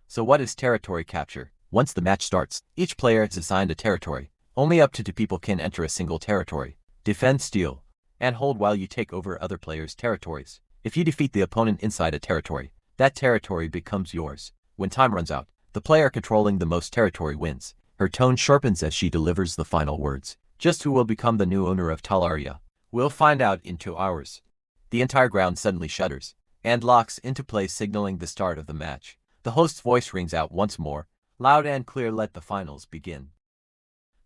So what is territory capture? Once the match starts, each player is assigned a territory. Only up to 2 people can enter a single territory. Defend, steal, and hold while you take over other players' territories. If you defeat the opponent inside a territory, that territory becomes yours. When time runs out, the player controlling the most territory wins. Her tone sharpens as she delivers the final words. Just who will become the new owner of Talaria? We'll find out in 2 hours. The entire ground suddenly shudders and locks into place, signaling the start of the match. The host's voice rings out once more, loud and clear. Let the finals begin.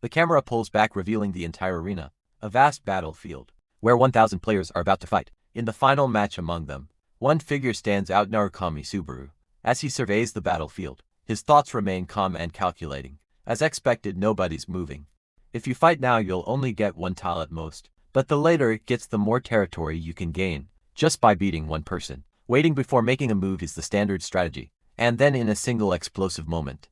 The camera pulls back, revealing the entire arena, a vast battlefield, where 1,000 players are about to fight. In the final match among them, one figure stands out, Narukami Subaru. As he surveys the battlefield, his thoughts remain calm and calculating. As expected, nobody's moving. If you fight now, you'll only get 1 tile at most, but the later it gets, the more territory you can gain, just by beating one person. Waiting before making a move is the standard strategy, and then in a single explosive moment,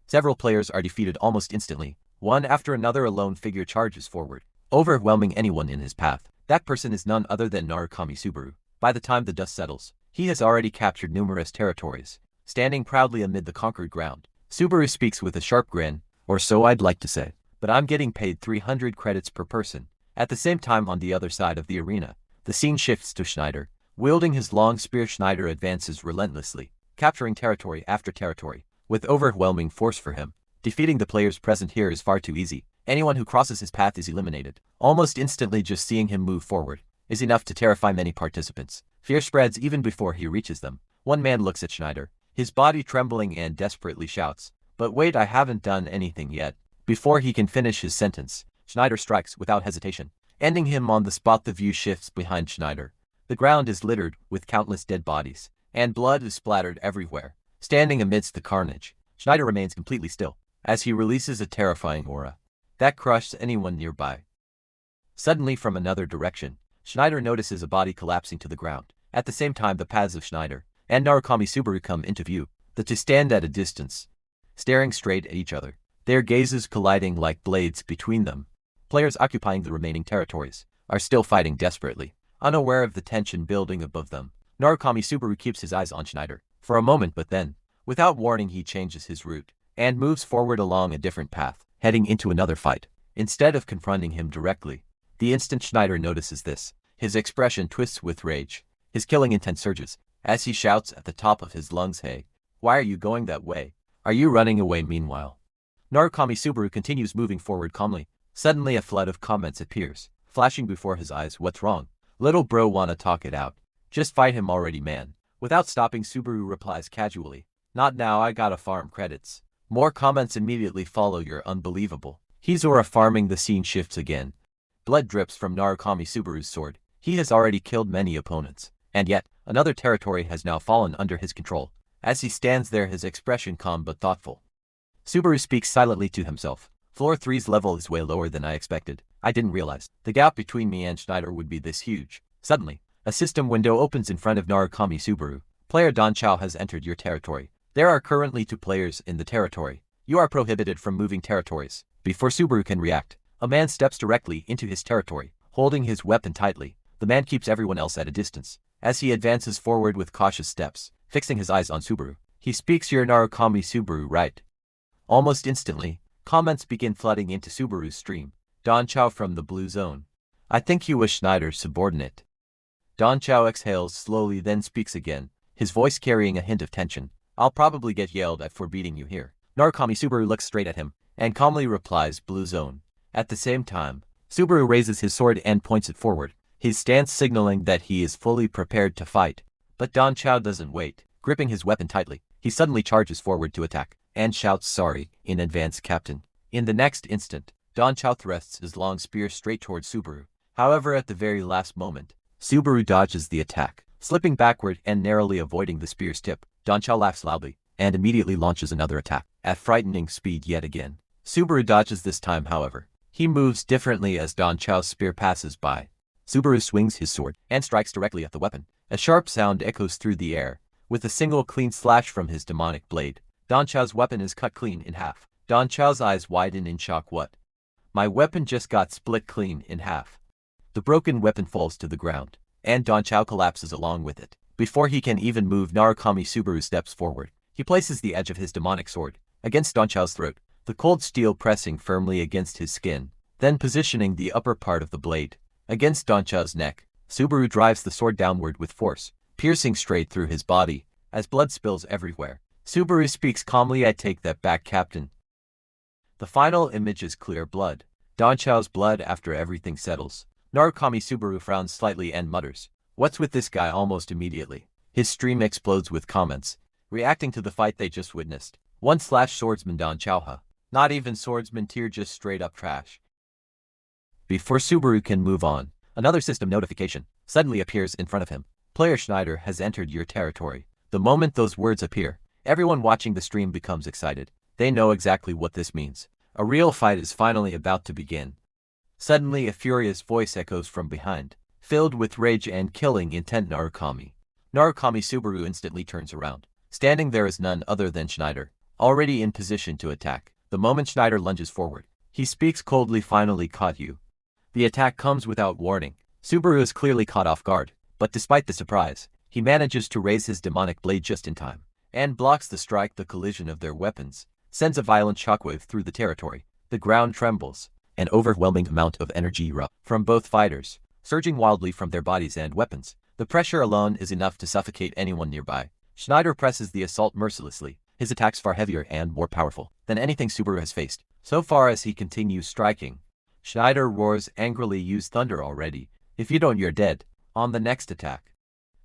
several players are defeated almost instantly. One after another, a lone figure charges forward, overwhelming anyone in his path. That person is none other than Narukami Subaru. By the time the dust settles, he has already captured numerous territories. Standing proudly amid the conquered ground, Subaru speaks with a sharp grin. Or so I'd like to say, but I'm getting paid 300 credits per person. At the same time, on the other side of the arena, the scene shifts to Schneider. Wielding his long spear, Schneider advances relentlessly, capturing territory after territory, with overwhelming force for him. Defeating the players present here is far too easy. Anyone who crosses his path is eliminated. Almost instantly, just seeing him move forward is enough to terrify many participants. Fear spreads even before he reaches them. One man looks at Schneider, his body trembling, and desperately shouts, "But wait, I haven't done anything yet." Before he can finish his sentence, Schneider strikes without hesitation, ending him on the spot. The view shifts behind Schneider. The ground is littered with countless dead bodies, and blood is splattered everywhere. Standing amidst the carnage, Schneider remains completely still, as he releases a terrifying aura that crushes anyone nearby. Suddenly, from another direction, Schneider notices a body collapsing to the ground. At the same time, the paths of Schneider and Narukami Subaru come into view. The two stand at a distance, staring straight at each other, their gazes colliding like blades between them. Players occupying the remaining territories are still fighting desperately, unaware of the tension building above them. Narukami Subaru keeps his eyes on Schneider for a moment, but then, without warning, he changes his route and moves forward along a different path, heading into another fight. Instead of confronting him directly, the instant Schneider notices this, his expression twists with rage. His killing intent surges as he shouts at the top of his lungs, "Hey, why are you going that way? Are you running away?" Meanwhile, Narukami Subaru continues moving forward calmly. Suddenly, a flood of comments appears, flashing before his eyes. "What's wrong? Little bro, wanna talk it out? Just fight him already, man." Without stopping, Subaru replies casually, "Not now, I gotta farm credits." More comments immediately follow. "You're unbelievable. He's Zora farming." The scene shifts again. Blood drips from Narukami Subaru's sword. He has already killed many opponents, and yet, another territory has now fallen under his control. As he stands there, his expression calm but thoughtful, Subaru speaks silently to himself. "Floor 3's level is way lower than I expected. I didn't realize the gap between me and Schneider would be this huge." Suddenly, a system window opens in front of Narukami Subaru. "Player Don Chow has entered your territory. There are currently 2 players in the territory. You are prohibited from moving territories." Before Subaru can react, a man steps directly into his territory, holding his weapon tightly. The man keeps everyone else at a distance. As he advances forward with cautious steps, fixing his eyes on Subaru, he speaks, "You're Narukami Subaru, right?" Almost instantly, comments begin flooding into Subaru's stream. "Don Chow from the blue zone. I think he was Schneider's subordinate." Don Chow exhales slowly, then speaks again, his voice carrying a hint of tension. "I'll probably get yelled at for beating you here." Narukami Subaru looks straight at him and calmly replies, "Blue zone." At the same time, Subaru raises his sword and points it forward, his stance signaling that he is fully prepared to fight. But Don Chow doesn't wait. Gripping his weapon tightly, he suddenly charges forward to attack, and shouts, "Sorry in advance, Captain." In the next instant, Don Chow thrusts his long spear straight towards Subaru. However, at the very last moment, Subaru dodges the attack, slipping backward and narrowly avoiding the spear's tip. Don Chow laughs loudly and immediately launches another attack, at frightening speed yet again. Subaru dodges this time, however. He moves differently as Don Chao's spear passes by. Subaru swings his sword and strikes directly at the weapon. A sharp sound echoes through the air. With a single clean slash from his demonic blade, Don Chao's weapon is cut clean in half. Don Chao's eyes widen in shock. What? My weapon just got split clean in half. The broken weapon falls to the ground, and Don Chao collapses along with it. Before he can even move, Narukami Subaru steps forward. He places the edge of his demonic sword against Don Chao's throat, the cold steel pressing firmly against his skin, then positioning the upper part of the blade against Don Chao's neck. Subaru drives the sword downward with force, piercing straight through his body as blood spills everywhere. Subaru speaks calmly, I take that back, Captain. The final image is clear blood. Don Chao's blood after everything settles. Narukami Subaru frowns slightly and mutters, what's with this guy? Almost immediately, his stream explodes with comments, reacting to the fight they just witnessed. One slash swordsman Don Chao. Not even swordsman tier, just straight up trash. Before Subaru can move on, another system notification suddenly appears in front of him. Player Schneider has entered your territory. The moment those words appear, everyone watching the stream becomes excited. They know exactly what this means. A real fight is finally about to begin. Suddenly a furious voice echoes from behind, filled with rage and killing intent. Narukami Subaru instantly turns around. Standing there is none other than Schneider, already in position to attack. The moment Schneider lunges forward, he speaks coldly, finally caught you. The attack comes without warning. Subaru is clearly caught off guard, but despite the surprise, he manages to raise his demonic blade just in time, and blocks the strike. The collision of their weapons sends a violent shockwave through the territory. The ground trembles. An overwhelming amount of energy erupts from both fighters, surging wildly from their bodies and weapons. The pressure alone is enough to suffocate anyone nearby. Schneider presses the assault mercilessly, his attacks far heavier and more powerful than anything Subaru has faced so far. As he continues striking, Schneider roars angrily, use thunder already. If you don't, you're dead. On the next attack,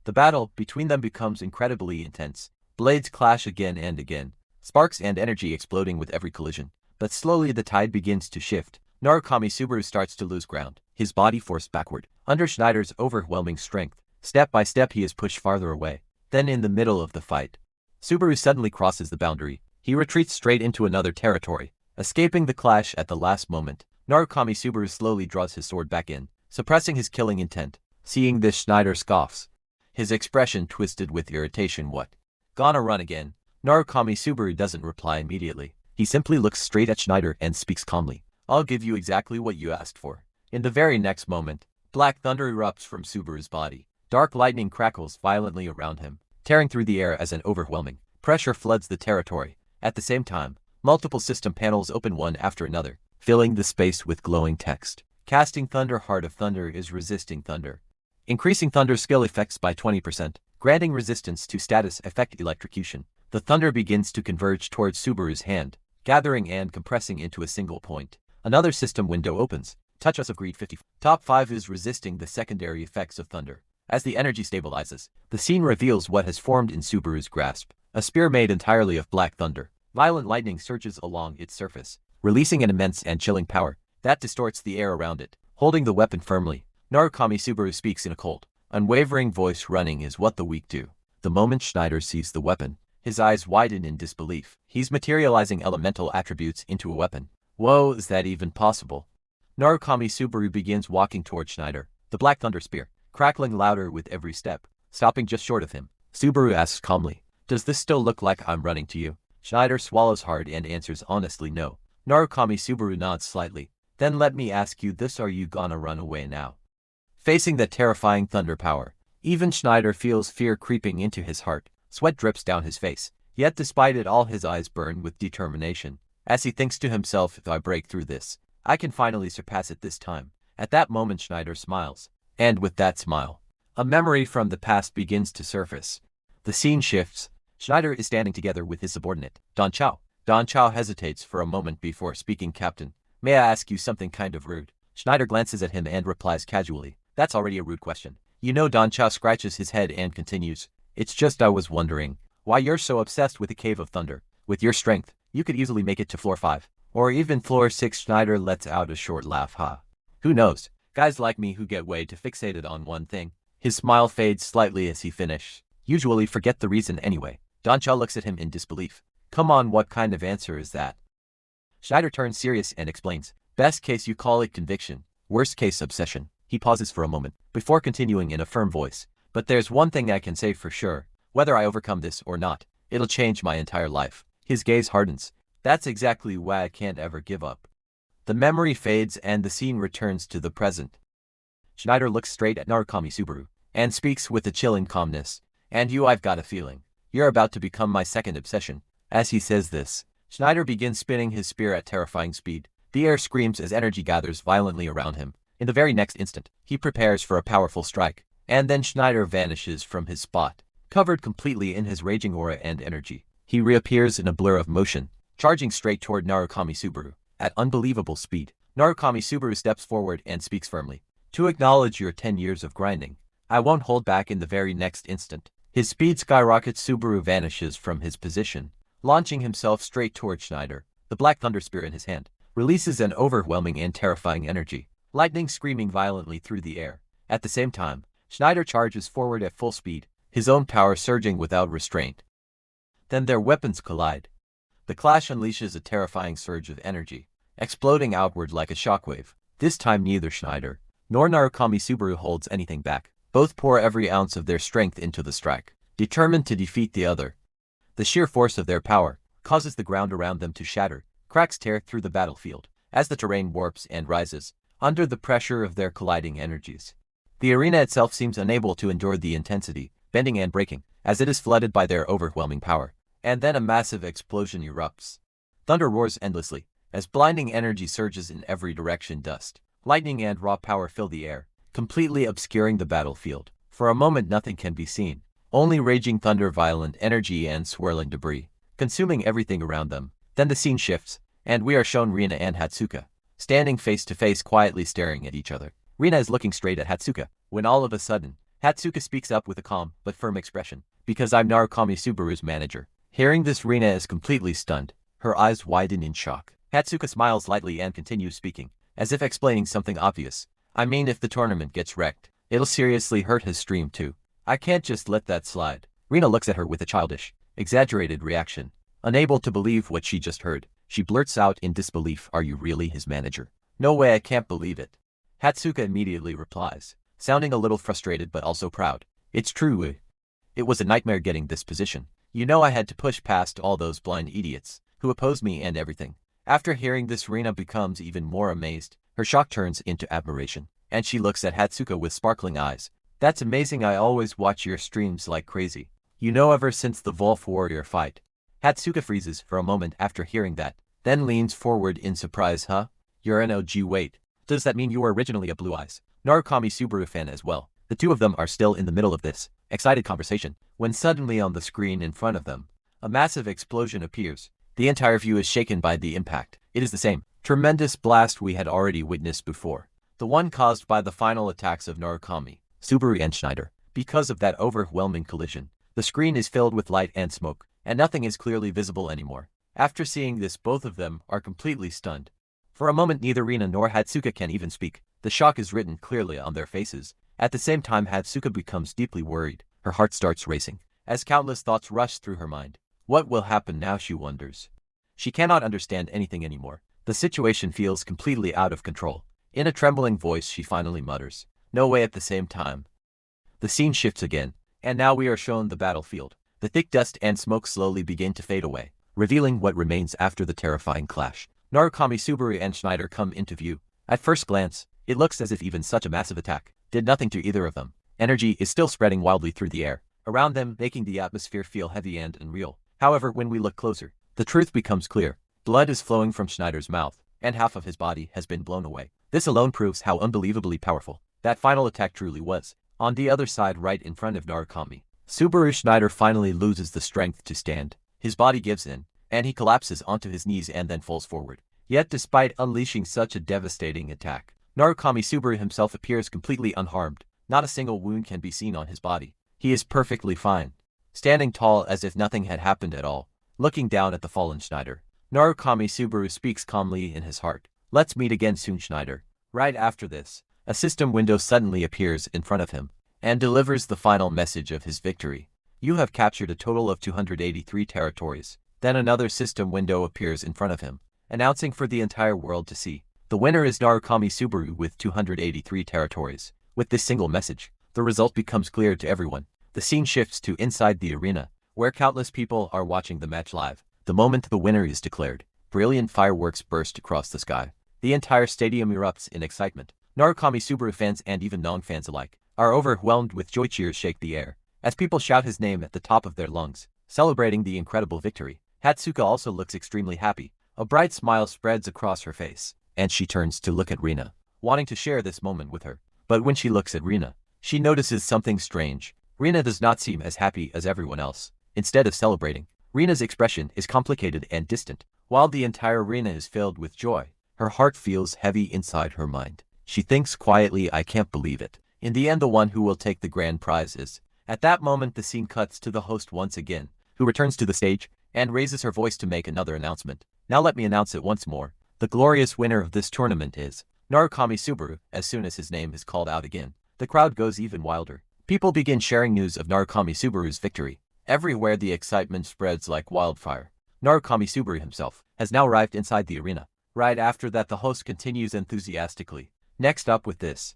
the battle between them becomes incredibly intense. Blades clash again and again, sparks and energy exploding with every collision. But slowly the tide begins to shift. Narukami Subaru starts to lose ground, his body forced backward under Schneider's overwhelming strength. Step by step he is pushed farther away. Then in the middle of the fight, Subaru suddenly crosses the boundary. He retreats straight into another territory, escaping the clash at the last moment. Narukami Subaru slowly draws his sword back in, suppressing his killing intent. Seeing this, Schneider scoffs, his expression twisted with irritation. What? Gonna run again? Narukami Subaru doesn't reply immediately. He simply looks straight at Schneider and speaks calmly. I'll give you exactly what you asked for. In the very next moment, black thunder erupts from Subaru's body. Dark lightning crackles violently around him, tearing through the air as an overwhelming pressure floods the territory. At the same time, multiple system panels open one after another, filling the space with glowing text. Casting thunder. Heart of thunder is resisting thunder. Increasing thunder skill effects by 20%, granting resistance to status effect electrocution. The thunder begins to converge towards Subaru's hand, gathering and compressing into a single point. Another system window opens. Touch Us of Greed 50. Top 5 is resisting the secondary effects of thunder. As the energy stabilizes, the scene reveals what has formed in Subaru's grasp. A spear made entirely of black thunder. Violent lightning surges along its surface, releasing an immense and chilling power that distorts the air around it. Holding the weapon firmly, Narukami Subaru speaks in a cold, unwavering voice. Running is what the weak do. The moment Schneider sees the weapon, his eyes widen in disbelief. He's materializing elemental attributes into a weapon. Whoa, is that even possible? Narukami Subaru begins walking toward Schneider, the black thunder spear crackling louder with every step. Stopping just short of him, Subaru asks calmly, does this still look like I'm running to you? Schneider swallows hard and answers honestly, no. Narukami Subaru nods slightly. Then let me ask you this, are you gonna run away now? Facing that terrifying thunder power, even Schneider feels fear creeping into his heart. Sweat drips down his face, yet despite it all his eyes burn with determination. As he thinks to himself, if I break through this, I can finally surpass it this time. At that moment Schneider smiles. And with that smile, a memory from the past begins to surface. The scene shifts. Schneider is standing together with his subordinate, Don Chao. Don Chao hesitates for a moment before speaking. Captain, may I ask you something kind of rude? Schneider glances at him and replies casually, that's already a rude question. You know. Don Chao scratches his head and continues, it's just I was wondering why you're so obsessed with the Cave of Thunder. With your strength, you could easily make it to floor 5, or even floor 6. Schneider lets out a short laugh. Who knows? Guys like me who get way too fixated on one thing. His smile fades slightly as he finishes. Usually forget the reason anyway. Doncha looks at him in disbelief. Come on, what kind of answer is that? Schneider turns serious and explains. Best case you call it conviction, worst case obsession. He pauses for a moment, before continuing in a firm voice. But there's one thing I can say for sure, whether I overcome this or not, it'll change my entire life. His gaze hardens. That's exactly why I can't ever give up. The memory fades and the scene returns to the present. Schneider looks straight at Narukami Subaru, and speaks with a chilling calmness. And you, I've got a feeling. You're about to become my second obsession. As he says this, Schneider begins spinning his spear at terrifying speed. The air screams as energy gathers violently around him. In the very next instant, he prepares for a powerful strike. And then Schneider vanishes from his spot, covered completely in his raging aura and energy. He reappears in a blur of motion, charging straight toward Narukami Subaru. At unbelievable speed, Narukami Subaru steps forward and speaks firmly. To acknowledge your 10 years of grinding, I won't hold back. In the very next instant, his speed skyrockets. Subaru vanishes from his position, launching himself straight toward Schneider. The Black Thunder Spear in his hand releases an overwhelming and terrifying energy, lightning screaming violently through the air. At the same time, Schneider charges forward at full speed, his own power surging without restraint. Then their weapons collide. The clash unleashes a terrifying surge of energy, exploding outward like a shockwave. This time neither Schneider nor Narukami Subaru holds anything back. Both pour every ounce of their strength into the strike, determined to defeat the other. The sheer force of their power causes the ground around them to shatter. Cracks tear through the battlefield as the terrain warps and rises under the pressure of their colliding energies. The arena itself seems unable to endure the intensity, bending and breaking, as it is flooded by their overwhelming power. And then a massive explosion erupts. Thunder roars endlessly, as blinding energy surges in every direction. Dust, lightning and raw power fill the air, completely obscuring the battlefield. For a moment nothing can be seen, only raging thunder, violent energy and swirling debris, consuming everything around them. Then the scene shifts, and we are shown Rina and Hatsuka, standing face to face, quietly staring at each other. Rina is looking straight at Hatsuka, when all of a sudden, Hatsuka speaks up with a calm but firm expression. Because I'm Narukami Subaru's manager. Hearing this, Rina is completely stunned. Her eyes widen in shock. Hatsuka smiles lightly and continues speaking, as if explaining something obvious. I mean, if the tournament gets wrecked, it'll seriously hurt his stream too. I can't just let that slide. Rina looks at her with a childish, exaggerated reaction. Unable to believe what she just heard, she blurts out in disbelief, are you really his manager? No way, I can't believe it. Hatsuka immediately replies, sounding a little frustrated but also proud. It's true. It was a nightmare getting this position. You know, I had to push past all those blind idiots who opposed me and everything. After hearing this, Rina becomes even more amazed. Her shock turns into admiration, and she looks at Hatsuka with sparkling eyes. That's amazing, I always watch your streams like crazy. You know, ever since the Wolf Warrior fight. Hatsuka freezes for a moment after hearing that, then leans forward in surprise. Huh? You're an OG, wait. Does that mean you were originally a Blue Eyes Narukami Subaru fan as well? The two of them are still in the middle of this excited conversation, when suddenly on the screen in front of them, a massive explosion appears. The entire view is shaken by the impact. It is the same tremendous blast we had already witnessed before, the one caused by the final attacks of Narukami, Subaru and Schneider. Because of that overwhelming collision, the screen is filled with light and smoke, and nothing is clearly visible anymore. After seeing this, both of them are completely stunned. For a moment neither Rina nor Hatsuka can even speak. The shock is written clearly on their faces. At the same time, Hatsuka becomes deeply worried. Her heart starts racing, as countless thoughts rush through her mind. What will happen now, she wonders. She cannot understand anything anymore. The situation feels completely out of control. In a trembling voice she finally mutters, no way. At the same time, the scene shifts again, and now we are shown the battlefield. The thick dust and smoke slowly begin to fade away, revealing what remains after the terrifying clash. Narukami Subaru and Schneider come into view. At first glance, it looks as if even such a massive attack did nothing to either of them. Energy is still spreading wildly through the air around them, making the atmosphere feel heavy and unreal. However, when we look closer, the truth becomes clear. Blood is flowing from Schneider's mouth, and half of his body has been blown away. This alone proves how unbelievably powerful that final attack truly was. On the other side, right in front of Narukami Subaru, Schneider finally loses the strength to stand. His body gives in, and he collapses onto his knees and then falls forward. Yet despite unleashing such a devastating attack, Narukami Subaru himself appears completely unharmed. Not a single wound can be seen on his body. He is perfectly fine, standing tall as if nothing had happened at all. Looking down at the fallen Schneider, Narukami Subaru speaks calmly in his heart. Let's meet again soon, Schneider. Right after this, a system window suddenly appears in front of him, and delivers the final message of his victory. You have captured a total of 283 territories. Then another system window appears in front of him, announcing for the entire world to see. The winner is Narukami Subaru with 283 territories. With this single message, the result becomes clear to everyone. The scene shifts to inside the arena, where countless people are watching the match live. The moment the winner is declared, brilliant fireworks burst across the sky. The entire stadium erupts in excitement. Narukami Subaru fans and even non-fans alike are overwhelmed with joy. Cheers shake the air as people shout his name at the top of their lungs, celebrating the incredible victory. Hatsuka also looks extremely happy. A bright smile spreads across her face, and she turns to look at Rina, wanting to share this moment with her. But when she looks at Rina, she notices something strange. Rina does not seem as happy as everyone else. Instead of celebrating, Rina's expression is complicated and distant. While the entire arena is filled with joy, her heart feels heavy inside her mind. She thinks quietly, I can't believe it. In the end, the one who will take the grand prize is. At that moment, the scene cuts to the host once again, who returns to the stage and raises her voice to make another announcement. Now let me announce it once more. The glorious winner of this tournament is Narukami Subaru. As soon as his name is called out again, the crowd goes even wilder. People begin sharing news of Narukami Subaru's victory. Everywhere the excitement spreads like wildfire. Narukami Subaru himself has now arrived inside the arena. Right after that, the host continues enthusiastically. Next up with this,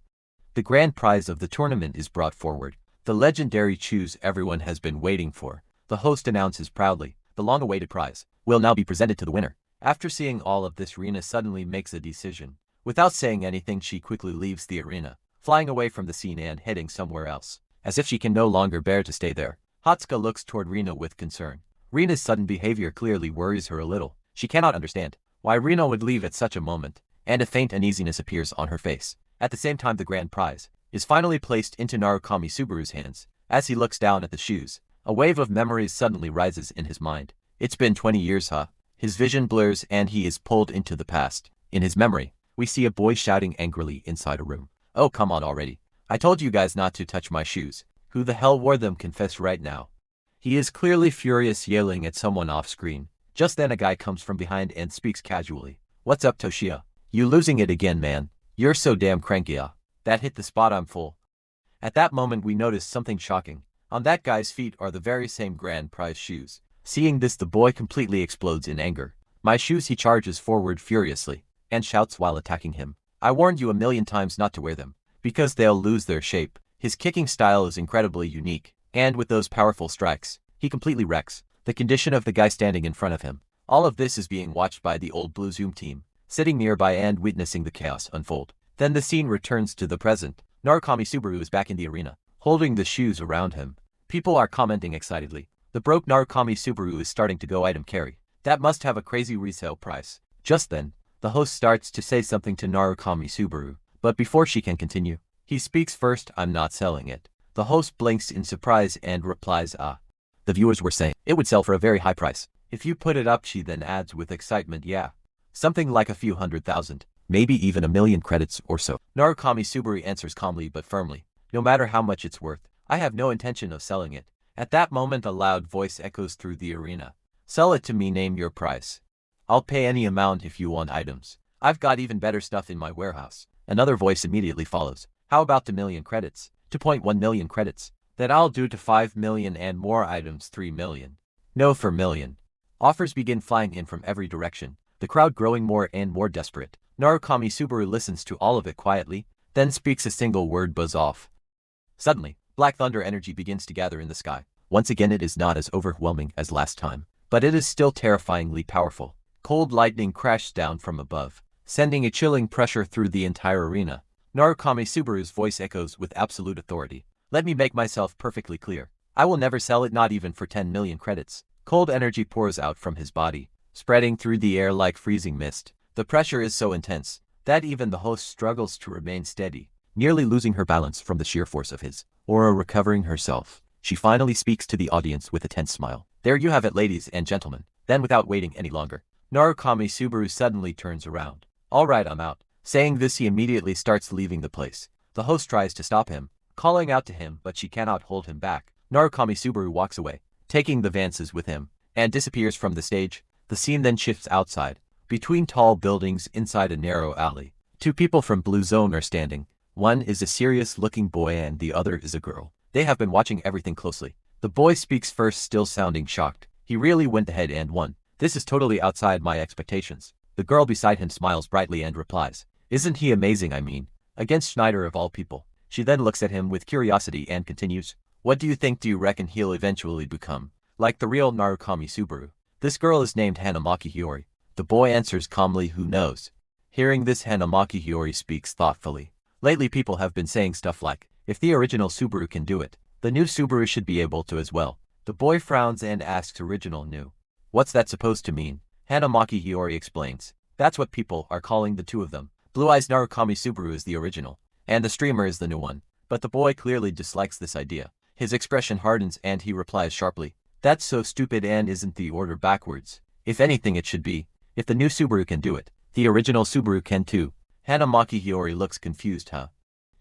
the grand prize of the tournament is brought forward. The legendary choose everyone has been waiting for. The host announces proudly, the long-awaited prize will now be presented to the winner. After seeing all of this, Rina suddenly makes a decision. Without saying anything, she quickly leaves the arena, flying away from the scene and heading somewhere else, as if she can no longer bear to stay there. Hatsuka looks toward Rina with concern. Rina's sudden behavior clearly worries her a little. She cannot understand why Rina would leave at such a moment, and a faint uneasiness appears on her face. At the same time, the grand prize is finally placed into Narukami Subaru's hands. As he looks down at the shoes, a wave of memories suddenly rises in his mind. It's been 20 years, huh? His vision blurs and he is pulled into the past. In his memory, we see a boy shouting angrily inside a room. Oh, come on already. I told you guys not to touch my shoes. Who the hell wore them? Confess right now. He is clearly furious, yelling at someone off screen. Just then a guy comes from behind and speaks casually. What's up, Toshia? You losing it again, man? You're so damn cranky, ah. That hit the spot, I'm full. At that moment we notice something shocking. On that guy's feet are the very same grand prize shoes. Seeing this, the boy completely explodes in anger. My shoes! He charges forward furiously and shouts while attacking him. I warned you a million times not to wear them, because they'll lose their shape. His kicking style is incredibly unique, and with those powerful strikes, he completely wrecks the condition of the guy standing in front of him. All of this is being watched by the old Blue Zoom team, sitting nearby and witnessing the chaos unfold. Then the scene returns to the present. Narukami Subaru is back in the arena, holding the shoes around him. People are commenting excitedly. The broke Narukami Subaru is starting to go item carry. That must have a crazy resale price. Just then, the host starts to say something to Narukami Subaru, but before she can continue, he speaks first. I'm not selling it. The host blinks in surprise and replies, ah. The viewers were saying it would sell for a very high price. If you put it up, she then adds with excitement, yeah. Something like a few 100,000, maybe even 1,000,000 credits or so. Narukami Subaru answers calmly but firmly, no matter how much it's worth, I have no intention of selling it. At that moment a loud voice echoes through the arena. Sell it to me, name your price. I'll pay any amount if you want items. I've got even better stuff in my warehouse. Another voice immediately follows. How about 2,000,000 credits? 2.1 million credits. That I'll do to 5 million and more items 3 million. No, for million. Offers begin flying in from every direction, the crowd growing more and more desperate. Narukami Subaru listens to all of it quietly, then speaks a single word, buzz off. Suddenly, black thunder energy begins to gather in the sky. Once again it is not as overwhelming as last time, but it is still terrifyingly powerful. Cold lightning crashes down from above, sending a chilling pressure through the entire arena. Narukami Subaru's voice echoes with absolute authority. Let me make myself perfectly clear. I will never sell it, not even for 10 million credits. Cold energy pours out from his body, spreading through the air like freezing mist. The pressure is so intense that even the host struggles to remain steady, nearly losing her balance from the sheer force of his aura. Recovering herself, she finally speaks to the audience with a tense smile. There you have it, ladies and gentlemen. Then without waiting any longer, Narukami Subaru suddenly turns around. Alright, I'm out. Saying this, he immediately starts leaving the place. The host tries to stop him, calling out to him, but she cannot hold him back. Narukami Subaru walks away, taking the Vances with him, and disappears from the stage. The scene then shifts outside, between tall buildings inside a narrow alley. Two people from Blue Zone are standing. One is a serious-looking boy and the other is a girl. They have been watching everything closely. The boy speaks first, still sounding shocked. He really went ahead and won. This is totally outside my expectations. The girl beside him smiles brightly and replies, "Isn't he amazing, I mean? Against Schneider of all people." She then looks at him with curiosity and continues, "What do you reckon he'll eventually become? Like the real Narukami Subaru?" This girl is named Hanamaki Hiyori. The boy answers calmly, "Who knows?" Hearing this, Hanamaki Hiyori speaks thoughtfully. Lately people have been saying stuff like, if the original Subaru can do it, the new Subaru should be able to as well. The boy frowns and asks, "Original new? What's that supposed to mean?" Hanamaki Hiyori explains, "That's what people are calling the two of them. Blue Eyes Narukami Subaru is the original, and the streamer is the new one." But the boy clearly dislikes this idea. His expression hardens and he replies sharply, "That's so stupid, and isn't the order backwards? If anything it should be, if the new Subaru can do it, the original Subaru can too." Hanamaki Hiyori looks confused. "Huh?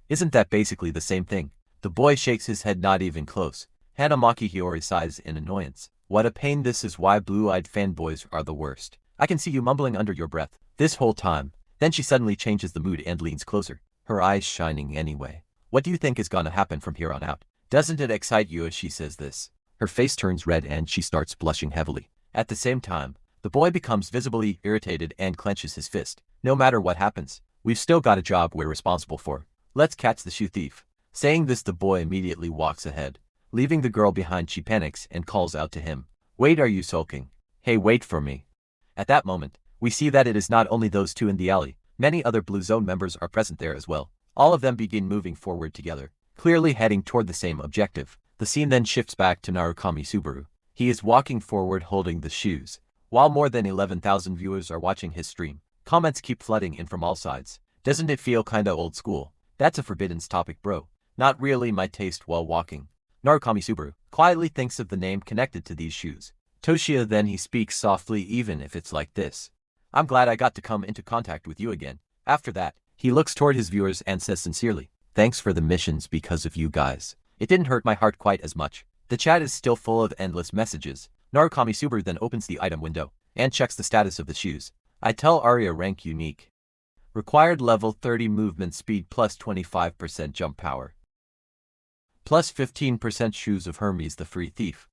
Isn't that basically the same thing?" The boy shakes his head, not even close. Hanamaki Hiyori sighs in annoyance. "What a pain, this is why blue-eyed fanboys are the worst. I can see you mumbling under your breath this whole time." Then she suddenly changes the mood and leans closer, her eyes shining anyway. "What do you think is gonna happen from here on out? Doesn't it excite you?" As she says this, her face turns red and she starts blushing heavily. At the same time, the boy becomes visibly irritated and clenches his fist. "No matter what happens, we've still got a job we're responsible for. Let's catch the shoe thief." Saying this, the boy immediately walks ahead. Leaving the girl behind, she panics and calls out to him, "Wait, are you sulking? Hey, wait for me." At that moment, we see that it is not only those two in the alley. Many other Blue Zone members are present there as well. All of them begin moving forward together, clearly heading toward the same objective. The scene then shifts back to Narukami Subaru. He is walking forward holding the shoes. While more than 11,000 viewers are watching his stream, comments keep flooding in from all sides. "Doesn't it feel kinda old school? That's a forbidden topic, bro. Not really my taste." While walking, Narukami Subaru quietly thinks of the name connected to these shoes. Toshia. Then he speaks softly, "Even if it's like this, I'm glad I got to come into contact with you again." After that, he looks toward his viewers and says sincerely, "Thanks for the missions, because of you guys, it didn't hurt my heart quite as much." The chat is still full of endless messages. Narukami Subaru then opens the item window and checks the status of the shoes. I tell Arya, rank unique. Required level 30, movement speed plus 25% jump power. Plus 15% shoes of Hermes the Free Thief.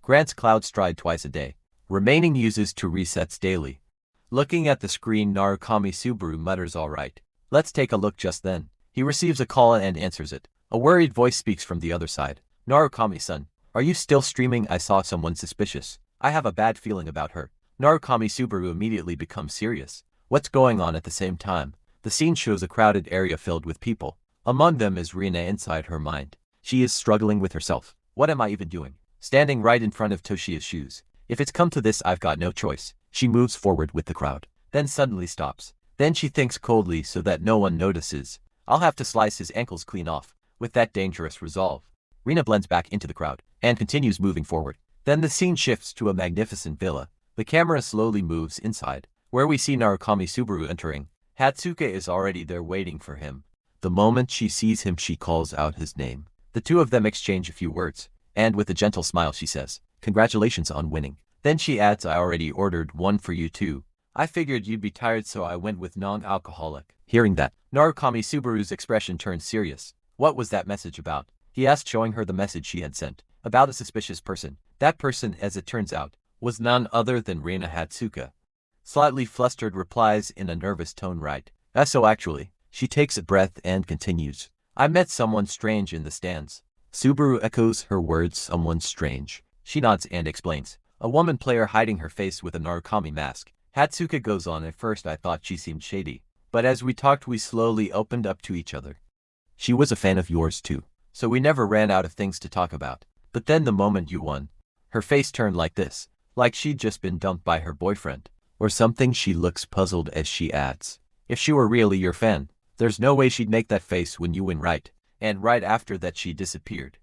Grants Cloud Stride twice a day. Remaining uses 2 resets daily. Looking at the screen, Narukami Subaru mutters, "Alright, let's take a look." Just then, he receives a call and answers it. A worried voice speaks from the other side. "Narukami-san, are you still streaming? I saw someone suspicious. I have a bad feeling about her." Narukami Subaru immediately becomes serious. What's going on? At the same time, the scene shows a crowded area filled with people. Among them is Rina. Inside her mind, she is struggling with herself. "What am I even doing? Standing right in front of Toshia's shoes. If it's come to this, I've got no choice." She moves forward with the crowd, then suddenly stops. Then she thinks coldly, so that no one notices, "I'll have to slice his ankles clean off." With that dangerous resolve, Rina blends back into the crowd and continues moving forward. Then the scene shifts to a magnificent villa. The camera slowly moves inside, where we see Narukami Subaru entering. Hatsuka is already there waiting for him. The moment she sees him, she calls out his name. The two of them exchange a few words, and with a gentle smile she says, "Congratulations on winning." Then she adds, "I already ordered one for you too. I figured you'd be tired, so I went with non-alcoholic." Hearing that, Narukami Subaru's expression turns serious. What was that message about? He asked, showing her the message she had sent, about a suspicious person. That person, as it turns out, was none other than Reina Hatsuka. Slightly flustered replies in a nervous tone, "Right. So actually." She takes a breath and continues, "I met someone strange in the stands." Subaru echoes her words, "Someone strange." She nods and explains, "A woman player hiding her face with a Narukami mask." Hatsuka goes on, "At first I thought she seemed shady, but as we talked we slowly opened up to each other. She was a fan of yours too, so we never ran out of things to talk about. But then the moment you won, her face turned like this, like she'd just been dumped by her boyfriend or something." She looks puzzled as she adds, "If she were really your fan, there's no way she'd make that face when you win, right?" And right after that she disappeared.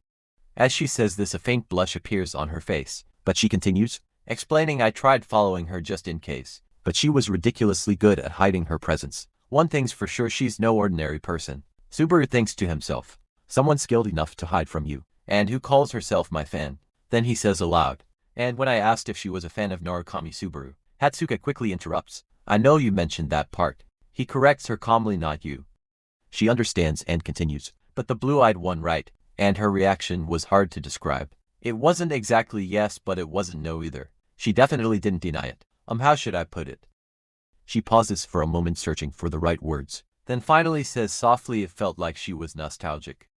As she says this, a faint blush appears on her face, but she continues, explaining, "I tried following her just in case, but she was ridiculously good at hiding her presence. One thing's for sure, she's no ordinary person." Subaru thinks to himself, "Someone skilled enough to hide from you, and who calls herself my fan." Then he says aloud, "And when I asked if she was a fan of Narukami Subaru," Hatsuka quickly interrupts, "I know you mentioned that part." He corrects her calmly, "Not you." She understands and continues, "But the blue-eyed one, right?" And her reaction was hard to describe. It wasn't exactly yes, but it wasn't no either. She definitely didn't deny it. How should I put it? She pauses for a moment searching for the right words, then finally says softly it felt like she was nostalgic.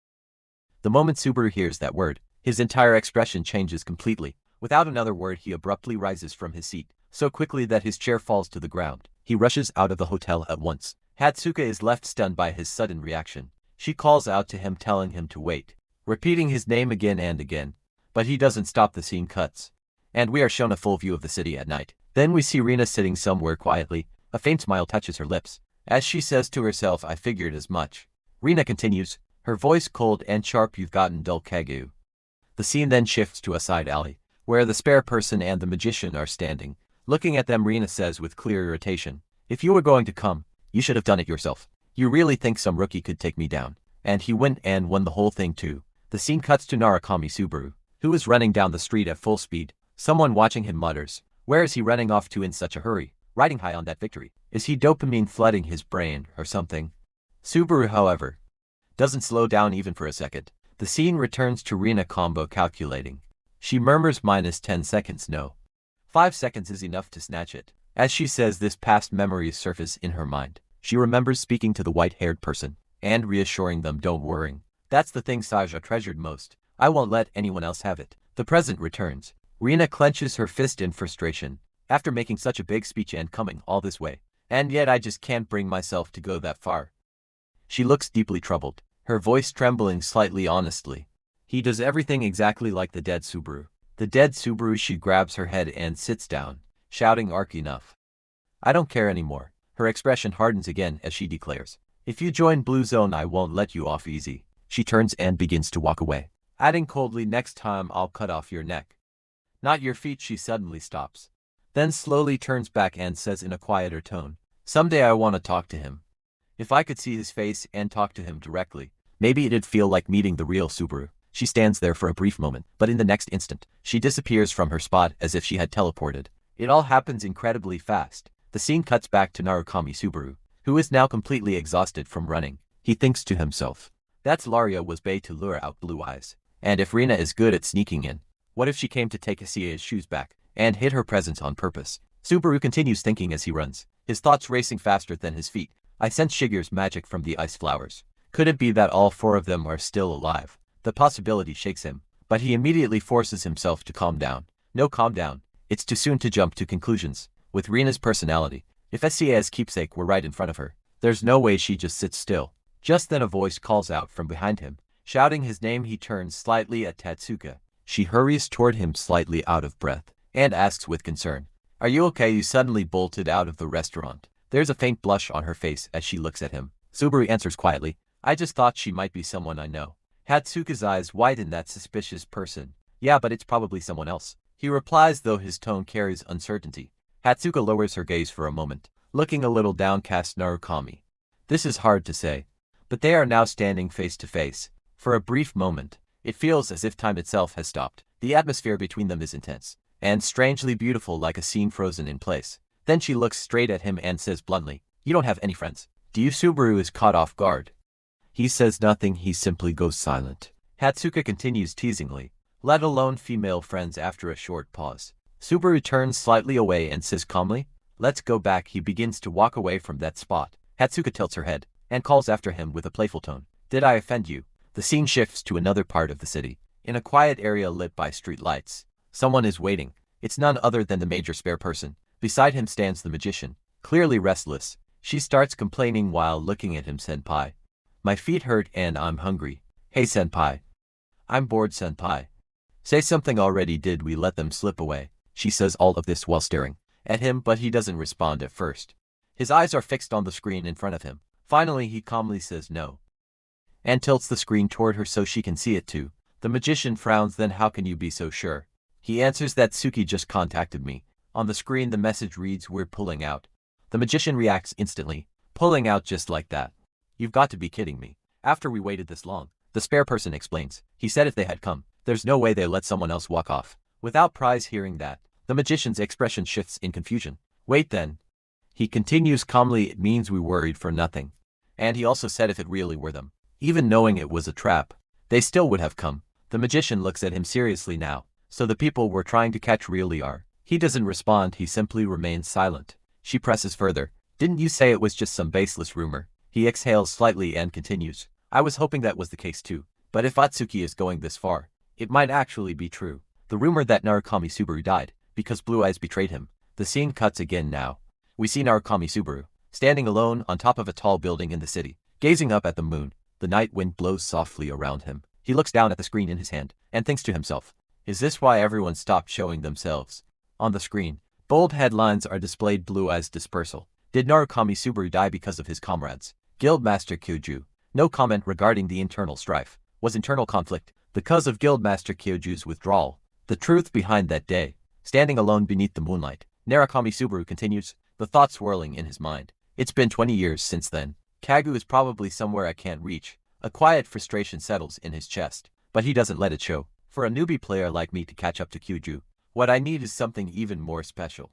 The moment Subaru hears that word, his entire expression changes completely. Without another word, he abruptly rises from his seat, so quickly that his chair falls to the ground. He rushes out of the hotel at once. Hatsuka is left stunned by his sudden reaction. She calls out to him telling him to wait, repeating his name again and again. But he doesn't stop. The scene cuts, and we are shown a full view of the city at night. Then we see Rina sitting somewhere quietly. A faint smile touches her lips, as she says to herself, I figured as much. Rina continues, her voice cold and sharp, you've gotten dull, Kagu. The scene then shifts to a side alley, where the spare person and the magician are standing. Looking at them, Rina says with clear irritation, if you were going to come, you should have done it yourself. You really think some rookie could take me down? And he went and won the whole thing too. The scene cuts to Narukami Subaru, who is running down the street at full speed. Someone watching him mutters, where is he running off to in such a hurry? Riding high on that victory. Is he dopamine flooding his brain or something? Subaru, however, doesn't slow down even for a second. The scene returns to Rina combo calculating. She murmurs -10 seconds. No. 5 seconds is enough to snatch it. As she says this, past memories surface in her mind. She remembers speaking to the white-haired person and reassuring them, don't worry. That's the thing Saja treasured most. I won't let anyone else have it. The present returns. Rina clenches her fist in frustration. After making such a big speech and coming all this way, and yet I just can't bring myself to go that far. She looks deeply troubled, her voice trembling slightly. Honestly, he does everything exactly like the dead Subaru. The dead Subaru. She grabs her head and sits down, shouting, Arc, enough. I don't care anymore. Her expression hardens again as she declares, if you join Blue Zone, I won't let you off easy. She turns and begins to walk away, adding coldly, next time I'll cut off your neck. Not your feet. She suddenly stops, then slowly turns back and says in a quieter tone, someday I want to talk to him. If I could see his face and talk to him directly, maybe it'd feel like meeting the real Subaru. She stands there for a brief moment, but in the next instant, she disappears from her spot as if she had teleported. It all happens incredibly fast. The scene cuts back to Narukami Subaru, who is now completely exhausted from running. He thinks to himself, that's Laria was bait to lure out Blue Eyes. And if Rina is good at sneaking in, what if she came to take Asia's shoes back and hid her presence on purpose? Subaru continues thinking as he runs, his thoughts racing faster than his feet. I sense Shigeru's magic from the ice flowers. Could it be that all 4 of them are still alive? The possibility shakes him, but he immediately forces himself to calm down. No, calm down. It's too soon to jump to conclusions. With Rina's personality, if Asia's keepsake were right in front of her, there's no way she just sits still. Just then a voice calls out from behind him, shouting his name. He turns slightly at Tatsuka. She hurries toward him slightly out of breath, and asks with concern, are you okay? You suddenly bolted out of the restaurant. There's a faint blush on her face as she looks at him. Subaru answers quietly, I just thought she might be someone I know. Hatsuka's eyes widen. That suspicious person. Yeah, but it's probably someone else. He replies, though his tone carries uncertainty. Hatsuka lowers her gaze for a moment, looking a little downcast. Narukami. This is hard to say, but they are now standing face to face. For a brief moment, it feels as if time itself has stopped. The atmosphere between them is intense and strangely beautiful, like a scene frozen in place. Then she looks straight at him and says bluntly, you don't have any friends, do you? Subaru is caught off guard. He says nothing. He simply goes silent. Hatsuka continues teasingly, let alone female friends. After a short pause, Subaru turns slightly away and says calmly, let's go back. He begins to walk away from that spot. Hatsuka tilts her head and calls after him with a playful tone, did I offend you? The scene shifts to another part of the city. In a quiet area lit by street lights, someone is waiting. It's none other than the major spare person. Beside him stands the magician, clearly restless. She starts complaining while looking at him. Senpai, my feet hurt and I'm hungry. Hey senpai. I'm bored senpai. Say something already. Did we let them slip away? She says all of this while staring at him, but he doesn't respond at first. His eyes are fixed on the screen in front of him. Finally he calmly says no, and tilts the screen toward her so she can see it too. The magician frowns. Then how can you be so sure? He answers that Tsuki just contacted me. On the screen the message reads, we're pulling out. The magician reacts instantly. Pulling out just like that? You've got to be kidding me. After we waited this long, the spare person explains. He said if they had come, there's no way they let someone else walk off without prize. Hearing that, the magician's expression shifts in confusion. Wait then. He continues calmly, it means we worried for nothing. And he also said if it really were them, even knowing it was a trap, they still would have come. The magician looks at him seriously now. So the people we're trying to catch really are. He doesn't respond, he simply remains silent. She presses further. Didn't you say it was just some baseless rumor? He exhales slightly and continues. I was hoping that was the case too. But if Atsuki is going this far, it might actually be true. The rumor that Narukami Subaru died because Blue Eyes betrayed him. The scene cuts again now. We see Narukami Subaru standing alone on top of a tall building in the city, gazing up at the moon. The night wind blows softly around him. He looks down at the screen in his hand and thinks to himself, is this why everyone stopped showing themselves? On the screen, bold headlines are displayed. Blue Eyes dispersal. Did Narukami Subaru die because of his comrades? Guildmaster Kyoju. No comment regarding the internal strife. Was internal conflict the cause of Guildmaster Kyoju's withdrawal? The truth behind that day. Standing alone beneath the moonlight, Narukami Subaru continues, the thoughts swirling in his mind. It's been 20 years since then. Kagu is probably somewhere I can't reach. A quiet frustration settles in his chest, but he doesn't let it show. For a newbie player like me to catch up to Kyoju, what I need is something even more special.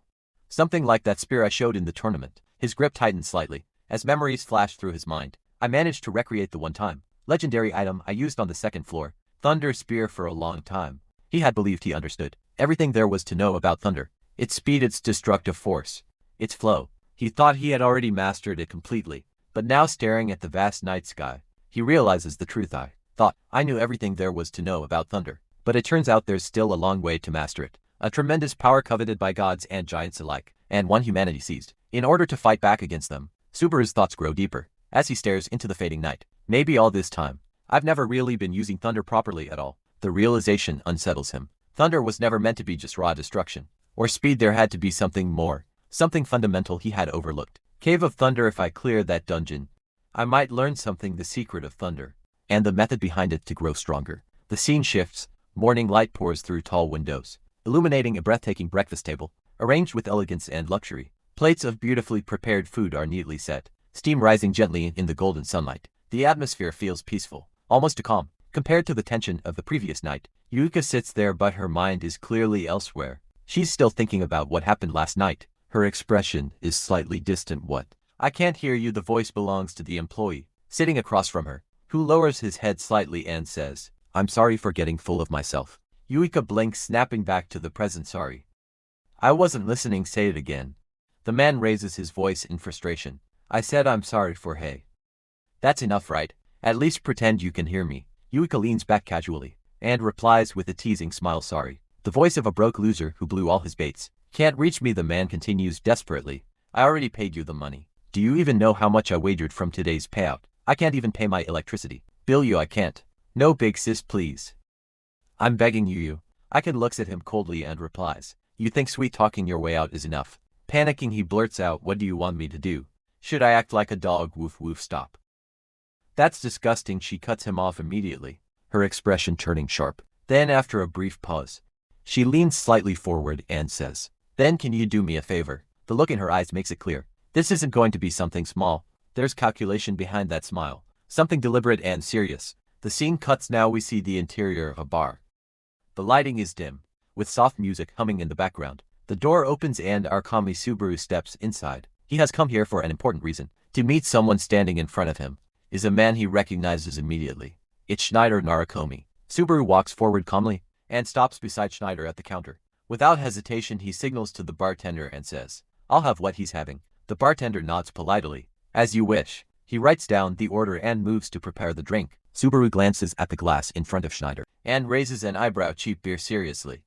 Something like that spear I showed in the tournament. His grip tightens slightly, as memories flash through his mind. I managed to recreate the one-time legendary item I used on the second floor, Thunder Spear. For a long time, he had believed he understood everything there was to know about thunder. Its speed, its destructive force, its flow. He thought he had already mastered it completely, but now staring at the vast night sky, he realizes the truth. I thought I knew everything there was to know about thunder, but it turns out there's still a long way to master it. A tremendous power coveted by gods and giants alike, and one humanity seized. In order to fight back against them, Subaru's thoughts grow deeper, as he stares into the fading night. Maybe all this time, I've never really been using thunder properly at all. The realization unsettles him. Thunder was never meant to be just raw destruction or speed. There had to be something more, something fundamental he had overlooked. Cave of Thunder. If I clear that dungeon, I might learn something, the secret of thunder, and the method behind it to grow stronger. The scene shifts. Morning light pours through tall windows, illuminating a breathtaking breakfast table, arranged with elegance and luxury. Plates of beautifully prepared food are neatly set, steam rising gently in the golden sunlight. The atmosphere feels peaceful, almost calm, compared to the tension of the previous night. Yuka sits there, but her mind is clearly elsewhere. She's still thinking about what happened last night. Her expression is slightly distant. What? I can't hear you. The voice belongs to the employee sitting across from her, who lowers his head slightly and says, I'm sorry for getting full of myself. Yuika blinks, snapping back to the present. Sorry. I wasn't listening. Say it again. The man raises his voice in frustration. I said I'm sorry for hey. That's enough, right? At least pretend you can hear me. Yuika leans back casually and replies with a teasing smile. Sorry. The voice of a broke loser who blew all his baits. Can't reach me. The man continues desperately. I already paid you the money. Do you even know how much I wagered from today's payout? I can't even pay my electricity bill. You, I can't. No, big sis, please. I'm begging you. Aiken looks at him coldly and replies, you think sweet talking your way out is enough? Panicking, he blurts out, what do you want me to do? Should I act like a dog? Woof woof. Stop. That's disgusting. She cuts him off immediately, her expression turning sharp. Then after a brief pause, she leans slightly forward and says, then can you do me a favor? The look in her eyes makes it clear. This isn't going to be something small. There's calculation behind that smile. Something deliberate and serious. The scene cuts now. We see the interior of a bar. The lighting is dim, with soft music humming in the background. The door opens and Narukami Subaru steps inside. He has come here for an important reason. To meet someone. Standing in front of him is a man he recognizes immediately. It's Schneider. Narukami Subaru walks forward calmly and stops beside Schneider at the counter. Without hesitation, he signals to the bartender and says, I'll have what he's having. The bartender nods politely. As you wish. He writes down the order and moves to prepare the drink. Subaru glances at the glass in front of Schneider and raises an eyebrow. Cheap beer, seriously?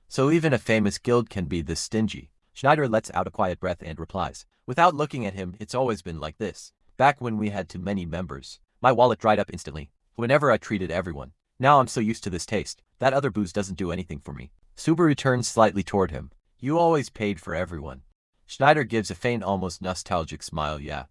So even a famous guild can be this stingy? Schneider lets out a quiet breath and replies, without looking at him, it's always been like this. Back when we had too many members, my wallet dried up instantly whenever I treated everyone. Now I'm so used to this taste that other booze doesn't do anything for me. Subaru turns slightly toward him. You always paid for everyone. Schneider gives a faint, almost nostalgic smile. Yeah.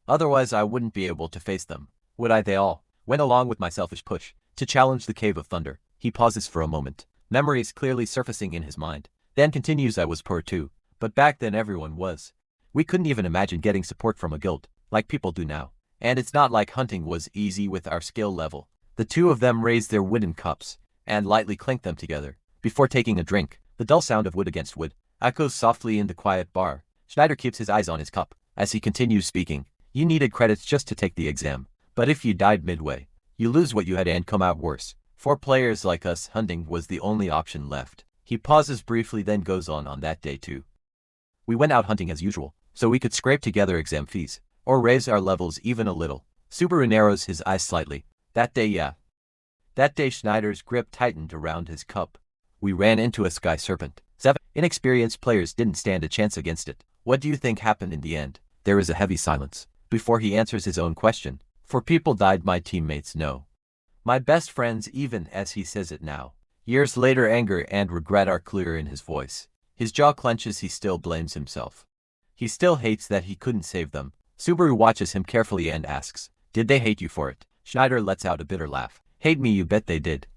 Otherwise I wouldn't be able to face them, would I? They all went along with my selfish push to challenge the Cave of Thunder. He pauses for a moment, memories clearly surfacing in his mind, then continues, I was poor too, but back then everyone was. We couldn't even imagine getting support from a guild, like people do now. And it's not like hunting was easy with our skill level. The two of them raised their wooden cups and lightly clinked them together before taking a drink. The dull sound of wood against wood echoes softly in the quiet bar. Schneider keeps his eyes on his cup as he continues speaking. You needed credits just to take the exam, but if you died midway, you lose what you had and come out worse. For players like us, hunting was the only option left. He pauses briefly then goes on that day too. We went out hunting as usual, so we could scrape together exam fees, or raise our levels even a little. Subaru narrows his eyes slightly. That day, yeah. That day Schneider's grip tightened around his cup. We ran into a sky serpent. 7. Inexperienced players didn't stand a chance against it. What do you think happened in the end? There is a heavy silence before he answers his own question. For people died, my teammates know. My best friends, even as he says it now. Years later, anger and regret are clear in his voice. His jaw clenches, he still blames himself. He still hates that he couldn't save them. Subaru watches him carefully and asks, did they hate you for it? Schneider lets out a bitter laugh. Hate me, you bet they did.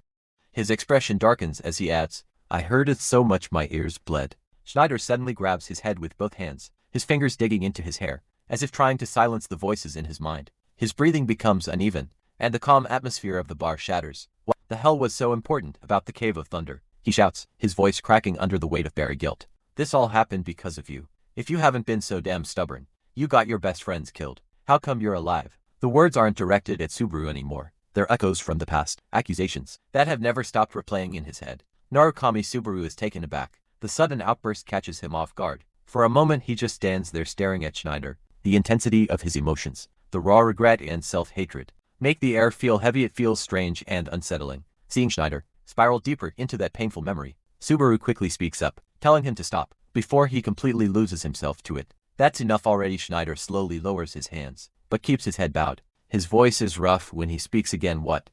His expression darkens as he adds, I heard it so much my ears bled. Schneider suddenly grabs his head with both hands, his fingers digging into his hair, as if trying to silence the voices in his mind. His breathing becomes uneven, and the calm atmosphere of the bar shatters. What the hell was so important about the Cave of Thunder? He shouts, his voice cracking under the weight of buried guilt. This all happened because of you. If you haven't been so damn stubborn, you got your best friends killed. How come you're alive? The words aren't directed at Subaru anymore. They're echoes from the past, accusations that have never stopped replaying in his head. Narukami Subaru is taken aback. The sudden outburst catches him off guard. For a moment he just stands there staring at Schneider. The intensity of his emotions, the raw regret and self-hatred, make the air feel heavy. It feels strange and unsettling. Seeing Schneider spiral deeper into that painful memory, Subaru quickly speaks up, telling him to stop, before he completely loses himself to it. That's enough already. Schneider slowly lowers his hands, but keeps his head bowed. His voice is rough when he speaks again. What?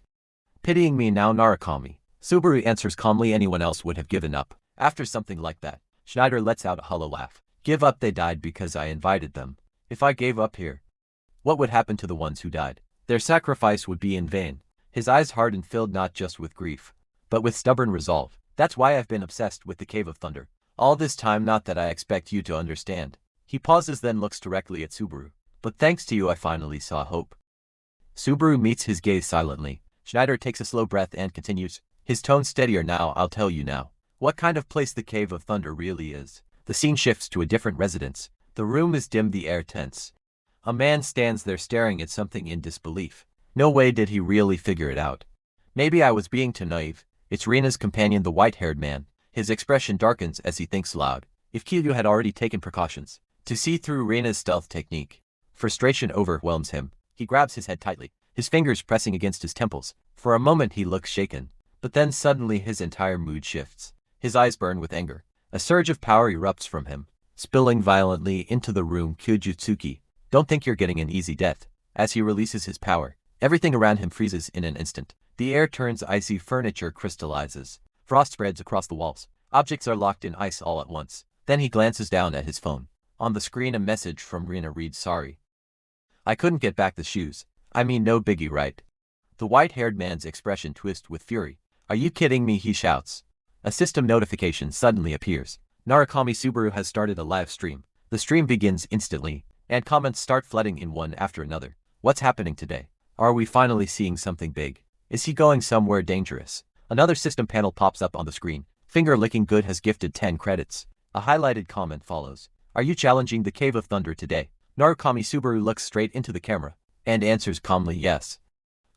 Pitying me now, Narukami? Subaru answers calmly. Anyone else would have given up. After something like that, Schneider lets out a hollow laugh. Give up? They died because I invited them. If I gave up here, what would happen to the ones who died? Their sacrifice would be in vain. His eyes hardened, filled not just with grief, but with stubborn resolve. That's why I've been obsessed with the Cave of Thunder. All this time, not that I expect you to understand. He pauses, then looks directly at Subaru. But thanks to you I finally saw hope. Subaru meets his gaze silently. Schneider takes a slow breath and continues, his tone steadier now. I'll tell you now what kind of place the Cave of Thunder really is. The scene shifts to a different residence. The room is dim, the air tense. A man stands there staring at something in disbelief. No way did he really figure it out. Maybe I was being too naive. It's Rina's companion, the white-haired man. His expression darkens as he thinks loud. If Kiryu had already taken precautions to see through Rina's stealth technique. Frustration overwhelms him. He grabs his head tightly, his fingers pressing against his temples. For a moment he looks shaken, but then suddenly his entire mood shifts. His eyes burn with anger. A surge of power erupts from him, spilling violently into the room. Kyujutsuki, don't think you're getting an easy death. As he releases his power, everything around him freezes in an instant. The air turns icy, furniture crystallizes. Frost spreads across the walls. Objects are locked in ice all at once. Then he glances down at his phone. On the screen a message from Rina reads, sorry. I couldn't get back the shoes. I mean, no biggie, right? The white-haired man's expression twists with fury. Are you kidding me? He shouts. A system notification suddenly appears. Narukami Subaru has started a live stream. The stream begins instantly, and comments start flooding in one after another. What's happening today? Are we finally seeing something big? Is he going somewhere dangerous? Another system panel pops up on the screen. Finger licking good has gifted 10 credits. A highlighted comment follows. Are you challenging the Cave of Thunder today? Narukami Subaru looks straight into the camera and answers calmly, yes.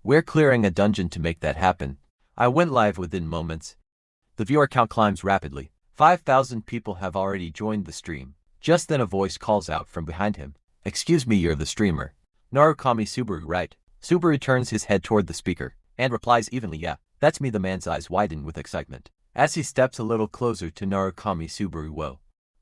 We're clearing a dungeon to make that happen. I went live within moments. The viewer count climbs rapidly. 5,000 people have already joined the stream. Just then a voice calls out from behind him. Excuse me, you're the streamer. Narukami Subaru, right? Subaru turns his head toward the speaker and replies evenly, yeah, that's me. The man's eyes widen with excitement as he steps a little closer to Narukami Subaru. Whoa.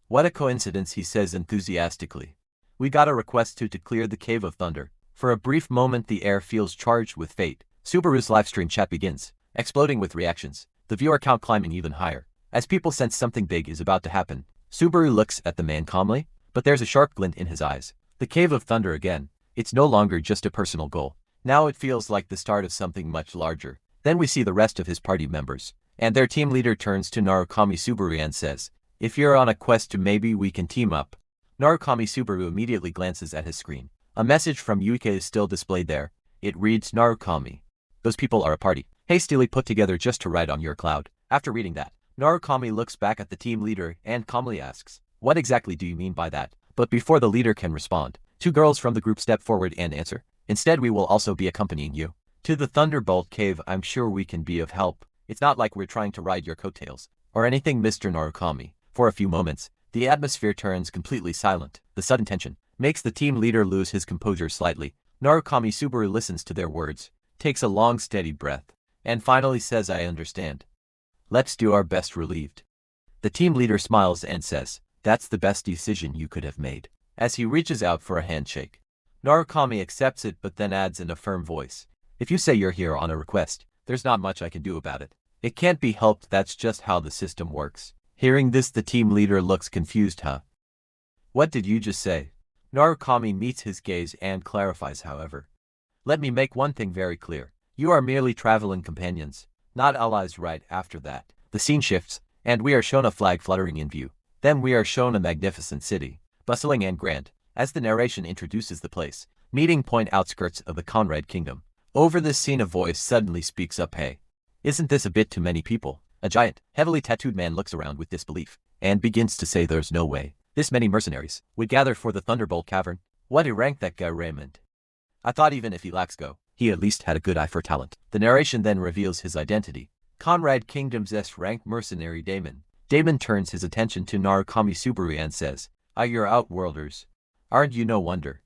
What a coincidence, he says enthusiastically. We got a request to clear the Cave of Thunder. For a brief moment the air feels charged with fate. Subaru's livestream chat begins, exploding with reactions, the viewer count climbing even higher. As people sense something big is about to happen, Subaru looks at the man calmly, but there's a sharp glint in his eyes. The Cave of Thunder again. It's no longer just a personal goal. Now it feels like the start of something much larger. Then we see the rest of his party members, and their team leader turns to Narukami Subaru and says, if you're on a quest to maybe we can team up. Narukami Subaru immediately glances at his screen. A message from Yuika is still displayed there. It reads, Narukami. Those people are a party, hastily put together just to ride on your cloud. After reading that, Narukami looks back at the team leader and calmly asks, what exactly do you mean by that? But before the leader can respond, two girls from the group step forward and answer, instead we will also be accompanying you. To the Thunderbolt Cave, I'm sure we can be of help. It's not like we're trying to ride your coattails or anything, Mr. Narukami. For a few moments, the atmosphere turns completely silent. The sudden tension makes the team leader lose his composure slightly. Narukami Subaru listens to their words, takes a long steady breath, and finally says, I understand. Let's do our best. Relieved. The team leader smiles and says, that's the best decision you could have made. As he reaches out for a handshake, Narukami accepts it but then adds in a firm voice, if you say you're here on a request, there's not much I can do about it. It can't be helped, that's just how the system works. Hearing this, the team leader looks confused. Huh? What did you just say? Narukami meets his gaze and clarifies, however. Let me make one thing very clear. You are merely traveling companions, not allies. Right after that, the scene shifts, and we are shown a flag fluttering in view. Then we are shown a magnificent city, bustling and grand, as the narration introduces the place, meeting point outskirts of the Conrad Kingdom. Over this scene, a voice suddenly speaks up. Hey, isn't this a bit too many people? A giant, heavily tattooed man looks around with disbelief, and begins to say there's no way this many mercenaries would gather for the Thunderbolt Cavern. What a rank that guy Raymond. I thought even if he lacks go, he at least had a good eye for talent. The narration then reveals his identity. Conrad Kingdom's S-ranked mercenary Damon. Damon turns his attention to Narukami Subaru and says, you're outworlders. Aren't you? No wonder.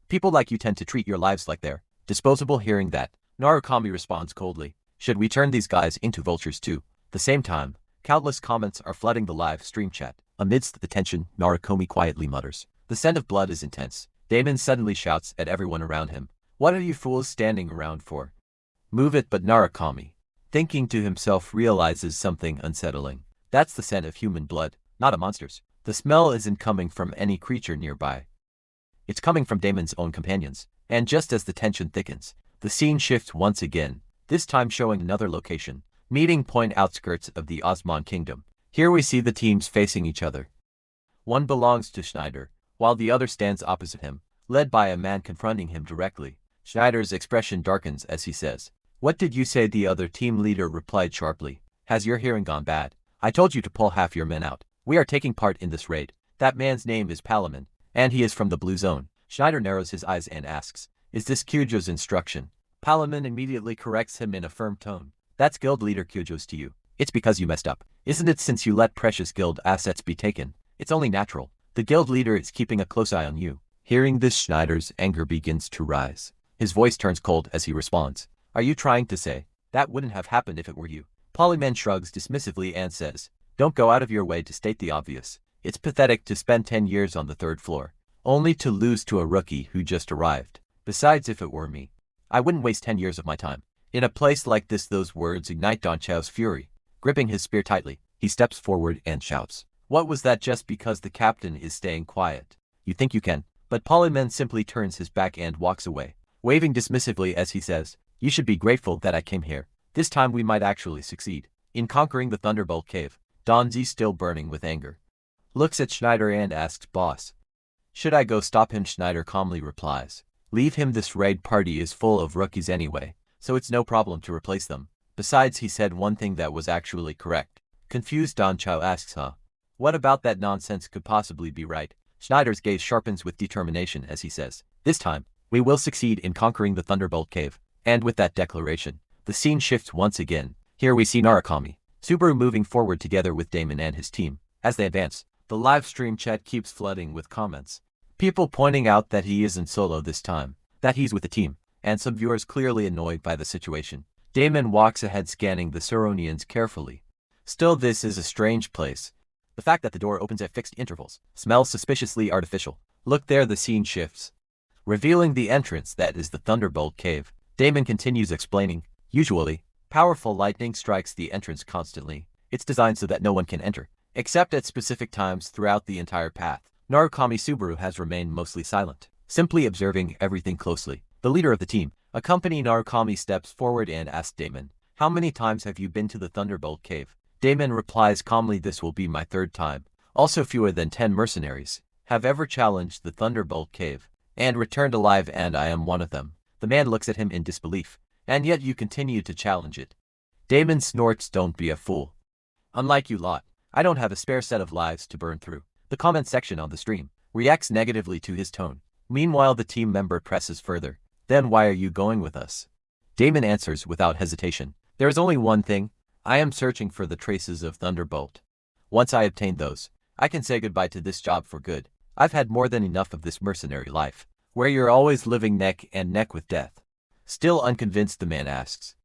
People like you tend to treat your lives like they're disposable. Hearing that, Narukami responds coldly, should we turn these guys into vultures too? The same time, countless comments are flooding the live stream chat. Amidst the tension, Narukami quietly mutters, the scent of blood is intense. Damon suddenly shouts at everyone around him, what are you fools standing around for? Move it. But Narukami, thinking to himself, realizes something unsettling. That's the scent of human blood, not a monster's. The smell isn't coming from any creature nearby. It's coming from Damon's own companions. And just as the tension thickens, the scene shifts once again, this time showing another location, meeting point outskirts of the Osman Kingdom. Here we see the teams facing each other. One belongs to Schneider, while the other stands opposite him, led by a man confronting him directly. Schneider's expression darkens as he says, what did you say? The other team leader replied sharply, has your hearing gone bad? I told you to pull half your men out. We are taking part in this raid. That man's name is Palaman, and he is from the Blue Zone. Schneider narrows his eyes and asks, is this Kyujo's instruction? Palaman immediately corrects him in a firm tone. That's guild leader Kyujo's to you. It's because you messed up, isn't it, since you let precious guild assets be taken? It's only natural. The guild leader is keeping a close eye on you. Hearing this, Schneider's anger begins to rise. His voice turns cold as he responds, are you trying to say that wouldn't have happened if it were you? Palaman shrugs dismissively and says, don't go out of your way to state the obvious. It's pathetic to spend 10 years on the 3rd floor, only to lose to a rookie who just arrived. Besides, if it were me, I wouldn't waste 10 years of my time in a place like this. Those words ignite Don Chao's fury. Gripping his spear tightly, he steps forward and shouts, what was that? Just because the captain is staying quiet, you think you can? But Palaman simply turns his back and walks away, waving dismissively as he says, you should be grateful that I came here. This time we might actually succeed in conquering the Thunderbolt Cave. Donzi, still burning with anger, looks at Schneider and asks, boss, should I go stop him? Schneider calmly replies, leave him. This raid party is full of rookies anyway, so it's no problem to replace them. Besides, he said one thing that was actually correct. Confused, Don Chao asks, huh? What about that nonsense could possibly be right? Schneider's gaze sharpens with determination as he says, this time, we will succeed in conquering the Thunderbolt Cave. And with that declaration, the scene shifts once again. Here we see Narukami Subaru moving forward together with Damon and his team. As they advance, the live stream chat keeps flooding with comments. People pointing out that he isn't solo this time, that he's with a team, and some viewers clearly annoyed by the situation. Damon walks ahead, scanning the Saronians carefully. Still, this is a strange place. The fact that the door opens at fixed intervals smells suspiciously artificial. Look there, the scene shifts, revealing the entrance that is the Thunderbolt Cave. Damon continues explaining, usually, powerful lightning strikes the entrance constantly. It's designed so that no one can enter, except at specific times throughout the entire path. Narukami Subaru has remained mostly silent, simply observing everything closely. The leader of the team, accompanying Narukami, steps forward and asks Damon, how many times have you been to the Thunderbolt Cave? Damon replies calmly, this will be my 3rd time. Also, fewer than 10 mercenaries have ever challenged the Thunderbolt Cave and returned alive, and I am one of them. The man looks at him in disbelief. And yet you continue to challenge it. Damon snorts, don't be a fool. Unlike you lot, I don't have a spare set of lives to burn through. The comment section on the stream reacts negatively to his tone. Meanwhile, the team member presses further. Then why are you going with us? Damon answers without hesitation. There is only one thing. I am searching for the traces of Thunderbolt. Once I obtain those, I can say goodbye to this job for good. I've had more than enough of this mercenary life, where you're always living neck and neck with death. Still unconvinced, the man asks,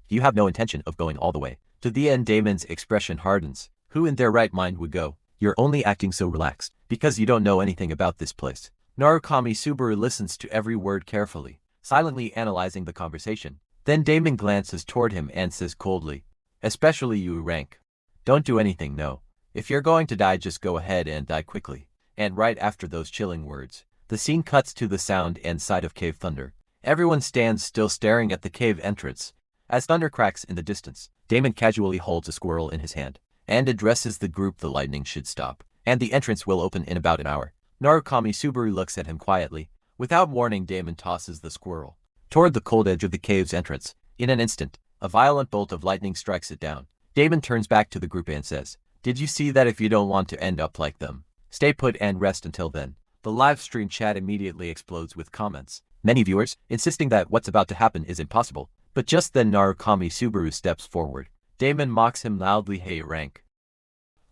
you have no intention of going all the way to the end? Damon's expression hardens. Who in their right mind would go? You're only acting so relaxed because you don't know anything about this place. Narukami Subaru listens to every word carefully, silently analyzing the conversation. Then Damon glances toward him and says coldly, especially you, Rank. Don't do anything, no. If you're going to die, just go ahead and die quickly. And right after those chilling words, the scene cuts to the sound and sight of cave thunder. Everyone stands still staring at the cave entrance. As thunder cracks in the distance, Damon casually holds a squirrel in his hand and addresses the group. The lightning should stop, and the entrance will open in about an hour. Narukami Subaru looks at him quietly. Without warning, Damon tosses the squirrel toward the cold edge of the cave's entrance. In an instant, a violent bolt of lightning strikes it down. Damon turns back to the group and says, did you see that? If you don't want to end up like them, stay put and rest until then. The live stream chat immediately explodes with comments. Many viewers insisting that what's about to happen is impossible. But just then Narukami Subaru steps forward. Damon mocks him loudly. Hey, Rank.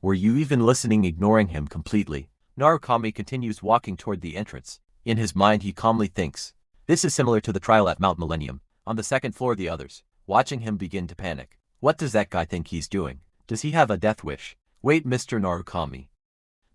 Were you even listening? Ignoring him completely, Narukami continues walking toward the entrance. In his mind he calmly thinks, this is similar to the trial at Mount Millennium. On the second floor, the others, watching him, begin to panic. What does that guy think he's doing? Does he have a death wish? Wait, Mr. Narukami.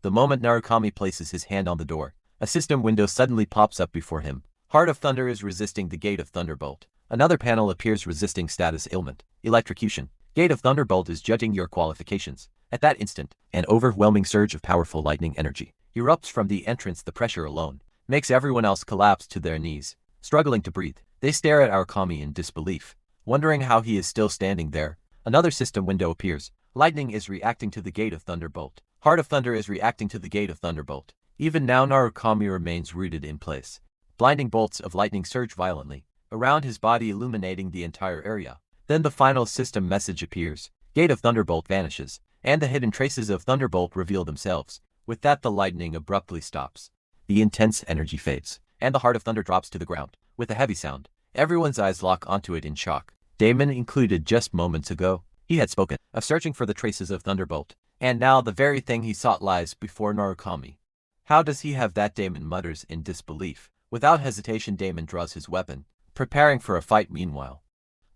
The moment Narukami places his hand on the door, a system window suddenly pops up before him. Heart of Thunder is resisting the Gate of Thunderbolt. Another panel appears resisting status ailment, electrocution. Gate of Thunderbolt is judging your qualifications. At that instant, an overwhelming surge of powerful lightning energy erupts from the entrance. The pressure alone makes everyone else collapse to their knees. Struggling to breathe, they stare at Narukami in disbelief, wondering how he is still standing there. Another system window appears. Lightning is reacting to the Gate of Thunderbolt. Heart of Thunder is reacting to the Gate of Thunderbolt. Even now Narukami remains rooted in place. Blinding bolts of lightning surge violently around his body, illuminating the entire area. Then the final system message appears. Gate of Thunderbolt vanishes, and the hidden traces of Thunderbolt reveal themselves. With that, the lightning abruptly stops. The intense energy fades, and the Heart of Thunder drops to the ground. With a heavy sound, everyone's eyes lock onto it in shock. Damon included. Just moments ago, he had spoken of searching for the traces of Thunderbolt, and now the very thing he sought lies before Narukami. How does he have that? Damon mutters in disbelief. Without hesitation, Damon draws his weapon, preparing for a fight. Meanwhile,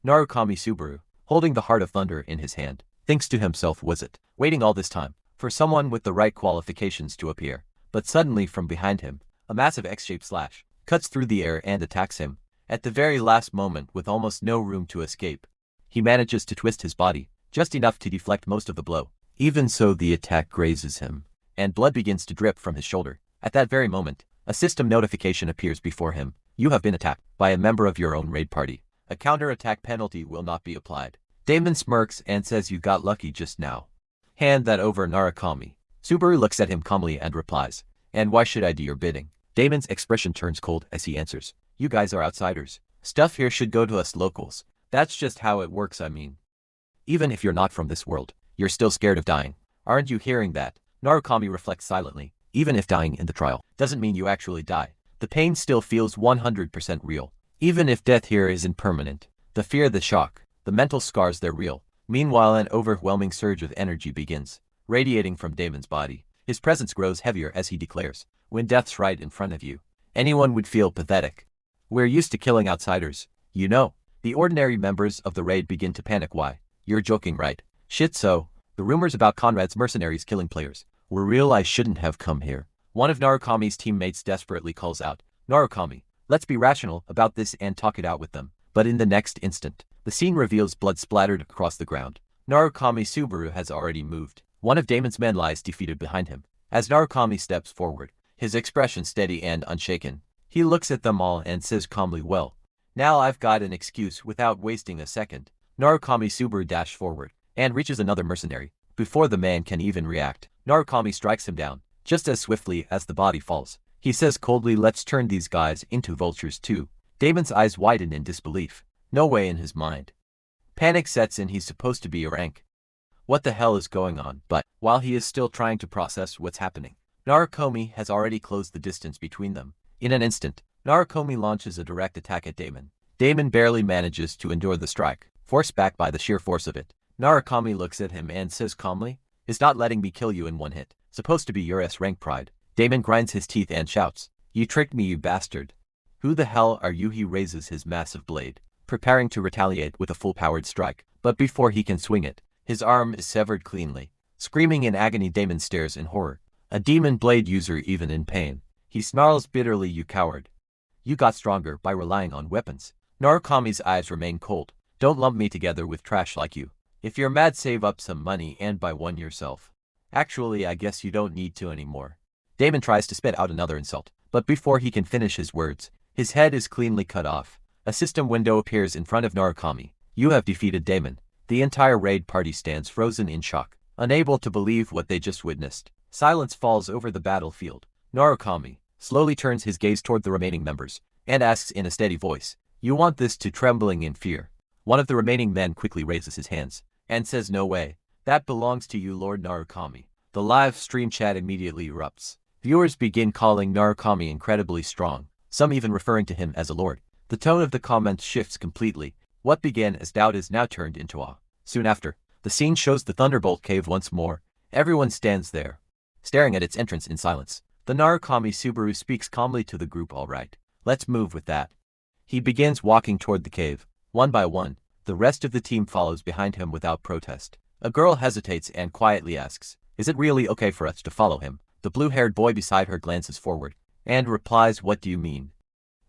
Narukami Subaru, holding the Heart of Thunder in his hand, thinks to himself, was it waiting all this time for someone with the right qualifications to appear? But suddenly from behind him, a massive X-shaped slash cuts through the air and attacks him. At the very last moment, with almost no room to escape, he manages to twist his body, just enough to deflect most of the blow. Even so, the attack grazes him, and blood begins to drip from his shoulder. At that very moment, a system notification appears before him. You have been attacked by a member of your own raid party. A counter-attack penalty will not be applied. Damon smirks and says, you got lucky just now. Hand that over. Narukami Subaru looks at him calmly and replies, and why should I do your bidding? Damon's expression turns cold as he answers, you guys are outsiders. Stuff here should go to us locals. That's just how it works. I mean, even if you're not from this world, you're still scared of dying. Aren't you hearing that? Narukami reflects silently. Even if dying in the trial doesn't mean you actually die, the pain still feels 100% real. Even if death here isn't permanent, the fear, the shock, the mental scars, they're real. Meanwhile, an overwhelming surge of energy begins, radiating from Damon's body. His presence grows heavier as he declares, when death's right in front of you, anyone would feel pathetic. We're used to killing outsiders, you know. The ordinary members of the raid begin to panic. Why? You're joking, right? Shit, so the rumors about Conrad's mercenaries killing players were real. I shouldn't have come here. One of Narukami's teammates desperately calls out, Narukami, let's be rational about this and talk it out with them. But in the next instant, the scene reveals blood splattered across the ground. Narukami Subaru has already moved. One of Damon's men lies defeated behind him. As Narukami steps forward, his expression steady and unshaken, he looks at them all and says calmly, well, now I've got an excuse. Without wasting a second, Narukami Subaru dashes forward and reaches another mercenary. Before the man can even react, Narukami strikes him down. Just as swiftly as the body falls, he says coldly, let's turn these guys into vultures too. Damon's eyes widen in disbelief. No way in his mind. Panic sets in. He's supposed to be a rank. What the hell is going on? But while he is still trying to process what's happening, Narukami has already closed the distance between them. In an instant, Narukami launches a direct attack at Damon. Damon barely manages to endure the strike, forced back by the sheer force of it. Narukami looks at him and says calmly, "Is not letting me kill you in one hit supposed to be your S-rank pride?" Damon grinds his teeth and shouts, "You tricked me, you bastard. Who the hell are you?" He raises his massive blade, preparing to retaliate with a full-powered strike, but before he can swing it, his arm is severed cleanly. Screaming in agony, Damon stares in horror. A demon blade user even in pain. He snarls bitterly, "You coward. You got stronger by relying on weapons." Narukami's eyes remain cold. "Don't lump me together with trash like you. If you're mad, save up some money and buy one yourself. Actually, I guess you don't need to anymore." Damon tries to spit out another insult, but before he can finish his words, his head is cleanly cut off. A system window appears in front of Narukami. "You have defeated Damon." The entire raid party stands frozen in shock, unable to believe what they just witnessed. Silence falls over the battlefield. Narukami slowly turns his gaze toward the remaining members and asks in a steady voice, "You want this?" To trembling in fear, one of the remaining men quickly raises his hands and says, "No way. That belongs to you, Lord Narukami." The live stream chat immediately erupts. Viewers begin calling Narukami incredibly strong, some even referring to him as a lord. The tone of the comments shifts completely. What began as doubt is now turned into awe. Soon after, the scene shows the Thunderbolt Cave once more. Everyone stands there, staring at its entrance in silence. The Narukami Subaru speaks calmly to the group. "All right, let's move with that." He begins walking toward the cave. One by one, the rest of the team follows behind him without protest. A girl hesitates and quietly asks, "Is it really okay for us to follow him?" The blue-haired boy beside her glances forward and replies, "What do you mean?"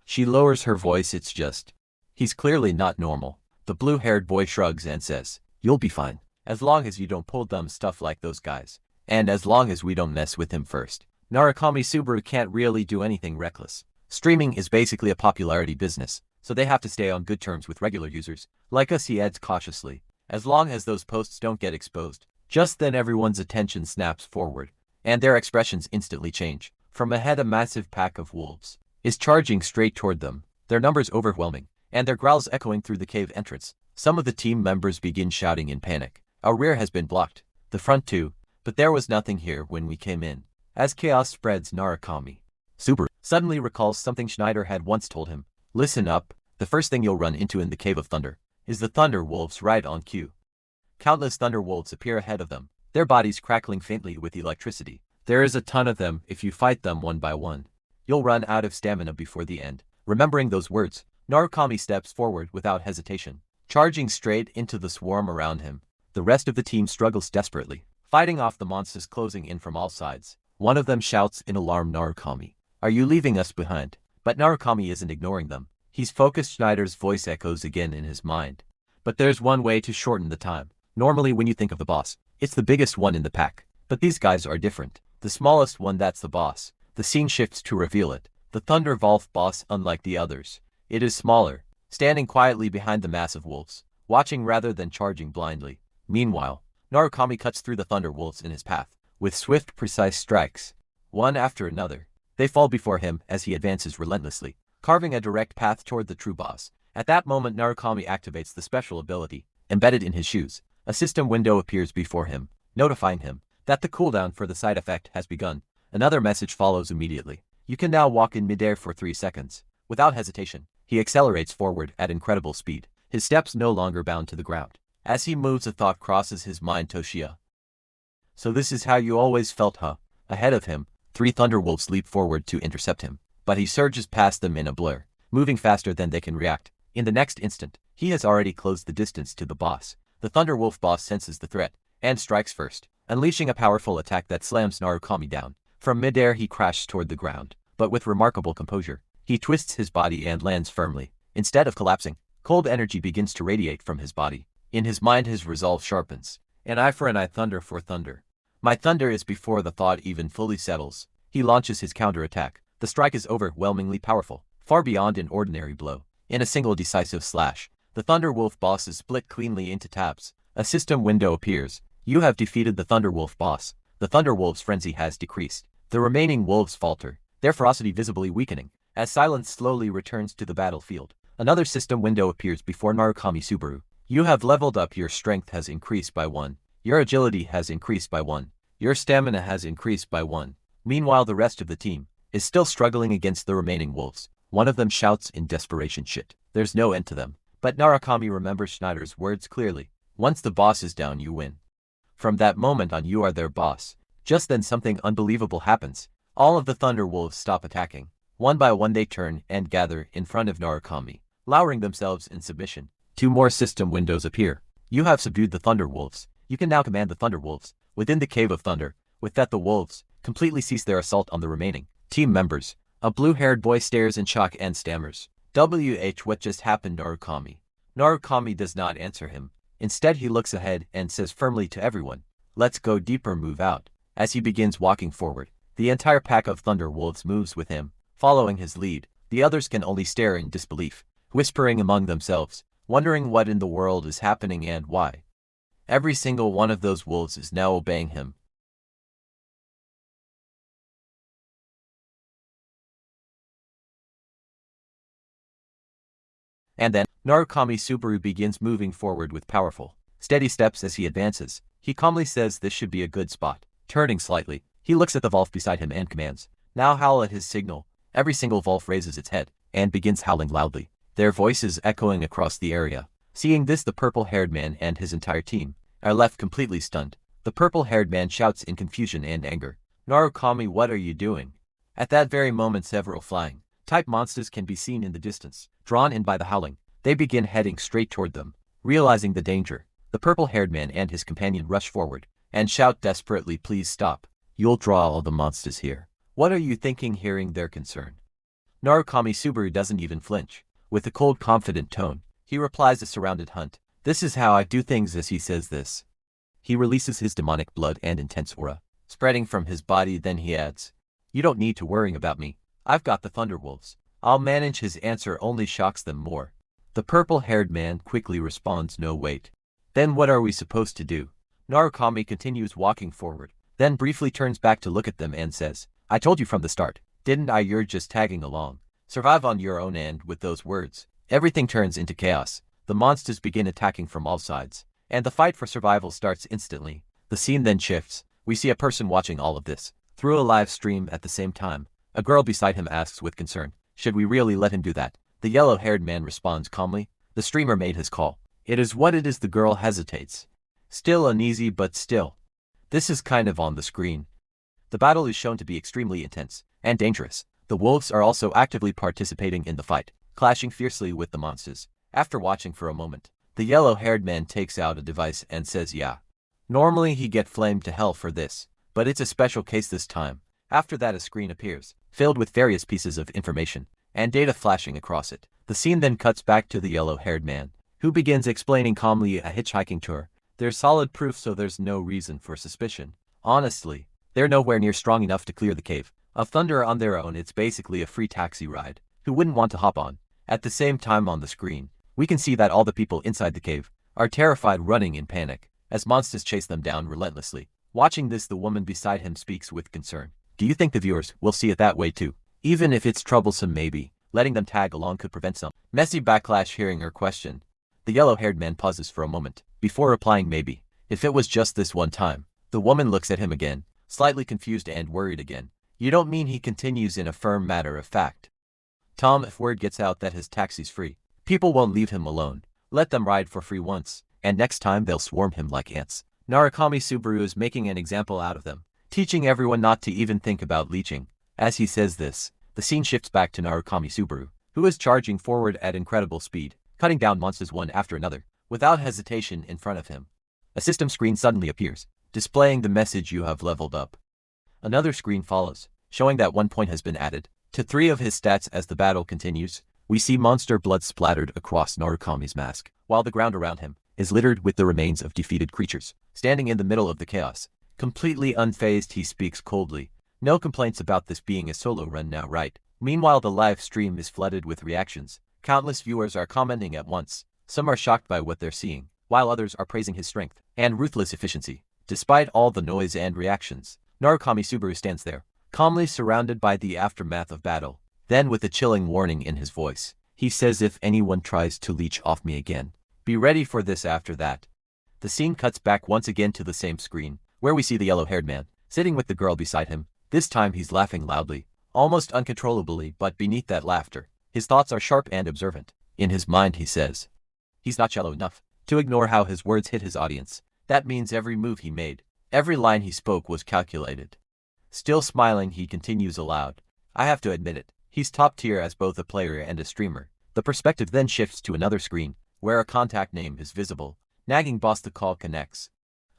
She lowers her voice, "It's just, he's clearly not normal." The blue-haired boy shrugs and says, "You'll be fine, as long as you don't pull dumb stuff like those guys, and as long as we don't mess with him first." Narukami Subaru can't really do anything reckless. Streaming is basically a popularity business, so they have to stay on good terms with regular users. Like us, he adds cautiously, as long as those posts don't get exposed. Just then everyone's attention snaps forward, and their expressions instantly change. From ahead, a massive pack of wolves is charging straight toward them, their numbers overwhelming, and their growls echoing through the cave entrance. Some of the team members begin shouting in panic, "Our rear has been blocked, the front too, but there was nothing here when we came in." As chaos spreads, Narukami Subaru suddenly recalls something Schneider had once told him. "Listen up, the first thing you'll run into in the Cave of Thunder is the Thunder Wolves right on cue." Countless Thunder Wolves appear ahead of them, their bodies crackling faintly with electricity. There is a ton of them. If you fight them one by one, you'll run out of stamina before the end. Remembering those words, Narukami steps forward without hesitation, charging straight into the swarm around him. The rest of the team struggles desperately, fighting off the monsters closing in from all sides. One of them shouts in alarm, "Narukami, are you leaving us behind?" But Narukami isn't ignoring them. He's focused. Schneider's voice echoes again in his mind. "But there's one way to shorten the time. Normally when you think of the boss, it's the biggest one in the pack. But these guys are different. The smallest one, that's the boss." The scene shifts to reveal it. The Thunder Wolf boss, unlike the others, it is smaller, standing quietly behind the massive wolves, watching rather than charging blindly. Meanwhile, Narukami cuts through the Thunder Wolves in his path, with swift, precise strikes. One after another, they fall before him as he advances relentlessly, carving a direct path toward the true boss. At that moment, Narukami activates the special ability embedded in his shoes. A system window appears before him, notifying him that the cooldown for the side effect has begun. Another message follows immediately. "You can now walk in midair for 3 seconds." Without hesitation, he accelerates forward at incredible speed, his steps no longer bound to the ground. As he moves, a thought crosses his mind, "Toshia. So this is how you always felt, huh?" Ahead of him, 3 Thunderwolves leap forward to intercept him, but he surges past them in a blur, moving faster than they can react. In the next instant, he has already closed the distance to the boss. The Thunderwolf boss senses the threat and strikes first, unleashing a powerful attack that slams Narukami down. From midair, he crashes toward the ground, but with remarkable composure, he twists his body and lands firmly. Instead of collapsing, cold energy begins to radiate from his body. In his mind, his resolve sharpens. "An eye for an eye, thunder for thunder. My thunder is." Before the thought even fully settles, he launches his counterattack. The strike is overwhelmingly powerful, far beyond an ordinary blow. In a single decisive slash, the Thunder Wolf boss is split cleanly into tabs. A system window appears. "You have defeated the Thunder Wolf boss." The Thunder Wolf's frenzy has decreased. The remaining wolves falter, their ferocity visibly weakening, as silence slowly returns to the battlefield. Another system window appears before Narukami Subaru. "You have leveled up. Your strength has increased by 1. Your agility has increased by 1. Your stamina has increased by 1. Meanwhile, the rest of the team is still struggling against the remaining wolves. One of them shouts in desperation, "Shit. there's no end to them. But Narukami remembers Schneider's words clearly. Once the boss is down, you win. From that moment on, you are their boss. Just then something unbelievable happens. All of the Thunder Wolves stop attacking. One by one they turn and gather in front of Narukami, lowering themselves in submission. 2 more system windows appear. You have subdued the Thunder Wolves. You can now command the Thunder Wolves within the Cave of Thunder. With that, the wolves completely cease their assault on the remaining team members. A blue-haired boy stares in shock and stammers. What just happened, Narukami? Narukami does not answer him. Instead, he looks ahead and says firmly to everyone, let's go deeper, move out. As he begins walking forward, the entire pack of Thunder Wolves moves with him, following his lead. The others can only stare in disbelief, whispering among themselves, wondering what in the world is happening and why. Every single one of those wolves is now obeying him. And then, Narukami Subaru begins moving forward with powerful, steady steps as he advances. He calmly says this should be a good spot. Turning slightly, he looks at the wolf beside him and commands, now howl at his signal. Every single wolf raises its head and begins howling loudly, their voices echoing across the area. Seeing this, the purple-haired man and his entire team are left completely stunned. The purple-haired man shouts in confusion and anger, Narukami, what are you doing? At that very moment, several flying type monsters can be seen in the distance. Drawn in by the howling, they begin heading straight toward them. Realizing the danger, the purple-haired man and his companion rush forward and shout desperately, please stop. You'll draw all the monsters here. What are you thinking? Hearing their concern, Narukami Subaru doesn't even flinch. With a cold, confident tone, he replies a surrounded hunt. This is how I do things. As he says this, he releases his demonic blood and intense aura, spreading from his body. Then he adds, you don't need to worry about me. I've got the Thunderwolves. I'll manage. His answer only shocks them more. The purple-haired man quickly responds, no wait. Then what are we supposed to do? Narukami continues walking forward, then briefly turns back to look at them and says, I told you from the start, didn't I? You're just tagging along. Survive on your own. And with those words, everything turns into chaos. The monsters begin attacking from all sides, and the fight for survival starts instantly. The scene then shifts. We see a person watching all of this through a live stream at the same time. A girl beside him asks with concern, should we really let him do that? The yellow-haired man responds calmly, the streamer made his call. It is what it is. The girl hesitates, still uneasy, but still. This is kind of on the screen. The battle is shown to be extremely intense and dangerous. The wolves are also actively participating in the fight, clashing fiercely with the monsters. After watching for a moment, the yellow-haired man takes out a device and says, yeah. Normally he get flamed to hell for this, but it's a special case this time. After that, a screen appears, filled with various pieces of information and data flashing across it. The scene then cuts back to the yellow-haired man, who begins explaining calmly, a hitchhiking tour. There's solid proof, so there's no reason for suspicion. Honestly, they're nowhere near strong enough to clear the Cave of Thunder on their own. It's basically a free taxi ride. Who wouldn't want to hop on? At the same time, on the screen, we can see that all the people inside the cave are terrified, running in panic as monsters chase them down relentlessly. Watching this, the woman beside him speaks with concern. Do you think the viewers will see it that way too? Even if it's troublesome, maybe letting them tag along could prevent some messy backlash. Hearing her question, the yellow-haired man pauses for a moment before replying, maybe. If it was just this one time. The woman looks at him again, slightly confused and worried again. You don't mean? He continues in a firm matter of fact. Tom, if word gets out that his taxi's free, people won't leave him alone. Let them ride for free once, and next time they'll swarm him like ants. Narukami Subaru is making an example out of them, teaching everyone not to even think about leeching. As he says this, the scene shifts back to Narukami Subaru, who is charging forward at incredible speed, cutting down monsters one after another, without hesitation in front of him. A system screen suddenly appears, displaying the message, you have leveled up. Another screen follows, showing that 1 point has been added to 3 of his stats. As the battle continues, we see monster blood splattered across Narukami's mask, while the ground around him is littered with the remains of defeated creatures. Standing in the middle of the chaos, completely unfazed, he speaks coldly. No complaints about this being a solo run now, right? Meanwhile, the live stream is flooded with reactions. Countless viewers are commenting at once. Some are shocked by what they're seeing, while others are praising his strength and ruthless efficiency. Despite all the noise and reactions, Narukami Subaru stands there, calmly surrounded by the aftermath of battle. Then, with a chilling warning in his voice, he says, if anyone tries to leech off me again, be ready for this. After that, the scene cuts back once again to the same screen, where we see the yellow-haired man sitting with the girl beside him. This time he's laughing loudly, almost uncontrollably, but beneath that laughter, his thoughts are sharp and observant. In his mind he says. He's not shallow enough to ignore how his words hit his audience. That means every move he made, every line he spoke was calculated. Still smiling, he continues aloud. I have to admit it, he's top tier as both a player and a streamer. The perspective then shifts to another screen, where a contact name is visible. Nagging boss, the call connects,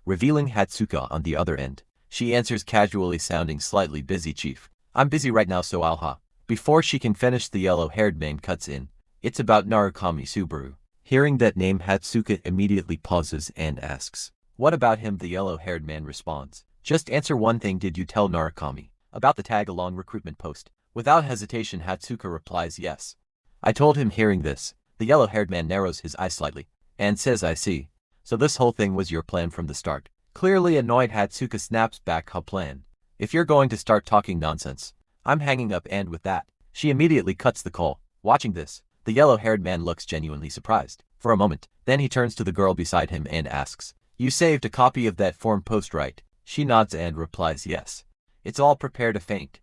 revealing Hatsuka on the other end. She answers casually, sounding slightly busy. Chief, I'm busy right now, so I'll ha. Before she can finish, the yellow-haired man cuts in. It's about Narukami Subaru. Hearing that name, Hatsuka immediately pauses and asks, what about him? The yellow-haired man responds, just answer one thing, did you tell Narukami about the tag-along recruitment post? Without hesitation, Hatsuka replies yes. I told him. Hearing this, the yellow-haired man narrows his eyes slightly and says, I see. So this whole thing was your plan from the start. Clearly annoyed, Hatsuka snaps back, how plan? If you're going to start talking nonsense, I'm hanging up, and with that, she immediately cuts the call. Watching this, the yellow-haired man looks genuinely surprised for a moment. Then he turns to the girl beside him and asks, you saved a copy of that forum post, right? She nods and replies yes. It's all. Prepare to faint.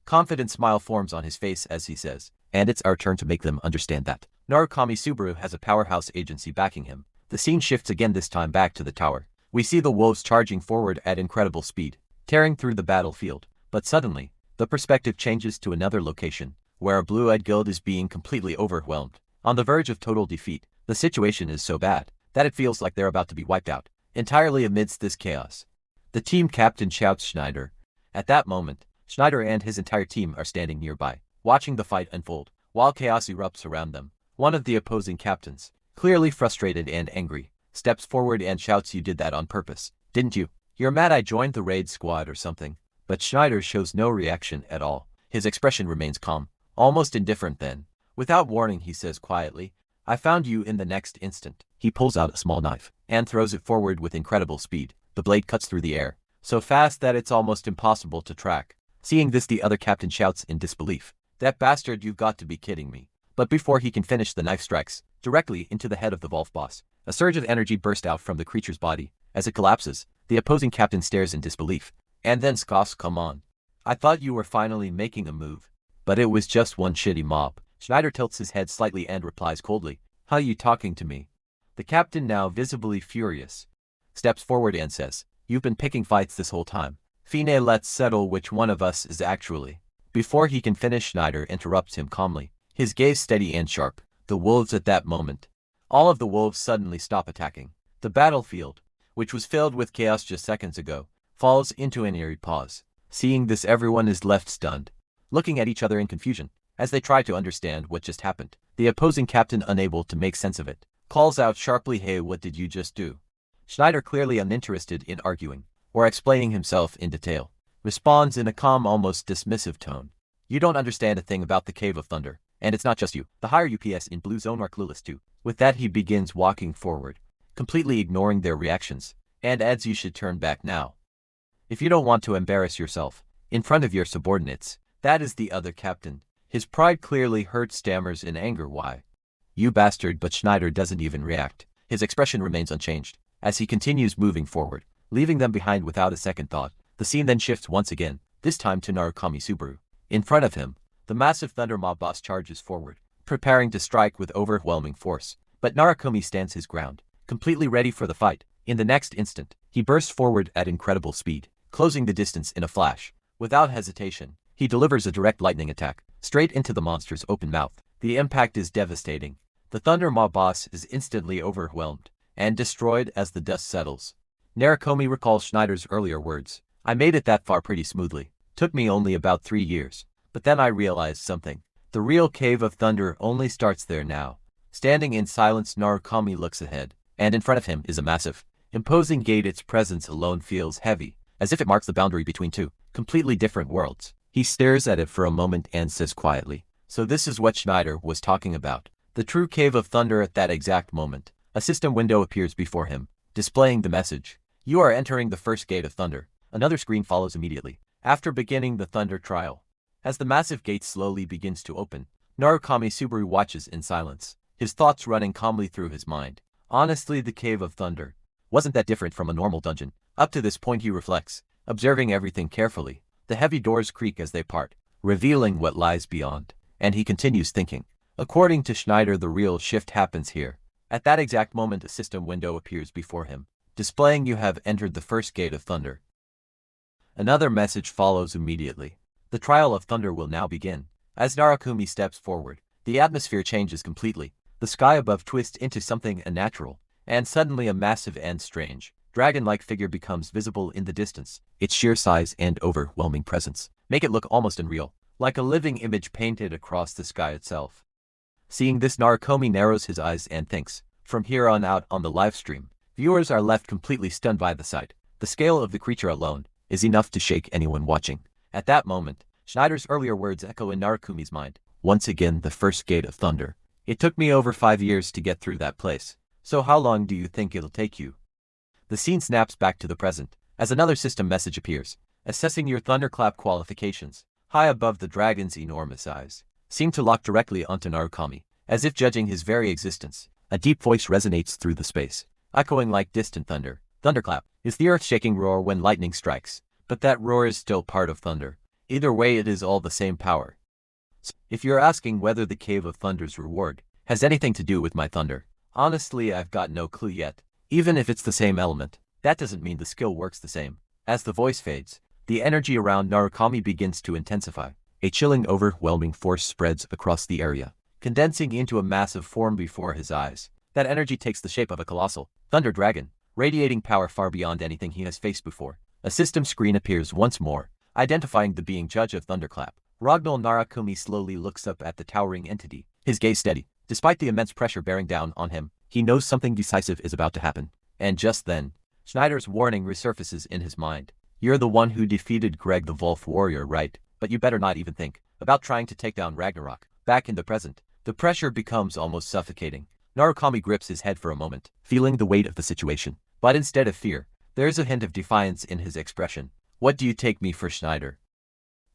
Confident smile forms on his face as he says, and it's our turn to make them understand that Narukami Subaru has a powerhouse agency backing him. The scene shifts again, this time back to the tower. We see the wolves charging forward at incredible speed, tearing through the battlefield. But suddenly, the perspective changes to another location, where a blue-eyed guild is being completely overwhelmed. On the verge of total defeat, the situation is so bad that it feels like they're about to be wiped out. Entirely amidst this chaos, the team captain shouts Schneider. At that moment, Schneider and his entire team are standing nearby, watching the fight unfold, while chaos erupts around them. One of the opposing captains, clearly frustrated and angry, steps forward and shouts, you did that on purpose, didn't you? You're mad I joined the raid squad or something? But Schneider shows no reaction at all. His expression remains calm, almost indifferent. Then, without warning, he says quietly, I found you. In the next instant, he pulls out a small knife and throws it forward with incredible speed. The blade cuts through the air, so fast that it's almost impossible to track. Seeing this, the other captain shouts in disbelief, that bastard, you've got to be kidding me. But before he can finish, the knife strikes directly into the head of the wolf boss. A surge of energy bursts out from the creature's body. As it collapses, the opposing captain stares in disbelief, and then scoffs, come on. I thought you were finally making a move. But it was just one shitty mob. Schneider tilts his head slightly and replies coldly, how you talking to me? The captain, now visibly furious, steps forward and says, you've been picking fights this whole time. Fine, let's settle which one of us is actually. Before he can finish, Schneider interrupts him calmly, his gaze steady and sharp. The wolves. At that moment, all of the wolves suddenly stop attacking. The battlefield, which was filled with chaos just seconds ago, falls into an eerie pause. Seeing this, everyone is left stunned, looking at each other in confusion as they try to understand what just happened. The opposing captain, unable to make sense of it, calls out sharply, hey, what did you just do? Schneider, clearly uninterested in arguing or explaining himself in detail, responds in a calm, almost dismissive tone. You don't understand a thing about the Cave of Thunder, and it's not just you. The higher UPS in Blue Zone are clueless too. With that, he begins walking forward, completely ignoring their reactions, and adds, you should turn back now, if you don't want to embarrass yourself in front of your subordinates. That is the other captain. His pride clearly hurt, stammers in anger, why? You bastard. But Schneider doesn't even react. His expression remains unchanged as he continues moving forward, leaving them behind without a second thought. The scene then shifts once again, this time to Narukami Subaru. In front of him, the massive Thunder Mob boss charges forward, preparing to strike with overwhelming force. But Narukami stands his ground, completely ready for the fight. In the next instant, he bursts forward at incredible speed, closing the distance in a flash. Without hesitation, he delivers a direct lightning attack straight into the monster's open mouth. The impact is devastating. The Thunder Mob boss is instantly overwhelmed and destroyed as the dust settles. Narukami recalls Schneider's earlier words, I made it that far pretty smoothly. Took me only about 3 years. But then I realized something. The real Cave of Thunder only starts there now. Standing in silence, Narukami looks ahead, and in front of him is a massive, imposing gate. Its presence alone feels heavy, as if it marks the boundary between two completely different worlds. He stares at it for a moment and says quietly, so this is what Schneider was talking about. The true Cave of Thunder. At that exact moment, a system window appears before him, displaying the message, you are entering the first gate of Thunder. Another screen follows immediately, after beginning the Thunder trial. As the massive gate slowly begins to open, Narukami Subaru watches in silence, his thoughts running calmly through his mind. Honestly, the Cave of Thunder wasn't that different from a normal dungeon. Up to this point, he reflects, observing everything carefully. The heavy doors creak as they part, revealing what lies beyond, and he continues thinking, According to Schneider, the real shift happens here. At that exact moment, a system window appears before him, displaying you have entered the first gate of thunder. Another message follows immediately. The trial of thunder will now begin. As Narukami steps forward, the atmosphere changes completely. The sky above twists into something unnatural, and suddenly a massive and strange, dragon-like figure becomes visible in the distance. Its sheer size and overwhelming presence make it look almost unreal, like a living image painted across the sky itself. Seeing this, Narukami narrows his eyes and thinks. From here on out on the live stream, viewers are left completely stunned by the sight. The scale of the creature alone is enough to shake anyone watching. At that moment, Schneider's earlier words echo in Narukami's mind. Once again, the first gate of thunder. It took me over 5 years to get through that place. So how long do you think it'll take you? The scene snaps back to the present, as another system message appears. Assessing your thunderclap qualifications. High above the dragon's enormous eyes seem to lock directly onto Narukami, as if judging his very existence. A deep voice resonates through the space, echoing like distant thunder. Thunderclap is the earth-shaking roar when lightning strikes, but that roar is still part of thunder. Either way, it is all the same power. So, if you're asking whether the Cave of Thunder's reward has anything to do with my thunder, honestly, I've got no clue yet. Even if it's the same element, that doesn't mean the skill works the same. As the voice fades, the energy around Narukami begins to intensify. A chilling, overwhelming force spreads across the area, condensing into a massive form before his eyes. That energy takes the shape of a colossal thunder dragon, radiating power far beyond anything he has faced before. A system screen appears once more, identifying the being judge of Thunderclap. Ragnall Narukami slowly looks up at the towering entity, his gaze steady. Despite the immense pressure bearing down on him, he knows something decisive is about to happen. And just then, Schneider's warning resurfaces in his mind. You're the one who defeated Greg the Wolf Warrior, right? But you better not even think about trying to take down Ragnarok. Back in the present, the pressure becomes almost suffocating. Narukami grips his head for a moment, feeling the weight of the situation. But instead of fear, there's a hint of defiance in his expression. What do you take me for, Schneider?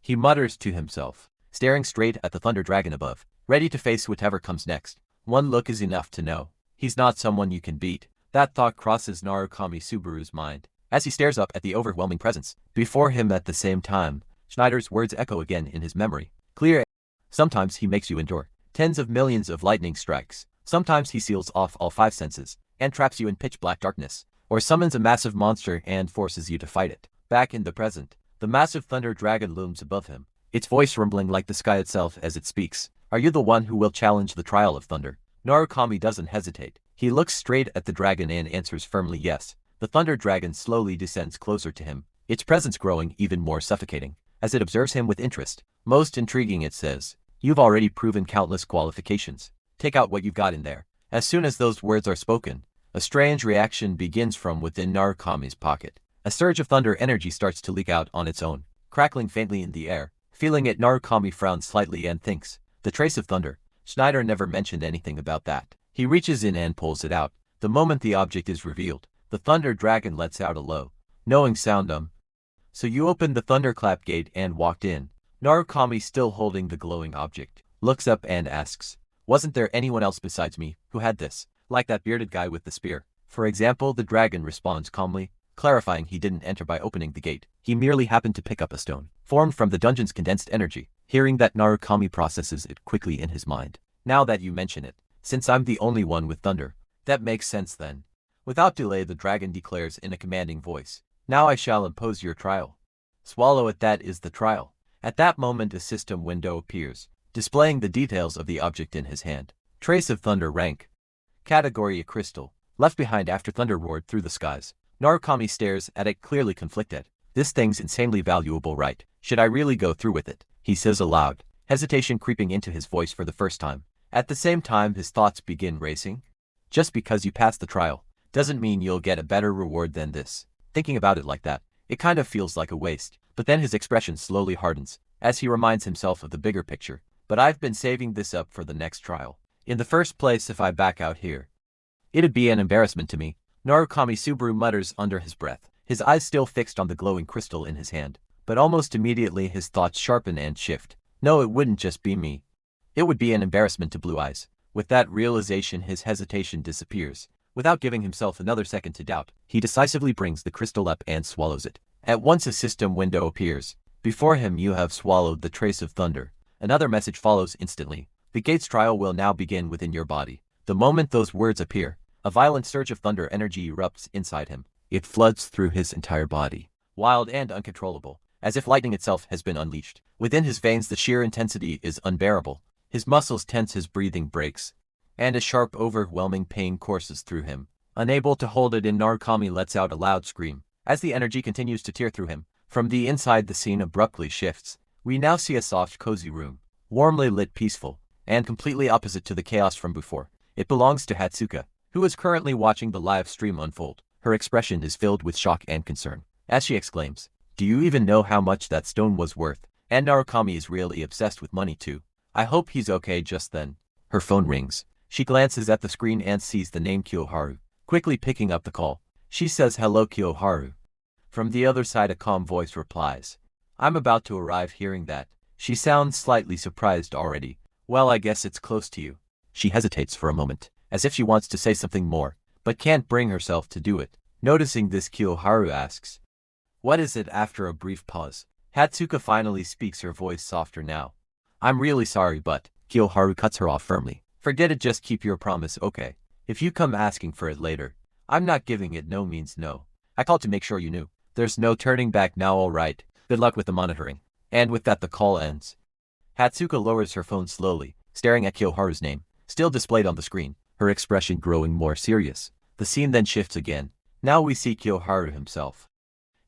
He mutters to himself, staring straight at the thunder dragon above, ready to face whatever comes next. One look is enough to know he's not someone you can beat. That thought crosses Narukami Subaru's mind as he stares up at the overwhelming presence before him. At the same time, Schneider's words echo again in his memory. Clear. Sometimes he makes you endure tens of millions of lightning strikes. Sometimes he seals off all 5 senses and traps you in pitch black darkness, or summons a massive monster and forces you to fight it. Back in the present, the massive thunder dragon looms above him, its voice rumbling like the sky itself as it speaks. Are you the one who will challenge the trial of thunder? Narukami doesn't hesitate. He looks straight at the dragon and answers firmly yes. The thunder dragon slowly descends closer to him, its presence growing even more suffocating as it observes him with interest. Most intriguing, it says. You've already proven countless qualifications. Take out what you've got in there. As soon as those words are spoken, a strange reaction begins from within Narukami's pocket. A surge of thunder energy starts to leak out on its own, crackling faintly in the air. Feeling it, Narukami frowns slightly and thinks, the trace of thunder. Schneider never mentioned anything about that. He reaches in and pulls it out. The moment the object is revealed, the thunder dragon lets out a low, knowing sound. So you opened the thunderclap gate and walked in. Narukami, still holding the glowing object, looks up and asks, wasn't there anyone else besides me who had this? Like that bearded guy with the spear, for example? The dragon responds calmly, clarifying he didn't enter by opening the gate. He merely happened to pick up a stone, formed from the dungeon's condensed energy. Hearing that, Narukami processes it quickly in his mind. Now that you mention it, since I'm the only one with thunder, that makes sense then. Without delay, the dragon declares in a commanding voice, now I shall impose your trial. Swallow it. That is the trial. At that moment, a system window appears, displaying the details of the object in his hand. Trace of thunder, rank. Category: a crystal, left behind after thunder roared through the skies. Narukami stares at it, clearly conflicted. This thing's insanely valuable, right? Should I really go through with it? He says aloud, hesitation creeping into his voice for the first time. At the same time, his thoughts begin racing. Just because you pass the trial doesn't mean you'll get a better reward than this. Thinking about it like that, it kind of feels like a waste. But then his expression slowly hardens as he reminds himself of the bigger picture. But I've been saving this up for the next trial. In the first place, if I back out here, it'd be an embarrassment to me. Narukami Subaru mutters under his breath, his eyes still fixed on the glowing crystal in his hand. But almost immediately his thoughts sharpen and shift. No, it wouldn't just be me. It would be an embarrassment to Blue Eyes. With that realization, his hesitation disappears. Without giving himself another second to doubt, he decisively brings the crystal up and swallows it. At once, a system window appears. Before him, you have swallowed the trace of thunder. Another message follows instantly. The gate's trial will now begin within your body. The moment those words appear, a violent surge of thunder energy erupts inside him. It floods through his entire body, wild and uncontrollable, as if lightning itself has been unleashed. Within his veins the sheer intensity is unbearable. His muscles tense, his breathing breaks, and a sharp, overwhelming pain courses through him. Unable to hold it in, Narukami lets out a loud scream. As the energy continues to tear through him, from the inside the scene abruptly shifts. We now see a soft, cozy room, warmly lit, peaceful, and completely opposite to the chaos from before. It belongs to Hatsuka, who is currently watching the live stream unfold. Her expression is filled with shock and concern, as she exclaims, "Do you even know how much that stone was worth?" And Narukami is really obsessed with money too. I hope he's okay. Just then, her phone rings. She glances at the screen and sees the name Kiyoharu. Quickly picking up the call, she says, "Hello, Kiyoharu." From the other side a calm voice replies, "I'm about to arrive." Hearing that, she sounds slightly surprised already. "Well, I guess it's close to you." She hesitates for a moment, as if she wants to say something more, but can't bring herself to do it. Noticing this, Kiyoharu asks, "What is it?" After a brief pause, Hatsuka finally speaks, her voice softer now. "I'm really sorry, but..." Kiyoharu cuts her off firmly. "Forget it, just keep your promise, okay? If you come asking for it later, I'm not giving it. No means no. I called to make sure you knew. There's no turning back now, alright? Good luck with the monitoring." And with that the call ends. Hatsuka lowers her phone slowly, staring at Kiyoharu's name, still displayed on the screen, her expression growing more serious. The scene then shifts again. Now we see Kiyoharu himself.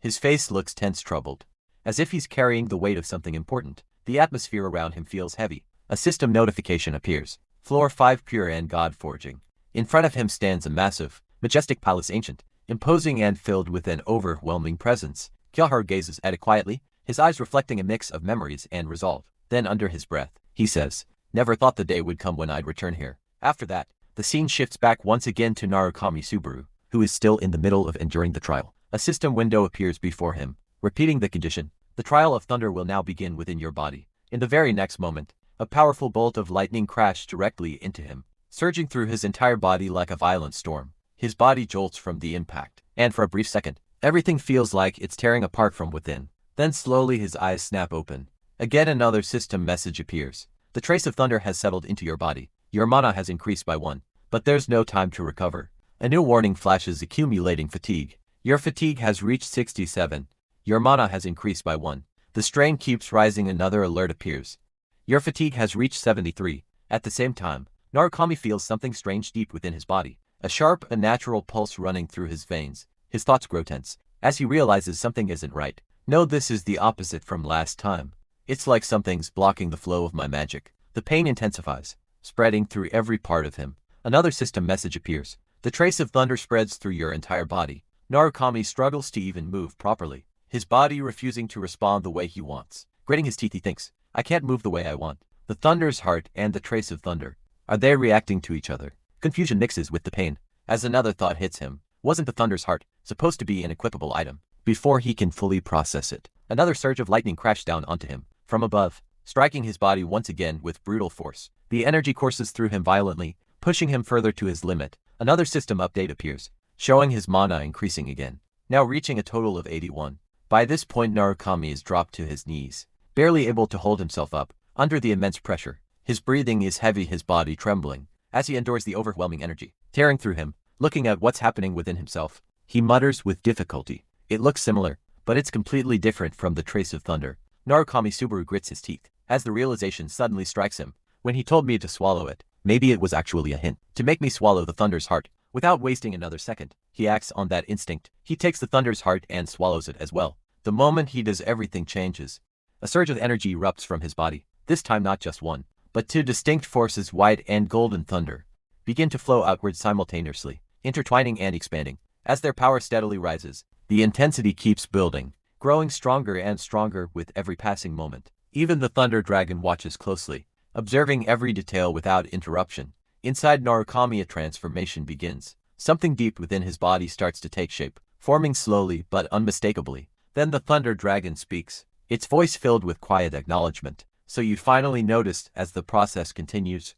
His face looks tense, troubled, as if he's carrying the weight of something important. The atmosphere around him feels heavy. A system notification appears. Floor 5, pure and god forging. In front of him stands a massive, majestic palace, ancient, imposing and filled with an overwhelming presence. Kiyoharu gazes at it quietly, his eyes reflecting a mix of memories and resolve. Then under his breath, he says, "Never thought the day would come when I'd return here." After that, the scene shifts back once again to Narukami Subaru, who is still in the middle of enduring the trial. A system window appears before him, repeating the condition. The trial of thunder will now begin within your body. In the very next moment, a powerful bolt of lightning crashed directly into him, surging through his entire body like a violent storm. His body jolts from the impact, and for a brief second, everything feels like it's tearing apart from within. Then slowly his eyes snap open. Again another system message appears. The trace of thunder has settled into your body. Your mana has increased by 1, but there's no time to recover. A new warning flashes, accumulating fatigue. Your fatigue has reached 67. Your mana has increased by 1. The strain keeps rising. Another alert appears. Your fatigue has reached 73. At the same time, Narukami feels something strange deep within his body. A sharp, unnatural pulse running through his veins. His thoughts grow tense, as he realizes something isn't right. No, this is the opposite from last time. It's like something's blocking the flow of my magic. The pain intensifies, spreading through every part of him. Another system message appears. The trace of thunder spreads through your entire body. Narukami struggles to even move properly, his body refusing to respond the way he wants. Gritting his teeth, he thinks, "I can't move the way I want." The thunder's heart and the trace of thunder. Are they reacting to each other? Confusion mixes with the pain, as another thought hits him. Wasn't the thunder's heart supposed to be an equipable item? Before he can fully process it, another surge of lightning crashed down onto him from above, striking his body once again with brutal force. The energy courses through him violently, pushing him further to his limit. Another system update appears, showing his mana increasing again, now reaching a total of 81. By this point Narukami is dropped to his knees, barely able to hold himself up under the immense pressure. His breathing is heavy, his body trembling, as he endures the overwhelming energy tearing through him. Looking at what's happening within himself, he mutters with difficulty, "It looks similar, but it's completely different from the trace of thunder." Narukami Subaru grits his teeth, as the realization suddenly strikes him. When he told me to swallow it, maybe it was actually a hint to make me swallow the thunder's heart. Without wasting another second, he acts on that instinct. He takes the thunder's heart and swallows it as well. The moment he does, everything changes. A surge of energy erupts from his body. This time not just one, but two distinct forces, white and golden thunder, begin to flow outward simultaneously, intertwining and expanding. As their power steadily rises, the intensity keeps building, growing stronger and stronger with every passing moment. Even the Thunder Dragon watches closely, observing every detail without interruption. Inside Narukami a transformation begins. Something deep within his body starts to take shape, forming slowly but unmistakably. Then the Thunder Dragon speaks, its voice filled with quiet acknowledgement. "So you finally noticed." As the process continues,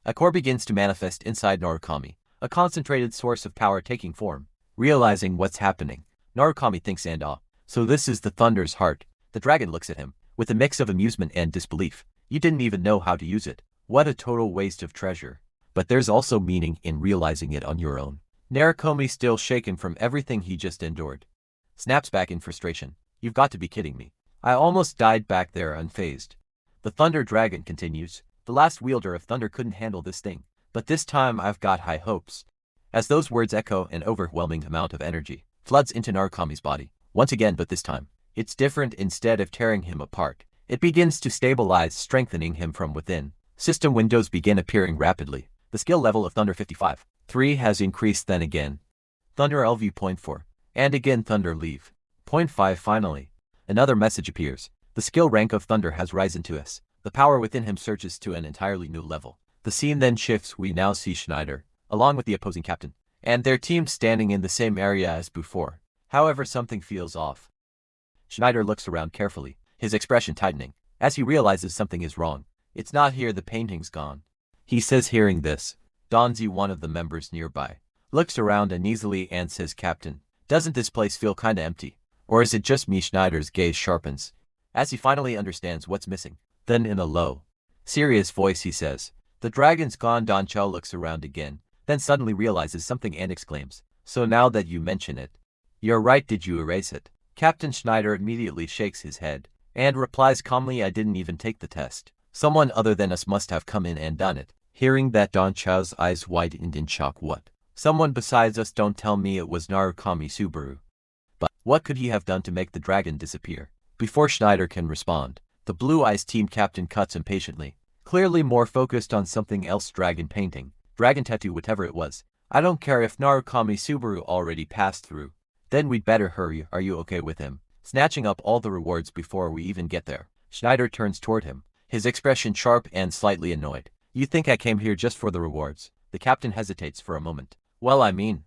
a core begins to manifest inside Narukami, a concentrated source of power taking form. Realizing what's happening, Narukami thinks and awe. So this is the thunder's heart. The dragon looks at him, with a mix of amusement and disbelief. "You didn't even know how to use it. What a total waste of treasure. But there's also meaning in realizing it on your own. Narikomi, still shaken from everything he just endured, snaps back in frustration. You've got to be kidding me. I almost died back there unfazed. The Thunder Dragon continues. The last wielder of thunder couldn't handle this thing. But this time I've got high hopes. As those words echo, an overwhelming amount of energy floods into Narikomi's body. Once again, but this time, it's different. Instead of tearing him apart, it begins to stabilize, strengthening him from within. System windows begin appearing rapidly. The skill level of Thunder 55.3 has increased, then again. Thunder LV 0.4. And again Thunder Leave. 0.5. Finally, another message appears. The skill rank of Thunder has risen to S. The power within him surges to an entirely new level. The scene then shifts. We now see Schneider, along with the opposing captain, and their team standing in the same area as before. However, something feels off. Schneider looks around carefully, his expression tightening, as he realizes something is wrong. It's not here, the painting's gone. He says. Hearing this, Donzi, one of the members nearby, looks around uneasily and says, Captain, doesn't this place feel kinda empty? Or is it just me? Schneider's gaze sharpens, as he finally understands what's missing. Then in a low, serious voice he says, the dragon's gone. Don Chao looks around again, then suddenly realizes something and exclaims, so now that you mention it, you're right, did you erase it? Captain Schneider immediately shakes his head, and replies calmly, I didn't even take the test. Someone other than us must have come in and done it. Hearing that, Don Chao's eyes widened in shock. What? Someone besides us? Don't tell me it was Narukami Subaru. But what could he have done to make the dragon disappear? Before Schneider can respond, the Blue Eyes team captain cuts impatiently, clearly more focused on something else. Dragon painting, dragon tattoo, whatever it was. I don't care if Narukami Subaru already passed through. Then we'd better hurry. Are you okay with him snatching up all the rewards before we even get there? Schneider turns toward him, his expression sharp and slightly annoyed. You think I came here just for the rewards? The captain hesitates for a moment. Well, I mean.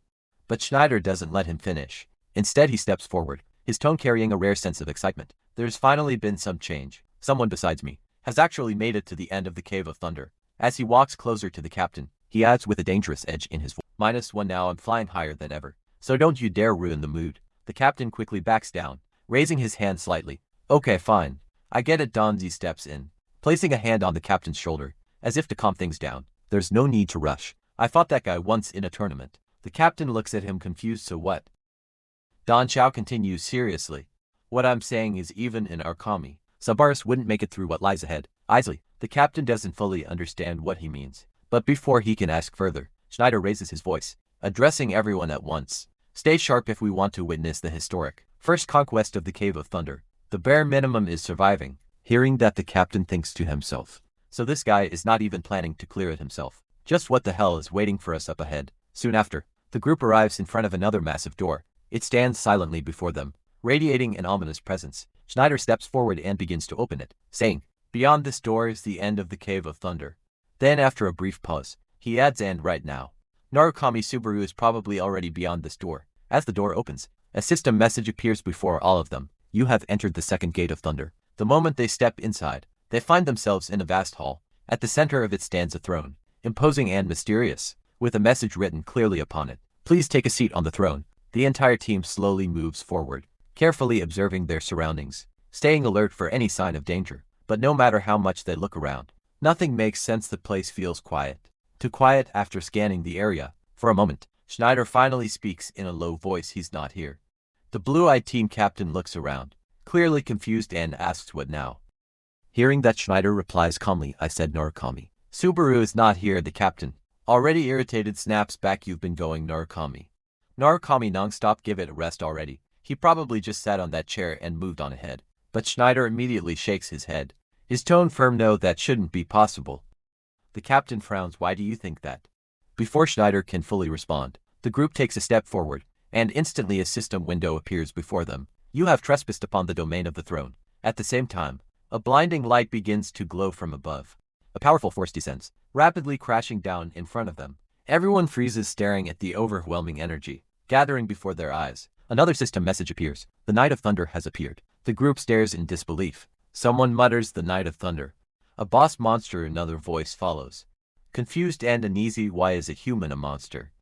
But Schneider doesn't let him finish. Instead, he steps forward, his tone carrying a rare sense of excitement. There's finally been some change. Someone besides me has actually made it to the end of the Cave of Thunder. As he walks closer to the captain, he adds with a dangerous edge in his voice, -1 now. I'm flying higher than ever, so don't you dare ruin the mood. The captain quickly backs down, raising his hand slightly. Okay, fine. I get it. Donzi steps in, placing a hand on the captain's shoulder, as if to calm things down. There's no need to rush. I fought that guy once in a tournament. The captain looks at him confused. So what? Don Chao continues seriously. What I'm saying is, even in our kami, Sabaris wouldn't make it through what lies ahead. Easily. The captain doesn't fully understand what he means. But before he can ask further, Schneider raises his voice, addressing everyone at once. Stay sharp if we want to witness the historic first conquest of the Cave of Thunder. The bare minimum is surviving. Hearing that, the captain thinks to himself, so this guy is not even planning to clear it himself. Just what the hell is waiting for us up ahead? Soon after, the group arrives in front of another massive door. It stands silently before them, radiating an ominous presence. Schneider steps forward and begins to open it, saying, beyond this door is the end of the Cave of Thunder. Then after a brief pause, he adds, and right now, Narukami Subaru is probably already beyond this door. As the door opens, a system message appears before all of them. You have entered the second gate of Thunder. The moment they step inside, they find themselves in a vast hall. At the center of it stands a throne, imposing and mysterious, with a message written clearly upon it. Please take a seat on the throne. The entire team slowly moves forward, carefully observing their surroundings, staying alert for any sign of danger. But no matter how much they look around, nothing makes sense. The place feels quiet. Too quiet. After scanning the area for a moment, Schneider finally speaks in a low voice. He's not here. The blue-eyed team captain looks around, clearly confused, and asks, what now? Hearing that, Schneider replies calmly, I said Narukami Subaru is not here. The captain, already irritated, snaps back, you've been going Narukami non-stop, give it a rest already. He probably just sat on that chair and moved on ahead. But Schneider immediately shakes his head, his tone firm. No, that shouldn't be possible. The captain frowns. Why do you think that? Before Schneider can fully respond, the group takes a step forward, and instantly a system window appears before them. You have trespassed upon the domain of the throne. At the same time, a blinding light begins to glow from above. A powerful force descends, rapidly crashing down in front of them. Everyone freezes, staring at the overwhelming energy gathering before their eyes. Another system message appears. The Night of Thunder has appeared. The group stares in disbelief. Someone mutters, the Night of Thunder. A boss monster. Another voice follows. Confused and uneasy, why is a human a monster?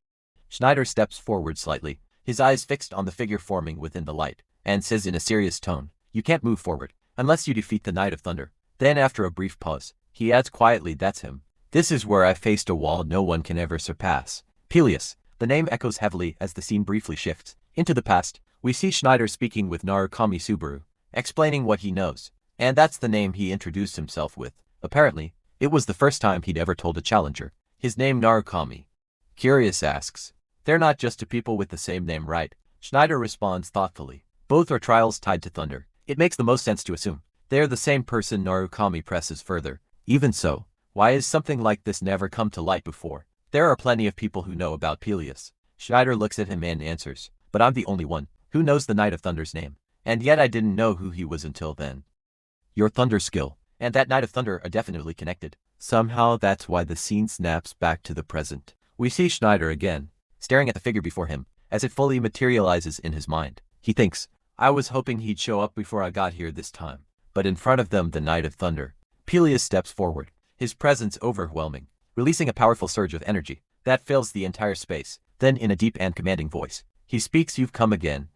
Schneider steps forward slightly, his eyes fixed on the figure forming within the light, and says in a serious tone, you can't move forward unless you defeat the Night of Thunder. Then after a brief pause, he adds quietly, that's him. This is where I faced a wall no one can ever surpass. Peleus. The name echoes heavily as the scene briefly shifts. Into the past, we see Schneider speaking with Narukami Subaru, explaining what he knows. And that's the name he introduced himself with. Apparently, it was the first time he'd ever told a challenger his name Narukami. Curious asks, "They're not just two people with the same name, right?" Schneider responds thoughtfully. "Both are trials tied to thunder. It makes the most sense to assume they're the same person." Narukami presses further. "Even so, why has something like this never come to light before? There are plenty of people who know about Peleus." Schneider looks at him and answers, "But I'm the only one who knows the Knight of Thunder's name. And yet I didn't know who he was until then." Your thunder skill and that Knight of Thunder are definitely connected. Somehow that's why the scene snaps back to the present. We see Schneider again, staring at the figure before him, as it fully materializes in his mind. He thinks, "I was hoping he'd show up before I got here this time." But in front of them, the Knight of Thunder, Peleus, steps forward, his presence overwhelming, releasing a powerful surge of energy that fills the entire space. Then in a deep and commanding voice, he speaks, "You've come again."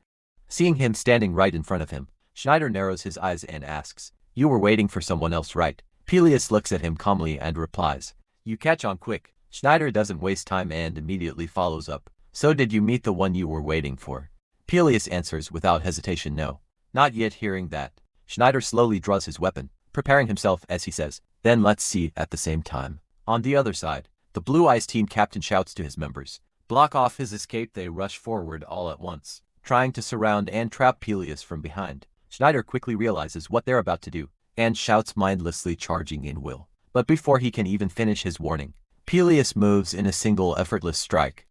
Seeing him standing right in front of him, Schneider narrows his eyes and asks, "You were waiting for someone else, right?" Peleus looks at him calmly and replies, "You catch on quick." Schneider doesn't waste time and immediately follows up, "So did you meet the one you were waiting for?" Peleus answers without hesitation, "No." Not yet. Hearing that, Schneider slowly draws his weapon, preparing himself as he says, "Then let's see." At the same time, on the other side, the Blue Eyes team captain shouts to his members, "Block off his escape." They rush forward all at once, trying to surround and trap Peleus from behind. Schneider quickly realizes what they're about to do, and shouts, mindlessly charging in will. But before he can even finish his warning, Peleus moves in a single effortless strike.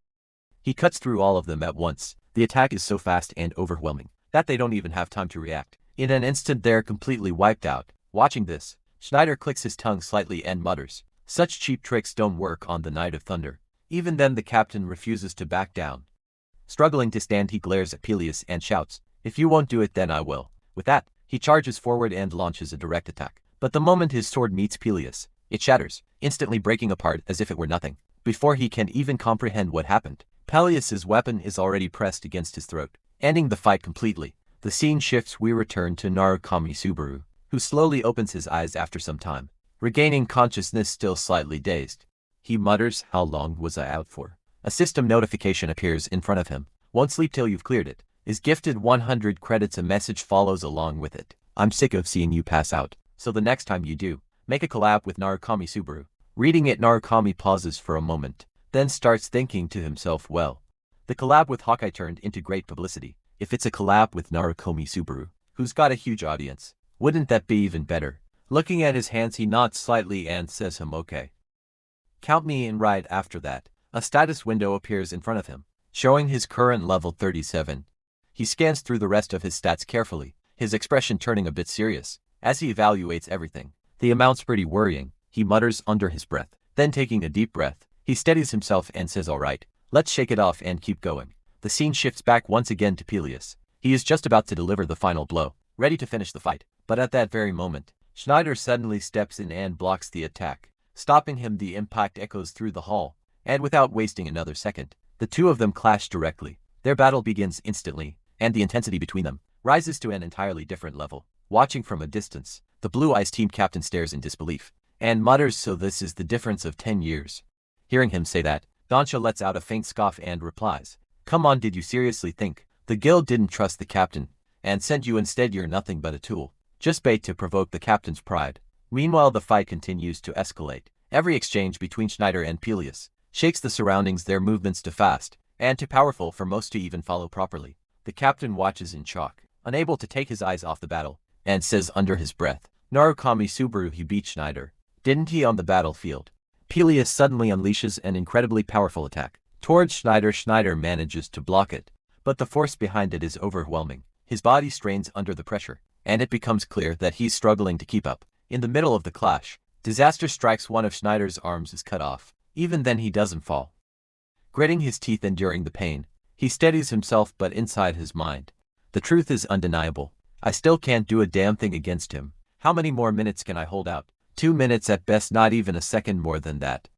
He cuts through all of them at once. The attack is so fast and overwhelming that they don't even have time to react. In an instant they're completely wiped out. Watching this, Schneider clicks his tongue slightly and mutters, "Such cheap tricks don't work on the Knight of Thunder." Even then the captain refuses to back down. Struggling to stand, he glares at Peleus and shouts, "If you won't do it, then I will." With that, he charges forward and launches a direct attack. But the moment his sword meets Peleus, it shatters, instantly breaking apart as if it were nothing. Before he can even comprehend what happened, Peleus's weapon is already pressed against his throat, ending the fight completely. The scene shifts. We return to Narukami Subaru, who slowly opens his eyes after some time, regaining consciousness, still slightly dazed. He mutters, "How long was I out for?" A system notification appears in front of him. "Won't sleep till you've cleared it. Is gifted 100 credits." A message follows along with it. "I'm sick of seeing you pass out, so the next time you do, make a collab with Narukami Subaru." Reading it, Narukami pauses for a moment, then starts thinking to himself, "Well, the collab with Hawkeye turned into great publicity. If it's a collab with Narukami Subaru, who's got a huge audience, wouldn't that be even better?" Looking at his hands, he nods slightly and says, "Okay. Count me in." Right after that, a status window appears in front of him, showing his current level 37. He scans through the rest of his stats carefully, his expression turning a bit serious as he evaluates everything. "The amount's pretty worrying," he mutters under his breath. Then taking a deep breath, he steadies himself and says, "All right, let's shake it off and keep going." The scene shifts back once again to Peleus. He is just about to deliver the final blow, ready to finish the fight. But at that very moment, Schneider suddenly steps in and blocks the attack, stopping him. The impact echoes through the hall, and without wasting another second, the two of them clash directly. Their battle begins instantly, and the intensity between them rises to an entirely different level. Watching from a distance, the Blue Eyes team captain stares in disbelief and mutters, "So this is the difference of 10 years. Hearing him say that, Donsha lets out a faint scoff and replies, "Come on, did you seriously think the guild didn't trust the captain and sent you instead? You're nothing but a tool, just bait to provoke the captain's pride." Meanwhile, the fight continues to escalate. Every exchange between Schneider and Peleus shakes the surroundings, their movements too fast and too powerful for most to even follow properly. The captain watches in shock, unable to take his eyes off the battle, and says under his breath, "Narukami Subaru, he beat Schneider, didn't he, on the battlefield?" Peleus suddenly unleashes an incredibly powerful attack towards Schneider. Schneider manages to block it, but the force behind it is overwhelming. His body strains under the pressure, and it becomes clear that he's struggling to keep up. In the middle of the clash, disaster strikes. One of Schneider's arms is cut off. Even then he doesn't fall. Gritting his teeth, enduring the pain, he steadies himself, but inside his mind, the truth is undeniable. I still can't do a damn thing against him. How many more minutes can I hold out? 2 minutes at best, not even a second more than that.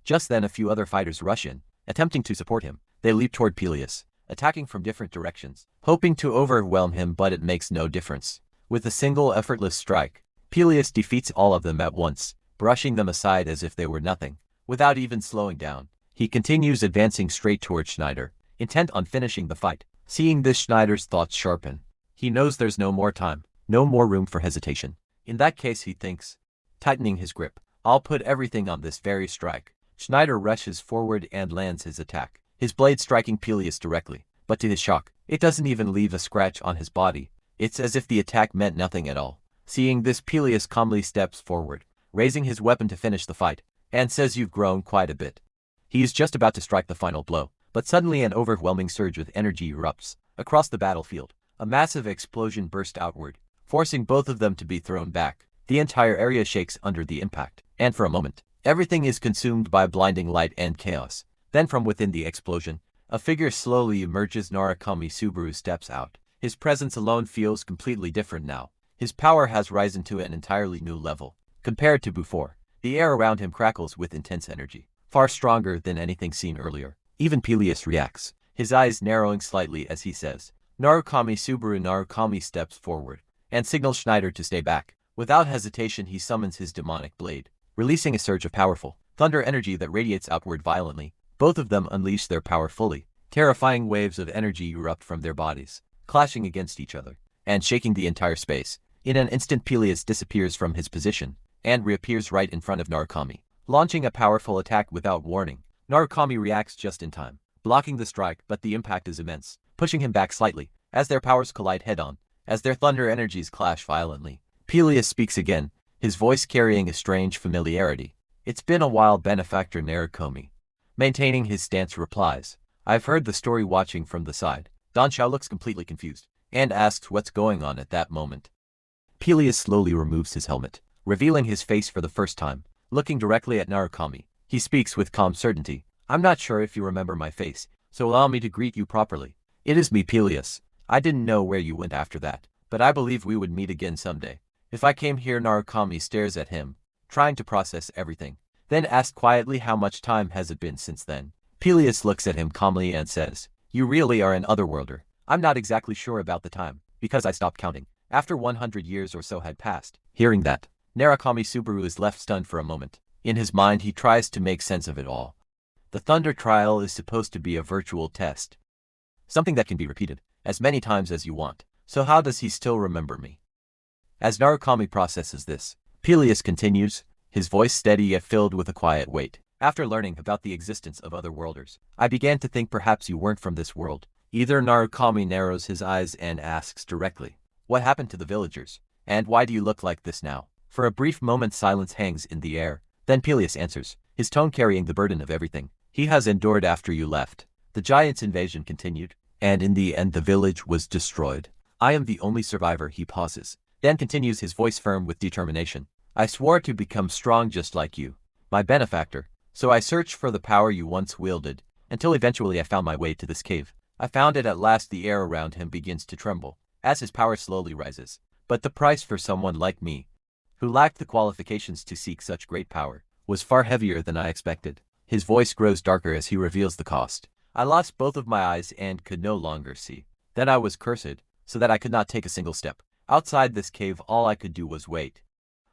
Just then a few other fighters rush in, attempting to support him. They leap toward Peleus, attacking from different directions, hoping to overwhelm him, but it makes no difference. With a single effortless strike, Peleus defeats all of them at once. brushing them aside as if they were nothing. Without even slowing down, he continues advancing straight toward Schneider, intent on finishing the fight. Seeing this, Schneider's thoughts sharpen. He knows there's no more time, no more room for hesitation. In that case, he thinks, tightening his grip, I'll put everything on this very strike. Schneider rushes forward and lands his attack, his blade striking Peleus directly, but to his shock, it doesn't even leave a scratch on his body. It's as if the attack meant nothing at all. Seeing this, Peleus calmly steps forward, raising his weapon to finish the fight, and says, you've grown quite a bit. He is just about to strike the final blow, but suddenly an overwhelming surge with energy erupts across the battlefield. A massive explosion burst outward, forcing both of them to be thrown back. The entire area shakes under the impact, and for a moment, everything is consumed by blinding light and chaos. Then from within the explosion, a figure slowly emerges. Narukami Subaru steps out. His presence alone feels completely different now. His power has risen to an entirely new level. Compared to before, the air around him crackles with intense energy, far stronger than anything seen earlier. Even Peleus reacts, his eyes narrowing slightly as he says, Narukami Subaru. Narukami steps forward and signals Schneider to stay back. Without hesitation, he summons his demonic blade, releasing a surge of powerful thunder energy that radiates outward violently. Both of them unleash their power fully. Terrifying waves of energy erupt from their bodies, clashing against each other and shaking the entire space. In an instant, Peleus disappears from his position and reappears right in front of Narukami, launching a powerful attack without warning. Narukami reacts just in time, blocking the strike, but the impact is immense, pushing him back slightly as their powers collide head-on. As their thunder energies clash violently, Peleus speaks again, his voice carrying a strange familiarity. It's been a while. Benefactor Narukami, maintaining his stance, replies, I've heard the story. Watching from the side, Don Xiao looks completely confused and asks what's going on at that moment. Peleus slowly removes his helmet, revealing his face for the first time. Looking directly at Narukami, he speaks with calm certainty, I'm not sure if you remember my face, so allow me to greet you properly. It is me, Peleus. I didn't know where you went after that, but I believe we would meet again someday. If I came here. Narukami stares at him, trying to process everything, then asks quietly, how much time has it been since then? Peleus looks at him calmly and says, you really are an otherworlder. I'm not exactly sure about the time, because I stopped counting after 100 years or so had passed. Hearing that, Narukami Subaru is left stunned for a moment. In his mind, he tries to make sense of it all. The Thunder Trial is supposed to be a virtual test, something that can be repeated as many times as you want. So how does he still remember me? As Narukami processes this, Peleus continues, his voice steady yet filled with a quiet weight. After learning about the existence of other worlders, I began to think perhaps you weren't from this world either. Narukami narrows his eyes and asks directly, what happened to the villagers? And why do you look like this now? For a brief moment, silence hangs in the air. Then Peleus answers, his tone carrying the burden of everything he has endured after you left. The giants' invasion continued, and in the end the village was destroyed. I am the only survivor. He pauses, then continues, his voice firm with determination. I swore to become strong just like you, my benefactor. So I searched for the power you once wielded, until eventually I found my way to this cave. I found it at last. The air around him begins to tremble as his power slowly rises. But the price for someone like me, who lacked the qualifications to seek such great power, was far heavier than I expected. His voice grows darker as he reveals the cost. I lost both of my eyes and could no longer see. Then I was cursed, so that I could not take a single step outside this cave. All I could do was wait.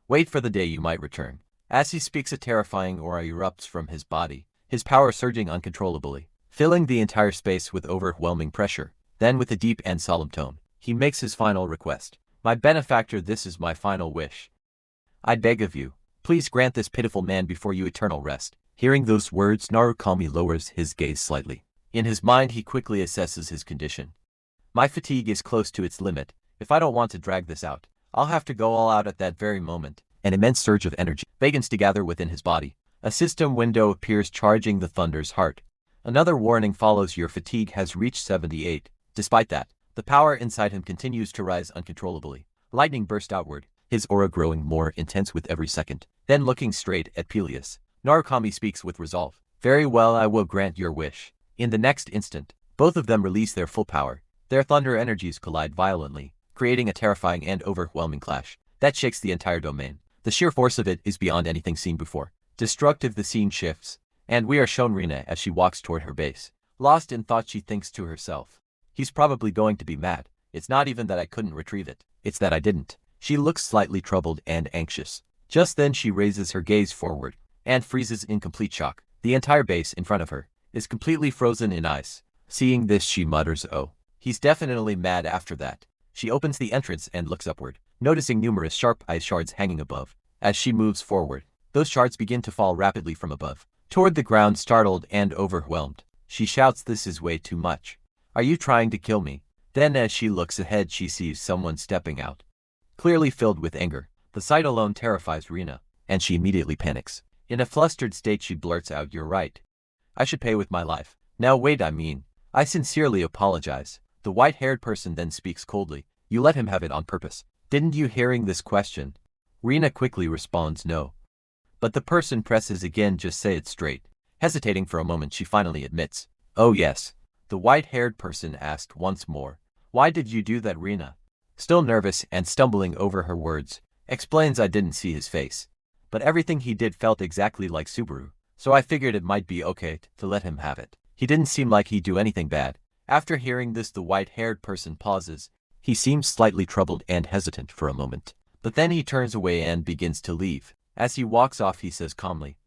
Wait for the day you might return. As he speaks, a terrifying aura erupts from his body, his power surging uncontrollably, filling the entire space with overwhelming pressure. Then with a deep and solemn tone, he makes his final request. My benefactor, this is my final wish. I beg of you, please grant this pitiful man before you eternal rest. Hearing those words, Narukami lowers his gaze slightly. In his mind, he quickly assesses his condition. My fatigue is close to its limit. If I don't want to drag this out, I'll have to go all out at that very moment. An immense surge of energy begins to gather within his body. A system window appears, charging the Thunder's heart. Another warning follows, your fatigue has reached 78. Despite that, the power inside him continues to rise uncontrollably. Lightning burst outward, his aura growing more intense with every second. Then looking straight at Peleus, Narukami speaks with resolve. Very well, I will grant your wish. In the next instant, both of them release their full power. Their thunder energies collide violently, creating a terrifying and overwhelming clash that shakes the entire domain. The sheer force of it is beyond anything seen before. Destructive. The scene shifts, and we are shown Rina as she walks toward her base. Lost in thought, she thinks to herself, he's probably going to be mad. It's not even that I couldn't retrieve it, it's that I didn't. She looks slightly troubled and anxious. Just then she raises her gaze forward and freezes in complete shock. The entire base in front of her is completely frozen in ice. Seeing this, she mutters, "Oh, he's definitely mad." After that, she opens the entrance and looks upward, noticing numerous sharp ice shards hanging above. As she moves forward, those shards begin to fall rapidly from above toward the ground. Startled and overwhelmed, she shouts, "This is way too much. Are you trying to kill me?" Then as she looks ahead, she sees someone stepping out, clearly filled with anger. The sight alone terrifies Rina, and she immediately panics. In a flustered state, she blurts out, "You're right. I should pay with my life." "Now wait, I sincerely apologize." The white-haired person then speaks coldly, "You let him have it on purpose, didn't you?" Hearing this question, Rina quickly responds, "No." But the person presses again, "Just say it straight." Hesitating for a moment, she finally admits, "Oh yes." The white-haired person asked once more, "Why did you do that?" Rina, still nervous and stumbling over her words, explains, "I didn't see his face, but everything he did felt exactly like Subaru, so I figured it might be okay to let him have it. He didn't seem like he'd do anything bad." After hearing this, the white-haired person pauses. He seems slightly troubled and hesitant for a moment, but then he turns away and begins to leave. As he walks off, he says calmly,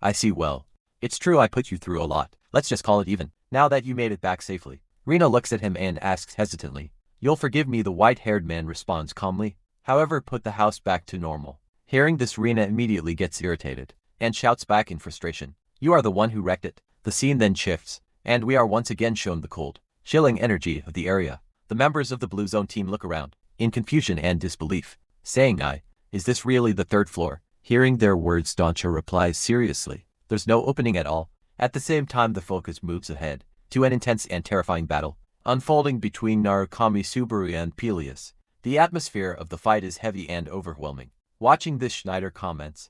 "I see. Well, it's true I put you through a lot. Let's just call it even, now that you made it back safely." Rina looks at him and asks hesitantly, "You'll forgive me?" The white-haired man responds calmly, "However, put the house back to normal." Hearing this, Rina immediately gets irritated and shouts back in frustration, "You are the one who wrecked it." The scene then shifts, and we are once again shown the cold, chilling energy of the area. The members of the Blue Zone team look around, in confusion and disbelief, saying, Is this really the third floor?" Hearing their words, Dronzer replies seriously, "There's no opening at all." At the same time, the focus moves ahead to an intense and terrifying battle unfolding between Narukami Subaru and Peleus. The atmosphere of the fight is heavy and overwhelming. Watching this, Schneider comments,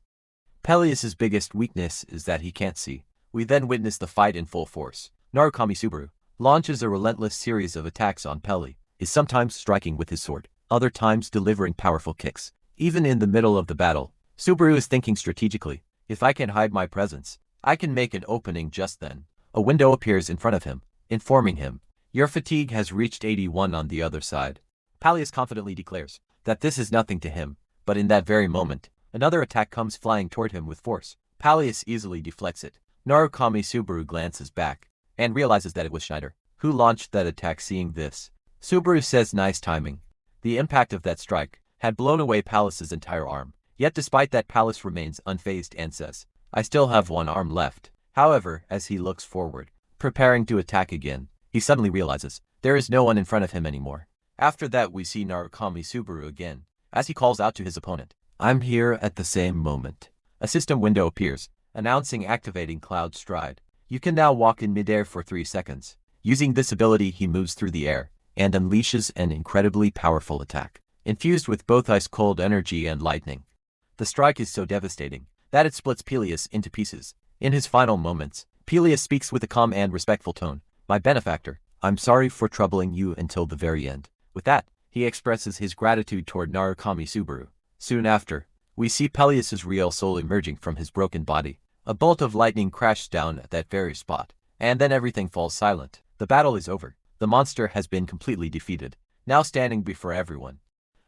"Peleus's biggest weakness is that he can't see." We then witness the fight in full force. Narukami Subaru launches a relentless series of attacks on Pele, is sometimes striking with his sword, other times delivering powerful kicks. Even in the middle of the battle, Subaru is thinking strategically, "If I can hide my presence, I can make an opening." Just then, a window appears in front of him, informing him, "Your fatigue has reached 81 on the other side." Peleus confidently declares that this is nothing to him, but in that very moment, another attack comes flying toward him with force. Peleus easily deflects it. Narukami Subaru glances back and realizes that it was Schneider who launched that attack. Seeing this, Subaru says, "Nice timing." The impact of that strike had blown away Peleus's entire arm. Yet despite that, Peleus remains unfazed and says, "I still have one arm left." However, as he looks forward, preparing to attack again, he suddenly realizes there is no one in front of him anymore. After that, we see Narukami Subaru again, as he calls out to his opponent, "I'm here." At the same moment, a system window appears, announcing activating Cloud Stride. You can now walk in midair for 3 seconds. Using this ability, he moves through the air and unleashes an incredibly powerful attack, infused with both ice-cold energy and lightning. The strike is so devastating that it splits Peleus into pieces. In his final moments, Peleus speaks with a calm and respectful tone, "My benefactor, I'm sorry for troubling you until the very end." With that, he expresses his gratitude toward Narukami Subaru. Soon after, we see Peleus's real soul emerging from his broken body. A bolt of lightning crashes down at that very spot, and then everything falls silent. The battle is over. The monster has been completely defeated. Now standing before everyone,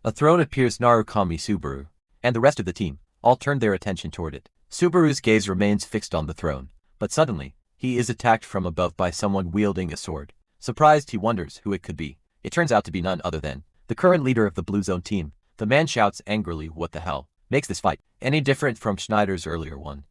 a throne appears. Narukami Subaru and the rest of the team all turn their attention toward it. Subaru's gaze remains fixed on the throne, but suddenly, he is attacked from above by someone wielding a sword. Surprised, he wonders who it could be. It turns out to be none other than the current leader of the Blue Zone team. The man shouts angrily, "What the hell makes this fight any different from Schneider's earlier one?"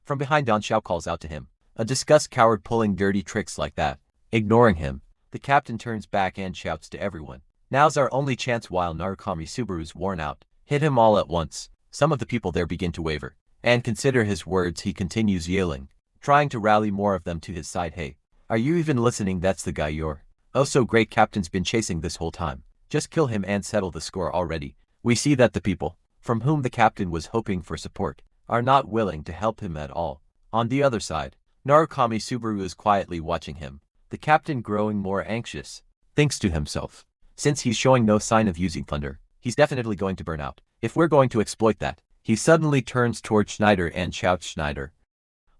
From behind, Don Xiao calls out to him, "A disgust, coward, pulling dirty tricks like that." Ignoring him, the captain turns back and shouts to everyone, "Now's our only chance." While Narukami Subaru's worn out, "Hit him all at once." Some of the people there begin to waver and consider his words. He continues yelling, trying to rally more of them to his side. "Hey, are you even listening? That's the guy your oh so great captain's been chasing this whole time. Just kill him and settle the score already." We see that the people, from whom the captain was hoping for support, are not willing to help him at all. On the other side, Narukami Subaru is quietly watching him. The captain, growing more anxious, thinks to himself, "Since he's showing no sign of using thunder, he's definitely going to burn out. If we're going to exploit that." He suddenly turns toward Schneider and shouts, "Schneider,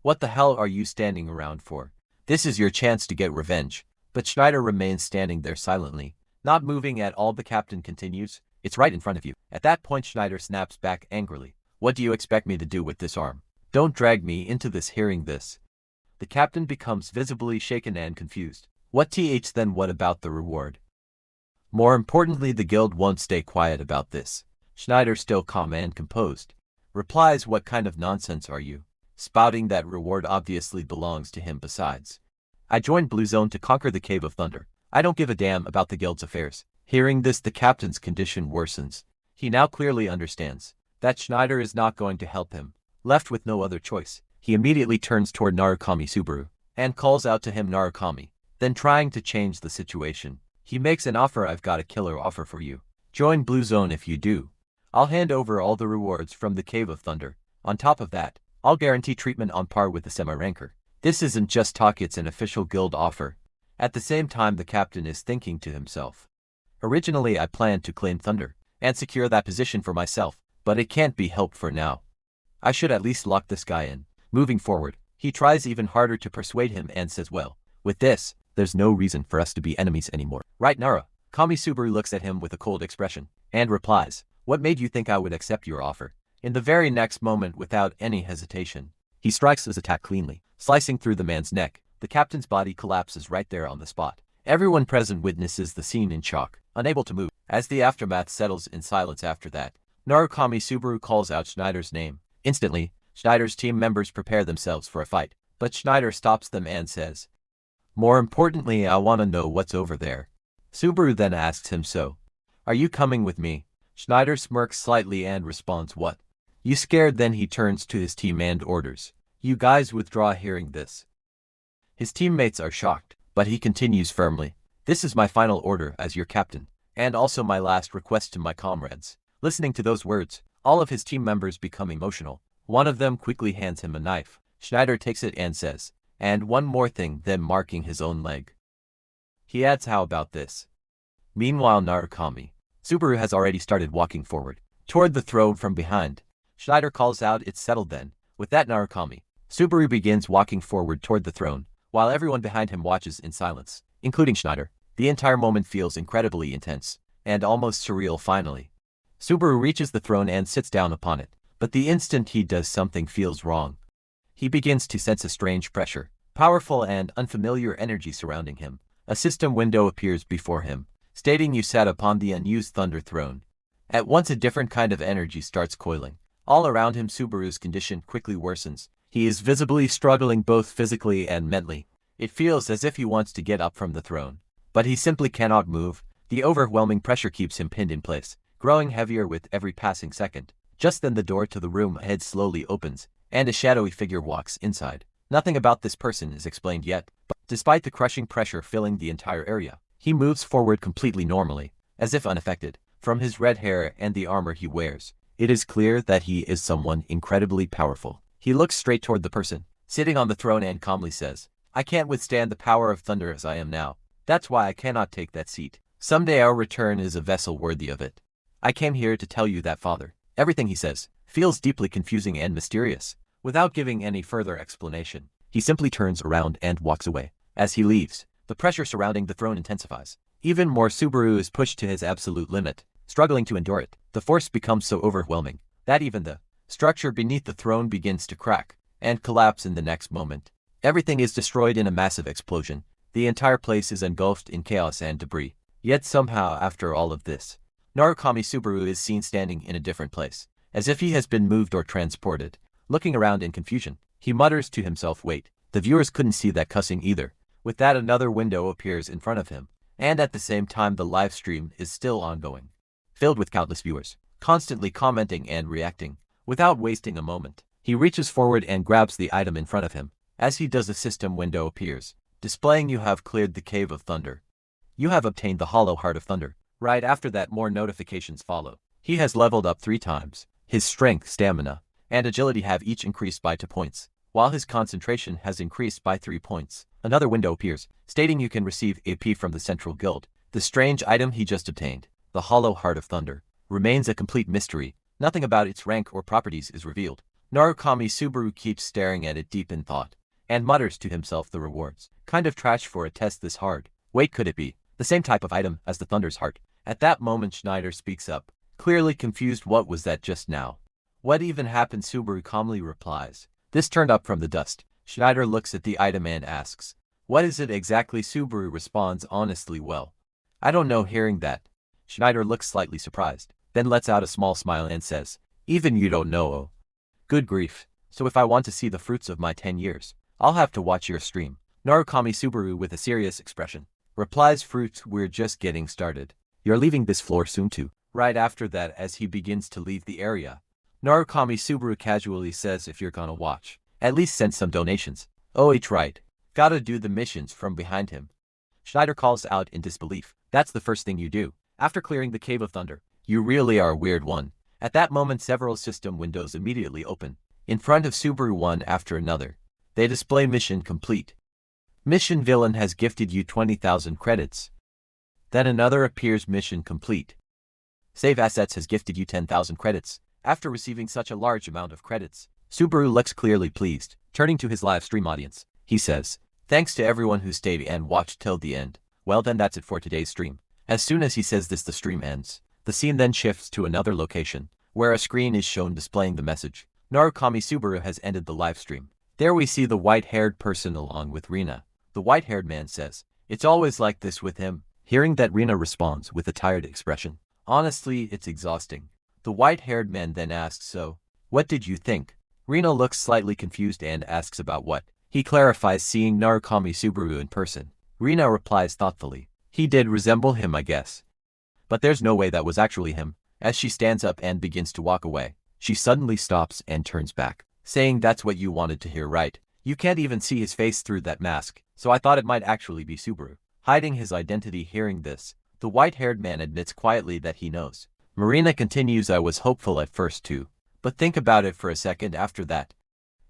what the hell are you standing around for? This is your chance to get revenge." But Schneider remains standing there silently, not moving at all. The captain continues, "It's right in front of you." At that point, Schneider snaps back angrily, What do you expect me to do with this arm? Don't drag me into this. Hearing this, the captain becomes visibly shaken and confused. Then what about the reward? More importantly, the guild won't stay quiet about this. Schneider, still calm and composed, replies, what kind of nonsense are you spouting? That reward obviously belongs to him. Besides, I joined Blue Zone to conquer the Cave of Thunder. I don't give a damn about the guild's affairs. Hearing this, the captain's condition worsens. He now clearly understands that Schneider is not going to help him. Left with no other choice, he immediately turns toward Narukami Subaru and calls out to him, Narukami. Then, trying to change the situation, he makes an offer. I've got a killer offer for you. Join Blue Zone. If you do, I'll hand over all the rewards from the Cave of Thunder. On top of that, I'll guarantee treatment on par with the semi-ranker. This isn't just talk, it's an official guild offer. At the same time, the captain is thinking to himself, originally I planned to claim Thunder and secure that position for myself, but it can't be helped for now. I should at least lock this guy in. Moving forward, he tries even harder to persuade him and says, well, with this, there's no reason for us to be enemies anymore. Right, Nara? Kami Subaru looks at him with a cold expression and replies, what made you think I would accept your offer? In the very next moment, without any hesitation, he strikes his attack cleanly, slicing through the man's neck. The captain's body collapses right there on the spot. Everyone present witnesses the scene in shock, unable to move. As the aftermath settles in silence after that, Narukami Subaru calls out Schneider's name. Instantly, Schneider's team members prepare themselves for a fight, but Schneider stops them and says, more importantly, I want to know what's over there. Subaru then asks him, so, are you coming with me? Schneider smirks slightly and responds, what? You scared? Then he turns to his team and orders, you guys withdraw. Hearing this, his teammates are shocked, but he continues firmly, this is my final order as your captain, and also my last request to my comrades. Listening to those words, all of his team members become emotional. One of them quickly hands him a knife. Schneider takes it and says, and one more thing, then marking his own leg, he adds, how about this? Meanwhile, Narukami Subaru has already started walking forward toward the throne from behind. Schneider calls out, it's settled then. With that, Narukami Subaru begins walking forward toward the throne, while everyone behind him watches in silence, including Schneider. The entire moment feels incredibly intense and almost surreal. Finally, Subaru reaches the throne and sits down upon it, but the instant he does, something feels wrong. He begins to sense a strange pressure, powerful and unfamiliar energy surrounding him. A system window appears before him, stating, you sat upon the unused Thunder Throne. At once, a different kind of energy starts coiling all around him. Subaru's condition quickly worsens. He is visibly struggling both physically and mentally. It feels as if he wants to get up from the throne, but he simply cannot move. The overwhelming pressure keeps him pinned in place, growing heavier with every passing second. Just then, the door to the room ahead slowly opens, and a shadowy figure walks inside. Nothing about this person is explained yet, but despite the crushing pressure filling the entire area, he moves forward completely normally, as if unaffected. From his red hair and the armor he wears, it is clear that he is someone incredibly powerful. He looks straight toward the person sitting on the throne and calmly says, I can't withstand the power of thunder as I am now. That's why I cannot take that seat. Someday our return is a vessel worthy of it. I came here to tell you that, Father. Everything he says feels deeply confusing and mysterious. Without giving any further explanation, he simply turns around and walks away. As he leaves, the pressure surrounding the throne intensifies. Even more, Subaru is pushed to his absolute limit, struggling to endure it. The force becomes so overwhelming that even the structure beneath the throne begins to crack and collapse in the next moment. Everything is destroyed in a massive explosion. The entire place is engulfed in chaos and debris. Yet somehow, after all of this, Narukami Subaru is seen standing in a different place, as if he has been moved or transported. Looking around in confusion, he mutters to himself, wait, the viewers couldn't see that cussing either. With that, another window appears in front of him, and at the same time the live stream is still ongoing, filled with countless viewers, constantly commenting and reacting. Without wasting a moment, he reaches forward and grabs the item in front of him. As he does, a system window appears, displaying, you have cleared the Cave of Thunder. You have obtained the Hollow Heart of Thunder. Right after that, more notifications follow. He has leveled up 3 times. His strength, stamina, and agility have each increased by 2 points, while his concentration has increased by 3 points. Another window appears, stating you can receive AP from the Central Guild. The strange item he just obtained, the Hollow Heart of Thunder, remains a complete mystery. Nothing about its rank or properties is revealed. Narukami Subaru keeps staring at it deep in thought, and mutters to himself, the rewards. Kind of trash for a test this hard. Wait, could it be the same type of item as the Thunder's Heart? At that moment, Schneider speaks up, clearly confused. What was that just now? What even happened? Subaru calmly replies. This turned up from the dust. Schneider looks at the item and asks, what is it exactly? Subaru responds honestly, well, I don't know. Hearing that, Schneider looks slightly surprised, then lets out a small smile and says, even you don't know? Oh, good grief. So if I want to see the fruits of my 10 years, I'll have to watch your stream. Narukami Subaru with a serious expression replies, fruits, we're just getting started. You're leaving this floor soon too. Right after that, as he begins to leave the area, Narukami Subaru casually says, if you're gonna watch, at least send some donations. Oh, it's right. Gotta do the missions. From behind him, Schneider calls out in disbelief. That's the first thing you do after clearing the Cave of Thunder. You really are a weird one. At that moment, several system windows immediately open in front of Subaru, one after another. They display mission complete. Mission villain has gifted you 20,000 credits. Then another appears, mission complete. Save assets has gifted you 10,000 credits. After receiving such a large amount of credits, Subaru looks clearly pleased. Turning to his live stream audience, he says, thanks to everyone who stayed and watched till the end. Well then, that's it for today's stream. As soon as he says this, the stream ends. The scene then shifts to another location, where a screen is shown displaying the message, Narukami Subaru has ended the live stream. There we see the white-haired person along with Rina. The white-haired man says, it's always like this with him. Hearing that, Rina responds with a tired expression, honestly, it's exhausting. The white-haired man then asks, so, what did you think? Rina looks slightly confused and asks about what. He clarifies, seeing Narukami Subaru in person. Rina replies thoughtfully, he did resemble him, I guess. But there's no way that was actually him. As she stands up and begins to walk away, she suddenly stops and turns back, saying, that's what you wanted to hear, right? You can't even see his face through that mask, so I thought it might actually be Subaru. Hiding his identity. Hearing this, the white-haired man admits quietly that he knows. Marina continues, I was hopeful at first too, but think about it for a second after that.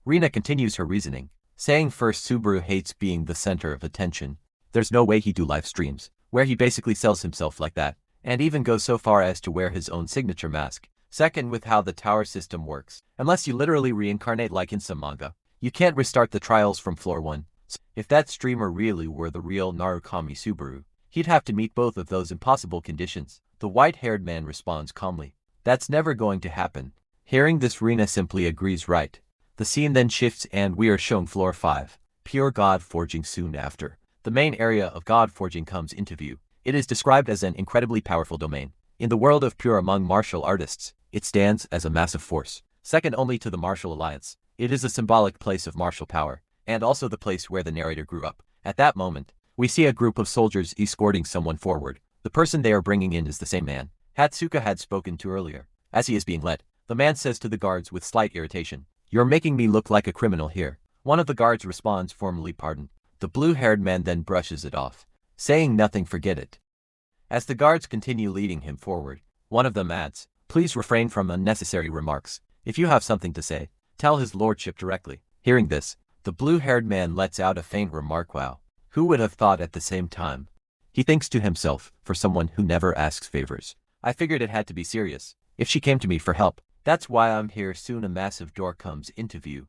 Rina continues her reasoning, saying, first, Subaru hates being the center of attention. There's no way he do live streams where he basically sells himself like that, and even goes so far as to wear his own signature mask. Second, with how the tower system works, unless you literally reincarnate like in some manga, you can't restart the trials from floor 1. So if that streamer really were the real Narukami Subaru, he'd have to meet both of those impossible conditions. The white-haired man responds calmly, that's never going to happen. Hearing this, Rina simply agrees, right. The scene then shifts and we are shown floor 5, pure god forging. Soon after, the main area of god forging comes into view. It is described as an incredibly powerful domain. In the world of pure among martial artists, it stands as a massive force, second only to the martial alliance. It is a symbolic place of martial power, and also the place where the narrator grew up. At that moment, we see a group of soldiers escorting someone forward. The person they are bringing in is the same man Hatsuka had spoken to earlier. As he is being led, the man says to the guards with slight irritation, you're making me look like a criminal here. One of the guards responds formally, pardon. The blue-haired man then brushes it off, saying nothing, forget it. As the guards continue leading him forward, one of them adds, please refrain from unnecessary remarks. If you have something to say, tell his lordship directly. Hearing this, the blue-haired man lets out a faint remark, wow. Who would have thought? At the same time, he thinks to himself, for someone who never asks favors, I figured it had to be serious. If she came to me for help, that's why I'm here. Soon a massive door comes into view.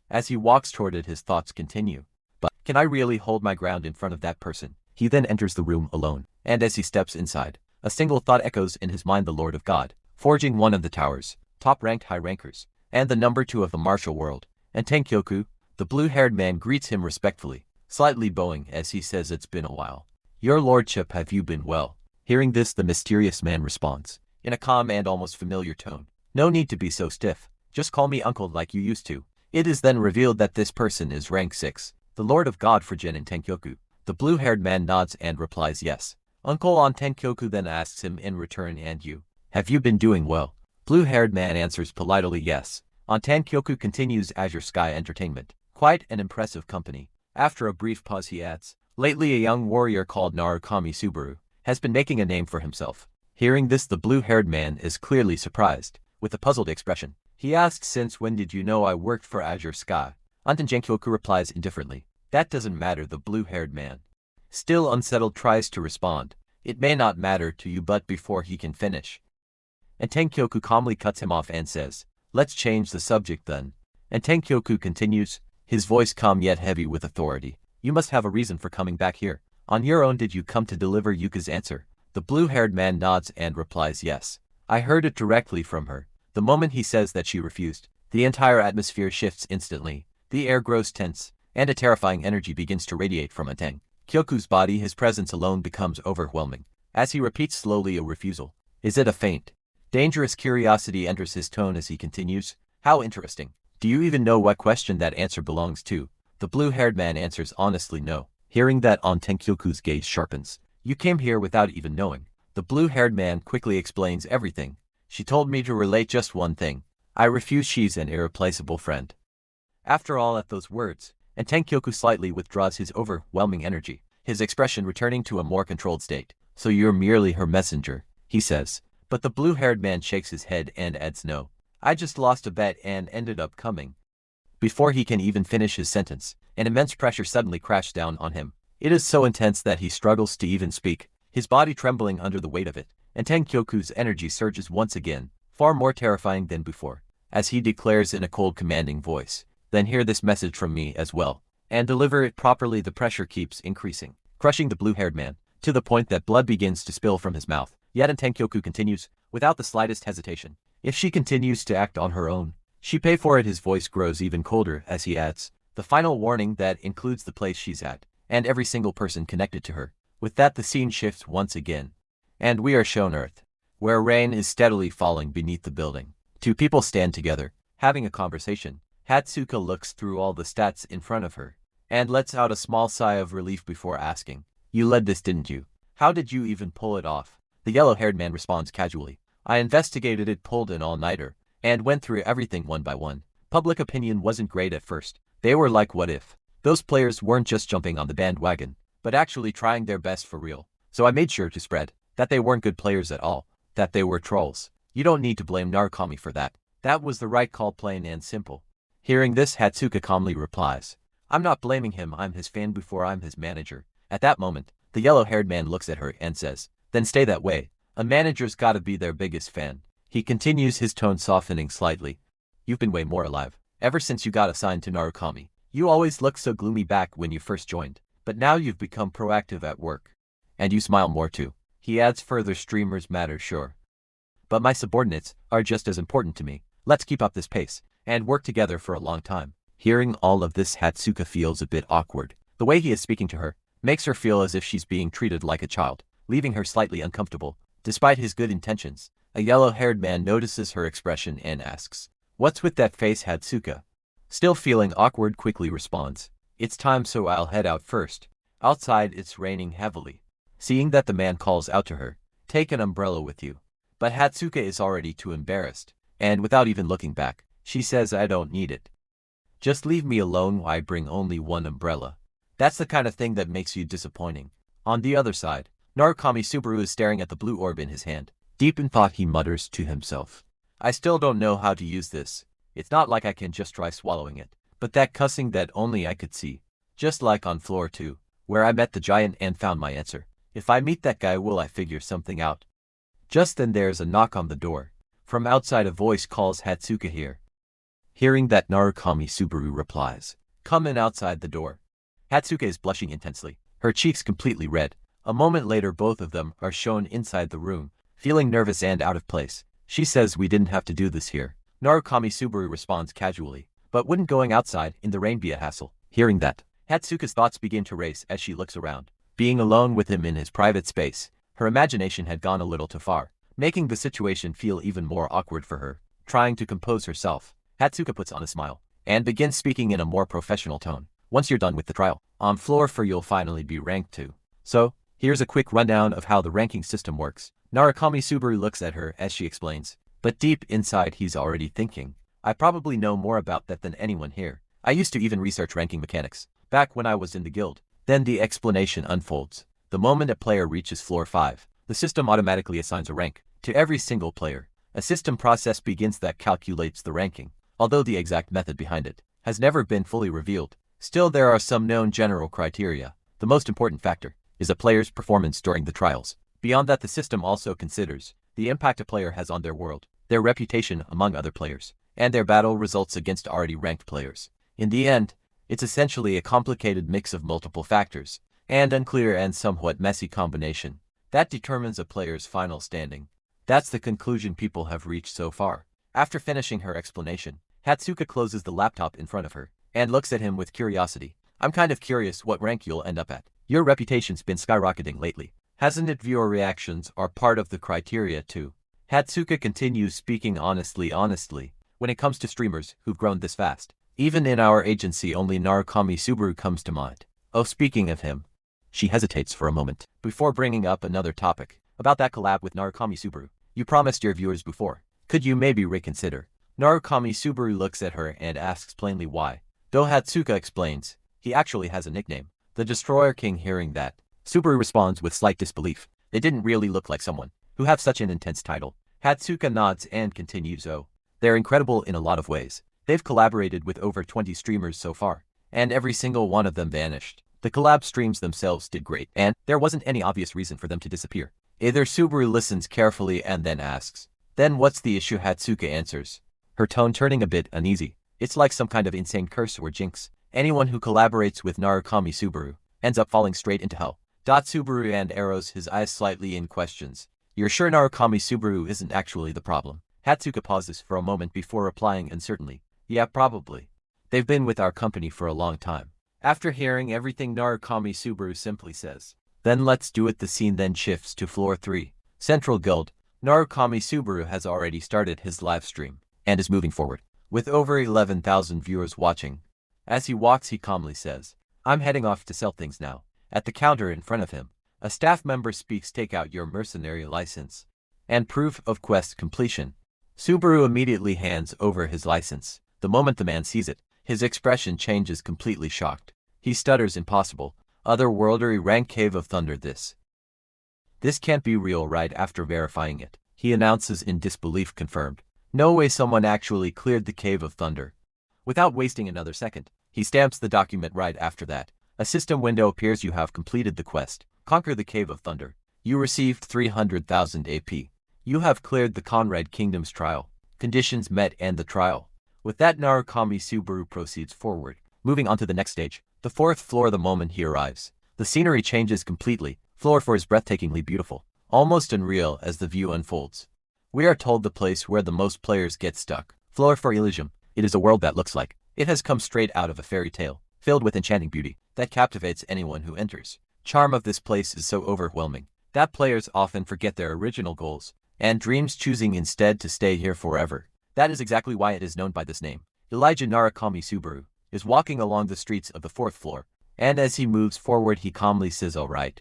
As he walks toward it, his thoughts continue. But can I really hold my ground in front of that person? He then enters the room alone, and as he steps inside, a single thought echoes in his mind, the Lord of God, forging one of the towers, top-ranked high rankers, and the number 2 of the martial world. And Tenkyoku, the blue-haired man, greets him respectfully, slightly bowing as he says, it's been a while. Your lordship, have you been well? Hearing this, the mysterious man responds, in a calm and almost familiar tone, no need to be so stiff, just call me uncle like you used to. It is then revealed that this person is rank 6, the Lord of God for Jin and Tenkyoku. The blue-haired man nods and replies yes. Uncle on Tenkyoku then asks him in return, and you, have you been doing well? Blue-haired man answers politely yes. On Tenkyoku continues, Azure Sky Entertainment, quite an impressive company. After a brief pause he adds, lately a young warrior called Narukami Subaru has been making a name for himself. Hearing this, the blue-haired man is clearly surprised, with a puzzled expression. He asks, since when did you know I worked for Azure Sky? Anton Tenkyoku replies indifferently, that doesn't matter. The blue-haired man, still unsettled, tries to respond, it may not matter to you, but before he can finish, and Tenkyoku calmly cuts him off and says, let's change the subject then. And Tenkyoku continues, his voice calm yet heavy with authority, you must have a reason for coming back here. On your own did you come to deliver Yuka's answer? The blue-haired man nods and replies yes. I heard it directly from her. The moment he says that she refused, the entire atmosphere shifts instantly, the air grows tense, and a terrifying energy begins to radiate from Tang Kyoku's body. His presence alone becomes overwhelming. As he repeats slowly a refusal. Is it a feint? Dangerous curiosity enters his tone as he continues. How interesting. Do you even know what question that answer belongs to? The blue-haired man answers honestly no. Hearing that, Tang Kyoku's gaze sharpens. You came here without even knowing. The blue-haired man quickly explains everything. She told me to relate just one thing. I refuse. She's an irreplaceable friend. After all, at those words, Tang Kyoku slightly withdraws his overwhelming energy, his expression returning to a more controlled state. So you're merely her messenger, he says. But the blue-haired man shakes his head and adds no. I just lost a bet and ended up coming. Before he can even finish his sentence, an immense pressure suddenly crashed down on him. It is so intense that he struggles to even speak, his body trembling under the weight of it, and Tang Kyoku's energy surges once again, far more terrifying than before, as he declares in a cold, commanding voice, then hear this message from me as well, and deliver it properly. The pressure keeps increasing, crushing the blue-haired man, to the point that blood begins to spill from his mouth. Yet Tang Kyoku continues, without the slightest hesitation. If she continues to act on her own, she pay for it. His voice grows even colder as he adds, the final warning that includes the place she's at, and every single person connected to her. With that, the scene shifts once again, and we are shown Earth, where rain is steadily falling beneath the building. Two people stand together, having a conversation. Hatsuka looks through all the stats in front of her, and lets out a small sigh of relief before asking, you led this, didn't you? How did you even pull it off? The yellow-haired man responds casually, I investigated it, pulled an all-nighter, and went through everything one by one. Public opinion wasn't great at first. They were like, what if? Those players weren't just jumping on the bandwagon, but actually trying their best for real. So I made sure to spread that they weren't good players at all, that they were trolls. You don't need to blame Narukami for that. That was the right call, plain and simple. Hearing this, Hatsuka calmly replies, I'm not blaming him, I'm his fan before I'm his manager. At that moment, the yellow-haired man looks at her and says, then stay that way. A manager's gotta be their biggest fan. He continues, his tone softening slightly. You've been way more alive. Ever since you got assigned to Narukami. You always looked so gloomy back when you first joined. But now you've become proactive at work. And you smile more too. He adds further, streamers matter, sure. But my subordinates are just as important to me. Let's keep up this pace, and work together for a long time. Hearing all of this, Hatsuka feels a bit awkward. The way he is speaking to her makes her feel as if she's being treated like a child, leaving her slightly uncomfortable. Despite his good intentions, a yellow-haired man notices her expression and asks, what's with that face? Hatsuka, still feeling awkward, quickly responds, it's time, so I'll head out first. Outside it's raining heavily. Seeing that the man calls out to her, take an umbrella with you. But Hatsuka is already too embarrassed, and without even looking back, she says, I don't need it. Just leave me alone, I bring only one umbrella. That's the kind of thing that makes you disappointing. On the other side, Narukami Subaru is staring at the blue orb in his hand. Deep in thought, he mutters to himself, I still don't know how to use this. It's not like I can just try swallowing it. But that cussing, that only I could see. Just like on floor 2, where I met the giant and found my answer. If I meet that guy, will I figure something out? Just then there's a knock on the door. From outside, a voice calls, Hatsuka here. Hearing that, Narukami Subaru replies, come in. Outside the door, Hatsuka is blushing intensely, her cheeks completely red. A moment later, both of them are shown inside the room, feeling nervous and out of place. She says, we didn't have to do this here. Narukami Subaru responds casually, but wouldn't going outside in the rain be a hassle? Hearing that, Hatsuka's thoughts begin to race as she looks around. Being alone with him in his private space, her imagination had gone a little too far, making the situation feel even more awkward for her. Trying to compose herself, Hatsuka puts on a smile, and begins speaking in a more professional tone. Once you're done with the trial, on floor 4 you'll finally be ranked 2. So, here's a quick rundown of how the ranking system works. Narukami Subaru looks at her as she explains, but deep inside he's already thinking, I probably know more about that than anyone here. I used to even research ranking mechanics, back when I was in the guild. Then the explanation unfolds. The moment a player reaches floor 5, the system automatically assigns a rank to every single player. A system process begins that calculates the ranking, although the exact method behind it has never been fully revealed. Still, there are some known general criteria. The most important factor is a player's performance during the trials. Beyond that, the system also considers the impact a player has on their world, their reputation among other players, and their battle results against already ranked players. In the end, it's essentially a complicated mix of multiple factors, and unclear and somewhat messy combination, that determines a player's final standing. That's the conclusion people have reached so far. After finishing her explanation, Hatsuka closes the laptop in front of her and looks at him with curiosity. I'm kind of curious what rank you'll end up at. Your reputation's been skyrocketing lately, hasn't it? Viewer reactions are part of the criteria too. Hatsuka continues, speaking honestly. When it comes to streamers who've grown this fast, even in our agency only Narukami Subaru comes to mind. Oh, speaking of him. She hesitates for a moment before bringing up another topic about that collab with Narukami Subaru. You promised your viewers before. Could you maybe reconsider? Narukami Subaru looks at her and asks plainly why. Though Hatsuka explains, he actually has a nickname, the Destroyer King. Hearing that, Subaru responds with slight disbelief. They didn't really look like someone who have such an intense title. Hatsuka nods and continues. Oh, they're incredible in a lot of ways. They've collaborated with over 20 streamers so far, and every single one of them vanished. The collab streams themselves did great, and there wasn't any obvious reason for them to disappear. Either. Subaru listens carefully and then asks, then what's the issue? Hatsuka answers, her tone turning a bit uneasy. It's like some kind of insane curse or jinx. Anyone who collaborates with Narukami Subaru ends up falling straight into hell. Subaru and arrows his eyes slightly in questions. You're sure Narukami Subaru isn't actually the problem? Hatsuka pauses for a moment before replying uncertainly. Yeah, probably. They've been with our company for a long time. After hearing everything, Narukami Subaru simply says, then let's do it. The scene then shifts to floor 3, Central Guild. Narukami Subaru has already started his live stream and is moving forward, with over 11,000 viewers watching. As he walks, he calmly says, I'm heading off to sell things now. At the counter in front of him, a staff member speaks, take out your mercenary license and proof of quest completion. Subaru immediately hands over his license. The moment the man sees it, his expression changes, completely shocked. He stutters, impossible. Otherworldly rank Cave of Thunder. This can't be real. Right after verifying it, he announces in disbelief, confirmed. No way, someone actually cleared the Cave of Thunder. Without wasting another second, he stamps the document. Right after that, a system window appears. You have completed the quest. Conquer the Cave of Thunder. You received 300,000 AP. You have cleared the Conrad Kingdom's trial. Conditions met and the trial. With that, Narukami Subaru proceeds forward, moving on to the next stage, the 4th floor. The moment he arrives, the scenery changes completely. Floor 4 is breathtakingly beautiful, almost unreal as the view unfolds. We are told the place where the most players get stuck. Floor 4 Elysium. It is a world that looks like it has come straight out of a fairy tale, filled with enchanting beauty that captivates anyone who enters. Charm of this place is so overwhelming that players often forget their original goals and dreams, choosing instead to stay here forever. That is exactly why it is known by this name. Elijah Narukami Subaru is walking along the streets of the 4th floor, and as he moves forward, he calmly says, all right.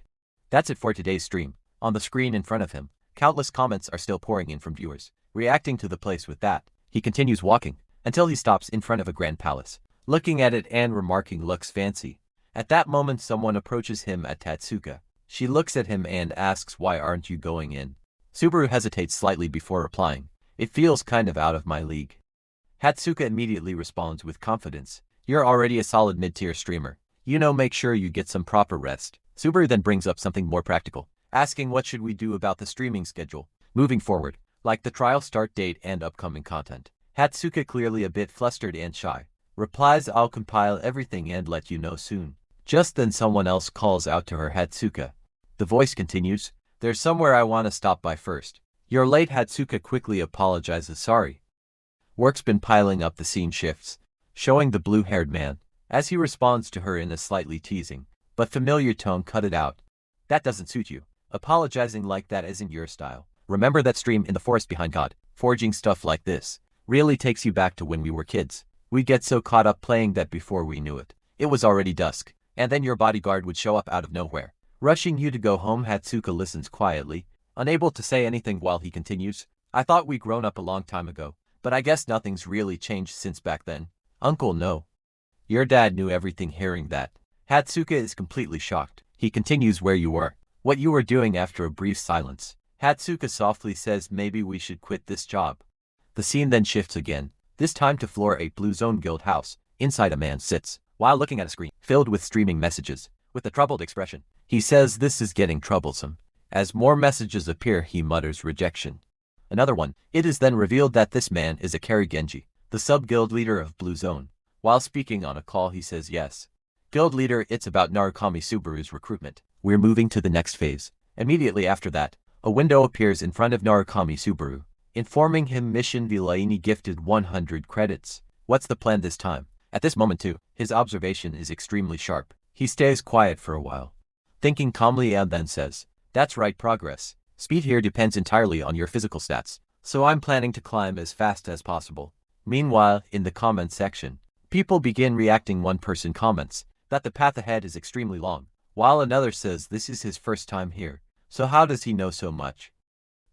That's it for today's stream. On the screen in front of him, countless comments are still pouring in from viewers, reacting to the place. With that, he continues walking until he stops in front of a grand palace, looking at it and remarking, looks fancy. At that moment, someone approaches him at Hatsuka. She looks at him and asks, why aren't you going in? Subaru hesitates slightly before replying, it feels kind of out of my league. Hatsuka immediately responds with confidence, you're already a solid mid-tier streamer. You know, make sure you get some proper rest. Subaru then brings up something more practical, asking what should we do about the streaming schedule moving forward, like the trial start date and upcoming content. Hatsuka, clearly a bit flustered and shy, replies, I'll compile everything and let you know soon. Just then someone else calls out to her, Hatsuka. The voice continues, there's somewhere I want to stop by first. You're late. Hatsuka quickly apologizes, sorry. Work's been piling up. The scene shifts, showing the blue-haired man, as he responds to her in a slightly teasing but familiar tone, cut it out. That doesn't suit you. Apologizing like that isn't your style. Remember that stream in the forest behind God? Forging stuff like this really takes you back to when we were kids. We'd get so caught up playing that before we knew it, it was already dusk, and then your bodyguard would show up out of nowhere, rushing you to go home. Hatsuka listens quietly, unable to say anything while he continues, I thought we'd grown up a long time ago, but I guess nothing's really changed since back then. Uncle, no. Your dad knew everything. Hearing that, Hatsuka is completely shocked. He continues, where you were, what you were doing. After a brief silence, Hatsuka softly says, maybe we should quit this job. The scene then shifts again, this time to floor 8 Blue Zone Guild House. Inside, a man sits, while looking at a screen filled with streaming messages. With a troubled expression, he says, this is getting troublesome. As more messages appear, he mutters, rejection. Another one. It is then revealed that this man is Akari Genji, the sub-guild leader of Blue Zone. While speaking on a call, he says, yes. Guild leader, it's about Narukami Subaru's recruitment. We're moving to the next phase. Immediately after that, a window appears in front of Narukami Subaru. informing him mission Villaini gifted 100 credits. What's the plan this time? At this moment too, his observation is extremely sharp. He stays quiet for a while, thinking calmly, and then says, "That's right, progress. Speed here depends entirely on your physical stats, so I'm planning to climb as fast as possible." Meanwhile, in the comment section, people begin reacting. One person comments that the path ahead is extremely long, while another says this is his first time here, so how does he know so much?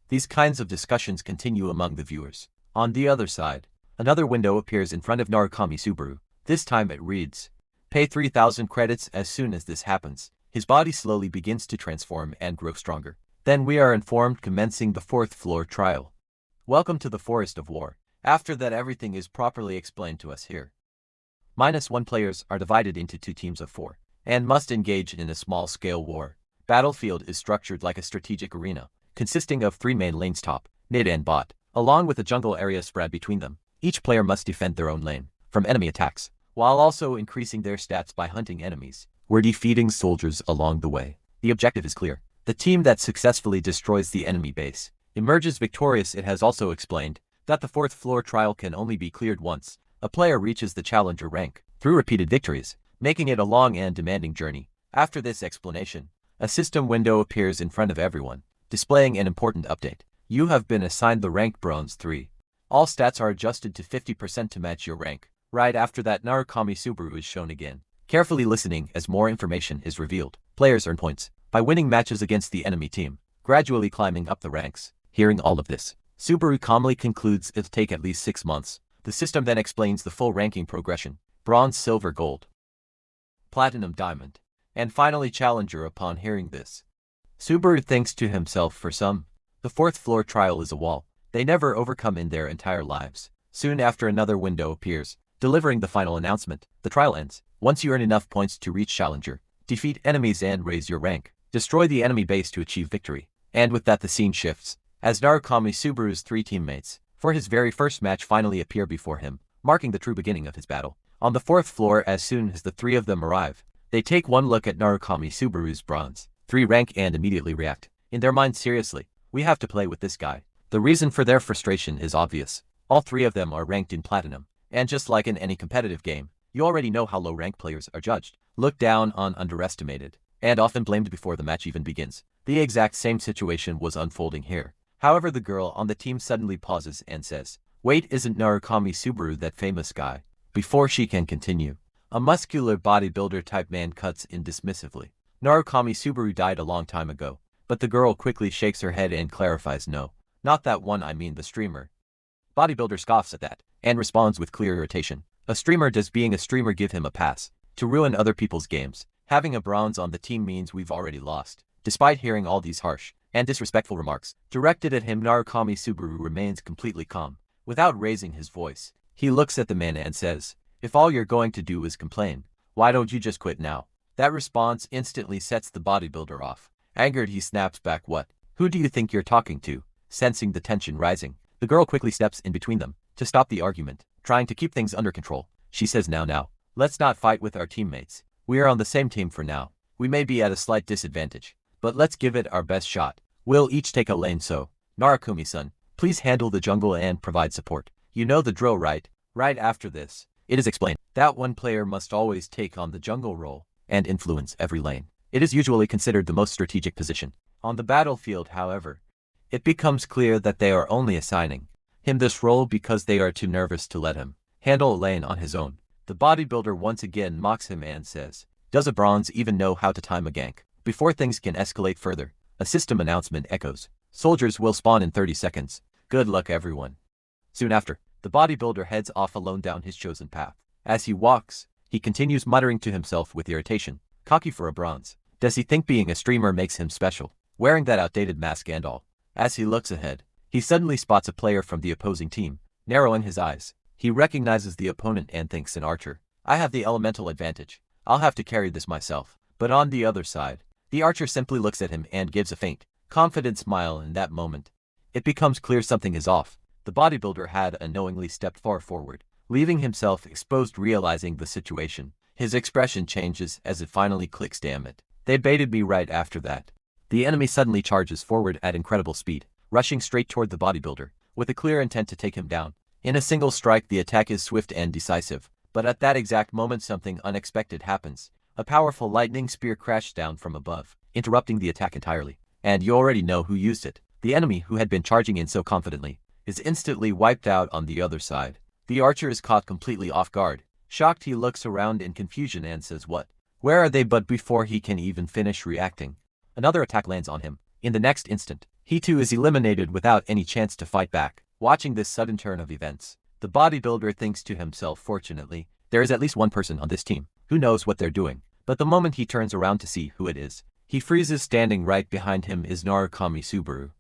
These kinds of discussions continue among the viewers. On the other side, another window appears in front of Narukami Subaru. This time it reads, "Pay 3,000 credits." As soon as this happens, his body slowly begins to transform and grow stronger. Then we are informed commencing the 4th floor trial. Welcome to the Forest of War. After that, everything is properly explained to us here. -1 players are divided into 2 teams of 4 and must engage in a small-scale war. Battlefield is structured like a strategic arena, consisting of 3 main lanes, top, mid and bot, along with a jungle area spread between them. Each player must defend their own lane from enemy attacks, while also increasing their stats by hunting enemies or defeating soldiers along the way. The objective is clear. The team that successfully destroys the enemy base emerges victorious. It has also explained that the 4th floor trial can only be cleared once a player reaches the challenger rank through repeated victories, making it a long and demanding journey. After this explanation, a system window appears in front of everyone, displaying an important update. You have been assigned the rank Bronze 3. All stats are adjusted to 50% to match your rank. Right after that, Narukami Subaru is shown again, carefully listening as more information is revealed. Players earn points by winning matches against the enemy team, gradually climbing up the ranks. Hearing all of this, Subaru calmly concludes it'll take at least 6 months. The system then explains the full ranking progression: Bronze, Silver, Gold, Platinum, Diamond, and finally Challenger. Upon hearing this, Subaru thinks to himself, for some, the 4th floor trial is a wall they never overcome in their entire lives. Soon after, another window appears, delivering the final announcement. The trial ends once you earn enough points to reach Challenger, defeat enemies and raise your rank, destroy the enemy base to achieve victory. And with that, the scene shifts, as Narukami Subaru's 3 teammates, for his very first match, finally appear before him, marking the true beginning of his battle. On the 4th floor, as soon as the 3 of them arrive, they take one look at Narukami Subaru's Bronze 3 rank and immediately react. In their minds, seriously, we have to play with this guy. The reason for their frustration is obvious. All 3 of them are ranked in Platinum, and just like in any competitive game, you already know how low rank players are judged, looked down on, underestimated, and often blamed before the match even begins. The exact same situation was unfolding here. However, the girl on the team suddenly pauses and says, "Wait, isn't Narukami Subaru that famous guy?" Before she can continue, a muscular bodybuilder type man cuts in dismissively. Narukami Subaru died a long time ago, but the girl quickly shakes her head and clarifies, "No, not that one, I mean the streamer." Bodybuilder scoffs at that and responds with clear irritation. A streamer? Does being a streamer give him a pass to ruin other people's games? Having a bronze on the team means we've already lost. Despite hearing all these harsh and disrespectful remarks directed at him, Narukami Subaru remains completely calm. Without raising his voice, he looks at the man and says, "If all you're going to do is complain, why don't you just quit now?" That response instantly sets the bodybuilder off. Angered, he snaps back, "What? Who do you think you're talking to?" Sensing the tension rising, the girl quickly steps in between them to stop the argument, trying to keep things under control. She says, Now, let's not fight with our teammates. We are on the same team for now. We may be at a slight disadvantage, but let's give it our best shot. We'll each take a lane, so Narukami-san, please handle the jungle and provide support. You know the drill, right?" Right after this, it is explained that one player must always take on the jungle role and influence every lane. It is usually considered the most strategic position on the battlefield. However, it becomes clear that they are only assigning him this role because they are too nervous to let him handle a lane on his own. The bodybuilder once again mocks him and says, "Does a bronze even know how to time a gank?" Before things can escalate further, a system announcement echoes. "Soldiers will spawn in 30 seconds. Good luck, everyone." Soon after, the bodybuilder heads off alone down his chosen path. As he walks, he continues muttering to himself with irritation. Cocky for a bronze. Does he think being a streamer makes him special? Wearing that outdated mask and all. As he looks ahead, he suddenly spots a player from the opposing team. Narrowing his eyes, he recognizes the opponent and thinks, an archer. I have the elemental advantage. I'll have to carry this myself. But on the other side, the archer simply looks at him and gives a faint, confident smile. In that moment, it becomes clear something is off. The bodybuilder had unknowingly stepped far forward, leaving himself exposed. Realizing the situation, his expression changes as it finally clicks. Damn it. They baited me. Right after that, the enemy suddenly charges forward at incredible speed, rushing straight toward the bodybuilder. with a clear intent to take him down. In a single strike, the attack is swift and decisive, but at that exact moment something unexpected happens. A powerful lightning spear crashed down from above, interrupting the attack entirely. And you already know who used it. The enemy, who had been charging in so confidently, is instantly wiped out on the other side. The archer is caught completely off guard. Shocked, he looks around in confusion and says, "What? Where are they?" But before he can even finish reacting, another attack lands on him. In the next instant, he too is eliminated without any chance to fight back. Watching this sudden turn of events, the bodybuilder thinks to himself, fortunately, there is at least one person on this team who knows what they're doing. But the moment he turns around to see who it is, he freezes. Standing right behind him is Narukami Subaru,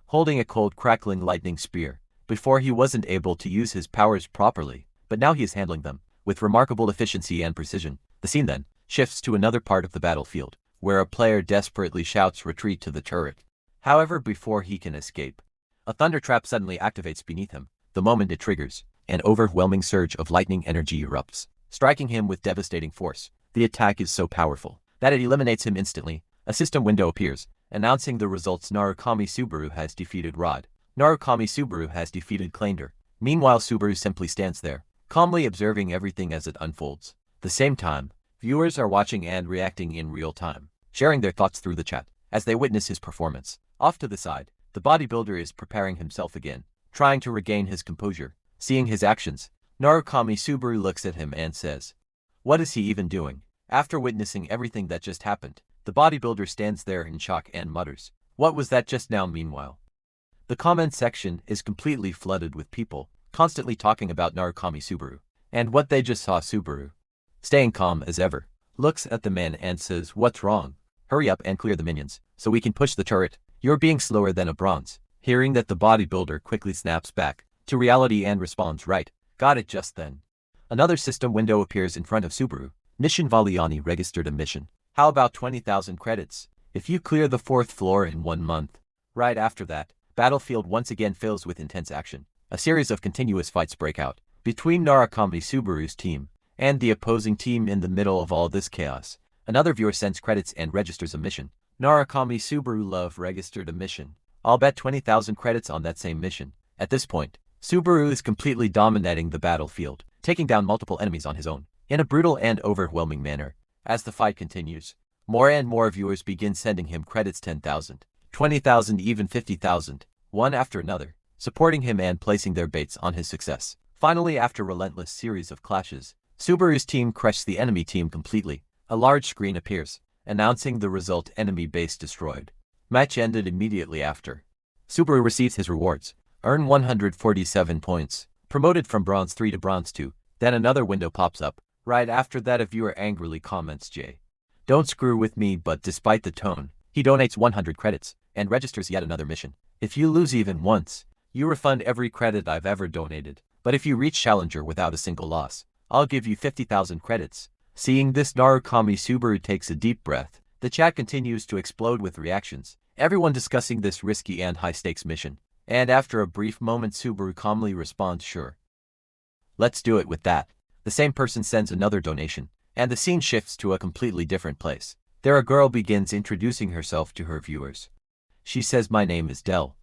holding a cold crackling lightning spear. Before, he wasn't able to use his powers properly, but now he is handling them with remarkable efficiency and precision. The scene then shifts to another part of the battlefield, where a player desperately shouts retreat to the turret. However, before he can escape, a thunder trap suddenly activates beneath him. The moment it triggers, an overwhelming surge of lightning energy erupts, striking him with devastating force. The attack is so powerful that it eliminates him instantly. A system window appears, announcing the results. Narukami Subaru has defeated Rod. Narukami Subaru has defeated Clander. Meanwhile, Subaru simply stands there, calmly observing everything as it unfolds. At the same time, viewers are watching and reacting in real time, sharing their thoughts through the chat as they witness his performance. Off to the side, the bodybuilder is preparing himself again, trying to regain his composure. Seeing his actions, Narukami Subaru looks at him and says, "What is he even doing?" After witnessing everything that just happened, the bodybuilder stands there in shock and mutters, "What was that just now?" Meanwhile, the comment section is completely flooded with people constantly talking about Narukami Subaru and what they just saw. Subaru, staying calm as ever, looks at the man and says, "What's wrong? Hurry up and clear the minions so we can push the turret. You're being slower than a bronze." Hearing that, the bodybuilder quickly snaps back to reality and responds, "Right, got it." Just then, another system window appears in front of Subaru. Mission Valiani registered a mission. How about 20,000 credits if you clear the 4th floor in 1 month? Right after that, battlefield once again fills with intense action. A series of continuous fights break out between Narukami Subaru's team and the opposing team. In the middle of all this chaos, another viewer sends credits and registers a mission. Narukami Subaru Love registered a mission. I'll bet 20,000 credits on that same mission. At this point, Subaru is completely dominating the battlefield, taking down multiple enemies on his own, in a brutal and overwhelming manner. As the fight continues, more and more viewers begin sending him credits: 10,000, 20,000, even 50,000, one after another, supporting him and placing their bets on his success. Finally, after a relentless series of clashes, Subaru's team crushed the enemy team completely. A large screen appears, announcing the result: enemy base destroyed. Match ended immediately after. Subaru receives his rewards, earn 147 points, promoted from Bronze 3 to Bronze 2. Then another window pops up. Right after that, a viewer angrily comments, "Jay, don't screw with me." But despite the tone, he donates 100 credits and registers yet another mission. "If you lose even once, you refund every credit I've ever donated. But if you reach Challenger without a single loss, I'll give you 50,000 credits. Seeing this, Narukami Subaru takes a deep breath. The chat continues to explode with reactions, everyone discussing this risky and high-stakes mission. And after a brief moment, Subaru calmly responds, "Sure. Let's do it with that." The same person sends another donation, and the scene shifts to a completely different place. There, a girl begins introducing herself to her viewers. She says, "My name is Dell.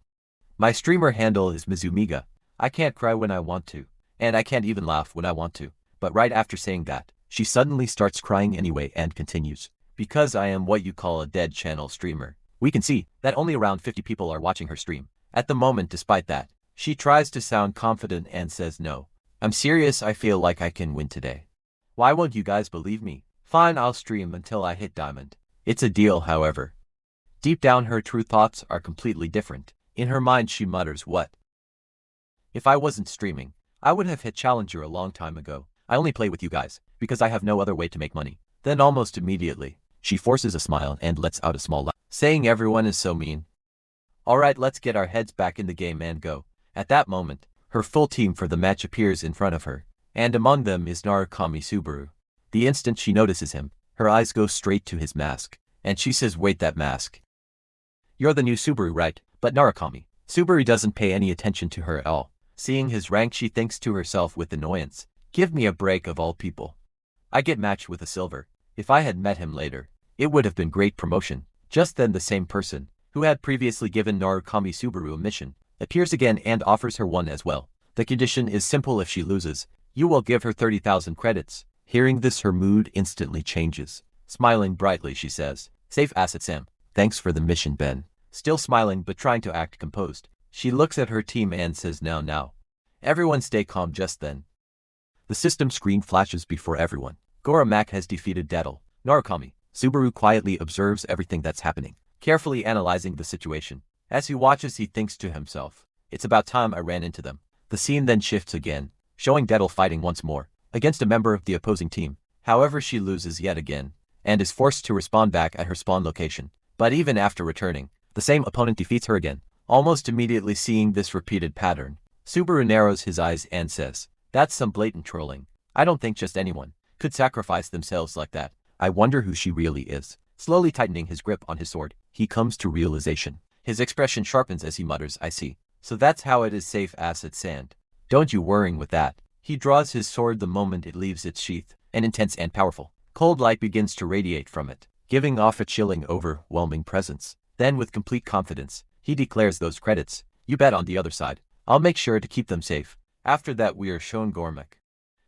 My streamer handle is Mizumiga. I can't cry when I want to, and I can't even laugh when I want to." But right after saying that, she suddenly starts crying anyway and continues, "Because I am what you call a dead channel streamer." We can see that only around 50 people are watching her stream at the moment. Despite that, she tries to sound confident and says, "No, I'm serious. I feel like I can win today. Why won't you guys believe me? Fine, I'll stream until I hit diamond. It's a deal." However, deep down, her true thoughts are completely different. In her mind, she mutters, "What? If I wasn't streaming, I would have hit Challenger a long time ago. I only play with you guys because I have no other way to make money." Then almost immediately, she forces a smile and lets out a small laugh, saying, "Everyone is so mean. Alright, let's get our heads back in the game and go." At that moment, her full team for the match appears in front of her, and among them is Narukami Subaru. The instant she notices him, her eyes go straight to his mask, and she says, "Wait, that mask? You're the new Subaru, right?" But Narukami Subaru doesn't pay any attention to her at all. Seeing his rank, she thinks to herself with annoyance, "Give me a break, of all people. I get matched with a silver. If I had met him later, it would have been great promotion." Just then, the same person who had previously given Narukami Subaru a mission appears again and offers her one as well. The condition is simple: if she loses, you will give her 30,000 credits. Hearing this, her mood instantly changes. Smiling brightly, she says, "Safe asset Sam. Thanks for the mission, Ben." Still smiling but trying to act composed, she looks at her team and says, Now. Everyone stay calm." Just then, the system screen flashes before everyone. Mac has defeated Daddle. Narukami. Subaru quietly observes everything that's happening, carefully analyzing the situation. As he watches, he thinks to himself, "It's about time I ran into them." The scene then shifts again, showing Daddle fighting once more against a member of the opposing team. However, she loses yet again, and is forced to respawn back at her spawn location. But even after returning, the same opponent defeats her again. Almost immediately seeing this repeated pattern, Subaru narrows his eyes and says, "That's some blatant trolling. I don't think just anyone could sacrifice themselves like that. I wonder who she really is." Slowly tightening his grip on his sword, he comes to realization. His expression sharpens as he mutters, "I see. So that's how it is, safe asset sand. Don't you worrying with that." He draws his sword. The moment it leaves its sheath, an intense and powerful cold light begins to radiate from it, giving off a chilling, overwhelming presence. Then with complete confidence, he declares, "Those credits, you bet on the other side. I'll make sure to keep them safe." After that, we are shown Gormac,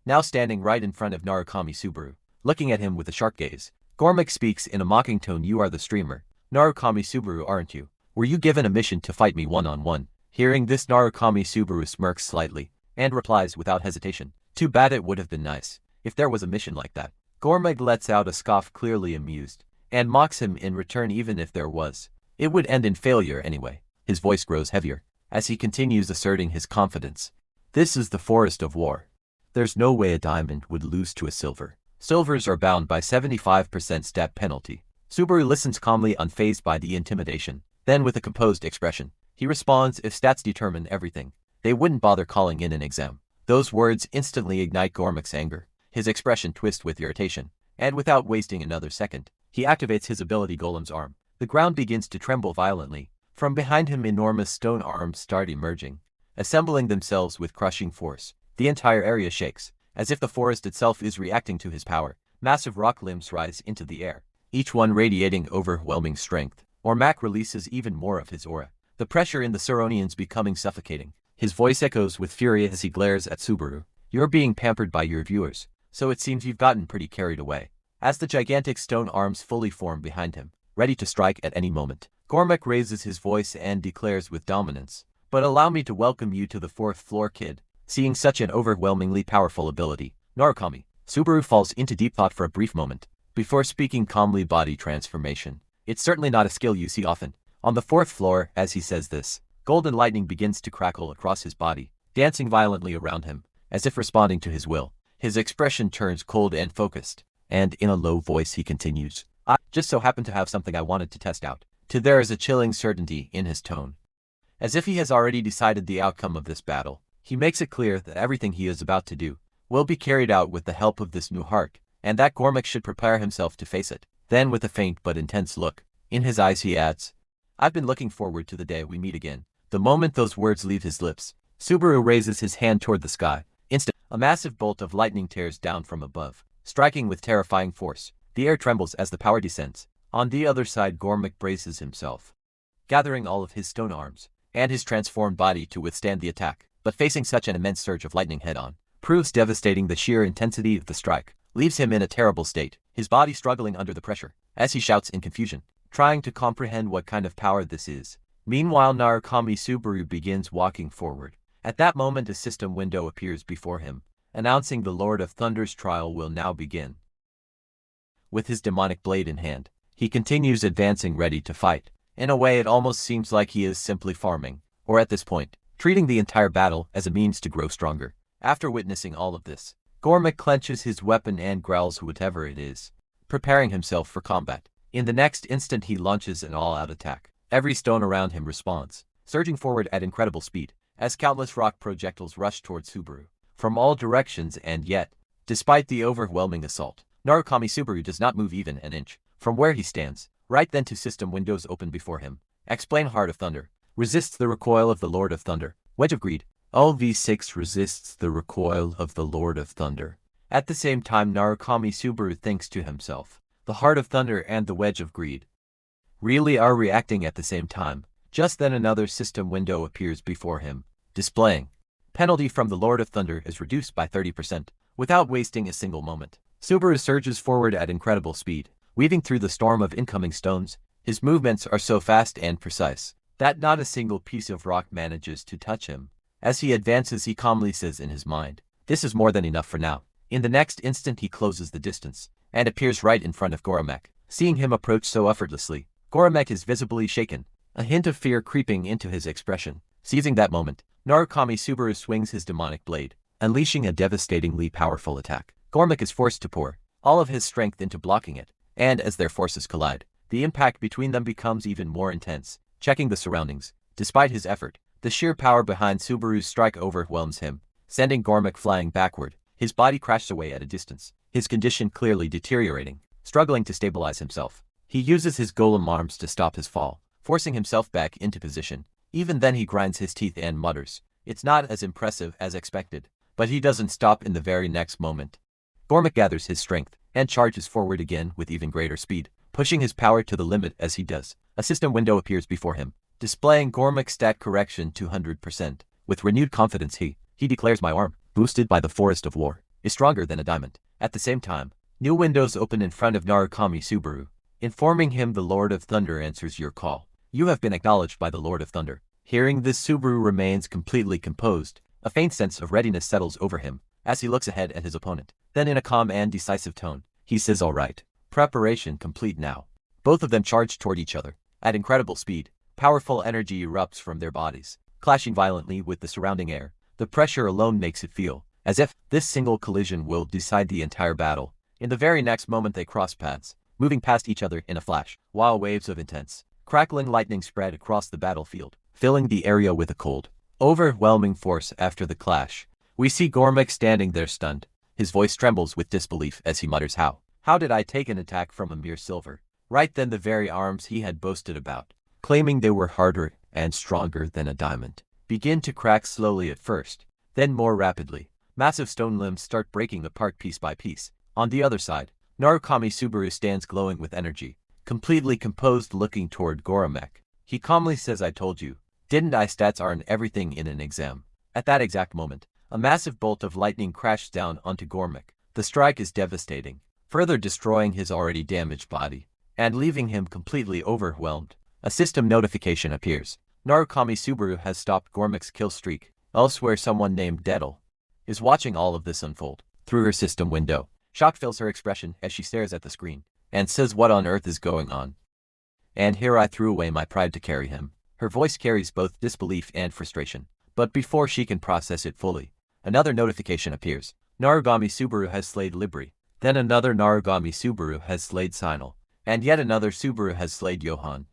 now standing right in front of Narukami Subaru, looking at him with a sharp gaze. Gormac speaks in a mocking tone, "You are the streamer, Narukami Subaru, aren't you? Were you given a mission to fight me one-on-one?" Hearing this, Narukami Subaru smirks slightly, and replies without hesitation, "Too bad. It would have been nice if there was a mission like that." Gormac lets out a scoff, clearly amused, and mocks him in return. "Even if there was, it would end in failure anyway." His voice grows heavier as he continues asserting his confidence. "This is the forest of war. There's no way a diamond would lose to a silver. Silvers are bound by 75% stat penalty." Subaru listens calmly, unfazed by the intimidation. Then with a composed expression, he responds, "If stats determine everything, they wouldn't bother calling in an exam." Those words instantly ignite Gormac's anger. His expression twists with irritation, and without wasting another second, he activates his ability Golem's arm. The ground begins to tremble violently. From behind him, enormous stone arms start emerging, assembling themselves with crushing force. The entire area shakes, as if the forest itself is reacting to his power. Massive rock limbs rise into the air, each one radiating overwhelming strength. Mac releases even more of his aura, the pressure in the Suronians becoming suffocating. His voice echoes with fury as he glares at Subaru. "You're being pampered by your viewers, so it seems you've gotten pretty carried away." As the gigantic stone arms fully form behind him, ready to strike at any moment, Gormac raises his voice and declares with dominance, "But allow me to welcome you to the 4th floor, kid." Seeing such an overwhelmingly powerful ability, Narukami Subaru falls into deep thought for a brief moment, before speaking calmly. "Body transformation. It's certainly not a skill you see often." On the 4th floor, as he says this, golden lightning begins to crackle across his body, dancing violently around him, as if responding to his will. His expression turns cold and focused, and in a low voice he continues, "I just so happen to have something I wanted to test out." There is a chilling certainty in his tone, as if he has already decided the outcome of this battle. He makes it clear that everything he is about to do will be carried out with the help of this new heart, and that Gormac should prepare himself to face it. Then with a faint but intense look in his eyes, he adds, "I've been looking forward to the day we meet again." The moment those words leave his lips, Subaru raises his hand toward the sky. Instantly, a massive bolt of lightning tears down from above, striking with terrifying force. The air trembles as the power descends. On the other side, Gormac braces himself, gathering all of his stone arms and his transformed body to withstand the attack. But facing such an immense surge of lightning head-on proves devastating. The sheer intensity of the strike leaves him in a terrible state, his body struggling under the pressure, as he shouts in confusion, trying to comprehend what kind of power this is. Meanwhile, Narukami Subaru begins walking forward. At that moment, a system window appears before him, announcing the Lord of Thunder's trial will now begin. With his demonic blade in hand, he continues advancing, ready to fight. In a way, it almost seems like he is simply farming, or at this point, treating the entire battle as a means to grow stronger. After witnessing all of this, Gormac clenches his weapon and growls whatever it is, preparing himself for combat. In the next instant, he launches an all-out attack. Every stone around him responds, surging forward at incredible speed, as countless rock projectiles rush towards Subaru from all directions. And yet, despite the overwhelming assault, Narukami Subaru does not move even an inch from where he stands. Right then, two system windows open before him. Explain. Heart of Thunder resists the recoil of the Lord of Thunder. Wedge of Greed. LV6 resists the recoil of the Lord of Thunder. At the same time, Narukami Subaru thinks to himself, the Heart of Thunder and the Wedge of Greed really are reacting at the same time. Just then another system window appears before him, displaying penalty from the Lord of Thunder is reduced by 30%. Without wasting a single moment, Subaru surges forward at incredible speed, weaving through the storm of incoming stones. His movements are so fast and precise that not a single piece of rock manages to touch him. As he advances, he calmly says in his mind, "This is more than enough for now." In the next instant he closes the distance and appears right in front of Goromek. Seeing him approach so effortlessly, Goromek is visibly shaken, a hint of fear creeping into his expression. Seizing that moment, Narukami Subaru swings his demonic blade, unleashing a devastatingly powerful attack. Goromek is forced to pour all of his strength into blocking it, and as their forces collide, the impact between them becomes even more intense. Checking the surroundings, despite his effort, the sheer power behind Subaru's strike overwhelms him, sending Goromek flying backward. His body crashes away at a distance, his condition clearly deteriorating. Struggling to stabilize himself, he uses his golem arms to stop his fall, forcing himself back into position. Even then he grinds his teeth and mutters, "It's not as impressive as expected." But he doesn't stop in the very next moment. Goromek gathers his strength and charges forward again with even greater speed, pushing his power to the limit. As he does, a system window appears before him, displaying Goromek's stat correction to 100%. With renewed confidence he declares, "My arm, boosted by the Forest of War, is stronger than a diamond." At the same time, new windows open in front of Narukami Subaru, informing him the Lord of Thunder answers your call. "You have been acknowledged by the Lord of Thunder." Hearing this, Subaru remains completely composed. A faint sense of readiness settles over him as he looks ahead at his opponent. Then in a calm and decisive tone, he says, "All right. Preparation complete now." Both of them charge toward each other at incredible speed. Powerful energy erupts from their bodies, clashing violently with the surrounding air. The pressure alone makes it feel as if this single collision will decide the entire battle. In the very next moment they cross paths, moving past each other in a flash, while waves of intense, crackling lightning spread across the battlefield, filling the area with a cold, overwhelming force. After the clash, we see Goromek standing there stunned. His voice trembles with disbelief as he mutters, How did I take an attack from a mere silver?" Right then the very arms he had boasted about, claiming they were harder and stronger than a diamond, begin to crack slowly at first, then more rapidly. Massive stone limbs start breaking apart piece by piece. On the other side, Narukami Subaru stands glowing with energy, completely composed, looking toward Goromek. He calmly says, "I told you, didn't I? Stats aren't everything in an exam." At that exact moment, a massive bolt of lightning crashes down onto Goromek. The strike is devastating, further destroying his already damaged body and leaving him completely overwhelmed. A system notification appears. Narukami Subaru has stopped Goromek's kill streak. Elsewhere, someone named Dettel is watching all of this unfold through her system window. Shock fills her expression as she stares at the screen and says, "What on earth is going on?" And here I threw away my pride to carry him. Her voice carries both disbelief and frustration. But before she can process it fully, another notification appears. Narugami Subaru has slayed Libri. Then another Narugami Subaru has slayed Sinal. And yet another Subaru has slayed Johan.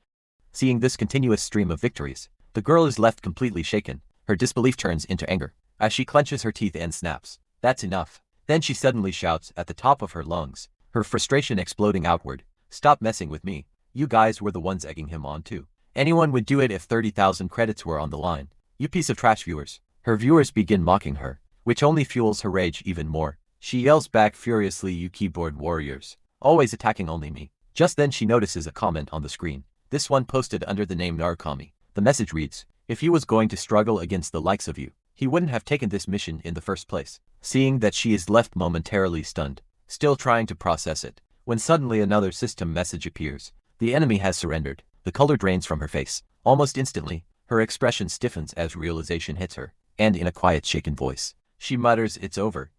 Seeing this continuous stream of victories, the girl is left completely shaken. Her disbelief turns into anger as she clenches her teeth and snaps, "That's enough." Then she suddenly shouts at the top of her lungs, her frustration exploding outward, "Stop messing with me. You guys were the ones egging him on too. Anyone would do it if 30,000 credits were on the line. You piece of trash." Viewers. Her viewers begin mocking her, which only fuels her rage even more. She yells back furiously, "You keyboard warriors, always attacking only me." Just then she notices a comment on the screen. This one posted under the name Narukami. The message reads, "If he was going to struggle against the likes of you, he wouldn't have taken this mission in the first place." Seeing that, she is left momentarily stunned, still trying to process it, when suddenly another system message appears. The enemy has surrendered. The color drains from her face. Almost instantly, her expression stiffens as realization hits her, and in a quiet, shaken voice, she mutters, "It's over."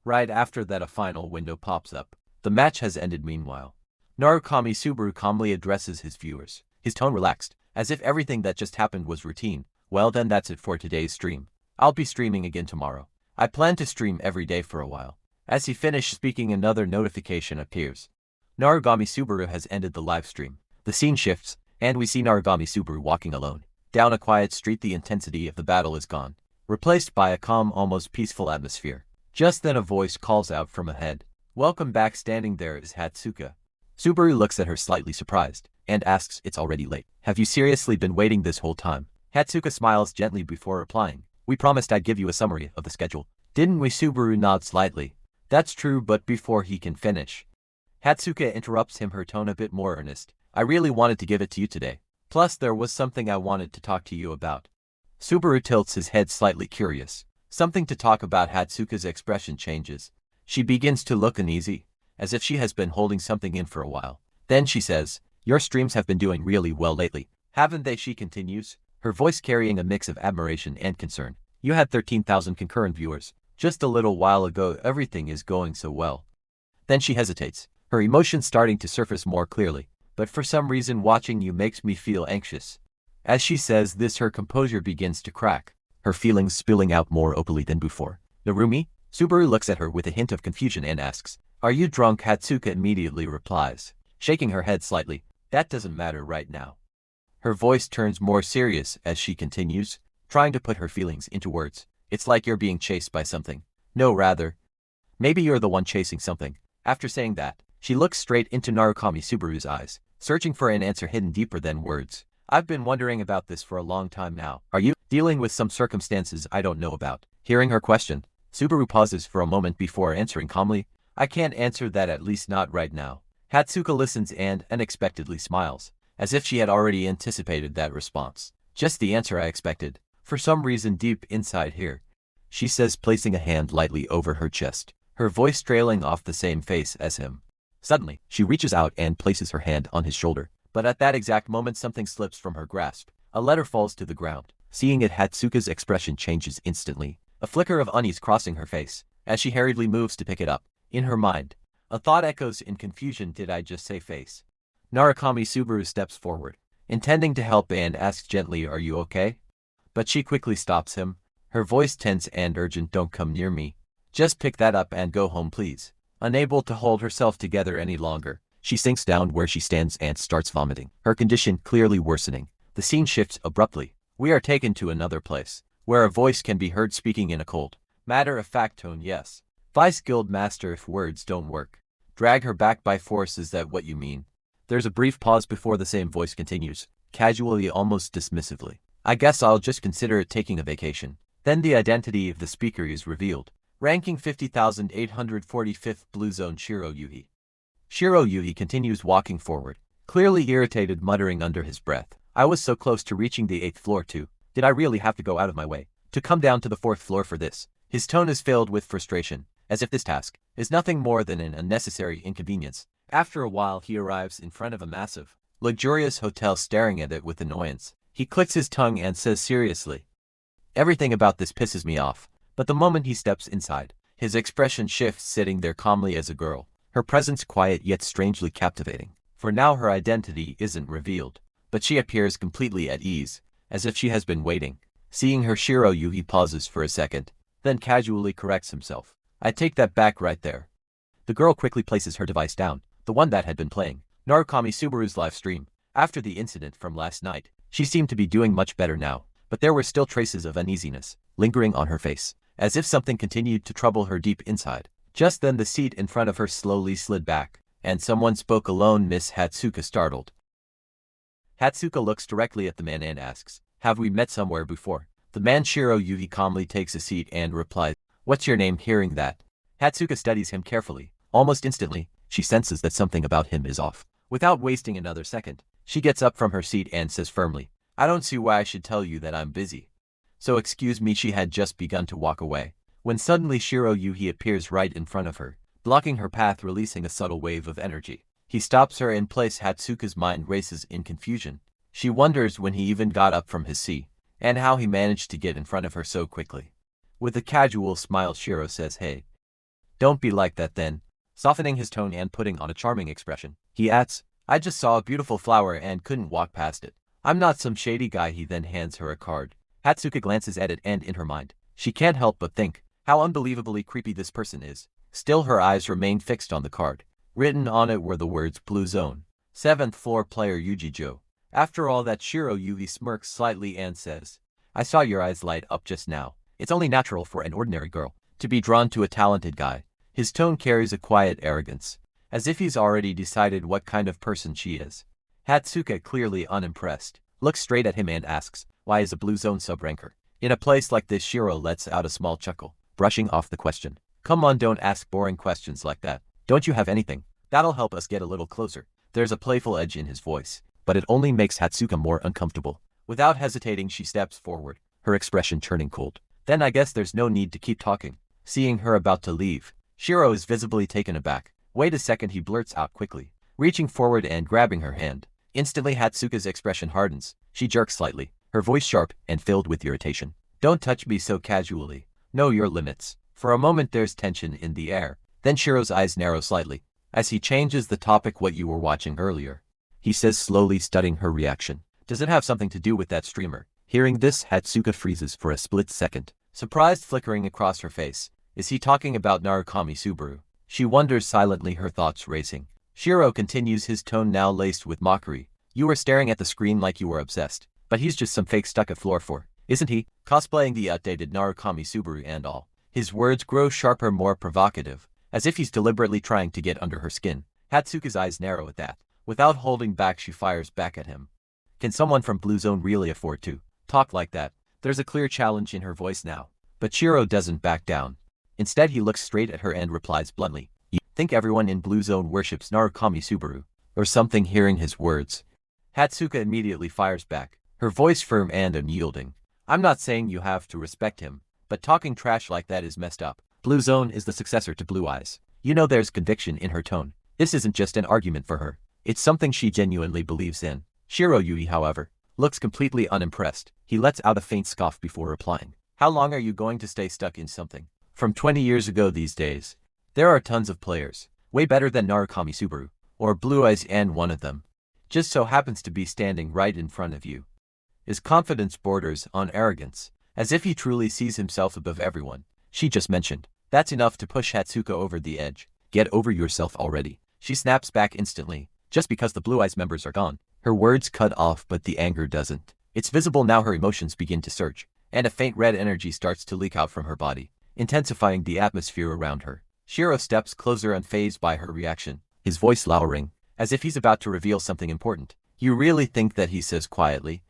Right after that, a final window pops up. The match has ended. Meanwhile, Narukami Subaru calmly addresses his viewers, his tone relaxed, as if everything that just happened was routine. "Well then, that's it for today's stream. I'll be streaming again tomorrow. I plan to stream every day for a while." As he finished speaking, another notification appears. Narugami Subaru has ended the live stream. The scene shifts, and we see Narugami Subaru walking alone down a quiet street. The intensity of the battle is gone, replaced by a calm, almost peaceful atmosphere. Just then a voice calls out from ahead, "Welcome back." Standing there is Hatsuka. Subaru looks at her slightly surprised and asks, "It's already late. Have you seriously been waiting this whole time?" Hatsuka smiles gently before replying, "We promised I'd give you a summary of the schedule, didn't we?" Subaru nods slightly. "That's true," but before he can finish, Hatsuka interrupts him, her tone a bit more earnest. "I really wanted to give it to you today. Plus there was something I wanted to talk to you about. Subaru tilts his head slightly curious. Something to talk about. Hatsuka's expression changes. She begins to look uneasy, as if she has been holding something in for a while. Then she says, "Your streams have been doing really well lately, haven't they?" She continues, her voice carrying a mix of admiration and concern. "You had 13,000 concurrent viewers. Just a little while ago. Everything is going so well." Then she hesitates, her emotions starting to surface more clearly. "But for some reason watching you makes me feel anxious." As she says this, her composure begins to crack, her feelings spilling out more openly than before. "Narumi?" Subaru looks at her with a hint of confusion and asks, "Are you drunk?" Hatsuka immediately replies, shaking her head slightly, "That doesn't matter right now." Her voice turns more serious as she continues, trying to put her feelings into words. "It's like you're being chased by something. No, rather, maybe you're the one chasing something." After saying that, she looks straight into Narukami Subaru's eyes, searching for an answer hidden deeper than words. "I've been wondering about this for a long time now. Are you dealing with some circumstances I don't know about?" Hearing her question, Subaru pauses for a moment before answering calmly, "I can't answer that, at least not right now." Hatsuka listens and unexpectedly smiles, as if she had already anticipated that response. "Just the answer I expected, for some reason deep inside here," she says, placing a hand lightly over her chest, her voice trailing off the same face as him. Suddenly, she reaches out and places her hand on his shoulder, but at that exact moment something slips from her grasp. A letter falls to the ground. Seeing it, Hatsuka's expression changes instantly, a flicker of unease crossing her face, as she hurriedly moves to pick it up. In her mind, a thought echoes in confusion. Did I just say face? Narukami Subaru steps forward, intending to help, and asks gently, "Are you okay?" But she quickly stops him, her voice tense and urgent. "Don't come near me. Just pick that up and go home, please." Unable to hold herself together any longer, she sinks down where she stands and starts vomiting, her condition clearly worsening. The scene shifts abruptly. We are taken to another place, where a voice can be heard speaking in a cold, matter-of-fact tone. "Yes, Vice Guild Master, if words don't work, drag her back by force. Is that what you mean?" There's a brief pause before the same voice continues, casually, almost dismissively, "I guess I'll just consider it taking a vacation." Then the identity of the speaker is revealed. Ranking 50,845th Blue Zone, Shiro Yuhi. Shiro Yuhi continues walking forward, clearly irritated, muttering under his breath, "I was so close to reaching the 8th floor too. Did I really have to go out of my way to come down to the 4th floor for this?" His tone is filled with frustration, as if this task is nothing more than an unnecessary inconvenience. After a while he arrives in front of a massive, luxurious hotel, staring at it with annoyance. He clicks his tongue and says seriously, "Everything about this pisses me off." But the moment he steps inside, his expression shifts, sitting there calmly as a girl, her presence quiet yet strangely captivating. For now her identity isn't revealed, but she appears completely at ease, as if she has been waiting. Seeing her, Shiro Yuhi pauses for a second, then casually corrects himself. "I take that back right there." The girl quickly places her device down, the one that had been playing Narukami Subaru's live stream. After the incident from last night, she seemed to be doing much better now, but there were still traces of uneasiness lingering on her face, as if something continued to trouble her deep inside. Just then the seat in front of her slowly slid back, and someone spoke alone. "Miss Hatsuka?" Startled, Hatsuka looks directly at the man and asks, "Have we met somewhere before?" The man, Shiro Yuhi, calmly takes a seat and replies, "What's your name?" Hearing that, Hatsuka studies him carefully. Almost instantly, she senses that something about him is off. Without wasting another second, she gets up from her seat and says firmly, "I don't see why I should tell you that I'm busy. So excuse me." She had just begun to walk away, when suddenly Shiro Yuhi appears right in front of her, blocking her path, releasing a subtle wave of energy. He stops her in place. Hatsuka's mind races in confusion. She wonders when he even got up from his seat, and how he managed to get in front of her so quickly. With a casual smile, Shiro says, "Hey, don't be like that then." Softening his tone and putting on a charming expression, he adds, "I just saw a beautiful flower and couldn't walk past it. I'm not some shady guy." He then hands her a card. Hatsuka glances at it, and in her mind, she can't help but think how unbelievably creepy this person is. Still, her eyes remain fixed on the card. Written on it were the words "Blue Zone, 7th floor, player Yujijo." After all that, Shiro Yuhi smirks slightly and says, "I saw your eyes light up just now. It's only natural for an ordinary girl to be drawn to a talented guy." His tone carries a quiet arrogance, as if he's already decided what kind of person she is. Hatsuka, clearly unimpressed, looks straight at him and asks, "Why is a Blue Zone sub-ranker in a place like this?" Shiro lets out a small chuckle, brushing off the question. "Come on, don't ask boring questions like that. Don't you have anything that'll help us get a little closer?" There's a playful edge in his voice, but it only makes Hatsuka more uncomfortable. Without hesitating, she steps forward, her expression turning cold. Then I guess there's no need to keep talking. Seeing her about to leave, Shiro is visibly taken aback. Wait a second, he blurts out quickly, reaching forward and grabbing her hand. Instantly Hatsuka's expression hardens. She jerks slightly, her voice sharp and filled with irritation. Don't touch me so casually. Know your limits. For a moment there's tension in the air. Then Shiro's eyes narrow slightly, as he changes the topic. What you were watching earlier, he says slowly, studying her reaction. Does it have something to do with that streamer? Hearing this, Hatsuka freezes for a split second, surprise flickering across her face. Is he talking about Narukami Subaru? She wonders silently, her thoughts racing. Shiro continues, his tone now laced with mockery. You were staring at the screen like you were obsessed. But he's just some fake stuck at floor for, isn't he? Cosplaying the outdated Narukami Subaru and all. His words grow sharper, more provocative, as if he's deliberately trying to get under her skin. Hatsuka's eyes narrow at that. Without holding back, she fires back at him. Can someone from Blue Zone really afford to talk like that? There's a clear challenge in her voice now. But Shiro doesn't back down. Instead, he looks straight at her and replies bluntly. You think everyone in Blue Zone worships Narukami Subaru? Or something? Hearing his words, Hatsuka immediately fires back, her voice firm and unyielding. I'm not saying you have to respect him, but talking trash like that is messed up. Blue Zone is the successor to Blue Eyes. You know, there's conviction in her tone. This isn't just an argument for her. It's something she genuinely believes in. Shiro Yui, however, looks completely unimpressed. He lets out a faint scoff before replying. How long are you going to stay stuck in something from 20 years ago these days? There are tons of players, way better than Narukami Subaru, or Blue Eyes, and one of them just so happens to be standing right in front of you. His confidence borders on arrogance, as if he truly sees himself above everyone she just mentioned. That's enough to push Hatsuka over the edge. Get over yourself already. She snaps back instantly, just because the Blue Eyes members are gone. Her words cut off, but the anger doesn't. It's visible now. Her emotions begin to surge, and a faint red energy starts to leak out from her body, intensifying the atmosphere around her. Shiro steps closer, unfazed by her reaction, his voice lowering, as if he's about to reveal something important. You really think that, he says quietly.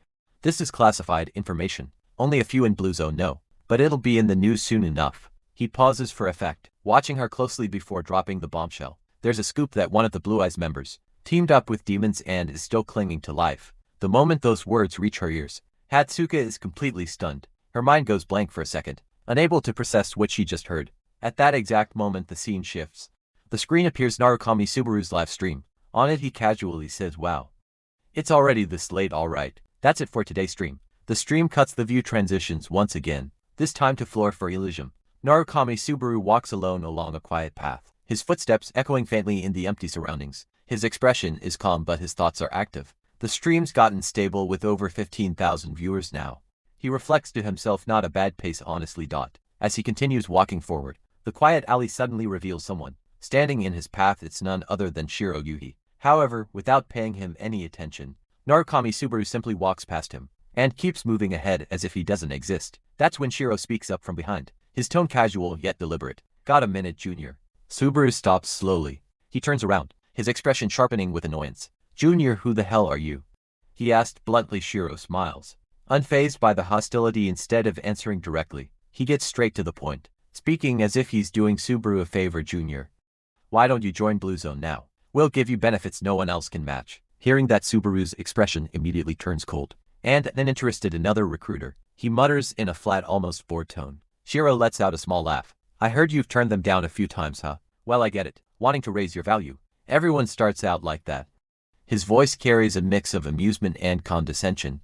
This is classified information. Only a few in Blue Zone know, but it'll be in the news soon enough. He pauses for effect, watching her closely before dropping the bombshell. There's a scoop that one of the Blue Eyes members teamed up with demons and is still clinging to life. The moment those words reach her ears, Hatsuka is completely stunned. Her mind goes blank for a second, unable to process what she just heard. At that exact moment, the scene shifts. The screen appears Narukami Subaru's live stream. On it, he casually says, wow. It's already this late, alright. That's it for today's stream. The stream cuts, the view transitions once again, this time to floor for Elysium. Narukami Subaru walks alone along a quiet path, his footsteps echoing faintly in the empty surroundings. His expression is calm, but his thoughts are active. The stream's gotten stable with over 15,000 viewers now. He reflects to himself, not a bad pace honestly. As he continues walking forward, the quiet alley suddenly reveals someone standing in his path. It's none other than Shiro Yui. However, without paying him any attention, Narukami Subaru simply walks past him and keeps moving ahead as if he doesn't exist. That's when Shiro speaks up from behind, his tone casual yet deliberate. Got a minute, Junior? Subaru stops slowly. He turns around, his expression sharpening with annoyance. Junior, who the hell are you? He asked bluntly. Shiro smiles, unfazed by the hostility. Instead of answering directly, he gets straight to the point, speaking as if he's doing Subaru a favor. Junior, why don't you join Blue Zone now? We'll give you benefits no one else can match. Hearing that, Subaru's expression immediately turns cold, and then interested. Another recruiter, he mutters in a flat, almost bored tone. Shiro lets out a small laugh. I heard you've turned them down a few times, huh? Well, I get it, wanting to raise your value. Everyone starts out like that. His voice carries a mix of amusement and condescension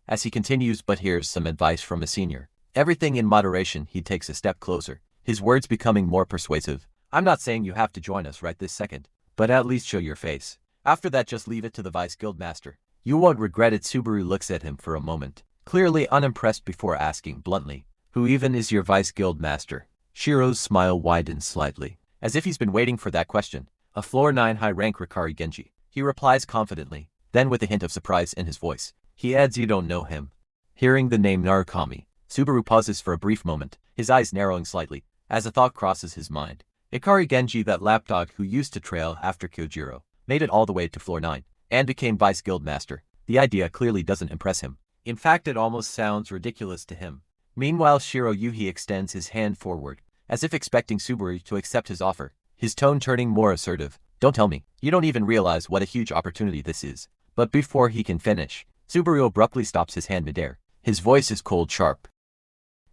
as he continues, but here's some advice from a senior. Everything in moderation. He takes a step closer, his words becoming more persuasive. I'm not saying you have to join us right this second, but at least show your face. After that, just leave it to the Vice Guildmaster. You won't regret it. Subaru looks at him for a moment, clearly unimpressed, before asking bluntly, who even is your Vice Guildmaster? Shiro's smile widens slightly, as if he's been waiting for that question. A floor 9 high-rank Rikari Genji, he replies confidently. Then, with a hint of surprise in his voice, he adds, you don't know him? Hearing the name Narukami, Subaru pauses for a brief moment, his eyes narrowing slightly, as a thought crosses his mind. Ikari Genji, that lapdog who used to trail after Kyojiro, made it all the way to floor 9, and became Vice Guildmaster. The idea clearly doesn't impress him. In fact, it almost sounds ridiculous to him. Meanwhile, Shiro Yui extends his hand forward, as if expecting Subaru to accept his offer, his tone turning more assertive. Don't tell me, you don't even realize what a huge opportunity this is. But before he can finish, Subaru abruptly stops his hand midair. His voice is cold, sharp,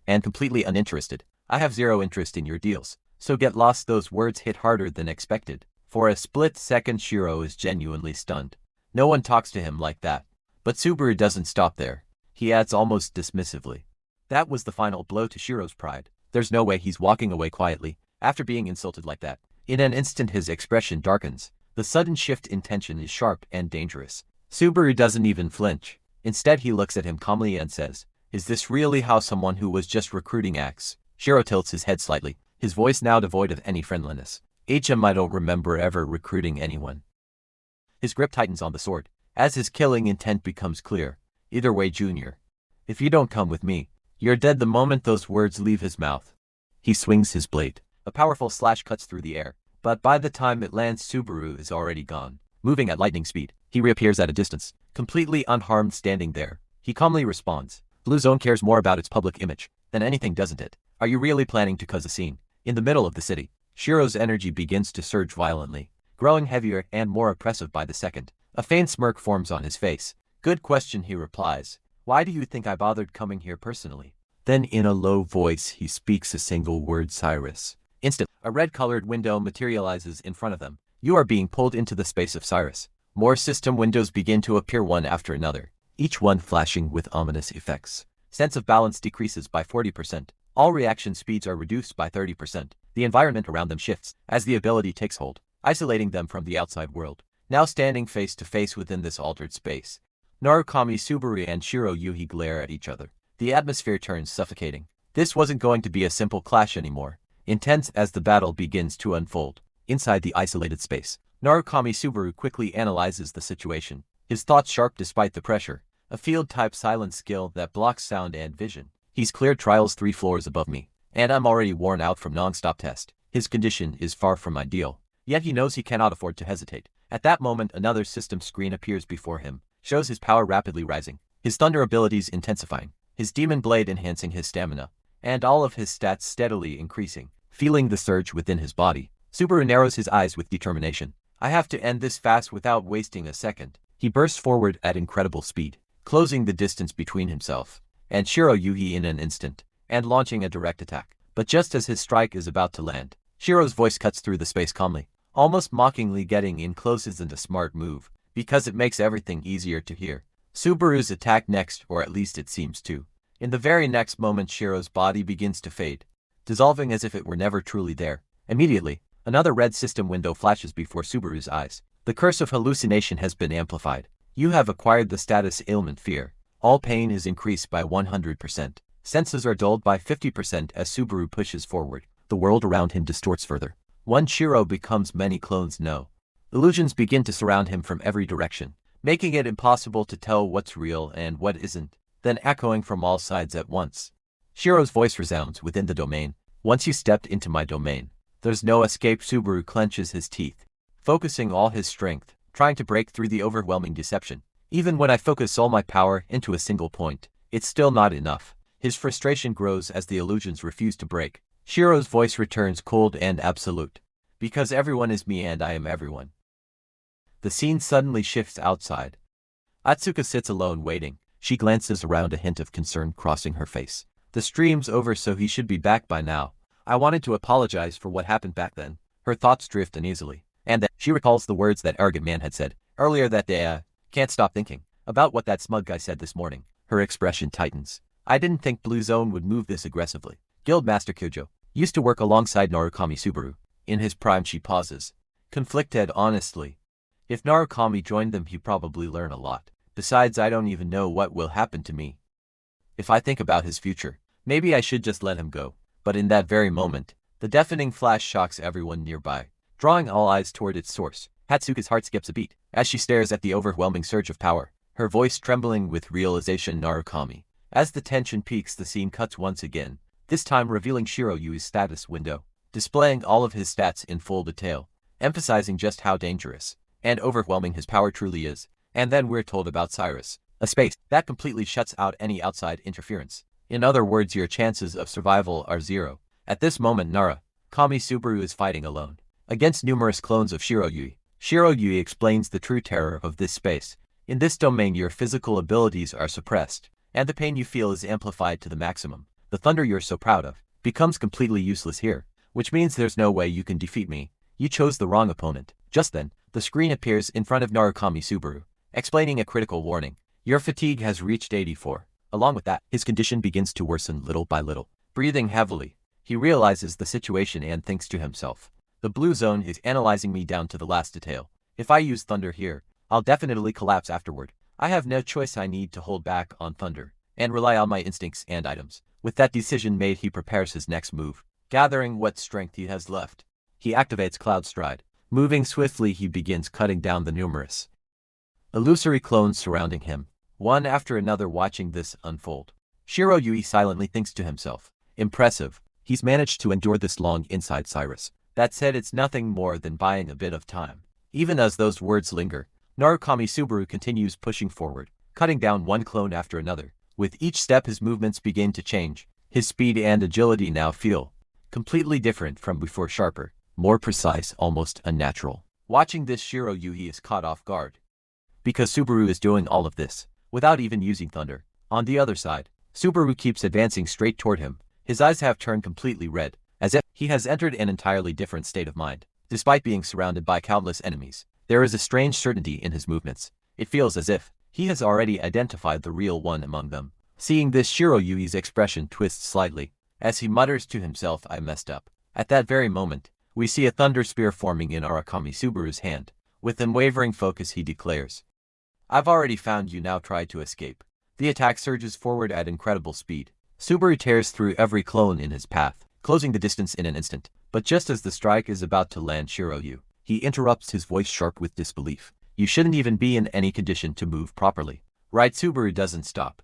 and completely uninterested. I have zero interest in your deals, so get lost. Those words hit harder than expected. For a split second, Shiro is genuinely stunned. No one talks to him like that. But Subaru doesn't stop there. He adds almost dismissively. That was the final blow to Shiro's pride. There's no way he's walking away quietly after being insulted like that. In an instant his expression darkens. The sudden shift in tension is sharp and dangerous. Subaru doesn't even flinch. Instead he looks at him calmly and says, "Is this really how someone who was just recruiting acts?" Shiro tilts his head slightly, his voice now devoid of any friendliness. I don't remember ever recruiting anyone. His grip tightens on the sword, as his killing intent becomes clear. Either way, Junior, if you don't come with me, you're dead. The moment those words leave his mouth, he swings his blade. A powerful slash cuts through the air, but by the time it lands, Subaru is already gone. Moving at lightning speed, he reappears at a distance, completely unharmed. Standing there, he calmly responds, "Blue Zone cares more about its public image than anything, doesn't it? Are you really planning to cause a scene in the middle of the city?" Shiro's energy begins to surge violently, growing heavier and more oppressive by the second. A faint smirk forms on his face. "Good question," he replies. "Why do you think I bothered coming here personally?" Then in a low voice he speaks a single word: Cyrus. Instantly, a red-colored window materializes in front of them. You are being pulled into the space of Cyrus. More system windows begin to appear one after another, each one flashing with ominous effects. Sense of balance decreases by 40%. All reaction speeds are reduced by 30%. The environment around them shifts as the ability takes hold, isolating them from the outside world. Now standing face to face within this altered space, Narukami, Subaru and Shiro Yuhi glare at each other. The atmosphere turns suffocating. This wasn't going to be a simple clash anymore. Intense as the battle begins to unfold. Inside the isolated space, Narukami Subaru quickly analyzes the situation, his thoughts sharp despite the pressure. A field-type silence skill that blocks sound and vision. He's cleared trials 3 floors above me, and I'm already worn out from non-stop test. His condition is far from ideal, yet he knows he cannot afford to hesitate. At that moment another system screen appears before him, shows his power rapidly rising, his thunder abilities intensifying, his demon blade enhancing his stamina, and all of his stats steadily increasing. Feeling the surge within his body, Subaru narrows his eyes with determination. I have to end this fast without wasting a second. He bursts forward at incredible speed, closing the distance between himself and Shiro Yuhi in an instant, and launching a direct attack. But just as his strike is about to land, Shiro's voice cuts through the space calmly, almost mockingly. Getting in close isn't a smart move, because it makes everything easier to hear. Subaru's attack next, or at least it seems to. In the very next moment Shiro's body begins to fade, dissolving as if it were never truly there. Immediately, another red system window flashes before Subaru's eyes. The curse of hallucination has been amplified. You have acquired the status ailment fear. All pain is increased by 100%. Senses are dulled by 50% as Subaru pushes forward. The world around him distorts further. One Shiro becomes many clones. No. Illusions begin to surround him from every direction, making it impossible to tell what's real and what isn't, then echoing from all sides at once. Shiro's voice resounds within the domain. Once you stepped into my domain, there's no escape. Subaru clenches his teeth, focusing all his strength, trying to break through the overwhelming deception. Even when I focus all my power into a single point, it's still not enough. His frustration grows as the illusions refuse to break. Shiro's voice returns cold and absolute. Because everyone is me and I am everyone. The scene suddenly shifts outside. Atsuka sits alone waiting. She glances around, a hint of concern crossing her face. The stream's over, so he should be back by now. I wanted to apologize for what happened back then. Her thoughts drift uneasily, and then she recalls the words that arrogant man had said earlier that day. Can't stop thinking about what that smug guy said this morning. Her expression tightens. I didn't think Blue Zone would move this aggressively. Guildmaster Kyojo used to work alongside Narukami Subaru. In his prime. She pauses, conflicted. Honestly, if Narukami joined them he'd probably learn a lot. Besides, I don't even know what will happen to me if I think about his future. Maybe I should just let him go. But in that very moment, the deafening flash shocks everyone nearby, drawing all eyes toward its source. Hatsuka's heart skips a beat as she stares at the overwhelming surge of power, her voice trembling with realization. Narukami. As the tension peaks, the scene cuts once again, this time revealing Shiro Yui's status window, displaying all of his stats in full detail, emphasizing just how dangerous and overwhelming his power truly is. And then we're told about Cyrus, a space that completely shuts out any outside interference. In other words, your chances of survival are zero. At this moment, Narukami Subaru is fighting alone against numerous clones of Shiro Yui. Shiro Yui explains the true terror of this space In this domain your physical abilities are suppressed, and the pain you feel is amplified to the maximum. The thunder you're so proud of becomes completely useless here, which means there's no way you can defeat me. You chose the wrong opponent. Just then, the screen appears in front of Narukami Subaru, explaining a critical warning. Your fatigue has reached 84. Along with that, his condition begins to worsen little by little. Breathing heavily, he realizes the situation and thinks to himself, the blue zone is analyzing me down to the last detail. If I use thunder here, I'll definitely collapse afterward. I have no choice, I need to hold back on thunder and rely on my instincts and items. With that decision made, he prepares his next move. Gathering what strength he has left, he activates Cloud Stride. Moving swiftly, he begins cutting down the numerous illusory clones surrounding him, one after another. Watching this unfold, Shiroyui silently thinks to himself, impressive, he's managed to endure this long inside Cyrus. That said, it's nothing more than buying a bit of time. Even as those words linger, Narukami Subaru continues pushing forward, cutting down one clone after another. With each step his movements begin to change. His speed and agility now feel completely different from before, sharper, more precise, almost unnatural. Watching this, Shiroyui is caught off guard, because Subaru is doing all of this without even using thunder. On the other side, Subaru keeps advancing straight toward him. His eyes have turned completely red, as if he has entered an entirely different state of mind. Despite being surrounded by countless enemies, there is a strange certainty in his movements. It feels as if he has already identified the real one among them. Seeing this, Shiroyui's expression twists slightly, as he mutters to himself, I messed up. At that very moment, we see a thunder spear forming in Narukami Subaru's hand. With unwavering focus he declares, I've already found you, now try to escape. The attack surges forward at incredible speed. Subaru tears through every clone in his path, closing the distance in an instant. But just as the strike is about to land Shiroyu, he interrupts, his voice sharp with disbelief. You shouldn't even be in any condition to move properly. Right? Subaru doesn't stop.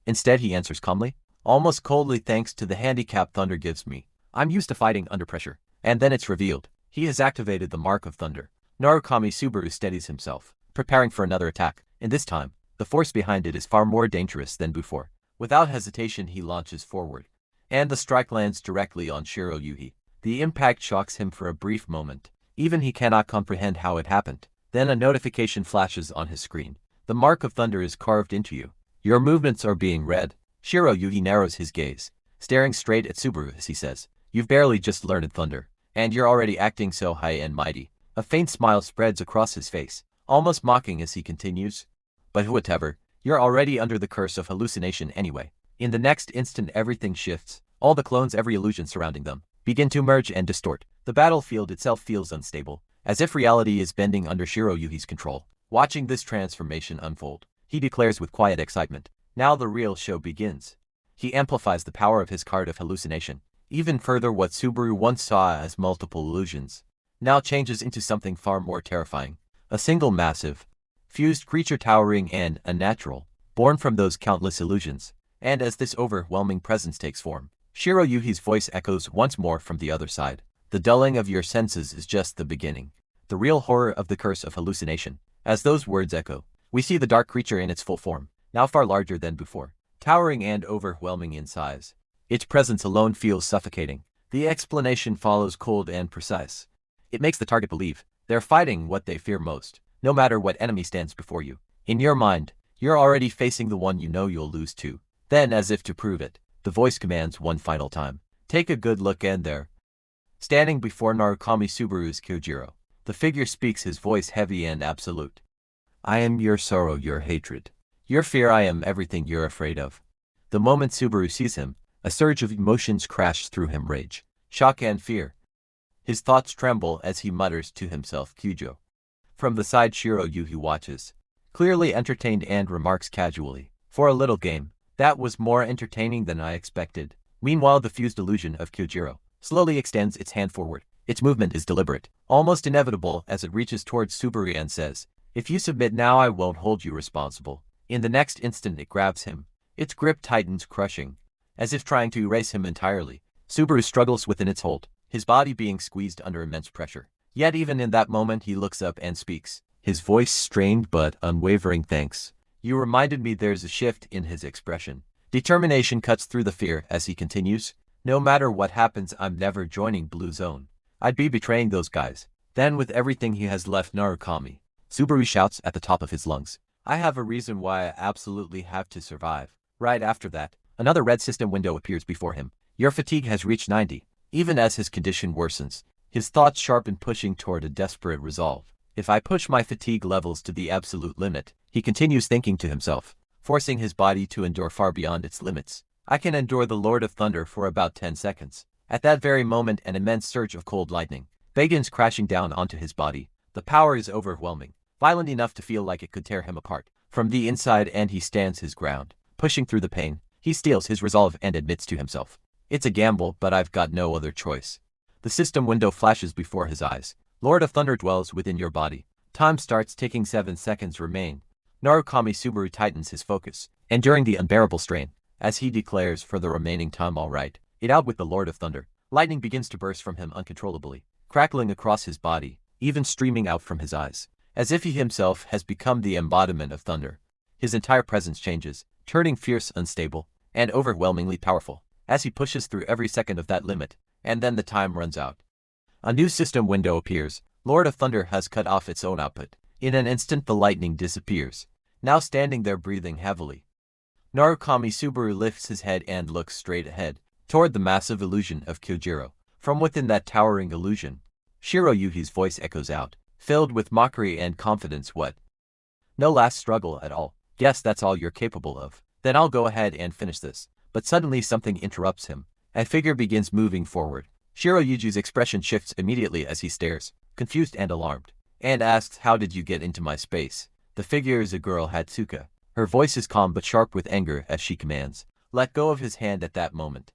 Instead he answers calmly, almost coldly, thanks to the handicap thunder gives me. I'm used to fighting under pressure. And then it's revealed. He has activated the Mark of Thunder. Narukami Subaru steadies himself, preparing for another attack, and this time, the force behind it is far more dangerous than before. Without hesitation he launches forward, and the strike lands directly on Shiroyui. The impact shocks him for a brief moment. Even he cannot comprehend how it happened. Then a notification flashes on his screen. The Mark of Thunder is carved into you. Your movements are being read. Shiroyui narrows his gaze, staring straight at Subaru as he says, You've barely just learned thunder, and you're already acting so high and mighty. A faint smile spreads across his face, almost mocking as he continues, But whatever, you're already under the curse of hallucination anyway. In the next instant everything shifts. All the clones, every illusion surrounding them, begin to merge and distort. The battlefield itself feels unstable, as if reality is bending under Shiroyui's control. Watching this transformation unfold, he declares with quiet excitement, Now the real show begins. He amplifies the power of his card of hallucination. Even further, what Subaru once saw as multiple illusions now changes into something far more terrifying. A single massive, fused creature, towering and unnatural, born from those countless illusions. And as this overwhelming presence takes form, Shiroyui's voice echoes once more from the other side. The dulling of your senses is just the beginning. The real horror of the curse of hallucination. As those words echo, we see the dark creature in its full form, now far larger than before, towering and overwhelming in size. Its presence alone feels suffocating. The explanation follows, cold and precise. It makes the target believe they're fighting what they fear most, no matter what enemy stands before you. In your mind, you're already facing the one you know you'll lose to. Then, as if to prove it, the voice commands one final time, Take a good look, and there, standing before Narukami Subaru, is Kyojiro. The figure speaks, his voice heavy and absolute. I am your sorrow, your hatred, your fear. I am everything you're afraid of. The moment Subaru sees him, a surge of emotions crash through him, rage, shock and fear. His thoughts tremble as he mutters to himself, Kyujo. From the side, Shiroyui watches, clearly entertained, and remarks casually, For a little game, that was more entertaining than I expected. Meanwhile, the fused illusion of Kyojiro slowly extends its hand forward. Its movement is deliberate, almost inevitable, as it reaches towards Subaru and says, If you submit now, I won't hold you responsible. In the next instant it grabs him. Its grip tightens, crushing, as if trying to erase him entirely. Subaru struggles within its hold, his body being squeezed under immense pressure. Yet even in that moment he looks up and speaks, his voice strained but unwavering, Thanks. You reminded me. There's a shift in his expression. Determination cuts through the fear as he continues, No matter what happens, I'm never joining Blue Zone. I'd be betraying those guys. Then, with everything he has left, Narukami Subaru shouts at the top of his lungs, I have a reason why I absolutely have to survive. Right after that, another red system window appears before him. Your fatigue has reached 90. Even as his condition worsens, his thoughts sharpen, pushing toward a desperate resolve. If I push my fatigue levels to the absolute limit, he continues thinking to himself, forcing his body to endure far beyond its limits. I can endure the Lord of Thunder for about 10 seconds. At that very moment, an immense surge of cold lightning begins crashing down onto his body. The power is overwhelming, violent enough to feel like it could tear him apart from the inside, and he stands his ground. Pushing through the pain, he steels his resolve and admits to himself, "It's a gamble, but I've got no other choice." The system window flashes before his eyes. Lord of Thunder dwells within your body. Time starts ticking. 7 seconds remain. Narukami Subaru tightens his focus, enduring the unbearable strain, as he declares, for the remaining time, all right, it out with the Lord of Thunder. Lightning begins to burst from him uncontrollably, crackling across his body, even streaming out from his eyes, as if he himself has become the embodiment of thunder. His entire presence changes, turning fierce, unstable, and overwhelmingly powerful, as he pushes through every second of that limit, and then the time runs out. A new system window appears. Lord of Thunder has cut off its own output. In an instant the lightning disappears, now standing there breathing heavily. Narukami Subaru lifts his head and looks straight ahead, toward the massive illusion of Kyojiro. From within that towering illusion, Shiroyuki's voice echoes out, filled with mockery and confidence. "What? No last struggle at all? Guess that's all you're capable of. Then I'll go ahead and finish this." But suddenly something interrupts him. A figure begins moving forward. Shiroyuki's expression shifts immediately as he stares, confused and alarmed, and asks, "How did you get into my space?" The figure is a girl, Hatsuka. Her voice is calm but sharp with anger as she commands, "Let go of his hand." At that moment,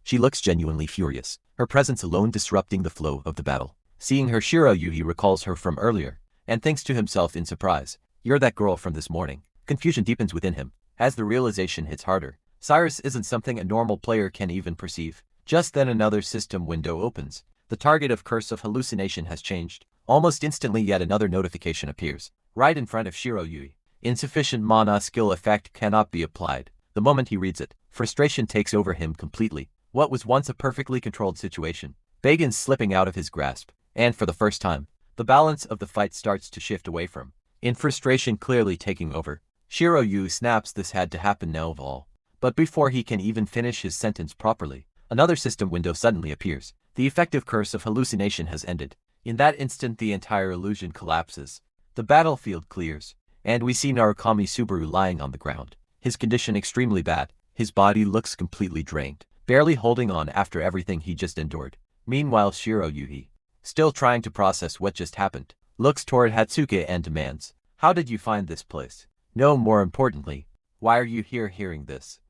she looks genuinely furious, her presence alone disrupting the flow of the battle. Seeing her, Shiroyuki recalls her from earlier, and thinks to himself in surprise, "You're that girl from this morning." Confusion deepens within him, as the realization hits harder. Cyrus isn't something a normal player can even perceive. Just then another system window opens. The target of Curse of Hallucination has changed. Almost instantly yet another notification appears, right in front of Shiroyuki. Insufficient mana skill effect cannot be applied. The moment he reads it, frustration takes over him completely. What was once a perfectly controlled situation begins slipping out of his grasp, and for the first time, the balance of the fight starts to shift away from. In frustration clearly taking over, Shiroyuki snaps, "This had to happen now of all." But before he can even finish his sentence properly, another system window suddenly appears. The effective Curse of Hallucination has ended. In that instant the entire illusion collapses. The battlefield clears, and we see Narukami Subaru lying on the ground. His condition extremely bad. His body looks completely drained, barely holding on after everything he just endured. Meanwhile Shiroyuki, still trying to process what just happened, looks toward Hatsuka and demands, "How did you find this place? No, more importantly, why are you here?" Hearing this,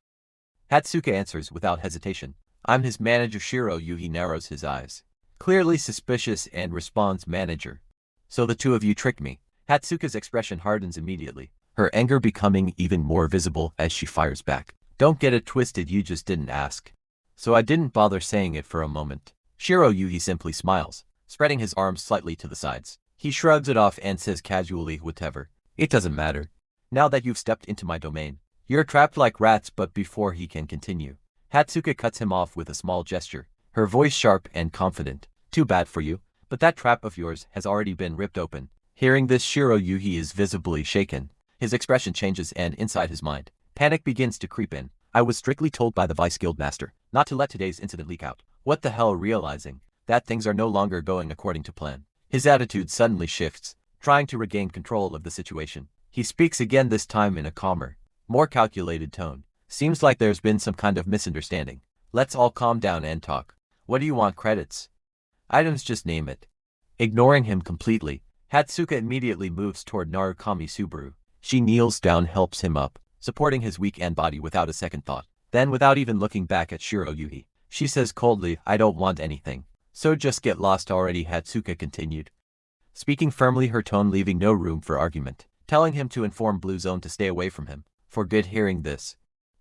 Hatsuka answers without hesitation, "I'm his manager." Shiroyuki narrows his eyes, clearly suspicious, and responds, "Manager? So the two of you tricked me?" Hatsuka's expression hardens immediately, her anger becoming even more visible as she fires back, "Don't get it twisted, you just didn't ask, so I didn't bother saying it for a moment." Shiroyuki simply smiles, spreading his arms slightly to the sides. He shrugs it off and says casually, "Whatever. It doesn't matter. Now that you've stepped into my domain, you're trapped like rats." But before he can continue, Hatsuka cuts him off with a small gesture, her voice sharp and confident, "Too bad for you, but that trap of yours has already been ripped open." Hearing this, Shiroyuki is visibly shaken. His expression changes, and inside his mind, panic begins to creep in. "I was strictly told by the Vice Guild Master not to let today's incident leak out." What the hell? Realizing that things are no longer going according to plan, his attitude suddenly shifts, trying to regain control of the situation. He speaks again, this time in a calmer, more calculated tone. "Seems like there's been some kind of misunderstanding. Let's all calm down and talk. What do you want? Credits? Items? Just name it." Ignoring him completely, Hatsuka immediately moves toward Narukami Subaru. She kneels down, helps him up, supporting his weak body without a second thought. Then, without even looking back at Shiroyuki, she says coldly, "I don't want anything, so just get lost already." Hatsuka continued, speaking firmly, her tone leaving no room for argument, telling him to inform Blue Zone to stay away from him, for good. Hearing this,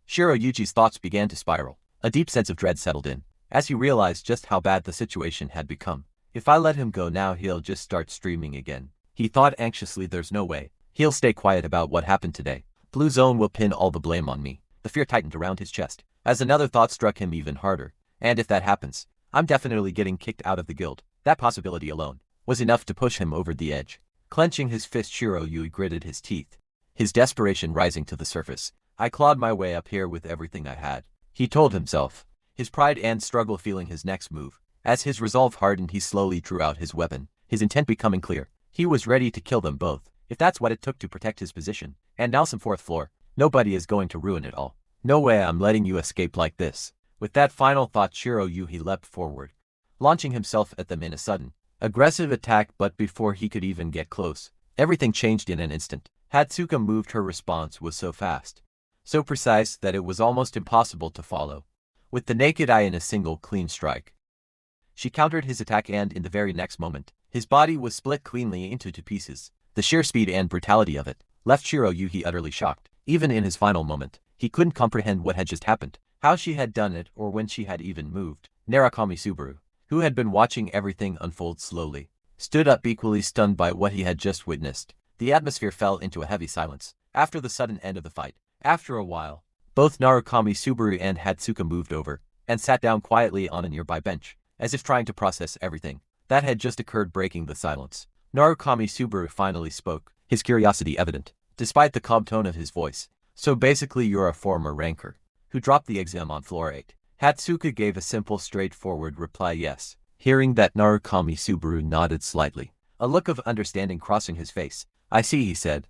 Shiroyuki's thoughts began to spiral. A deep sense of dread settled in, as he realized just how bad the situation had become. "If I let him go now, he'll just start streaming again," he thought anxiously. "There's no way he'll stay quiet about what happened today. Blue Zone will pin all the blame on me." The fear tightened around his chest, as another thought struck him even harder. "And if that happens, I'm definitely getting kicked out of the guild." That possibility alone was enough to push him over the edge. Clenching his fist, Shiroyuki gritted his teeth. his desperation rising to the surface. I clawed my way up here with everything I had, he told himself, his pride and struggle feeling his next move. As his resolve hardened, he slowly drew out his weapon, his intent becoming clear. He was ready to kill them both, if that's what it took to protect his position. And now some fourth floor. Nobody is going to ruin it all. No way I'm letting you escape like this. With that final thought, Shiro Yuhi leapt forward, launching himself at them in a sudden, aggressive attack. But before he could even get close, everything changed in an instant. Hatsuka moved. Her response was so fast, so precise that it was almost impossible to follow. With the naked eye in a single clean strike, she countered his attack, and in the very next moment, his body was split cleanly into two pieces. The sheer speed and brutality of it left Shiro Yuhi utterly shocked. Even in his final moment, he couldn't comprehend what had just happened, how she had done it, or when she had even moved. Narukami Subaru, who had been watching everything unfold slowly, stood up equally stunned by what he had just witnessed. The atmosphere fell into a heavy silence after the sudden end of the fight. After a while, both Narukami Subaru and Hatsuka moved over and sat down quietly on a nearby bench, as if trying to process everything that had just occurred. Breaking the silence, Narukami Subaru finally spoke, his curiosity evident, despite the calm tone of his voice. So basically you're a former ranker who dropped the exam on floor 8. Hatsuka gave a simple, straightforward reply. Yes. Hearing that, Narukami Subaru nodded slightly, a look of understanding crossing his face. I see, he said,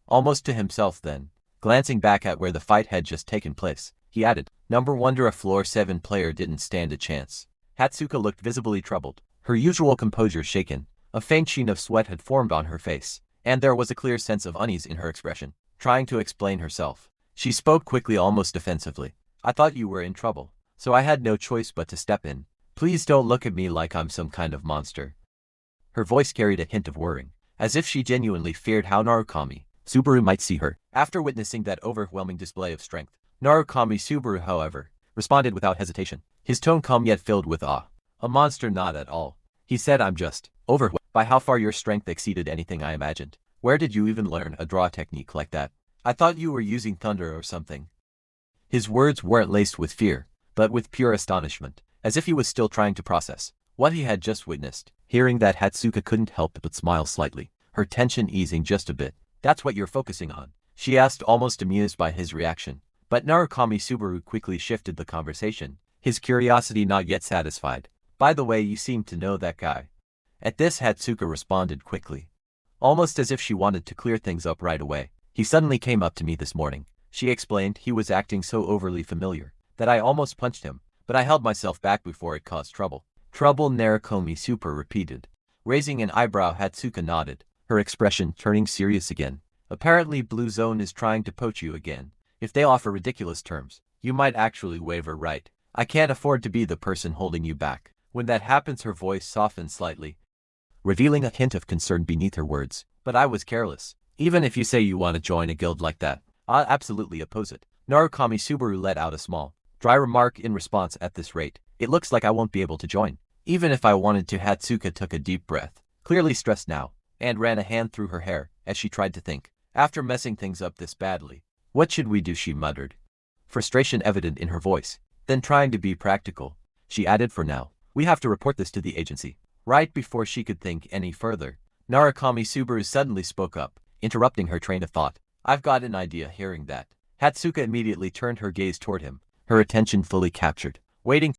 almost to himself. Then, glancing back at where the fight had just taken place, he added, "Number wonder a floor 7 player didn't stand a chance." Hatsuka looked visibly troubled, her usual composure shaken. A faint sheen of sweat had formed on her face, and there was a clear sense of unease in her expression. Trying to explain herself, she spoke quickly, almost defensively. "I thought you were in trouble, so I had no choice but to step in. Please don't look at me like I'm some kind of monster." Her voice carried a hint of worrying, as if she genuinely feared how Narukami Subaru might see her. After witnessing that overwhelming display of strength, Narukami Subaru, however, responded without hesitation, his tone calm yet filled with awe. "A monster? Not at all," he said. "I'm just overwhelmed by how far your strength exceeded anything I imagined. Where did you even learn a draw technique like that? I thought you were using thunder or something." His words weren't laced with fear, but with pure astonishment, as if he was still trying to process what he had just witnessed. Hearing that, Hatsuka couldn't help but smile slightly, her tension easing just a bit. "That's what you're focusing on?" she asked, almost amused by his reaction. But Narukami Subaru quickly shifted the conversation, his curiosity not yet satisfied. "By the way, you seem to know that guy." At this, Hatsuka responded quickly, almost as if she wanted to clear things up right away. "He suddenly came up to me this morning," she explained. "He was acting so overly familiar that I almost punched him, but I held myself back before it caused trouble." "Trouble?" Narukami Super repeated, raising an eyebrow. Hatsuka nodded, her expression turning serious again. "Apparently Blue Zone is trying to poach you again. If they offer ridiculous terms, you might actually waver, right? I can't afford to be the person holding you back." When that happens, her voice softened slightly, revealing a hint of concern beneath her words. "But I was careless. Even if you say you want to join a guild like that, I'll absolutely oppose it." Narukami Subaru let out a small, dry remark in response. "At this rate, it looks like I won't be able to join, even if I wanted to." Hatsuka took a deep breath, clearly stressed now, and ran a hand through her hair as she tried to think. "After messing things up this badly, what should we do?" she muttered, frustration evident in her voice. Then, trying to be practical, she added, "For now, we have to report this to the agency." Right before she could think any further, Narukami Subaru suddenly spoke up, interrupting her train of thought. "I've got an idea." Hearing that, Hatsuka immediately turned her gaze toward him, her attention fully captured, waiting